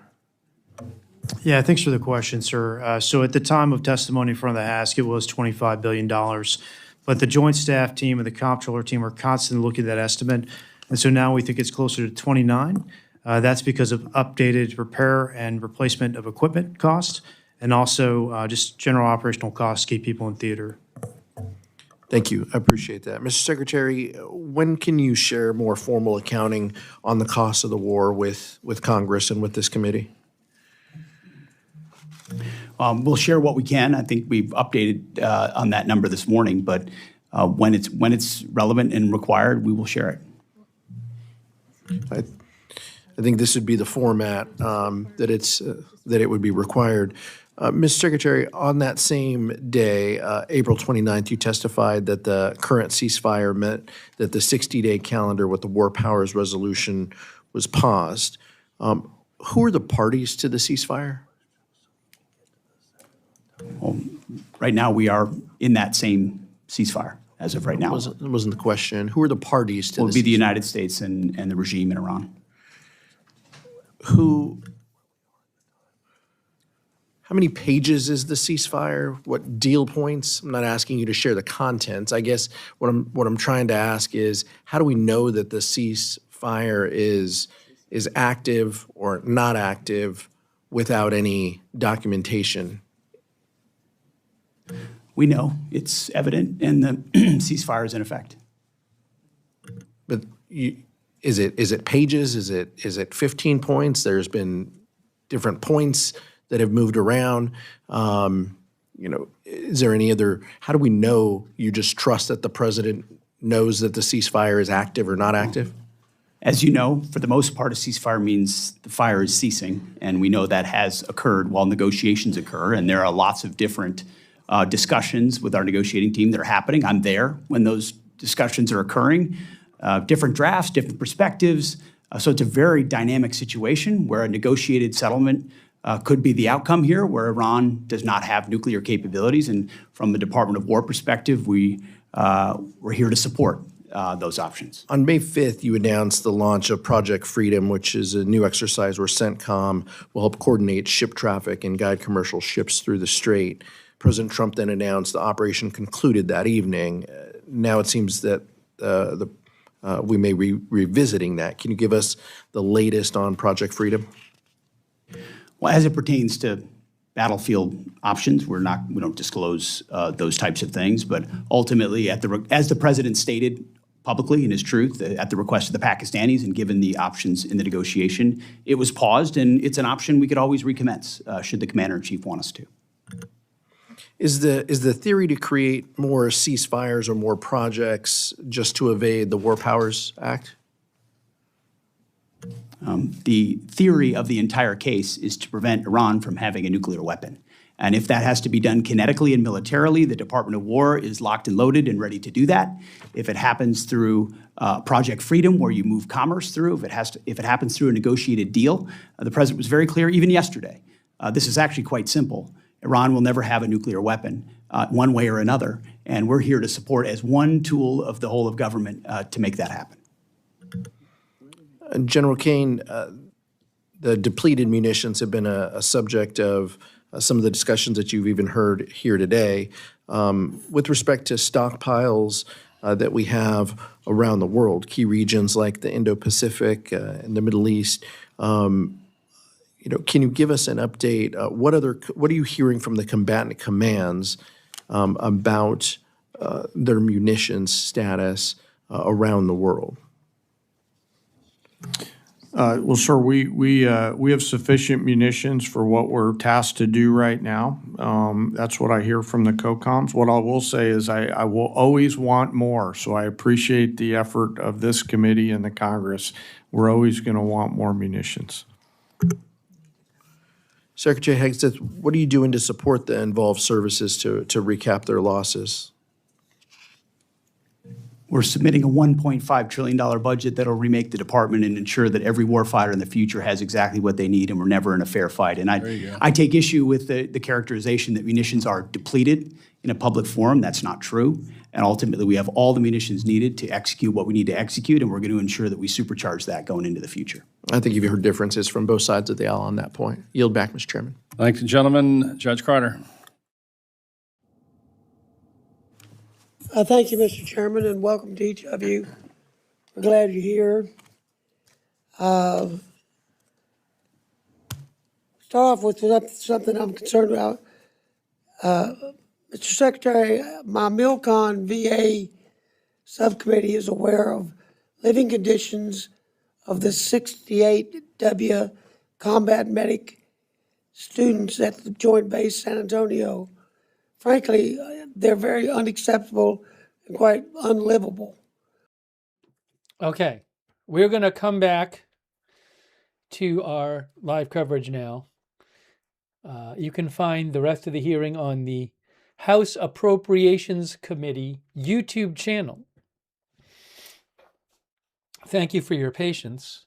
Yeah, thanks for the question, sir. So at the time of testimony in front of the ask, it was $25 billion. But the Joint Staff team and the Comptroller team are constantly looking at that estimate. And so now we think it's closer to 29. That's because of updated repair and replacement of equipment costs and also just general operational costs to keep people in theater. Thank you. I appreciate that. Mr. Secretary, when can you share more formal accounting on the costs of the war with Congress and with this committee? We'll share what we can. I think we've updated on that number this morning, but when it's relevant and required, we will share it. I think this would be the format that it would be required. Mr. Secretary, on that same day, April 29th, you testified that the current ceasefire meant that the 60-day calendar with the War Powers Resolution was paused. Who are the parties to the ceasefire? Well, right now, we are in that same ceasefire as of right now. It wasn't the question. Who are the parties to It would be the ceasefire? United States and the regime in Iran. How many pages is the ceasefire? What deal points? I'm not asking you to share the contents. I guess what I'm trying to ask is, how do we know that the ceasefire is active or not active without any documentation? We know it's evident, and the ceasefire is in effect. But is it pages? Is it 15 points? There's been different points that have moved around. Is there any other? How do we know you just trust that the president knows that the ceasefire is active or not active? As you know, for the most part, a ceasefire means the fire is ceasing, and we know that has occurred while negotiations occur, and there are lots of different discussions with our negotiating team that are happening. I'm there when those discussions are occurring. Different drafts, different perspectives. So it's a very dynamic situation where a negotiated settlement could be the outcome here, where Iran does not have nuclear capabilities. And from the Department of War perspective, we're here to support those options. On May 5th, you announced the launch of Project Freedom, which is a new exercise where CENTCOM will help coordinate ship traffic and guide commercial ships through the Strait. President Trump then announced the operation concluded that evening. Now it seems that we may be revisiting that. Can you give us the latest on Project Freedom? Well, as it pertains to battlefield options, we don't disclose those types of things. But ultimately, as the president stated publicly in his truth, at the request of the Pakistanis and given the options in the negotiation, it was paused, and it's an option we could always recommence should the commander-in-chief want us to. Is the theory to create more ceasefires or more projects just to evade the War Powers Act? The theory of the entire case is to prevent Iran from having a nuclear weapon. And if that has to be done kinetically and militarily, the Department of War is locked and loaded and ready to do that. If it happens through Project Freedom, where you move commerce through, if it happens through a negotiated deal, the president was very clear, even yesterday. This is actually quite simple. Iran will never have a nuclear weapon one way or another, and we're here to support as one tool of the whole of government to make that happen. General Kane, the depleted munitions have been a subject of some of the discussions that you've even heard here today. With respect to stockpiles that we have around the world, key regions like the Indo-Pacific and the Middle East, can you give us an update? What are you hearing from the combatant commands about their munitions status around the world? Well, sir, we have sufficient munitions for what we're tasked to do right now. That's what I hear from the COCOMs. What I will say is I will always want more, so I appreciate the effort of this committee and the Congress. We're always going to want more munitions. Secretary Hegseth, what are you doing to support the involved services to recap their losses? We're submitting a $1.5 trillion budget that'll remake the department and ensure that every warfighter in the future has exactly what they need, and we're never in a fair fight. And I take issue with the characterization that munitions are depleted in a public forum. That's not true. And ultimately, we have all the munitions needed to execute what we need to execute, and we're going to ensure that we supercharge that going into the future. I think you've heard differences from both sides of the aisle on that point. Yield back, Mr. Chairman. Thank you, gentlemen. Judge Carter. Thank you, Mr. Chairman, and welcome to each of you. We're glad you're here. Start off with something I'm concerned about. Mr. Secretary, my MILCON VA subcommittee is aware of living conditions of the 68W combat medic students at the Joint Base San Antonio. Frankly, they're very unacceptable and quite unlivable. Okay, we're going to come back to our live coverage now. You can find the rest of the hearing on the House Appropriations Committee YouTube channel. Thank you for your patience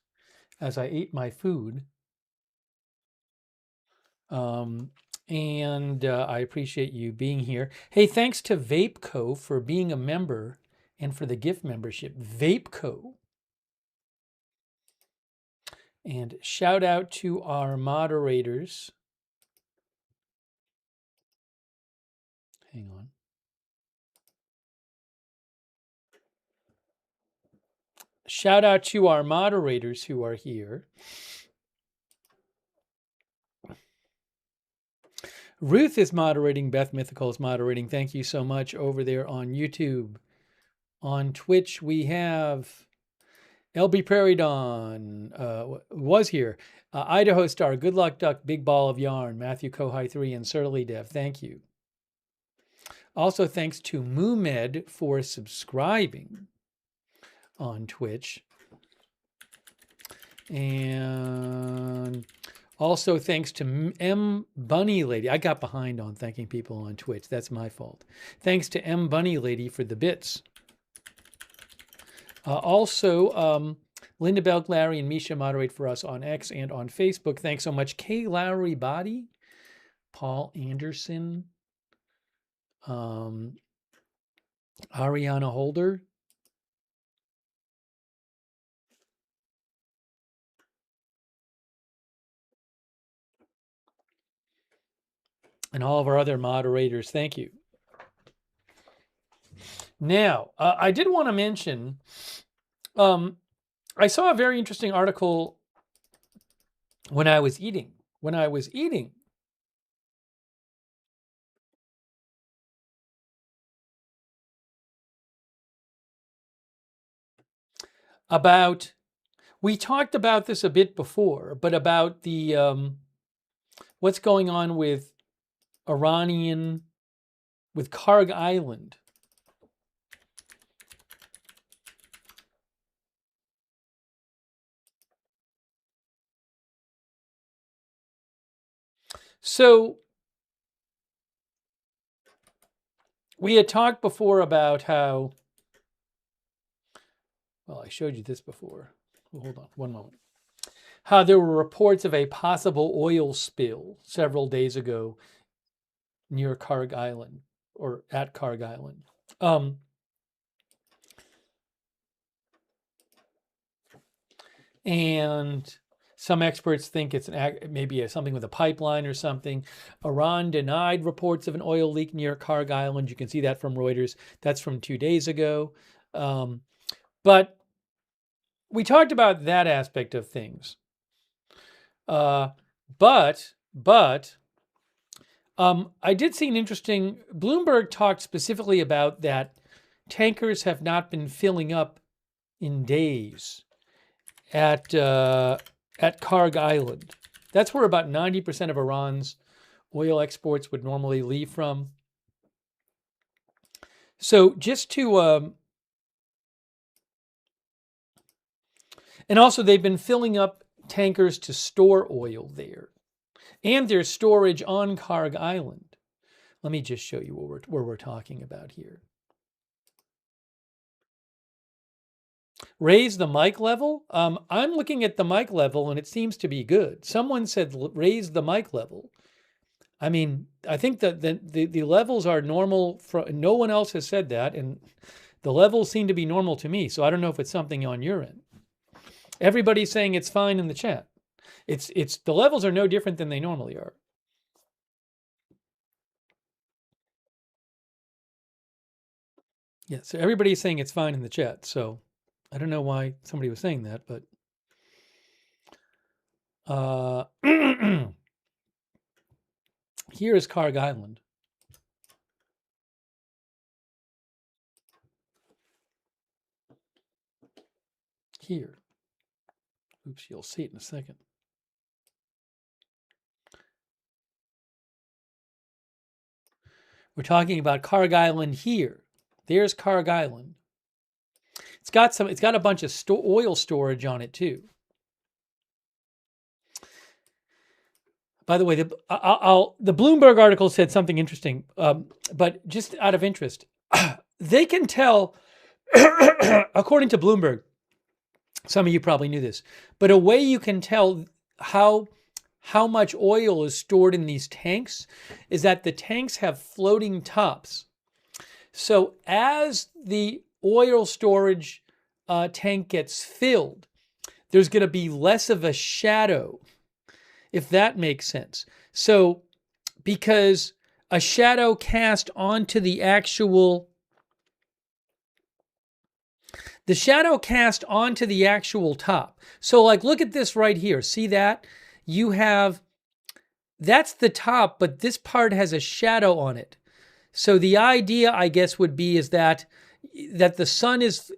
as I ate my food. And I appreciate you being here. Hey, thanks to VapeCo for being a member and for the gift membership. VapeCo. And shout out to our moderators. Hang on. Shout out to our moderators who are here. Ruth is moderating. Beth Mythical is moderating. Thank you so much over there on YouTube. On Twitch, we have LB Prairie Dawn was here. Idaho Star, Good Luck Duck, Big Ball of Yarn, Matthew Kohai 3, and Surly Dev. Thank you. Also, thanks to Moomed for subscribing on Twitch. And also, thanks to M Bunny Lady. I got behind on thanking people on Twitch. That's my fault. Thanks to M Bunny Lady for the bits. Also, Linda Belk, Larry, and Misha moderate for us on X and on Facebook. Thanks so much. K. Lowry Body, Paul Anderson, Ariana Holder, and all of our other moderators. Thank you. Now, I did want to mention, I saw a very interesting article when I was eating. About, we talked about this a bit before, but about the, what's going on with with Karg Island. So we had talked before about how, well, I showed you this before. Well, hold on one moment. How there were reports of a possible oil spill several days ago near Karg Island, or at Karg Island. And some experts think it's maybe something with a pipeline or something. Iran denied reports of an oil leak near Karg Island. You can see that from Reuters. That's from 2 days ago. But we talked about that aspect of things. But I did see an interesting, Bloomberg talked specifically about that tankers have not been filling up in days. at Karg Island. That's where about 90% of Iran's oil exports would normally leave from. So just to, and also they've been filling up tankers to store oil there. And there's storage on Karg Island. Let me just show you what we're talking about here. Raise the mic level. I'm looking at the mic level and it seems to be good. Someone said raise the mic level. I mean, I think that the levels are normal. No one else has said that, and the levels seem to be normal to me. So I don't know if it's something on your end. Everybody's saying it's fine in the chat. It's the levels are no different than they normally are. Yeah, so everybody's saying it's fine in the chat. So I don't know why somebody was saying that, but here is Karg Island. Here. Oops, you'll see it in a second. We're talking about Karg Island here. There's Karg Island. It's got a bunch of oil storage on it too. By the way, the Bloomberg article said something interesting, but just out of interest, they can tell, according to Bloomberg, some of you probably knew this, but a way you can tell how much oil is stored in these tanks is that the tanks have floating tops. So as the oil storage tank gets filled, there's going to be less of a shadow, if that makes sense. So because a shadow cast onto the actual top. So like, look at this right here. See that? That's the top, but this part has a shadow on it. So the idea, I guess, would be is that the sun is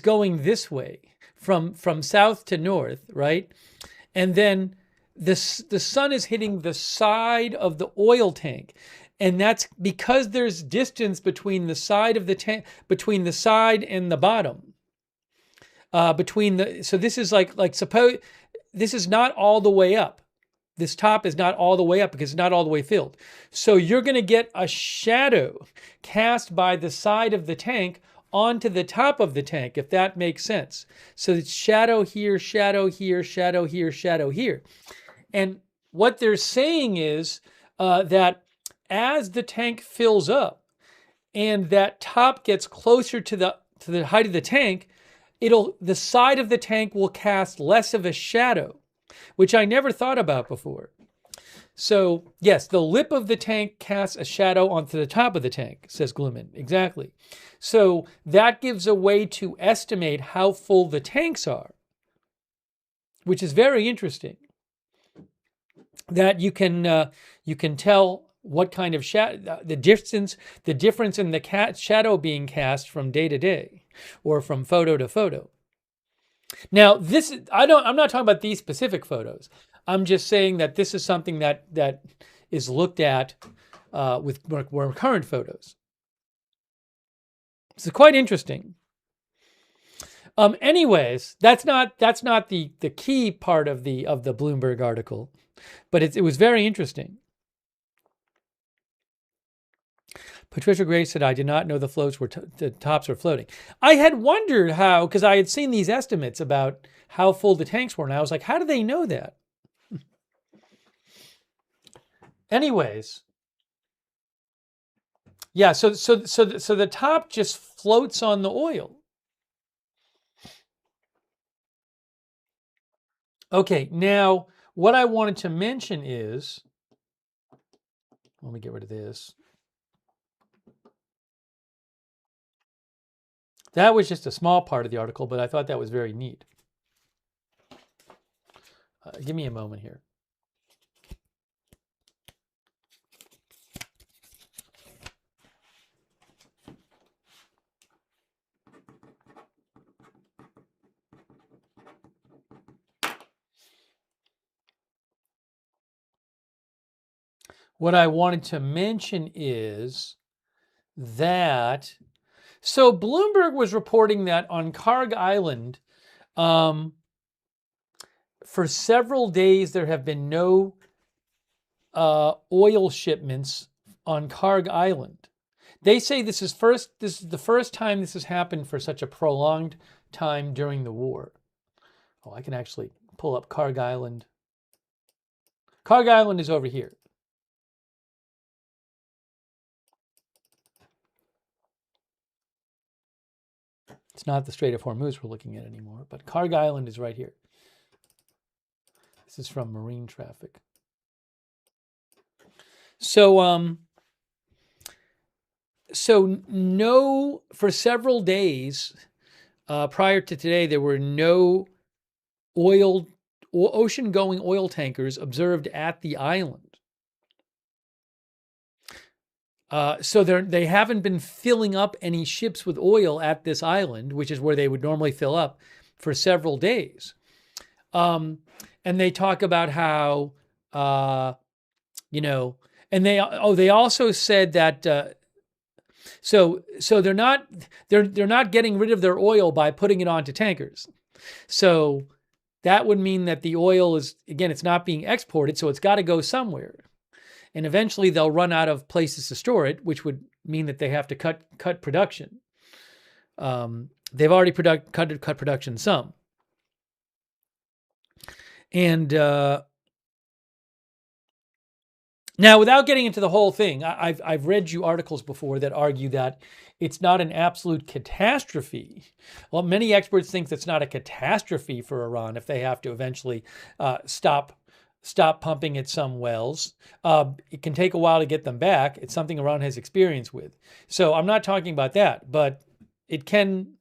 going this way from south to north, right? And then the sun is hitting the side of the oil tank. And that's because there's distance between the side of the tank, between the side and the bottom. So this is like suppose this is not all the way up. This top is not all the way up because it's not all the way filled. So you're going to get a shadow cast by the side of the tank onto the top of the tank, if that makes sense. So it's shadow here, shadow here, shadow here, shadow here. And what they're saying is that as the tank fills up and that top gets closer to the height of the tank, the side of the tank will cast less of a shadow, which I never thought about before. So yes, the lip of the tank casts a shadow onto the top of the tank, says Glooman. Exactly. So that gives a way to estimate how full the tanks are, which is very interesting. That you can tell what kind of shadow, the difference in the shadow being cast from day to day, or from photo to photo. Now, I'm not talking about these specific photos. I'm just saying that this is something that is looked at with more current photos. It's quite interesting. Anyways, that's not the key part of the Bloomberg article, but it was very interesting. Patricia Gray said, I did not know the tops were floating. I had wondered how, because I had seen these estimates about how full the tanks were, and I was like, how do they know that? Anyways, yeah, so the top just floats on the oil. Okay, now what I wanted to mention is, let me get rid of this. That was just a small part of the article, but I thought that was very neat. Give me a moment here. what I wanted to mention is that, so Bloomberg was reporting that on Karg Island, for several days there have been no oil shipments on Karg Island. They say this is the first time this has happened for such a prolonged time during the war. Oh, I can actually pull up Karg Island. Karg Island is over here. It's not the Strait of Hormuz we're looking at anymore, but Karg Island is right here. This is from marine traffic. So, for several days prior to today, there were no ocean-going oil tankers observed at the island. So they haven't been filling up any ships with oil at this island, which is where they would normally fill up, for several days. And they talk about how, and they also said that so they're not getting rid of their oil by putting it onto tankers. So that would mean that the oil is, again, it's not being exported, so it's got to go somewhere. And eventually they'll run out of places to store it, which would mean that they have to cut production. They've already cut production some. And now, without getting into the whole thing, I've read you articles before that argue that it's not an absolute catastrophe. Well, many experts think that's not a catastrophe for Iran if they have to eventually stop pumping at some wells. It can take a while to get them back. It's something Iran has experience with. So I'm not talking about that, but it can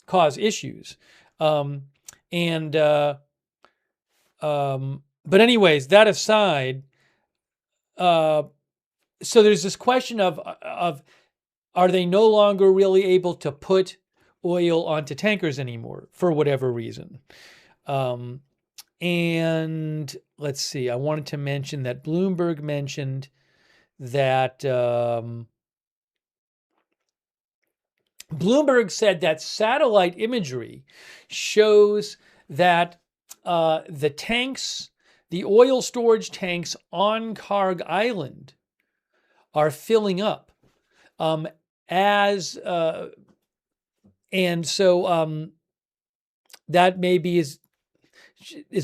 cause issues. But anyways, that aside, so there's this question of are they no longer really able to put oil onto tankers anymore for whatever reason? And let's see, I wanted to mention that Bloomberg mentioned that Bloomberg said that satellite imagery shows that the tanks, the oil storage tanks on Karg Island, are filling up. And so that maybe is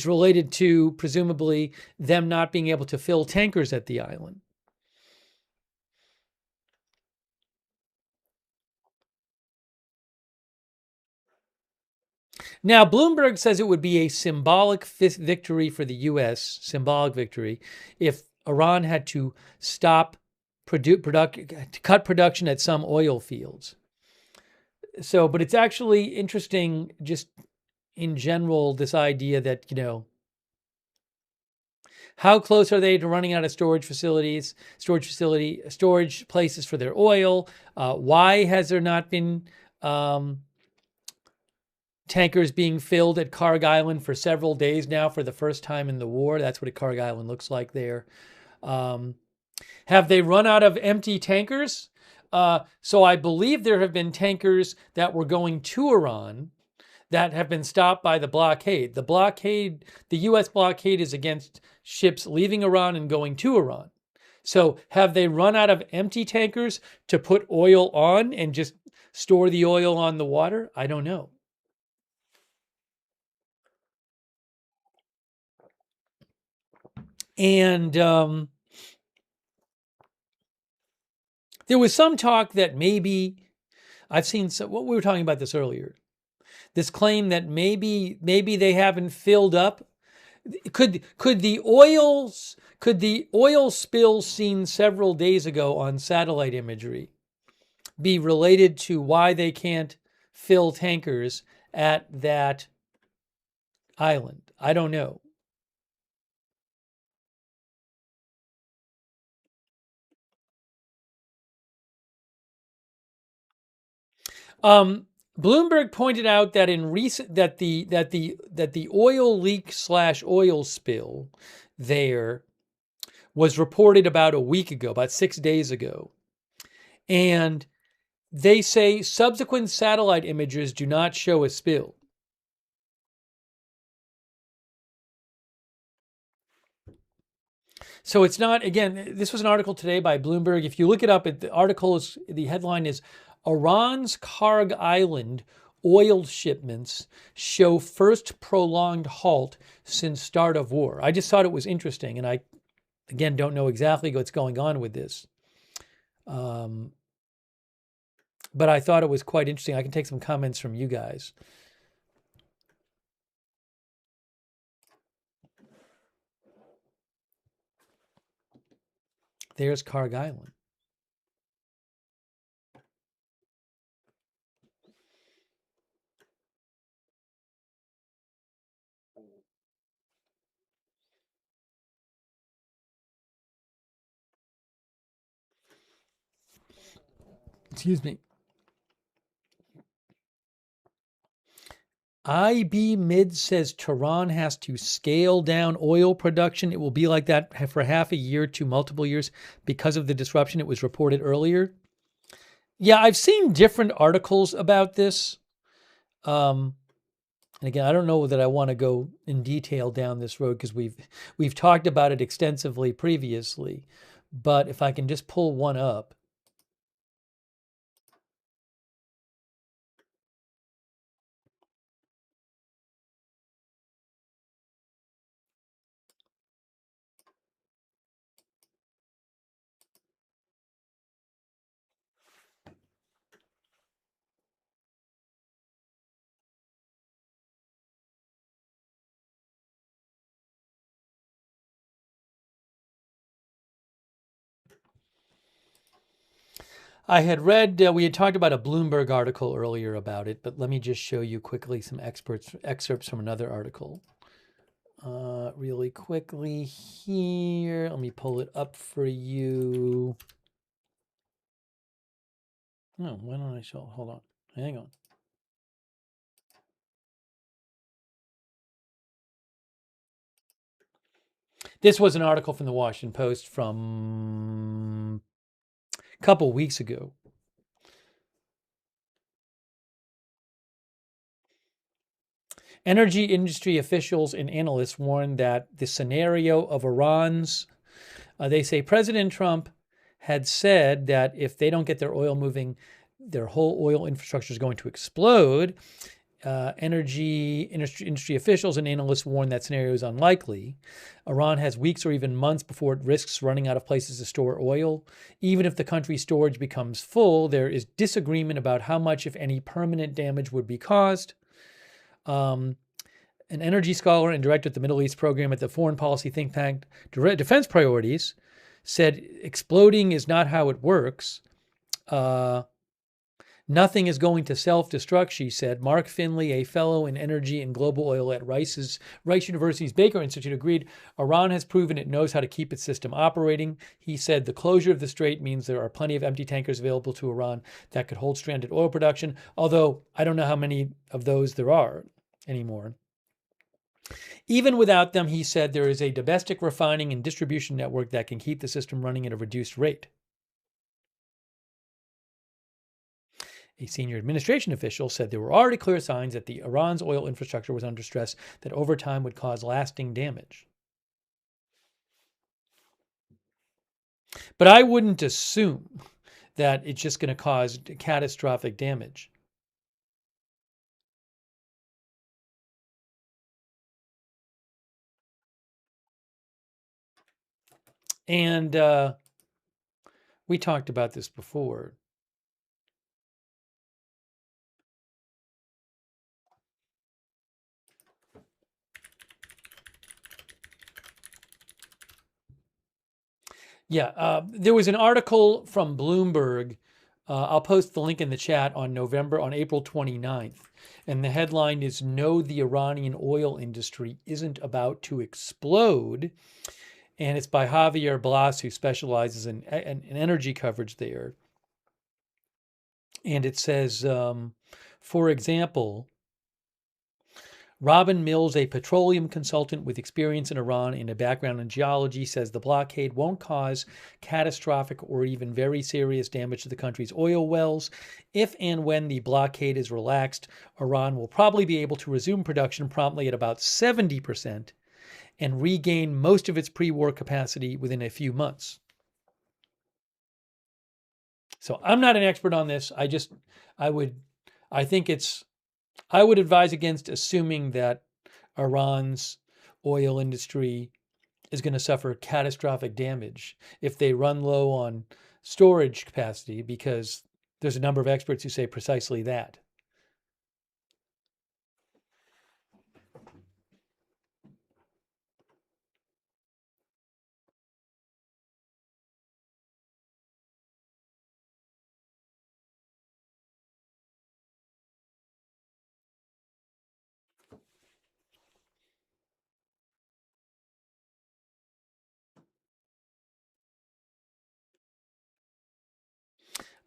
related to, presumably, them not being able to fill tankers at the island. Now, Bloomberg says it would be a symbolic victory for the U.S., symbolic victory, if Iran had to stop cut production at some oil fields. So, but it's actually interesting, just in general, this idea that, how close are they to running out of storage places for their oil? Why has there not been tankers being filled at Karg Island for several days now for the first time in the war? That's what a Karg Island looks like there. Have they run out of empty tankers? So I believe there have been tankers that were going to Iran that have been stopped by the blockade. The U.S. blockade is against ships leaving Iran and going to Iran. So have they run out of empty tankers to put oil on and just store the oil on the water? I don't know. And there was some talk that maybe, I've seen, what we were talking about this earlier, this claim that maybe they haven't filled up. Could the oil spill seen several days ago on satellite imagery be related to why they can't fill tankers at that island? I don't know. Bloomberg pointed out that in recent that the oil leak / oil spill there was reported about a week ago, about 6 days ago. And they say subsequent satellite images do not show a spill. So it's not, again, this was an article today by Bloomberg. If you look it up, the headline is Iran's Karg Island oil shipments show first prolonged halt since start of war. I just thought it was interesting, and I, again, don't know exactly what's going on with this. But I thought it was quite interesting. I can take some comments from you guys. There's Karg Island. Excuse me. IB Mid says Tehran has to scale down oil production. It will be like that for half a year to multiple years because of the disruption. It was reported earlier. Yeah, I've seen different articles about this. And again, I don't know that I want to go in detail down this road because we've talked about it extensively previously. But if I can just pull one up. I had read, we had talked about a Bloomberg article earlier about it, but let me just show you quickly some excerpts from another article. Really quickly here. Let me pull it up for you. No, why don't I show? Hold on. Hang on. This was an article from the Washington Post from a couple weeks ago. Energy industry officials and analysts warn that the scenario of Iran's, they say President Trump had said that if they don't get their oil moving, their whole oil infrastructure is going to explode. Energy industry officials and analysts warn that scenario is unlikely. Iran has weeks or even months before it risks running out of places to store oil. Even if the country's storage becomes full, there is disagreement about how much, if any, permanent damage would be caused. An energy scholar and director at the Middle East program at the foreign policy think tank Defense Priorities said exploding is not how it works. Nothing is going to self-destruct, she said. Mark Finley, a fellow in energy and global oil at Rice University's Baker Institute, agreed Iran has proven it knows how to keep its system operating. He said the closure of the strait means there are plenty of empty tankers available to Iran that could hold stranded oil production, although I don't know how many of those there are anymore. Even without them, he said, there is a domestic refining and distribution network that can keep the system running at a reduced rate. A senior administration official said there were already clear signs that Iran's oil infrastructure was under stress that over time would cause lasting damage. But I wouldn't assume that it's just going to cause catastrophic damage. And we talked about this before. Yeah, there was an article from Bloomberg. I'll post the link in the chat on April 29th. And the headline is, No, the Iranian oil industry isn't about to explode. And it's by Javier Blas, who specializes in energy coverage there. And it says, for example, Robin Mills, a petroleum consultant with experience in Iran and a background in geology, says the blockade won't cause catastrophic or even very serious damage to the country's oil wells. If and when the blockade is relaxed, Iran will probably be able to resume production promptly at about 70% and regain most of its pre-war capacity within a few months. So I'm not an expert on this. I would advise against assuming that Iran's oil industry is going to suffer catastrophic damage if they run low on storage capacity, because there's a number of experts who say precisely that.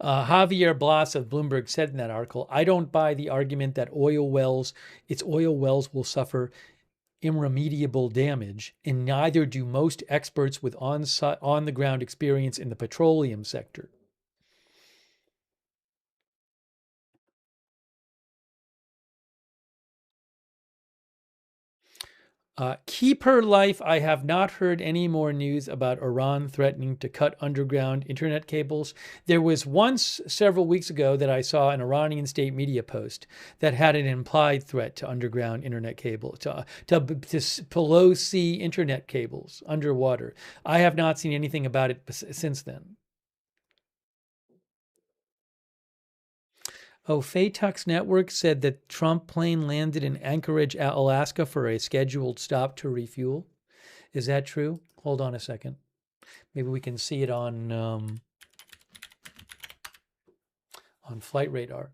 Javier Blas of Bloomberg said in that article, I don't buy the argument that its oil wells will suffer irremediable damage, and neither do most experts with on-the-ground experience in the petroleum sector. Keeper Life, I have not heard any more news about Iran threatening to cut underground internet cables. There was once, several weeks ago, that I saw an Iranian state media post that had an implied threat to underground internet cable, to below sea internet cables underwater. I have not seen anything about it since then. Oh, Phaetux Network said that Trump plane landed in Anchorage, Alaska for a scheduled stop to refuel. Is that true? Hold on a second. Maybe we can see it on Flight Radar.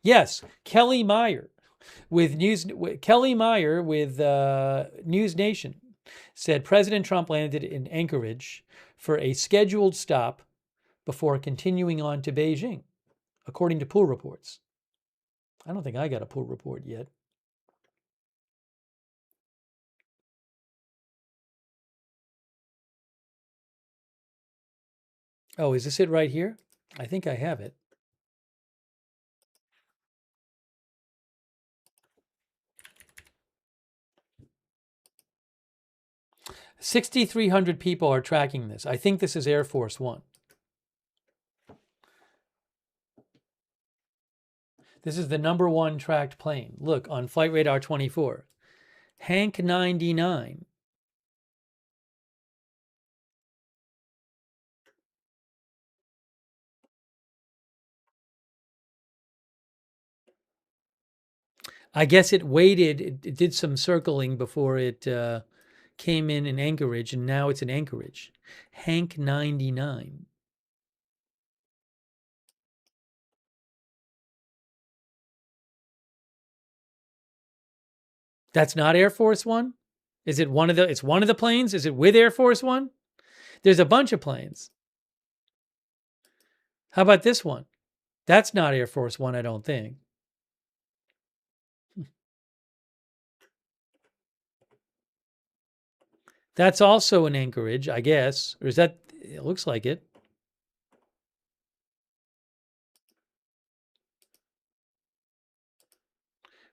Yes, Kelly Meyer with News Nation said President Trump landed in Anchorage for a scheduled stop before continuing on to Beijing, according to pool reports. I don't think I got a pool report yet. Oh, is this it right here? I think I have it. $6,300 people are tracking this. I think this is Air Force One. This is the #1 tracked plane. Look, on Flight Radar 24. Hank 99. I guess it waited, it did some circling before it came in Anchorage, and now it's in Anchorage. Hank 99. That's not Air Force One? Is it one of the, it's one of the planes? Is it with Air Force One? There's a bunch of planes. How about this one? That's not Air Force One, I don't think. That's also in Anchorage, I guess. Or is that, it looks like it.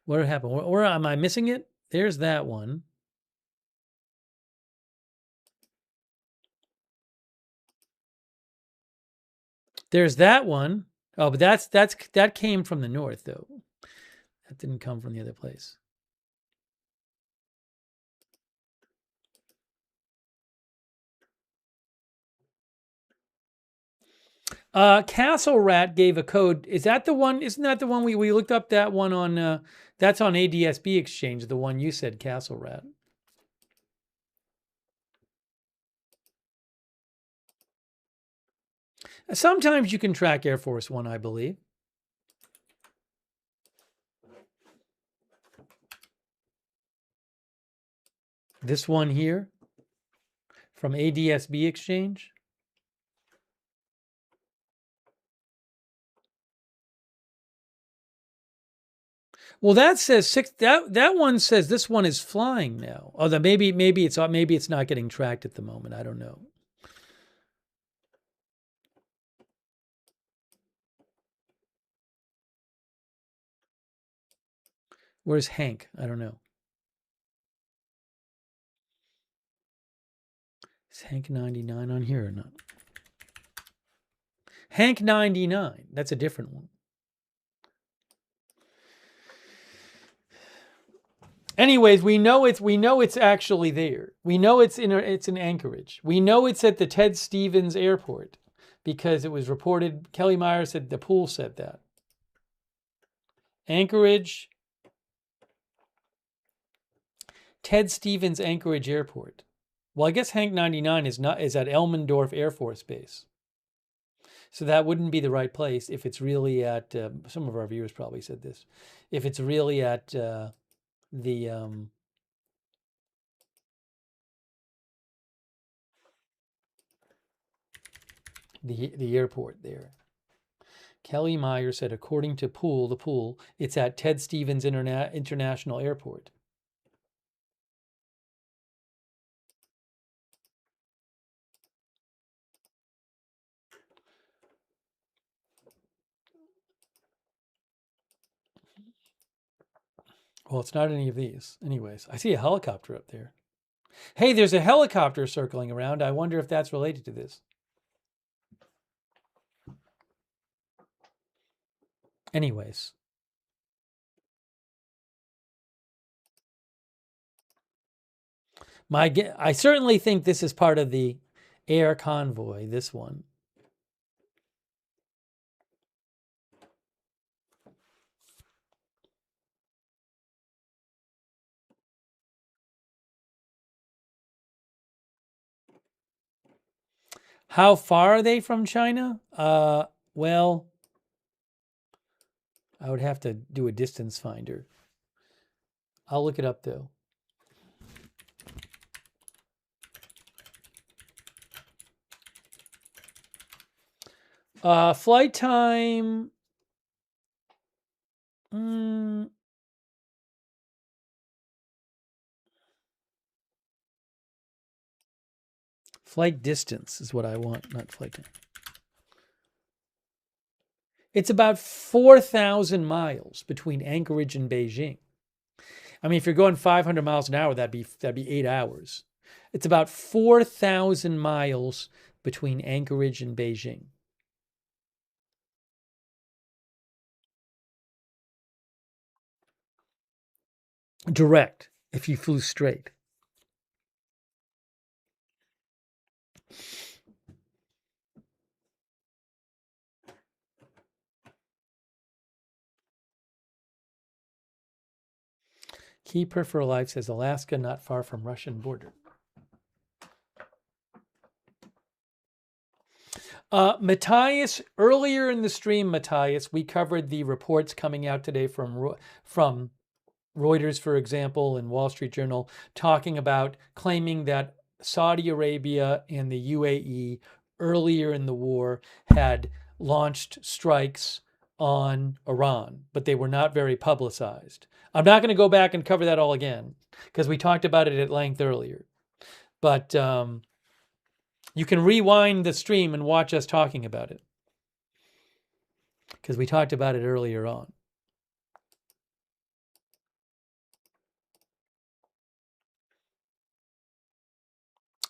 What happened? Or am I missing it? There's that one. There's that one. Oh, but that came from the north, though. That didn't come from the other place. Castle Rat gave a code. Is that the one? Isn't that the one we looked up? That one on that's on ADSB Exchange. The one you said, Castle Rat. Sometimes you can track Air Force One, I believe. This one here from ADSB Exchange. Well, that says six. That one says this one is flying now. Although maybe it's not getting tracked at the moment. I don't know. Where's Hank? I don't know. Is Hank 99 on here or not? Hank 99. That's a different one. Anyways, we know it's actually there. We know it's in Anchorage. We know it's at the Ted Stevens Airport because it was reported. Kelly Meyer said the pool said that. Anchorage, Ted Stevens Anchorage Airport. Well, I guess Hank 99 is at Elmendorf Air Force Base. So that wouldn't be the right place if it's really at, some of our viewers probably said this, if it's really at the airport there. Kelly Meyer said, according to the pool, it's at Ted Stevens International Airport. Well, it's not any of these. Anyways, I see a helicopter up there. Hey, there's a helicopter circling around. I wonder if that's related to this. Anyways. I certainly think this is part of the air convoy, this one. How far are they from China? Well, I would have to do a distance finder. I'll look it up though. Flight time. Flight distance is what I want, not flight time. It's about 4,000 miles between Anchorage and Beijing. I mean, if you're going 500 miles an hour, that'd be 8 hours. It's about 4,000 miles between Anchorage and Beijing. Direct, if you flew straight. Keeper for Life says Alaska not far from Russian border. Matthias, earlier in the stream, Matthias, we covered the reports coming out today from Reuters, for example, and Wall Street Journal, claiming that Saudi Arabia and the UAE earlier in the war had launched strikes on Iran, but they were not very publicized. I'm not going to go back and cover that all again because we talked about it at length earlier. But you can rewind the stream and watch us talking about it because we talked about it earlier on.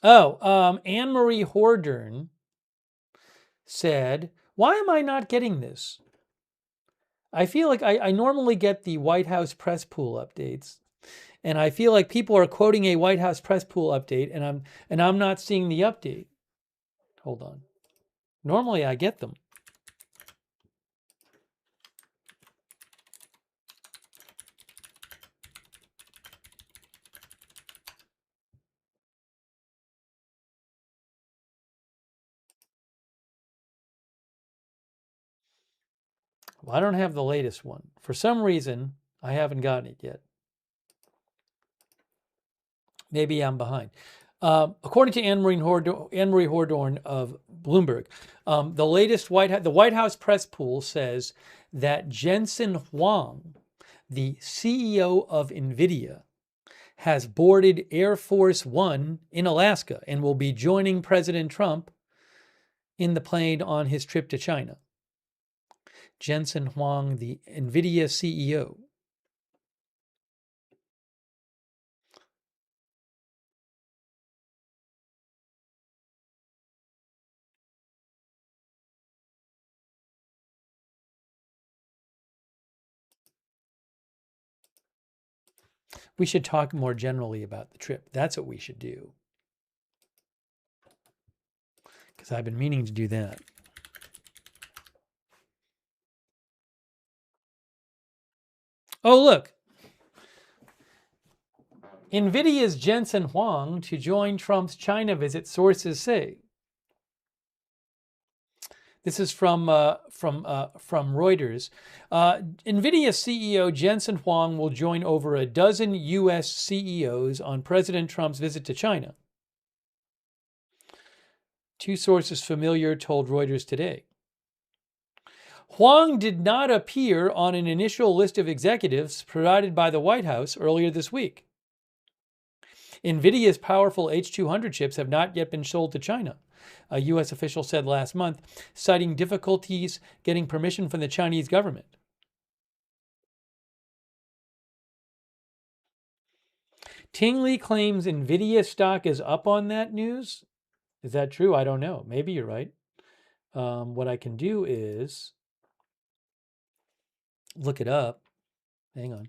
Oh, Anne-Marie Hordern said, why am I not getting this? I feel like I normally get the White House press pool updates, and I feel like people are quoting a White House press pool update, and I'm not seeing the update. Hold on. Normally I get them. Well, I don't have the latest one. For some reason, I haven't gotten it yet. Maybe I'm behind. According to Anne-Marie Hordern of Bloomberg, the White House press pool says that Jensen Huang, the CEO of NVIDIA, has boarded Air Force One in Alaska and will be joining President Trump in the plane on his trip to China. Jensen Huang, the NVIDIA CEO. We should talk more generally about the trip. That's what we should do. Because I've been meaning to do that. Oh, look. NVIDIA's Jensen Huang to join Trump's China visit, sources say. This is from Reuters. NVIDIA CEO Jensen Huang will join over a dozen U.S. CEOs on President Trump's visit to China. Two sources familiar told Reuters today. Huang did not appear on an initial list of executives provided by the White House earlier this week. NVIDIA's powerful H200 chips have not yet been sold to China, a U.S. official said last month, citing difficulties getting permission from the Chinese government. Tingley claims NVIDIA stock is up on that news. Is that true? I don't know. Maybe you're right. What I can do is look it up. Hang on.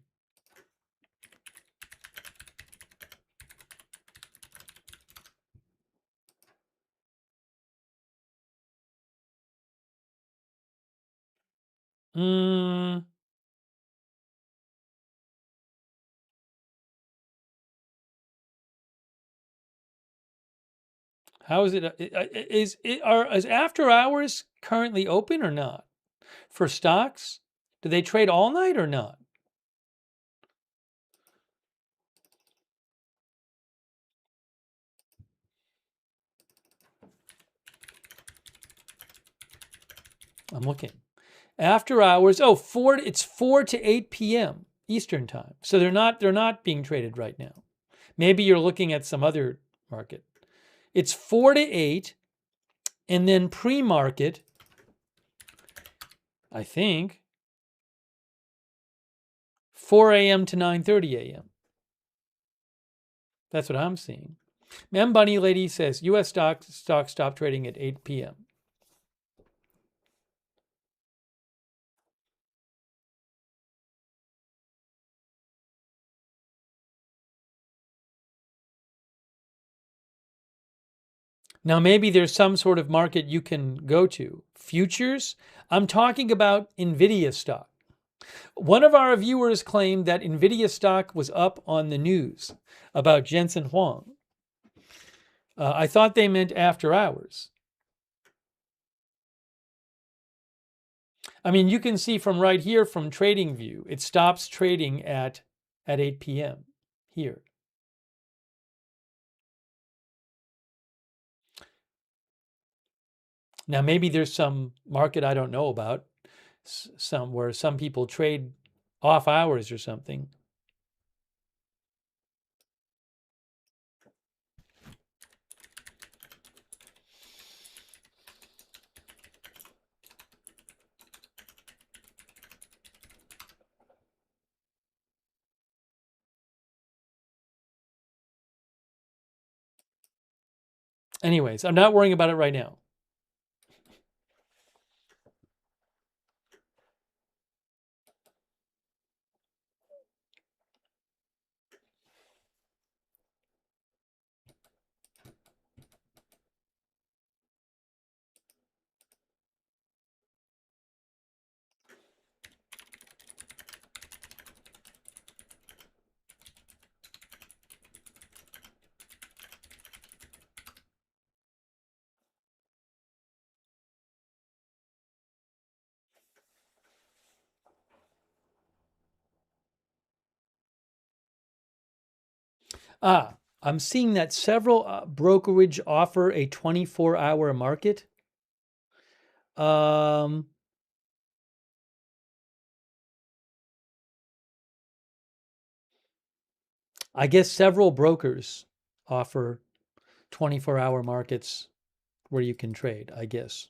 How is it? Is after hours currently open or not for stocks? Do they trade all night or not? I'm looking. After hours, it's 4 to 8 p.m. Eastern time. So they're not being traded right now. Maybe you're looking at some other market. It's 4 to 8, and then pre-market, I think, 4 a.m. to 9:30 a.m. That's what I'm seeing. M Bunny Lady says U.S. stocks stop trading at 8 p.m. Now, maybe there's some sort of market you can go to. Futures? I'm talking about NVIDIA stock. One of our viewers claimed that NVIDIA stock was up on the news about Jensen Huang. I thought they meant after hours. I mean, you can see from right here from TradingView, it stops trading at 8 p.m. here. Now, maybe there's some market I don't know about, where some people trade off hours or something. Anyways, I'm not worrying about it right now. I'm seeing that several brokerage offer a 24-hour market. I guess several brokers offer 24-hour markets where you can trade, I guess.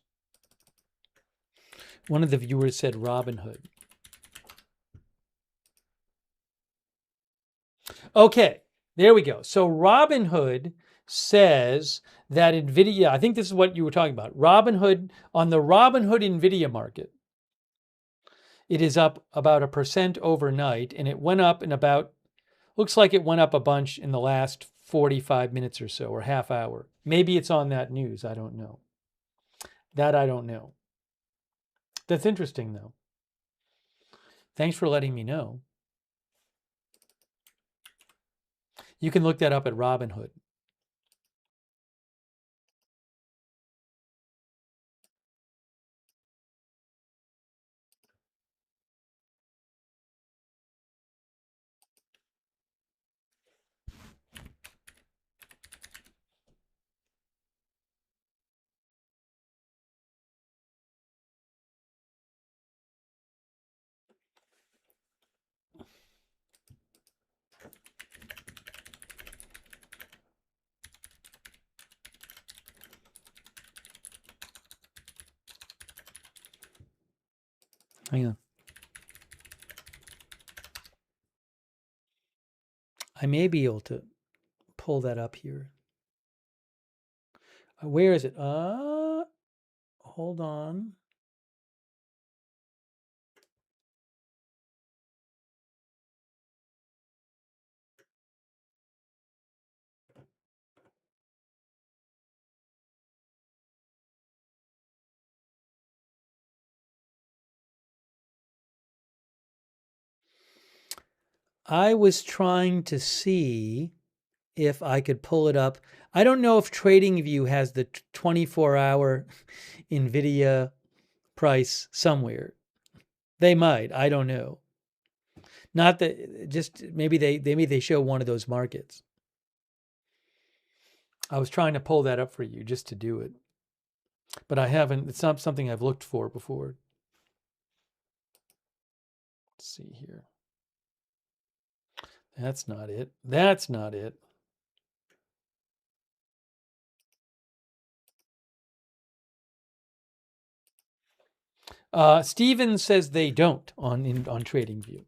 One of the viewers said Robinhood. Okay, there we go. So Robinhood says that NVIDIA, I think this is what you were talking about. Robinhood, on the Robinhood NVIDIA market, it is up about 1% overnight, and it went up in about, looks like it went up a bunch in the last 45 minutes or so, or half hour. Maybe it's on that news. I don't know. That I don't know. That's interesting, though. Thanks for letting me know. You can look that up at Robinhood. Hang on. I may be able to pull that up here. Where is it? Hold on. I was trying to see if I could pull it up. I don't know if TradingView has the 24-hour NVIDIA price somewhere. They might. I don't know. Not that, just maybe they show one of those markets. I was trying to pull that up for you just to do it, but I haven't. It's not something I've looked for before. Let's see here. That's not it. That's not it. Steven says they don't on TradingView.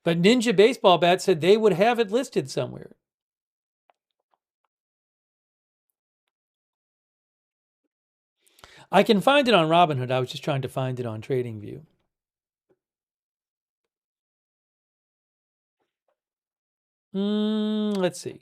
But Ninja Baseball Bat said they would have it listed somewhere. I can find it on Robinhood. I was just trying to find it on TradingView. Let's see.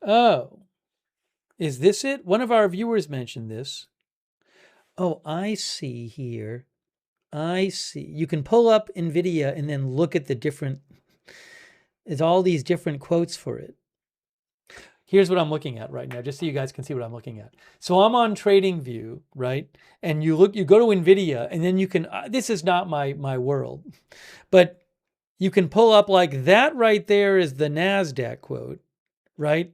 Oh, is this it? One of our viewers mentioned this. Oh, I see here. I see. You can pull up NVIDIA and then look at the different, there's all these different quotes for it. Here's what I'm looking at right now, just so you guys can see what I'm looking at. So I'm on TradingView, right? And you go to NVIDIA, and then you can, this is not my world, but you can pull up like that right there is the NASDAQ quote, right?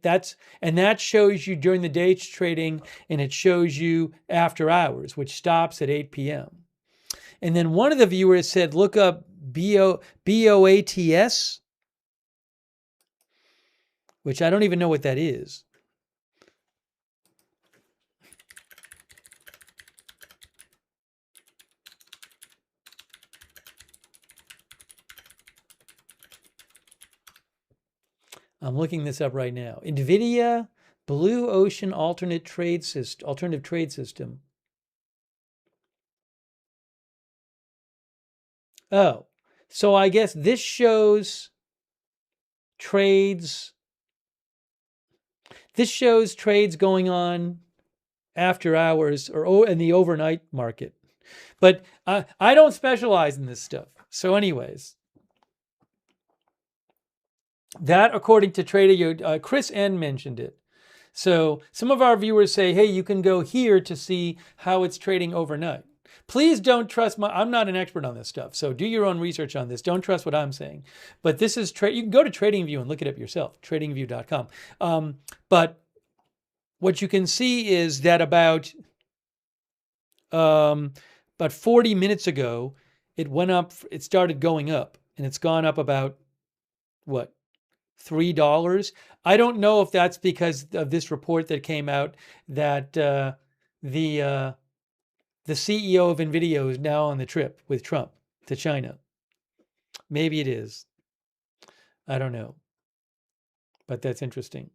And that shows you during the day trading, and it shows you after hours, which stops at 8 p.m. And then one of the viewers said, look up BOATS, which I don't even know what that is. I'm looking this up right now. NVIDIA Blue Ocean Alternative Trade System. Oh, so I guess this shows trades. This shows trades going on after hours or in the overnight market. But I don't specialize in this stuff. So anyways, that according to Trader, Chris N mentioned it. So some of our viewers say, hey, you can go here to see how it's trading overnight. Please don't trust I'm not an expert on this stuff. So do your own research on this. Don't trust what I'm saying. But this is, you can go to TradingView and look it up yourself, tradingview.com. But what you can see is that about 40 minutes ago, it went up, it started going up, and it's gone up about, what, $3? I don't know if that's because of this report that came out that the CEO of NVIDIA is now on the trip with Trump to China. Maybe it is. I don't know. But that's interesting.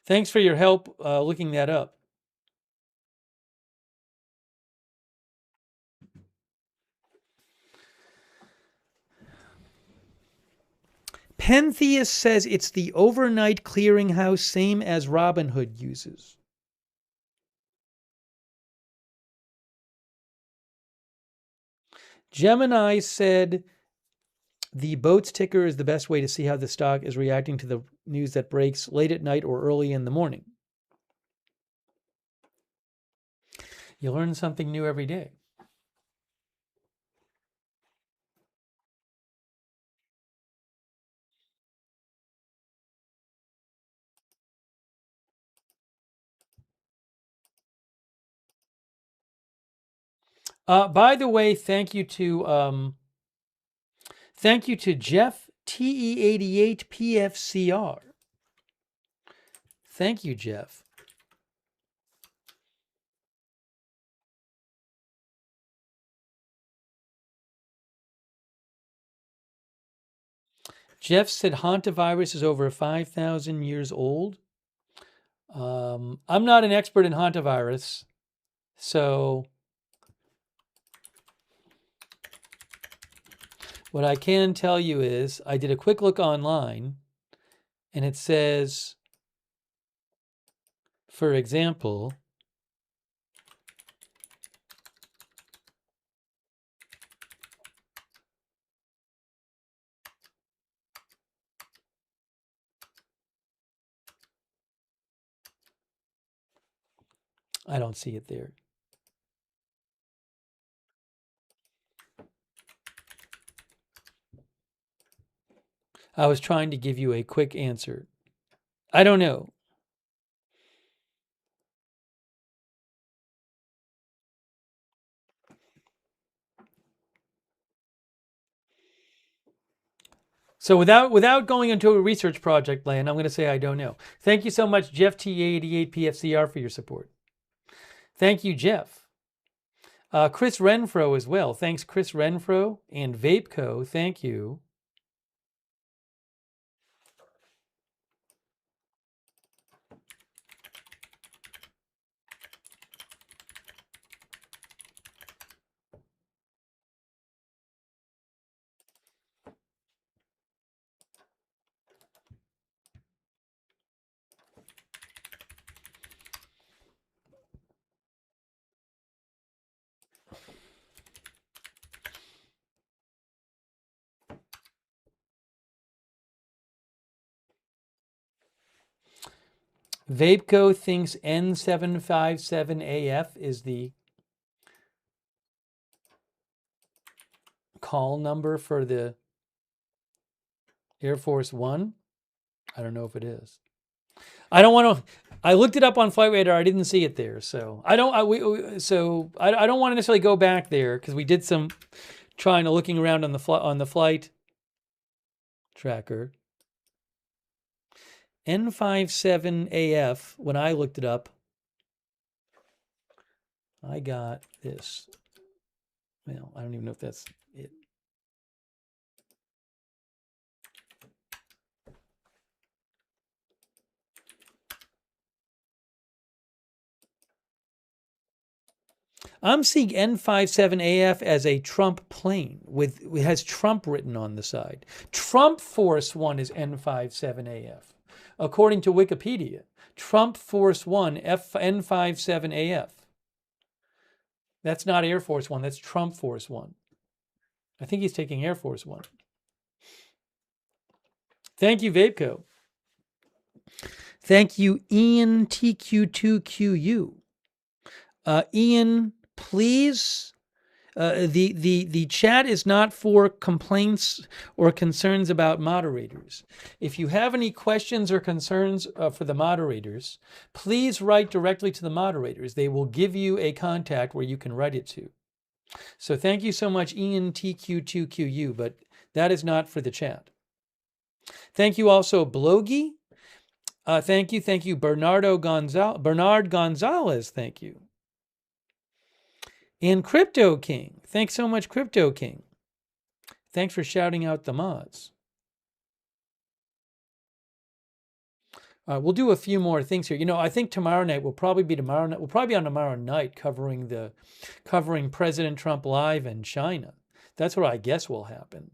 Thanks for your help looking that up. Pentheus says it's the overnight clearinghouse, same as Robinhood uses. Gemini said the BOATS ticker is the best way to see how the stock is reacting to the news that breaks late at night or early in the morning. You learn something new every day. By the way, thank you to Jeff TE88 PFCR. Thank you, Jeff. Jeff said hantavirus is over 5,000 years old. I'm not an expert in hantavirus, so what I can tell you is I did a quick look online, and it says, for example, I don't see it there. I was trying to give you a quick answer. I don't know. So without going into a research project land, I'm going to say I don't know. Thank you so much, Jeff T88 PFCR, for your support. Thank you, Jeff. Chris Renfro as well. Thanks, Chris Renfro and Vapeco. Thank you. Vapeco thinks N757AF is the call number for the Air Force One. I don't know if it is. I don't want to. I looked it up on Flight Radar. I didn't see it there, so I don't. I don't want to necessarily go back there because we did some trying to looking around on the flight tracker. N57AF. When I looked it up, I got this. Well, I don't even know if that's it. I'm seeing N57AF as a Trump plane it has Trump written on the side. Trump Force One is N57AF. According to Wikipedia, Trump Force One N57AF. That's not Air Force One, that's Trump Force One. I think he's taking Air Force One. Thank you, Vapeco. Thank you, Ian TQ2QU. Ian, please, the chat is not for complaints or concerns about moderators. If you have any questions or concerns for the moderators, please write directly to the moderators. They will give you a contact where you can write it to. So thank you so much, Ian TQ2QU, but that is not for the chat. Thank you also, Blogi. Thank you, Bernard Gonzalez, thank you. And Crypto King. Thanks so much, Crypto King. Thanks for shouting out the mods. We'll do a few more things here. You know, I think tomorrow night will probably be tomorrow night. We'll probably be on tomorrow night covering President Trump live in China. That's what I guess will happen.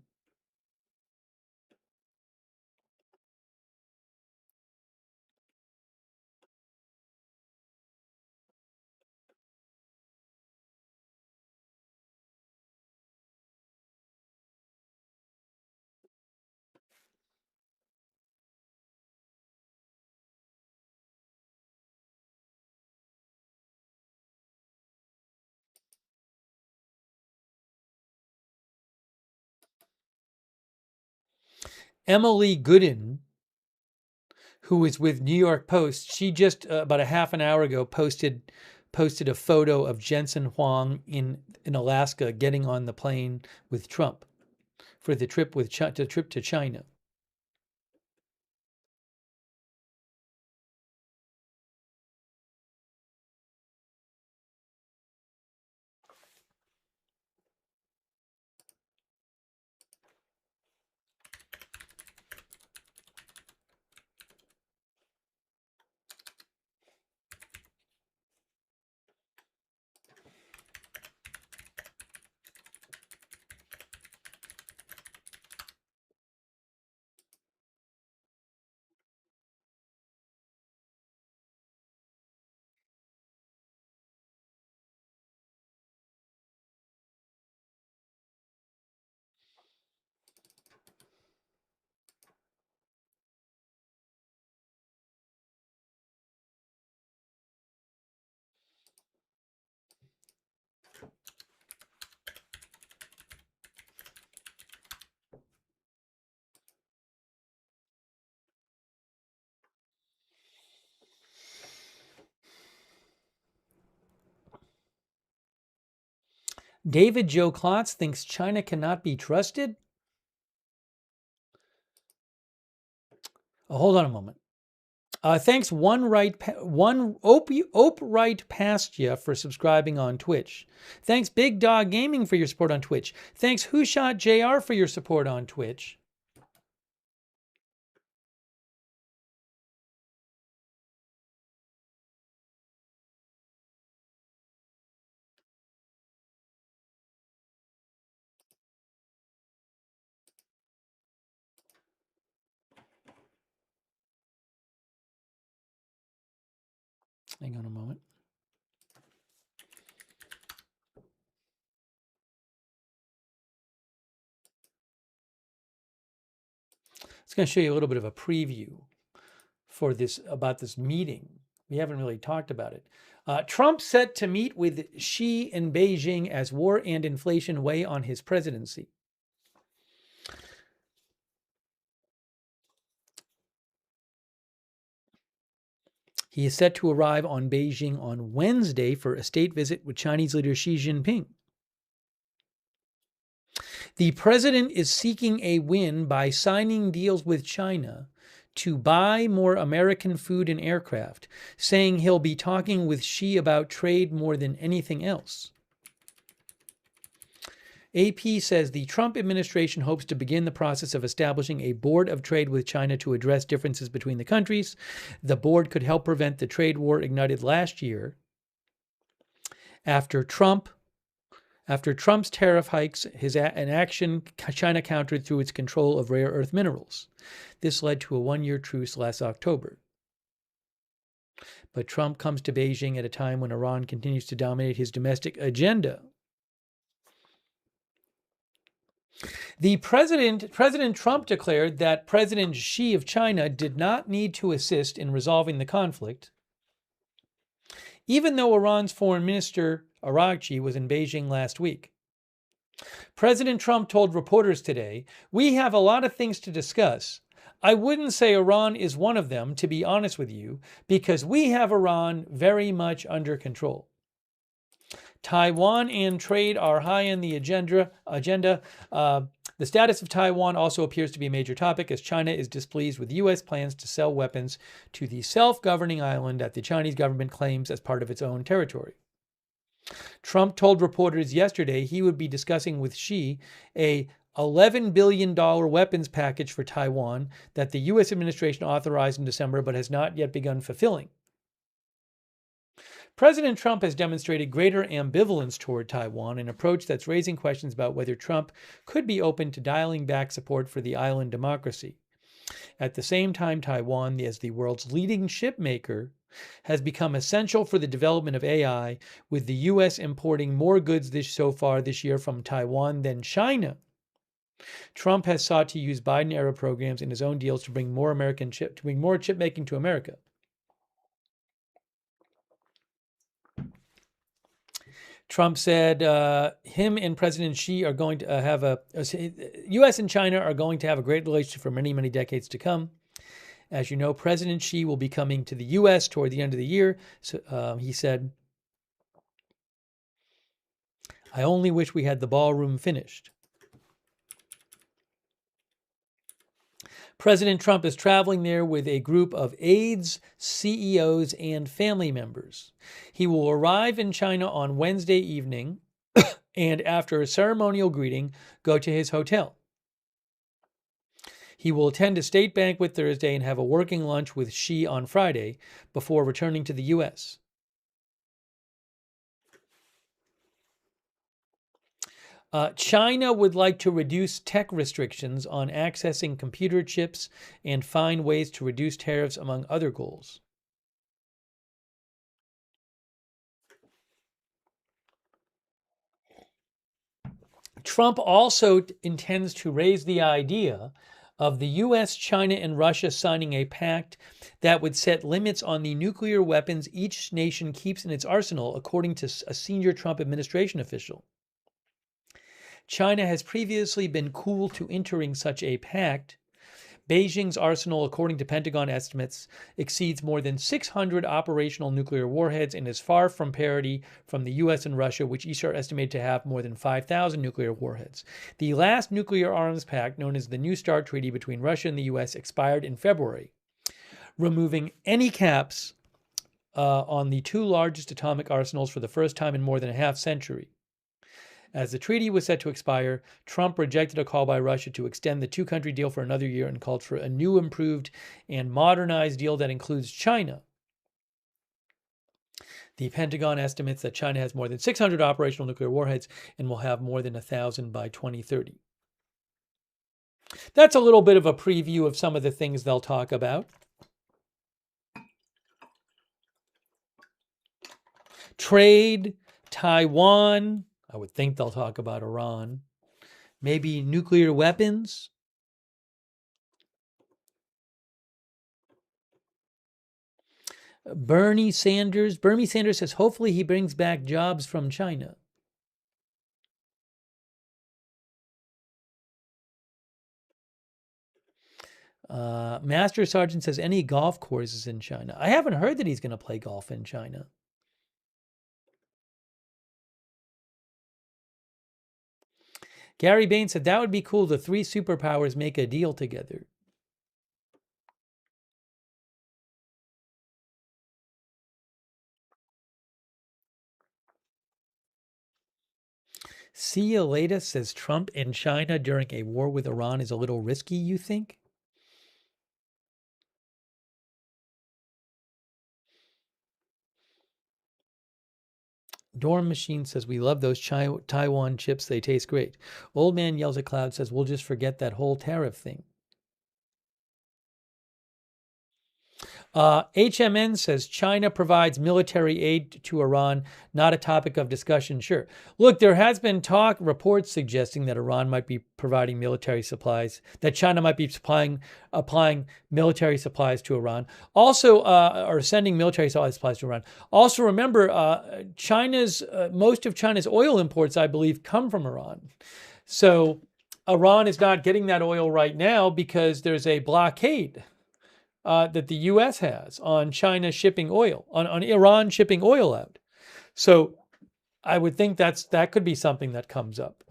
Emily Gooden, who is with New York Post, she just about a half an hour ago posted a photo of Jensen Huang in Alaska getting on the plane with Trump for the trip to China. David Joe Klotz thinks China cannot be trusted. Oh, hold on a moment. Thanks Ope Right Past Ya for subscribing on Twitch. Thanks Big Dog Gaming for your support on Twitch. Thanks Who Shot JR for your support on Twitch. Hang on a moment. It's going to show you a little bit of a preview for this about this meeting. We haven't really talked about it. Trump set to meet with Xi in Beijing as war and inflation weigh on his presidency. He is set to arrive on Beijing on Wednesday for a state visit with Chinese leader Xi Jinping. The president is seeking a win by signing deals with China to buy more American food and aircraft, saying he'll be talking with Xi about trade more than anything else. AP says the Trump administration hopes to begin the process of establishing a board of trade with China to address differences between the countries. The board could help prevent the trade war ignited last year after Trump's tariff hikes, an action China countered through its control of rare earth minerals. This led to a one-year truce last October. But Trump comes to Beijing at a time when Iran continues to dominate his domestic agenda. President Trump declared that President Xi of China did not need to assist in resolving the conflict, even though Iran's foreign minister Araghchi was in Beijing last week. President Trump told reporters today, "We have a lot of things to discuss. I wouldn't say Iran is one of them, to be honest with you, because we have Iran very much under control. Taiwan and trade are high on the agenda. The status of Taiwan also appears to be a major topic as China is displeased with U.S. plans to sell weapons to the self-governing island that the Chinese government claims as part of its own territory." Trump told reporters yesterday he would be discussing with Xi a $11 billion weapons package for Taiwan that the U.S. administration authorized in December but has not yet begun fulfilling. President Trump has demonstrated greater ambivalence toward Taiwan, an approach that's raising questions about whether Trump could be open to dialing back support for the island democracy. At the same time, Taiwan, as the world's leading chip maker, has become essential for the development of AI, with the U.S. importing more goods so far this year from Taiwan than China. Trump has sought to use Biden-era programs in his own deals to bring more chip making to America. Trump said him and President Xi are going to have U.S. and China are going to have a great relationship for many, many decades to come. As you know, President Xi will be coming to the U.S. toward the end of the year. So, he said, "I only wish we had the ballroom finished." President Trump is traveling there with a group of aides, CEOs, and family members. He will arrive in China on Wednesday evening and, after a ceremonial greeting, go to his hotel. He will attend a state banquet Thursday and have a working lunch with Xi on Friday before returning to the U.S. China would like to reduce tech restrictions on accessing computer chips and find ways to reduce tariffs, among other goals. Trump also intends to raise the idea of the U.S., China, and Russia signing a pact that would set limits on the nuclear weapons each nation keeps in its arsenal, according to a senior Trump administration official. China has previously been cool to entering such a pact. Beijing's arsenal, according to Pentagon estimates, exceeds more than 600 operational nuclear warheads and is far from parity from the U.S. and Russia, which each are estimated to have more than 5,000 nuclear warheads. The last nuclear arms pact, known as the New START Treaty between Russia and the U.S., expired in February, removing any caps on the two largest atomic arsenals for the first time in more than a half century. As the treaty was set to expire, Trump rejected a call by Russia to extend the two-country deal for another year and called for a new, improved, and modernized deal that includes China. The Pentagon estimates that China has more than 600 operational nuclear warheads and will have more than 1,000 by 2030. That's a little bit of a preview of some of the things they'll talk about. Trade, Taiwan. I would think they'll talk about Iran. Maybe nuclear weapons. Bernie Sanders says hopefully he brings back jobs from China. Master Sergeant says any golf courses in China. I haven't heard that he's going to play golf in China. Gary Bain said that would be cool. The three superpowers make a deal together. See you later says Trump and China during a war with Iran is a little risky, you think? Dorm Machine says, we love those Taiwan chips. They taste great. Old Man Yells at Cloud says, we'll just forget that whole tariff thing. HMN says China provides military aid to Iran, not a topic of discussion. Sure. Look, there has been reports suggesting that Iran might be providing military supplies, that China might be applying military supplies to Iran. Also, or sending military supplies to Iran. Also, remember, most of China's oil imports, I believe, come from Iran. So Iran is not getting that oil right now because there's a blockade that the U.S. has on China shipping oil, on Iran shipping oil out. So I would think that could be something that comes up.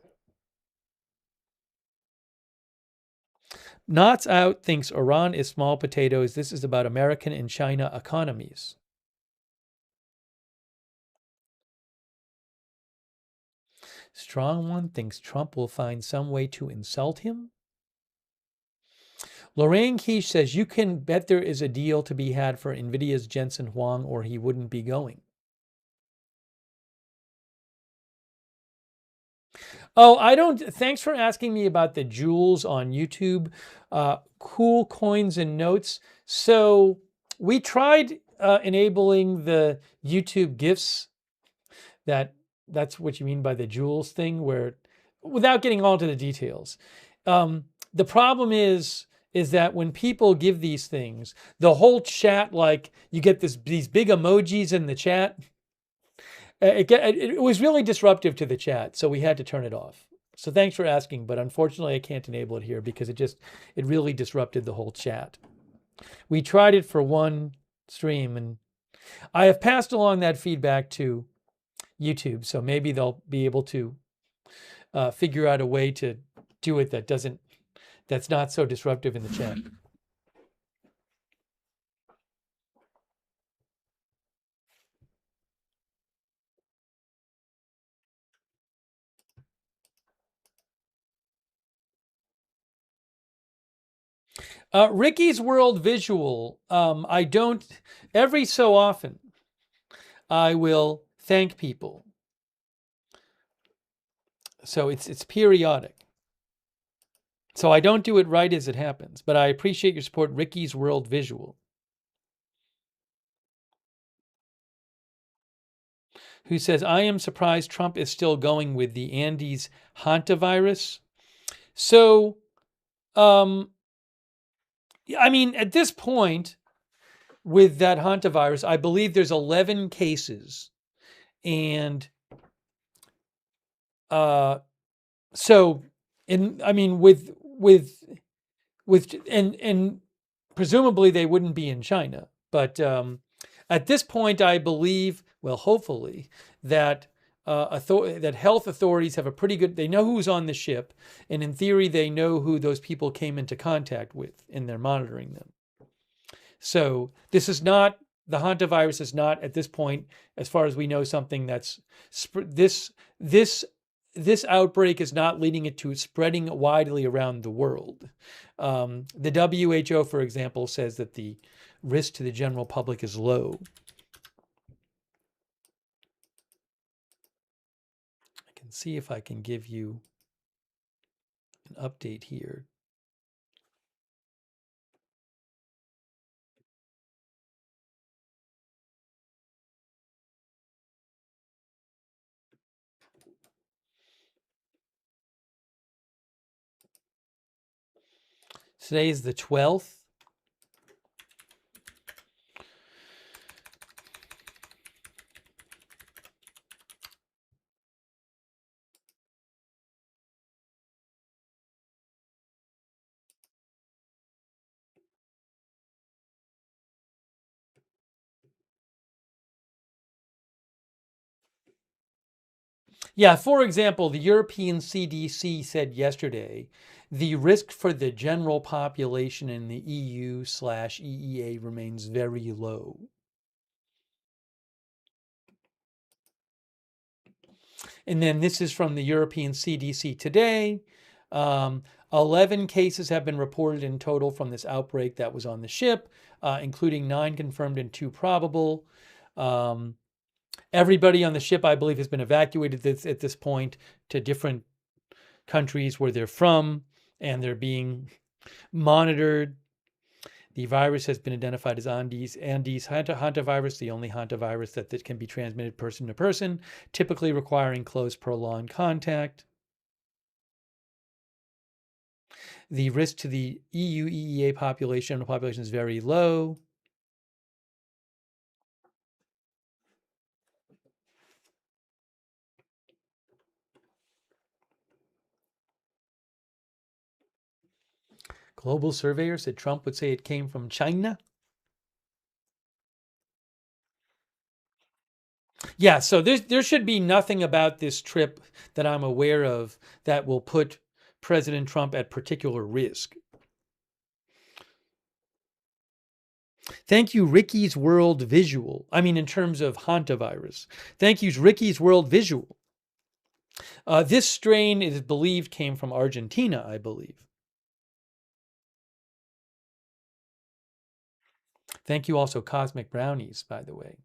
Knots Out thinks Iran is small potatoes. This is about American and China economies. Strong One thinks Trump will find some way to insult him. Lorraine Quiche says, you can bet there is a deal to be had for NVIDIA's Jensen Huang or he wouldn't be going. Oh, thanks for asking me about the jewels on YouTube. Cool coins and notes. So we tried enabling the YouTube gifts. That's what you mean by the jewels thing, where, without getting all into the details. The problem is that when people give these things, the whole chat, like you get these big emojis in the chat. It was really disruptive to the chat, so we had to turn it off. So thanks for asking, but unfortunately I can't enable it here because it really disrupted the whole chat. We tried it for one stream, and I have passed along that feedback to YouTube, so maybe they'll be able to figure out a way to do it that's not so disruptive in the chat. Ricky's World Visual. Every so often, I will thank people. So it's periodic. So I don't do it right as it happens, but I appreciate your support, Ricky's World Visual. Who says, I am surprised Trump is still going with the Andes hantavirus. So, I mean, at this point, with that hantavirus, I believe there's 11 cases. And and presumably they wouldn't be in China. But at this point, I believe, well, hopefully, that that health authorities have they know who's on the ship, and in theory, they know who those people came into contact with, and they're monitoring them. So the hantavirus is not, at this point, as far as we know, something that's this outbreak is not leading it to spreading widely around the world. The WHO, for example, says that the risk to the general public is low. I can see if I can give you an update here. Today is the 12th. Yeah, for example, the European CDC said yesterday the risk for the general population in the EU/EEA remains very low. And then this is from the European CDC today. 11 cases have been reported in total from this outbreak that was on the ship, including 9 confirmed and 2 probable. Everybody on the ship, I believe, has been evacuated at this point to different countries where they're from, and they're being monitored. The virus has been identified as Andes hantavirus, the only hantavirus that can be transmitted person to person, typically requiring close prolonged contact. The risk to the EU EEA population is very low. Global surveyor said Trump would say it came from China. Yeah, so there should be nothing about this trip that I'm aware of that will put President Trump at particular risk. Thank you, Ricky's World Visual. I mean, in terms of hantavirus. Thank you, Ricky's World Visual. This strain is believed came from Argentina, I believe. Thank you also, Cosmic Brownies, by the way.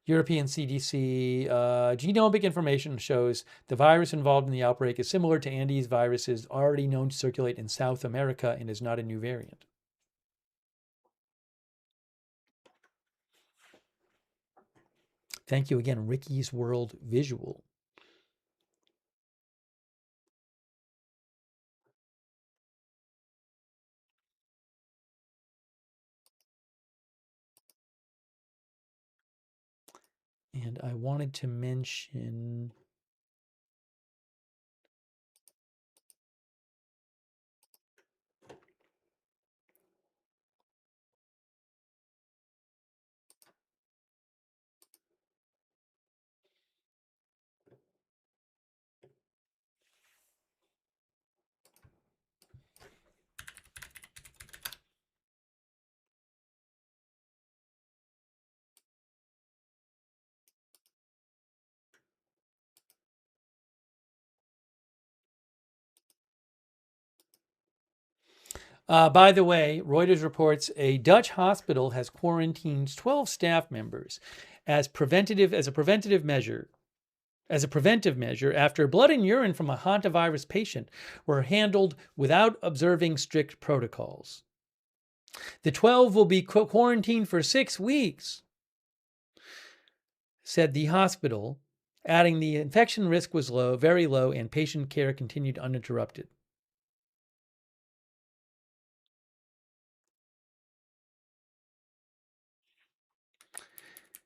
European CDC genomic information shows the virus involved in the outbreak is similar to Andes viruses already known to circulate in South America and is not a new variant. Thank you again, Ricky's World Visual. And I wanted to mention by the way, Reuters reports a Dutch hospital has quarantined 12 staff members as a preventive measure after blood and urine from a hantavirus patient were handled without observing strict protocols. The 12 will be quarantined for 6 weeks, said the hospital, adding the infection risk was low, very low, and patient care continued uninterrupted.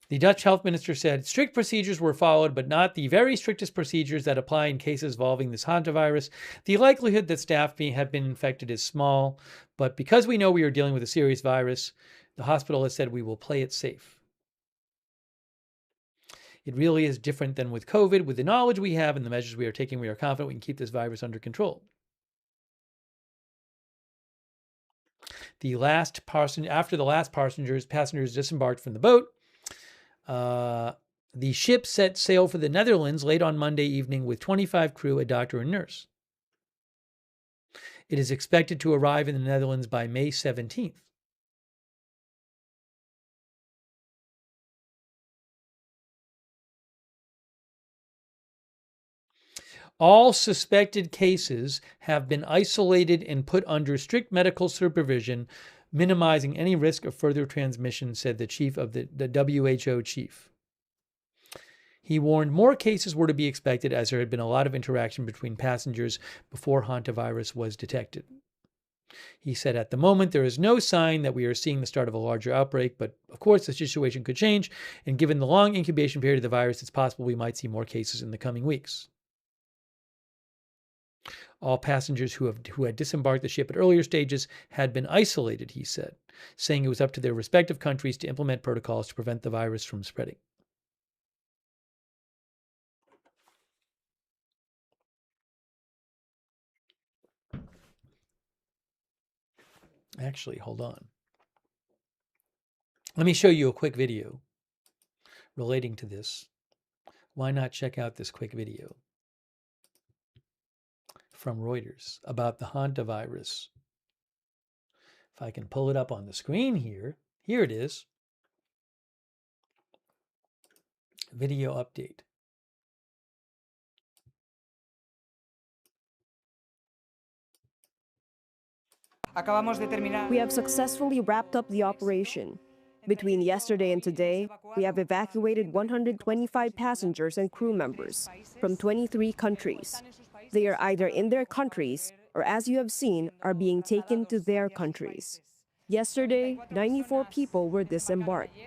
The Dutch health minister said strict procedures were followed, but not the very strictest procedures that apply in cases involving this hantavirus. The likelihood that staff have been infected is small, but because we know we are dealing with a serious virus, the hospital has said we will play it safe. It really is different than with COVID. With the knowledge we have and the measures we are taking, we are confident we can keep this virus under control. After the last passengers disembarked from the boat, the ship set sail for the Netherlands late on Monday evening with 25 crew, a doctor, and nurse. It is expected to arrive in the Netherlands by May 17th. All suspected cases have been isolated and put under strict medical supervision, minimizing any risk of further transmission, said the chief of the WHO chief. He warned more cases were to be expected as there had been a lot of interaction between passengers before hantavirus was detected. He said, at the moment, there is no sign that we are seeing the start of a larger outbreak, but of course the situation could change, and given the long incubation period of the virus, it's possible we might see more cases in the coming weeks. All passengers who had disembarked the ship at earlier stages had been isolated, he said, saying it was up to their respective countries to implement protocols to prevent the virus from spreading. Actually, hold on. Let me show you a quick video relating to this. Why not check out this quick video from Reuters about the hantavirus? If I can pull it up on the screen here. Here it is. Video update. We have successfully wrapped up the operation. Between yesterday and today, we have evacuated 125 passengers and crew members from 23 countries. They are either in their countries or, as you have seen, are being taken to their countries. Yesterday, 94 people were disembarked.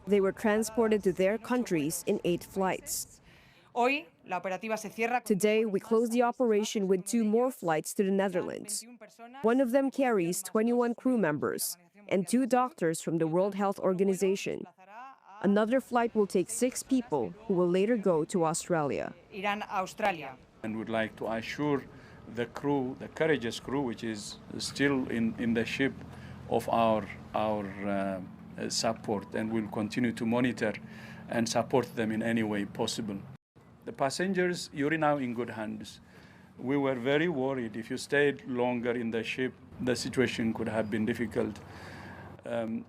They were transported to their countries in 8 flights. Today, we close the operation with 2 more flights to the Netherlands. One of them carries 21 crew members and 2 doctors from the World Health Organization. Another flight will take 6 people who will later go to Australia. And would like to assure the crew, the courageous crew, which is still in the ship, of our support, and will continue to monitor and support them in any way possible. The passengers, you're now in good hands. We were very worried if you stayed longer in the ship, the situation could have been difficult.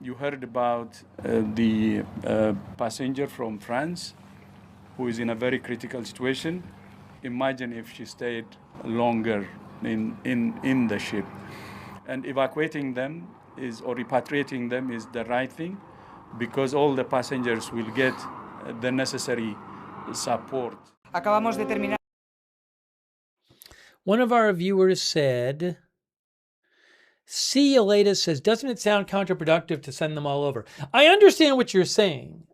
You heard about the passenger from France who is in a very critical situation. Imagine if she stayed longer in the ship. And evacuating them or repatriating them is the right thing, because all the passengers will get the necessary support. One of our viewers said, See Aleda says, doesn't it sound counterproductive to send them all over? I understand what you're saying,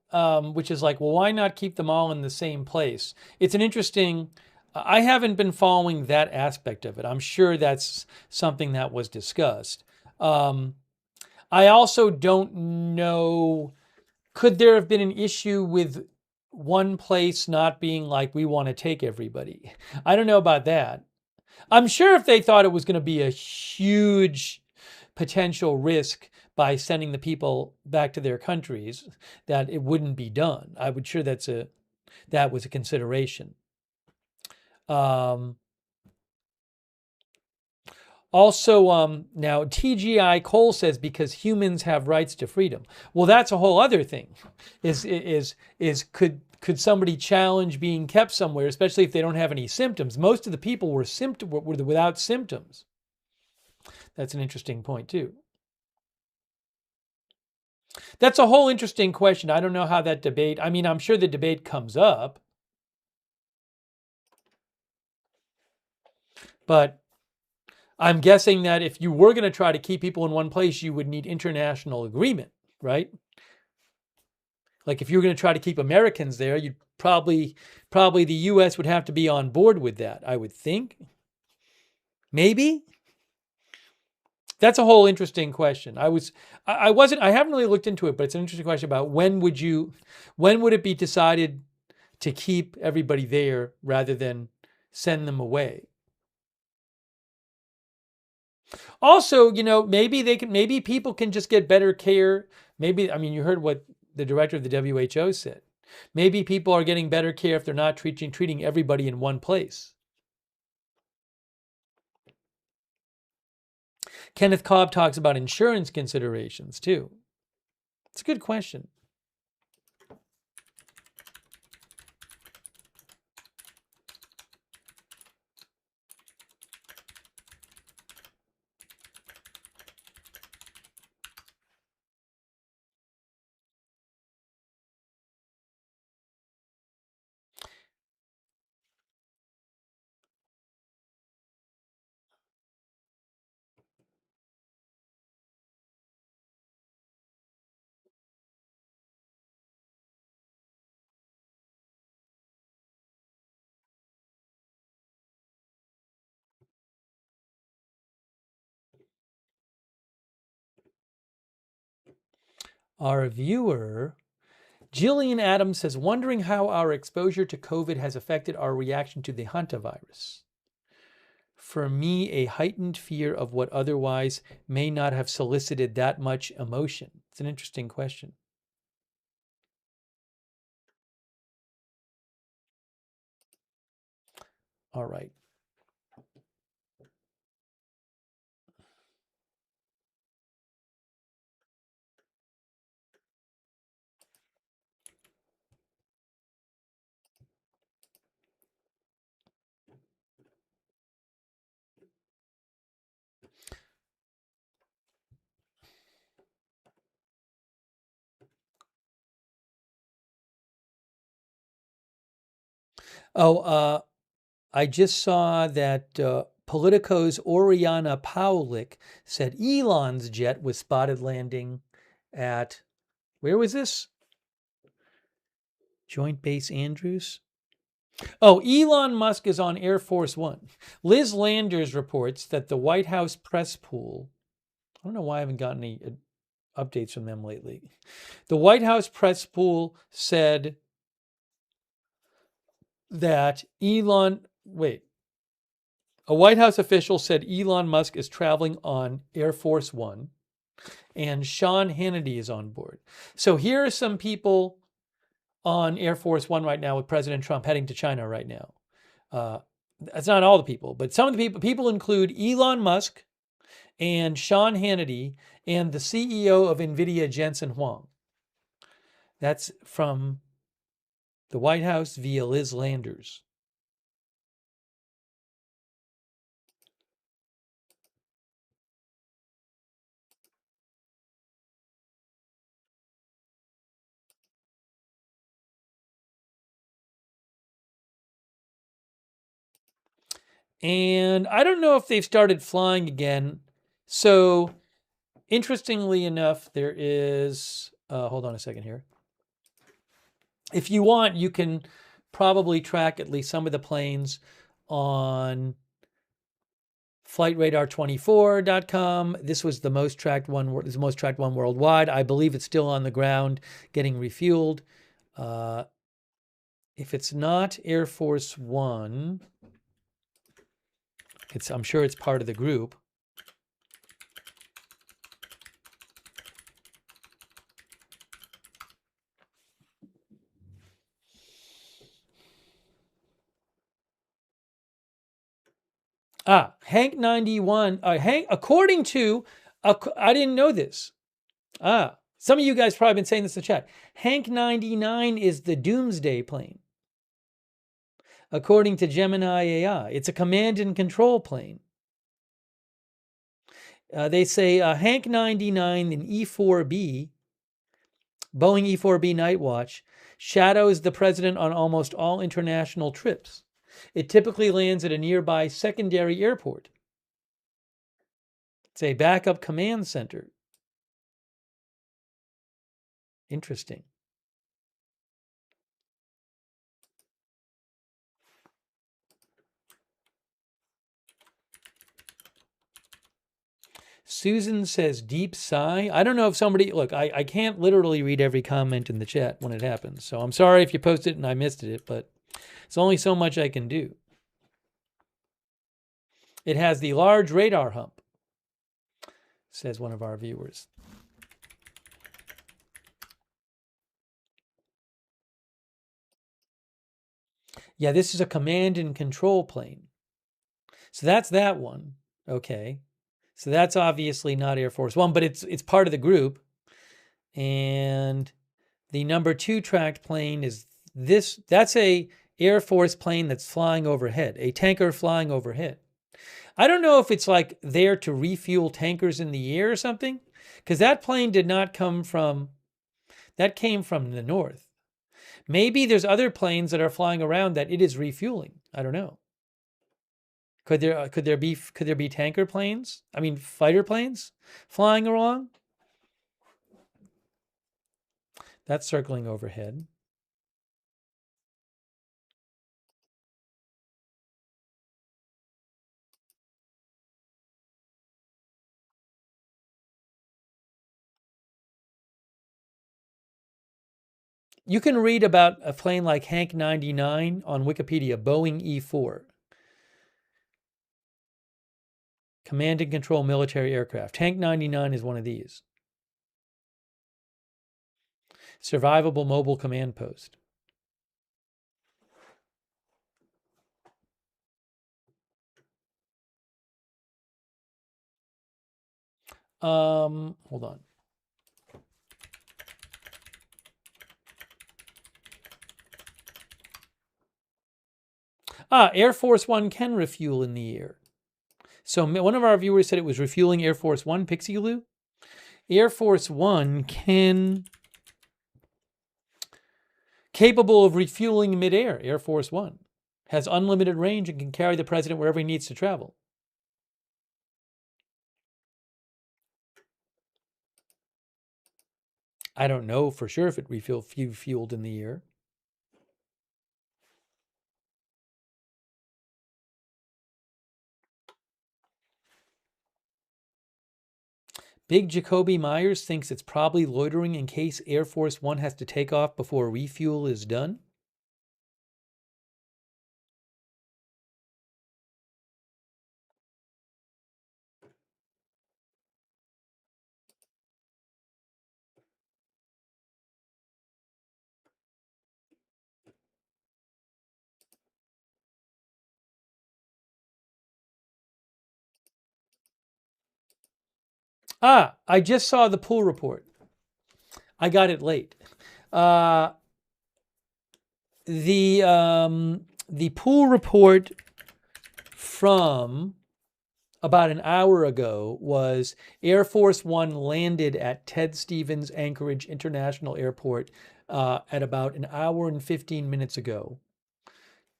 which is like, well, why not keep them all in the same place? It's an interesting, I haven't been following that aspect of it. I'm sure that's something that was discussed. I also don't know, could there have been an issue with one place not being like, we want to take everybody? I don't know about that. I'm sure if they thought it was going to be a huge potential risk by sending the people back to their countries, that it wouldn't be done. I would sure that was a consideration. Also, now TGI Cole says, because humans have rights to freedom. Well, that's a whole other thing. Could somebody challenge being kept somewhere, especially if they don't have any symptoms? Most of the people were without symptoms. That's an interesting point too. That's a whole interesting question. I don't know how that debate, I mean, I'm sure the debate comes up, but I'm guessing that if you were going to try to keep people in one place, you would need international agreement, right? Like if you were going to try to keep Americans there, you'd probably the U.S. would have to be on board with that, I would think. Maybe. That's a whole interesting question. I haven't really looked into it, but it's an interesting question about when would it be decided to keep everybody there rather than send them away? Also, maybe people can just get better care. Maybe, I mean, you heard what the director of the WHO said. Maybe people are getting better care if they're not treating everybody in one place. Kenneth Cobb talks about insurance considerations too. It's a good question. Our viewer, Jillian Adams, says, wondering how our exposure to COVID has affected our reaction to the hantavirus. For me, a heightened fear of what otherwise may not have solicited that much emotion. It's an interesting question. All right. Oh, I just saw that Politico's Oriana Paulik said Elon's jet was spotted landing at, where was this? Joint Base Andrews? Oh, Elon Musk is on Air Force One. Liz Landers reports that the White House press pool, I don't know why I haven't gotten any updates from them lately. The White House press pool said that a White House official said Elon Musk is traveling on Air Force One and Sean Hannity is on board. So here are some people on Air Force One right now with President Trump heading to China right now. That's not all the people, but some of the people include Elon Musk and Sean Hannity and the CEO of NVIDIA, Jensen Huang. That's from the White House via Liz Landers. And I don't know if they've started flying again. So interestingly enough, there is, hold on a second here. If you want, you can probably track at least some of the planes on flightradar24.com. This was the most tracked one. This is the most tracked one worldwide. I believe it's still on the ground getting refueled. If it's not Air Force One, I'm sure it's part of the group. Hank 91. According to, I didn't know this. Some of you guys probably been saying this in the chat. Hank 99 is the doomsday plane. According to Gemini AI, it's a command and control plane. They say Hank 99 and E4B, Boeing E4B Night Watch, shadows the president on almost all international trips. It typically lands at a nearby secondary airport. It's a backup command center. Interesting. Susan says, deep sigh. I don't know if somebody, look, I can't literally read every comment in the chat when it happens. So I'm sorry if you posted it and I missed it, but it's only so much I can do. It has the large radar hump, says one of our viewers. Yeah, this is a command and control plane. So that's that one. Okay. So that's obviously not Air Force One, but it's part of the group. And the number 2 tracked plane is this. That's a Air Force plane that's flying overhead, a tanker flying overhead. I don't know if it's like there to refuel tankers in the air or something, because that plane did not come from, that came from the north. Maybe there's other planes that are flying around that it is refueling. I don't know. Could there be tanker planes? I mean, fighter planes flying along? That's circling overhead. You can read about a plane like Hank 99 on Wikipedia, Boeing E4. Command and control military aircraft. Hank 99 is one of these. Survivable mobile command post. Hold on. Air Force One can refuel in the air. So one of our viewers said it was refueling Air Force One, Pixie Lou. Air Force One capable of refueling midair, Air Force One. has unlimited range and can carry the president wherever he needs to travel. I don't know for sure if it refueled in the air. Big Jacoby Myers thinks it's probably loitering in case Air Force One has to take off before refuel is done. I just saw the pool report. I got it late. The pool report from about an hour ago was Air Force One landed at Ted Stevens Anchorage International Airport at about an hour and 15 minutes ago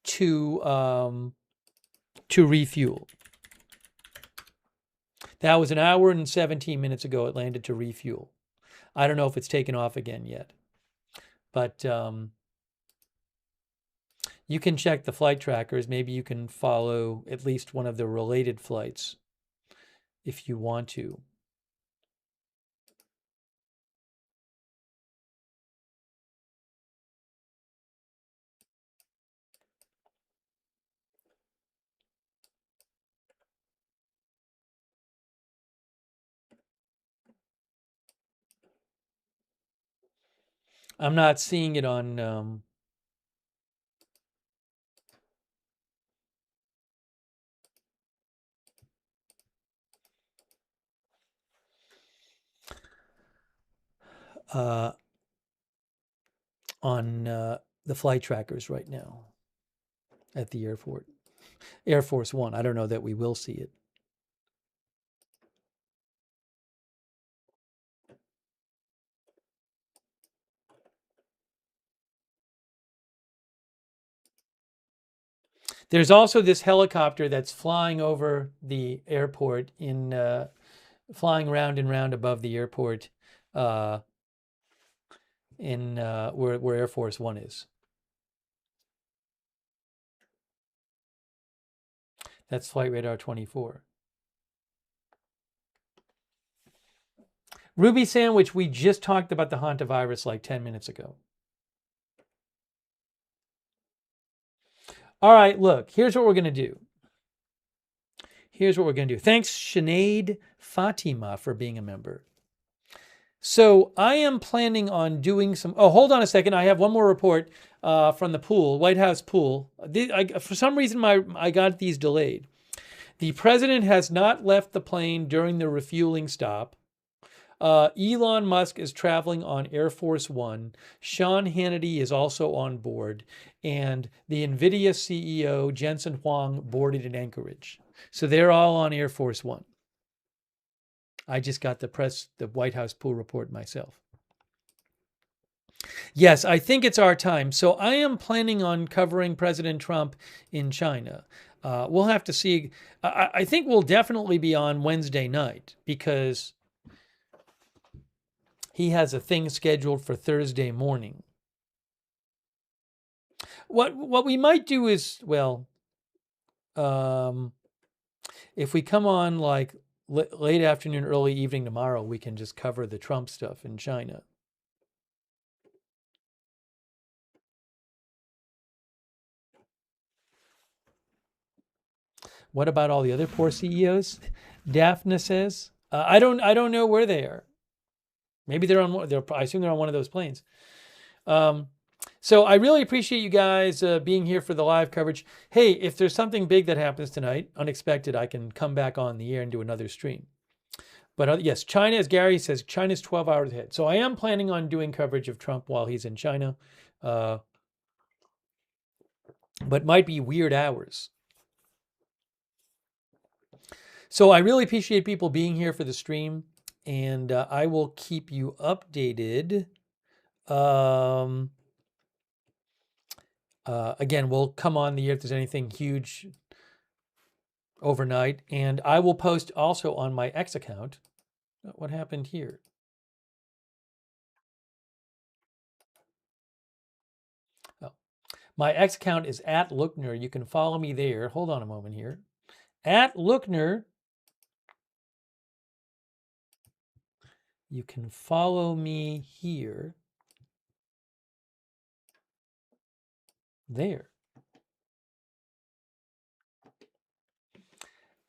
to refuel. That was an hour and 17 minutes ago it landed to refuel. I don't know if it's taken off again yet. But you can check the flight trackers. Maybe you can follow at least one of the related flights if you want to. I'm not seeing it on the flight trackers right now at the airport. Air Force One. I don't know that we will see it. There's also this helicopter that's flying over the airport flying round and round above the airport where Air Force One is. That's Flight Radar 24. Ruby Sandwich, we just talked about the hantavirus like 10 minutes ago. All right, look, here's what we're going to do. Thanks, Sinead Fatima, for being a member. So I am planning on doing some... Oh, hold on a second. I have one more report from the pool, White House pool. For some reason, I got these delayed. The president has not left the plane during the refueling stop. Elon Musk is traveling on Air Force One. Sean Hannity is also on board. And the NVIDIA CEO, Jensen Huang, boarded in Anchorage. So they're all on Air Force One. I just got the White House pool report myself. Yes, I think it's our time. So I am planning on covering President Trump in China. We'll have to see. I think we'll definitely be on Wednesday night because he has a thing scheduled for Thursday morning. What we might do is, well, if we come on like late afternoon, early evening tomorrow, we can just cover the Trump stuff in China. What about all the other poor CEOs? Daphne says, I don't know where they are. Maybe they're on. I assume they're on one of those planes. So I really appreciate you guys being here for the live coverage. Hey, if there's something big that happens tonight, unexpected, I can come back on the air and do another stream. But yes, China, as Gary says, China's 12 hours ahead. So I am planning on doing coverage of Trump while he's in China, but might be weird hours. So I really appreciate people being here for the stream, and I will keep you updated Again, we'll come on the air if there's anything huge overnight. And I will post also on my X account. What happened here? Oh, my X account is at Lookner. You can follow me there. Hold on a moment here. At Lookner. You can follow me here. There.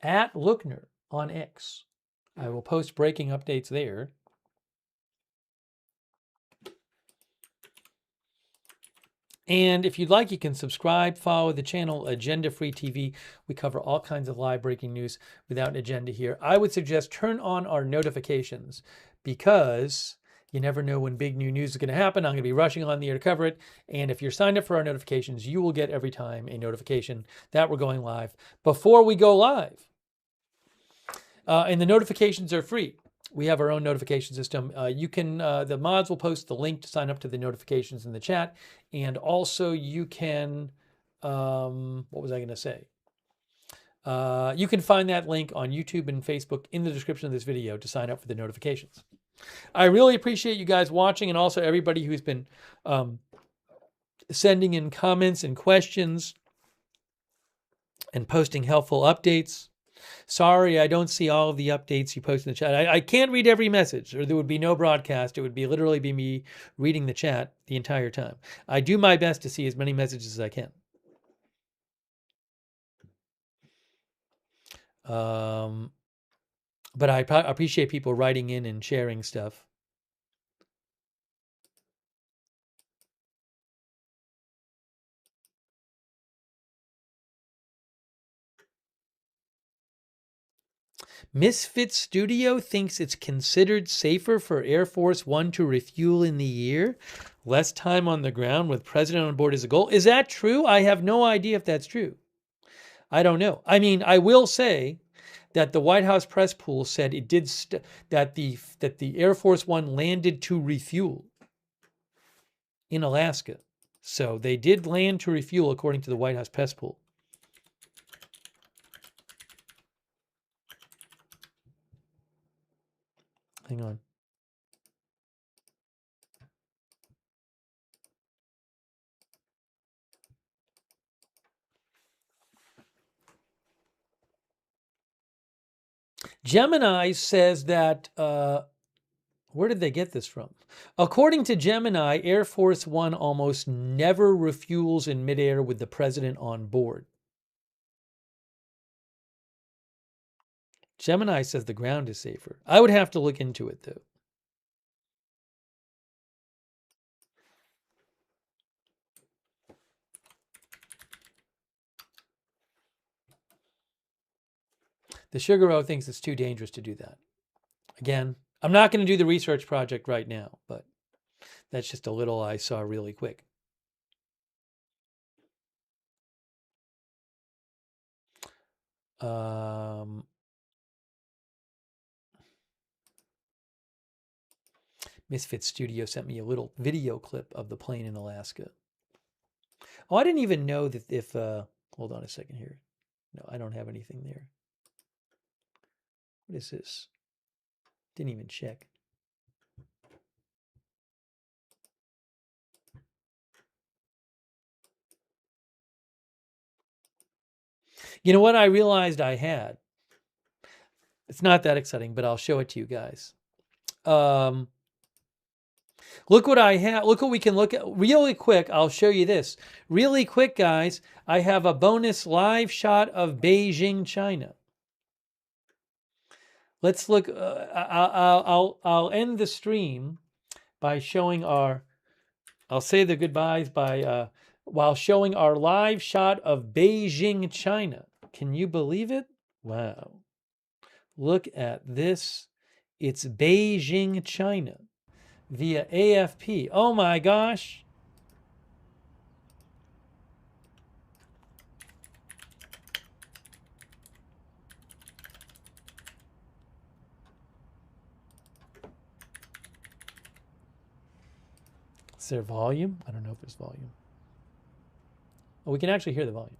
At Lookner on X. I will post breaking updates there. And if you'd like, you can subscribe, follow the channel Agenda Free TV. We cover all kinds of live breaking news without an agenda here. I would suggest turn on our notifications because you never know when big new news is going to happen. I'm going to be rushing on the air to cover it. And if you're signed up for our notifications, you will get every time a notification that we're going live before we go live. And the notifications are free. We have our own notification system. You can, the mods will post the link to sign up to the notifications in the chat. And also you can, what was I going to say? You can find that link on YouTube and Facebook in the description of this video to sign up for the notifications. I really appreciate you guys watching and also everybody who's been sending in comments and questions and posting helpful updates. Sorry, I don't see all of the updates you post in the chat. I can't read every message or there would be no broadcast. It would be literally be me reading the chat the entire time. I do my best to see as many messages as I can. But I appreciate people writing in and sharing stuff. Misfit Studio thinks it's considered safer for Air Force One to refuel in the year. Less time on the ground with President on board is a goal. Is that true? I have no idea if that's true. I don't know. I mean, I will say that the White House press pool said it did that the Air Force One landed to refuel in Alaska. So they did land to refuel according to the White House press pool. Hang on. Gemini says that, where did they get this from? According to Gemini, Air Force One almost never refuels in midair with the president on board. Gemini says the ground is safer. I would have to look into it, though. The Sugaro thinks it's too dangerous to do that. Again, I'm not going to do the research project right now, but that's just a little I saw really quick. Misfit Studio sent me a little video clip of the plane in Alaska. Oh, I didn't even know that if, hold on a second here. No, I don't have anything there. What is this? Didn't even check. You know what I realized I had? It's not that exciting, but I'll show it to you guys. Look what I have. Look what we can look at really quick. I'll show you this really quick, guys. I have a bonus live shot of Beijing, China. Let's look. I'll end the stream by showing our. I'll say the goodbyes by while showing our live shot of Beijing, China. Can you believe it? Wow! Look at this. It's Beijing, China. Via AFP. Oh my gosh. Is there volume? I don't know if there's volume. Oh, we can actually hear the volume.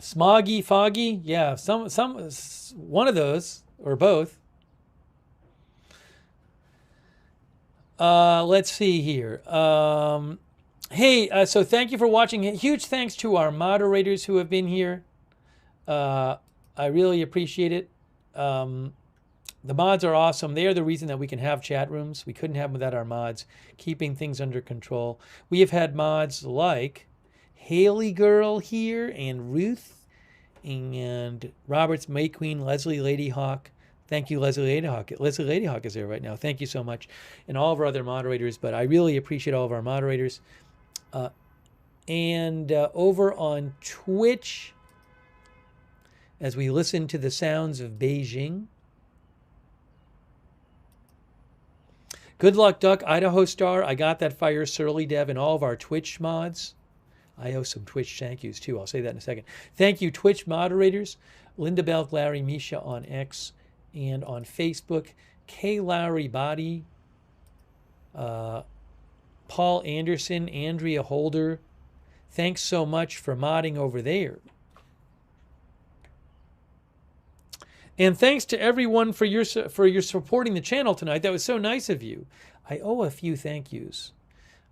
Smoggy, foggy, yeah, one of those or both. Let's see here. Hey, so thank you for watching. Huge thanks to our moderators who have been here. I really appreciate it. The mods are awesome. They are the reason that we can have chat rooms. We couldn't have them without our mods, keeping things under control. We have had mods like Haley Girl here, and Ruth, and Roberts May Queen, Leslie Ladyhawk. Thank you, Leslie Ladyhawk. Leslie Ladyhawk is there right now. Thank you so much. And all of our other moderators, but I really appreciate all of our moderators. And over on Twitch, as we listen to the sounds of Beijing. Good luck, Duck, Idaho Star. I got that fire, Surly Dev, and all of our Twitch mods. I owe some Twitch thank yous too. I'll say that in a second. Thank you, Twitch moderators. Linda Belk, Larry, Misha on X and on Facebook. K. Lowry Body. Paul Anderson, Andrea Holder. Thanks so much for modding over there. And thanks to everyone for your supporting the channel tonight. That was so nice of you. I owe a few thank yous.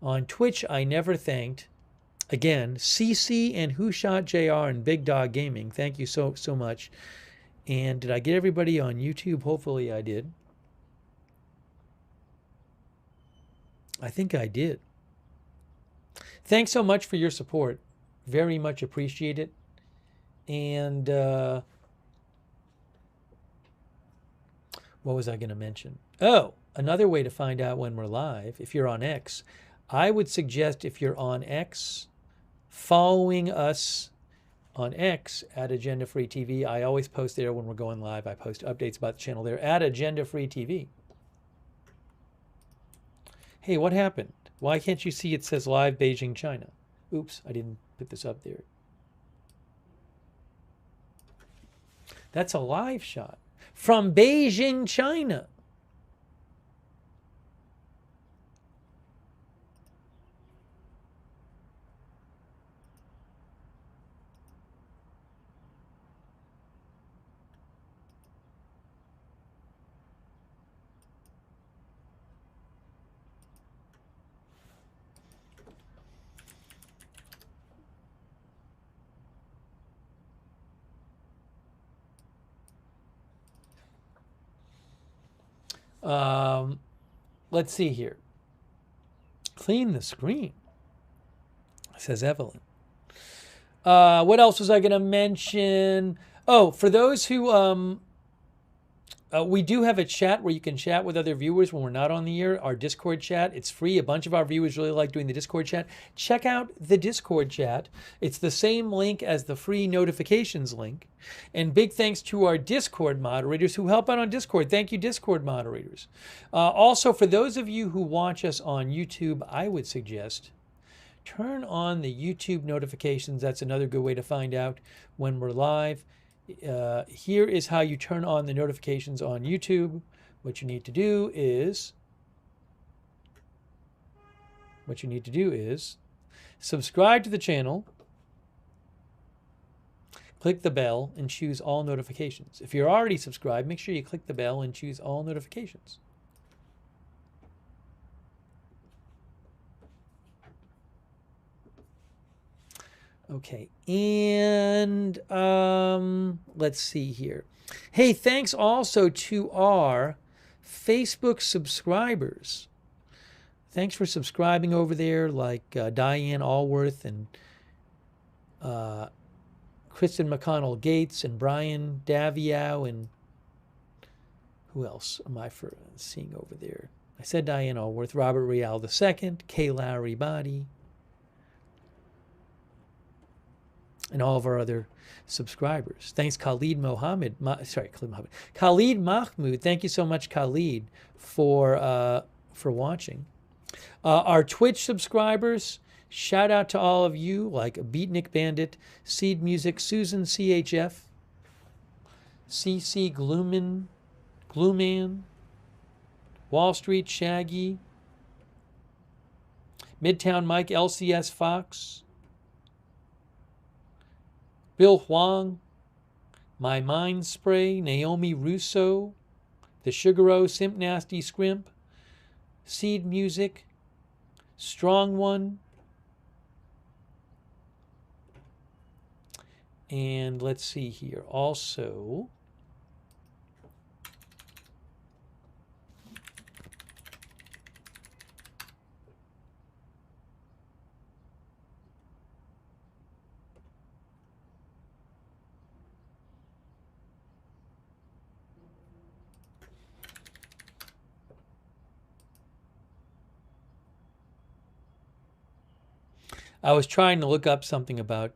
On Twitch, I never thanked. Again, CC and Who Shot JR and Big Dog Gaming. Thank you so much. And did I get everybody on YouTube? Hopefully I did. I think I did. Thanks so much for your support. Very much appreciate it. And what was I going to mention? Oh, another way to find out when we're live, if you're on X, I would suggest if you're on X, following us on X at Agenda Free TV. I always post there when we're going live. I post updates about the channel there at Agenda Free TV. Hey, what happened? Why can't you see it says live Beijing, China? Oops, I didn't put this up there. That's a live shot from Beijing, China. Let's see here. Clean the screen, says Evelyn. What else was I going to mention? Oh, for those who, we do have a chat where you can chat with other viewers when we're not on the air. Our Discord chat, it's free. A bunch of our viewers really like doing the Discord chat. Check out the Discord chat. It's the same link as the free notifications link. And big thanks to our Discord moderators who help out on Discord. Thank you, Discord moderators. Also, for those of you who watch us on YouTube, I would suggest turn on the YouTube notifications. That's another good way to find out when we're live. Here is how you turn on the notifications on YouTube. What you need to do is subscribe to the channel, click the bell, and choose all notifications. If you're already subscribed, make sure you click the bell and choose all notifications. Okay, and let's see here. Hey, thanks also to our Facebook subscribers. Thanks for subscribing over there, like Diane Allworth and Kristen McConnell Gates and Brian Daviow and who else am I seeing over there? I said Diane Allworth, Robert Real II, K. Lowry Body, and all of our other subscribers. Thanks, Khalid Mahmoud. Thank you so much, Khalid, for watching. Our Twitch subscribers, shout out to all of you, like Beatnik Bandit, Seed Music, Susan CHF, CC Glooman, Wall Street Shaggy, Midtown Mike, LCS Fox, Bill Huang, My Mind Spray, Naomi Russo, The Sugaro, Simp Nasty Scrimp, Seed Music, Strong One, and let's see here. Also, I was trying to look up something about.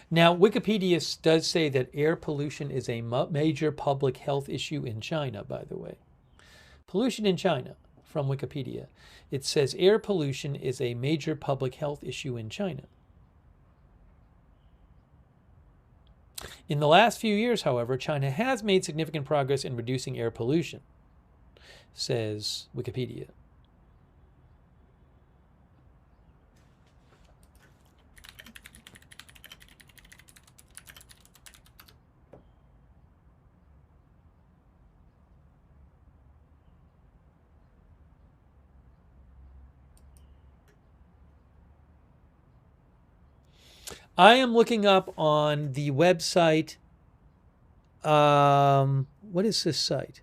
Now, Wikipedia does say that air pollution is a major public health issue in China, by the way. Pollution in China, from Wikipedia. It says air pollution is a major public health issue in China. In the last few years, however, China has made significant progress in reducing air pollution, says Wikipedia. I am looking up on the website. What is this site?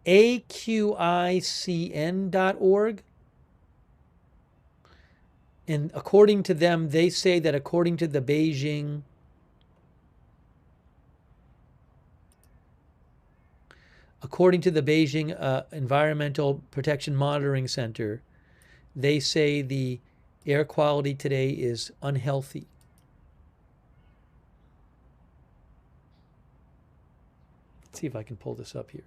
AQICN.org. And according to them, they say that according to the Beijing Environmental Protection Monitoring Center, they say the air quality today is unhealthy. Let's see if I can pull this up here.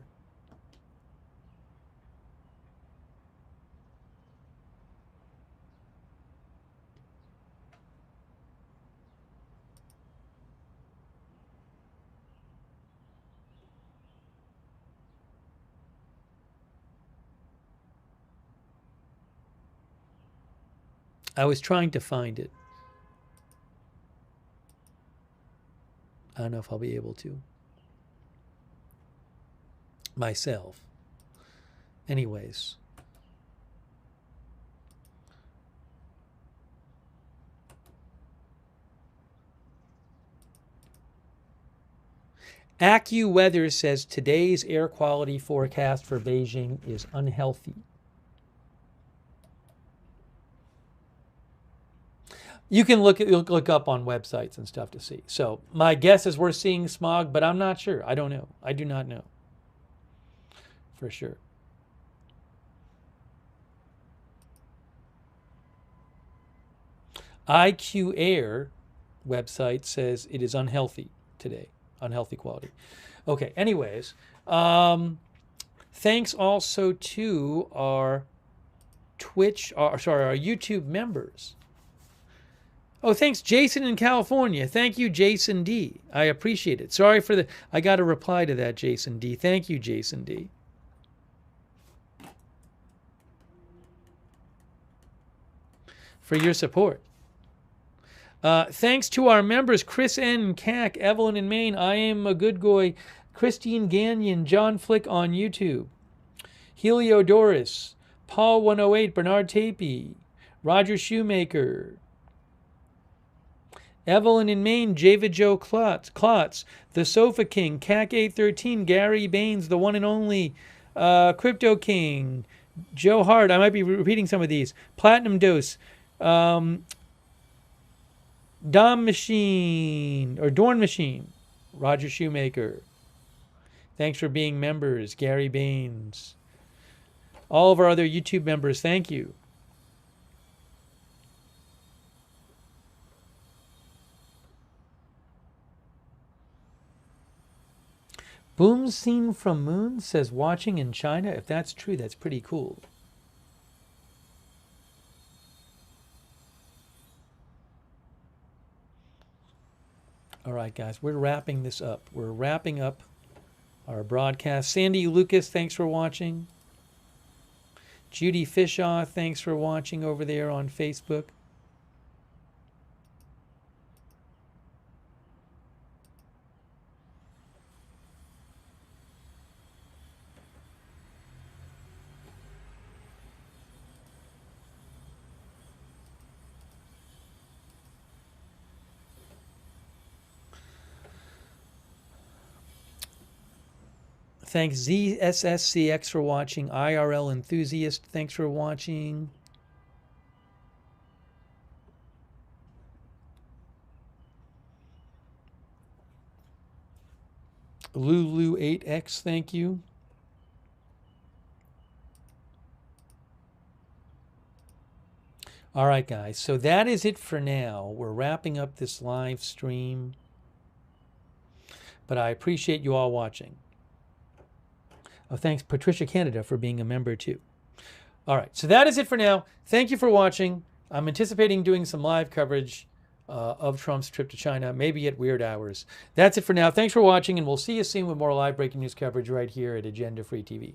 I was trying to find it. I don't know if I'll be able to. Myself. Anyways. AccuWeather says today's air quality forecast for Beijing is unhealthy. You can look up on websites and stuff to see. So my guess is we're seeing smog, but I'm not sure. I don't know. I do not know for sure. IQ Air website says it is unhealthy today, unhealthy quality. Okay, anyways, thanks also to our our YouTube members. Oh, thanks, Jason in California. Thank you, Jason D. I appreciate it. Sorry for I got a reply to that, Jason D. Thank you, Jason D. For your support. Thanks to our members, Chris N. Cack, Evelyn in Maine, I Am a Good Goy, Christine Gagnon, John Flick on YouTube, Heliodorus, Paul 108, Bernard Tapey, Roger Shoemaker, Evelyn in Maine, Java Joe Klotz, The Sofa King, CAC 813, Gary Baines, the one and only Crypto King, Joe Hart, I might be repeating some of these, Platinum Dose, Dom Machine, or Dorn Machine, Roger Shoemaker. Thanks for being members, Gary Baines. All of our other YouTube members, thank you. Boom Scene from Moon says watching in China. If that's true, that's pretty cool. All right, guys, we're wrapping this up. We're wrapping up our broadcast. Sandy Lucas, thanks for watching. Judy Fishaw, thanks for watching over there on Facebook. Thanks ZSSCX for watching. IRL Enthusiast, thanks for watching. Lulu8X, thank you. All right, guys, so that is it for now. We're wrapping up this live stream, but I appreciate you all watching. Oh, thanks, Patricia Canada, for being a member too. All right, so that is it for now. Thank you for watching. I'm anticipating doing some live coverage of Trump's trip to China, maybe at weird hours. That's it for now. Thanks for watching, and we'll see you soon with more live breaking news coverage right here at Agenda Free TV.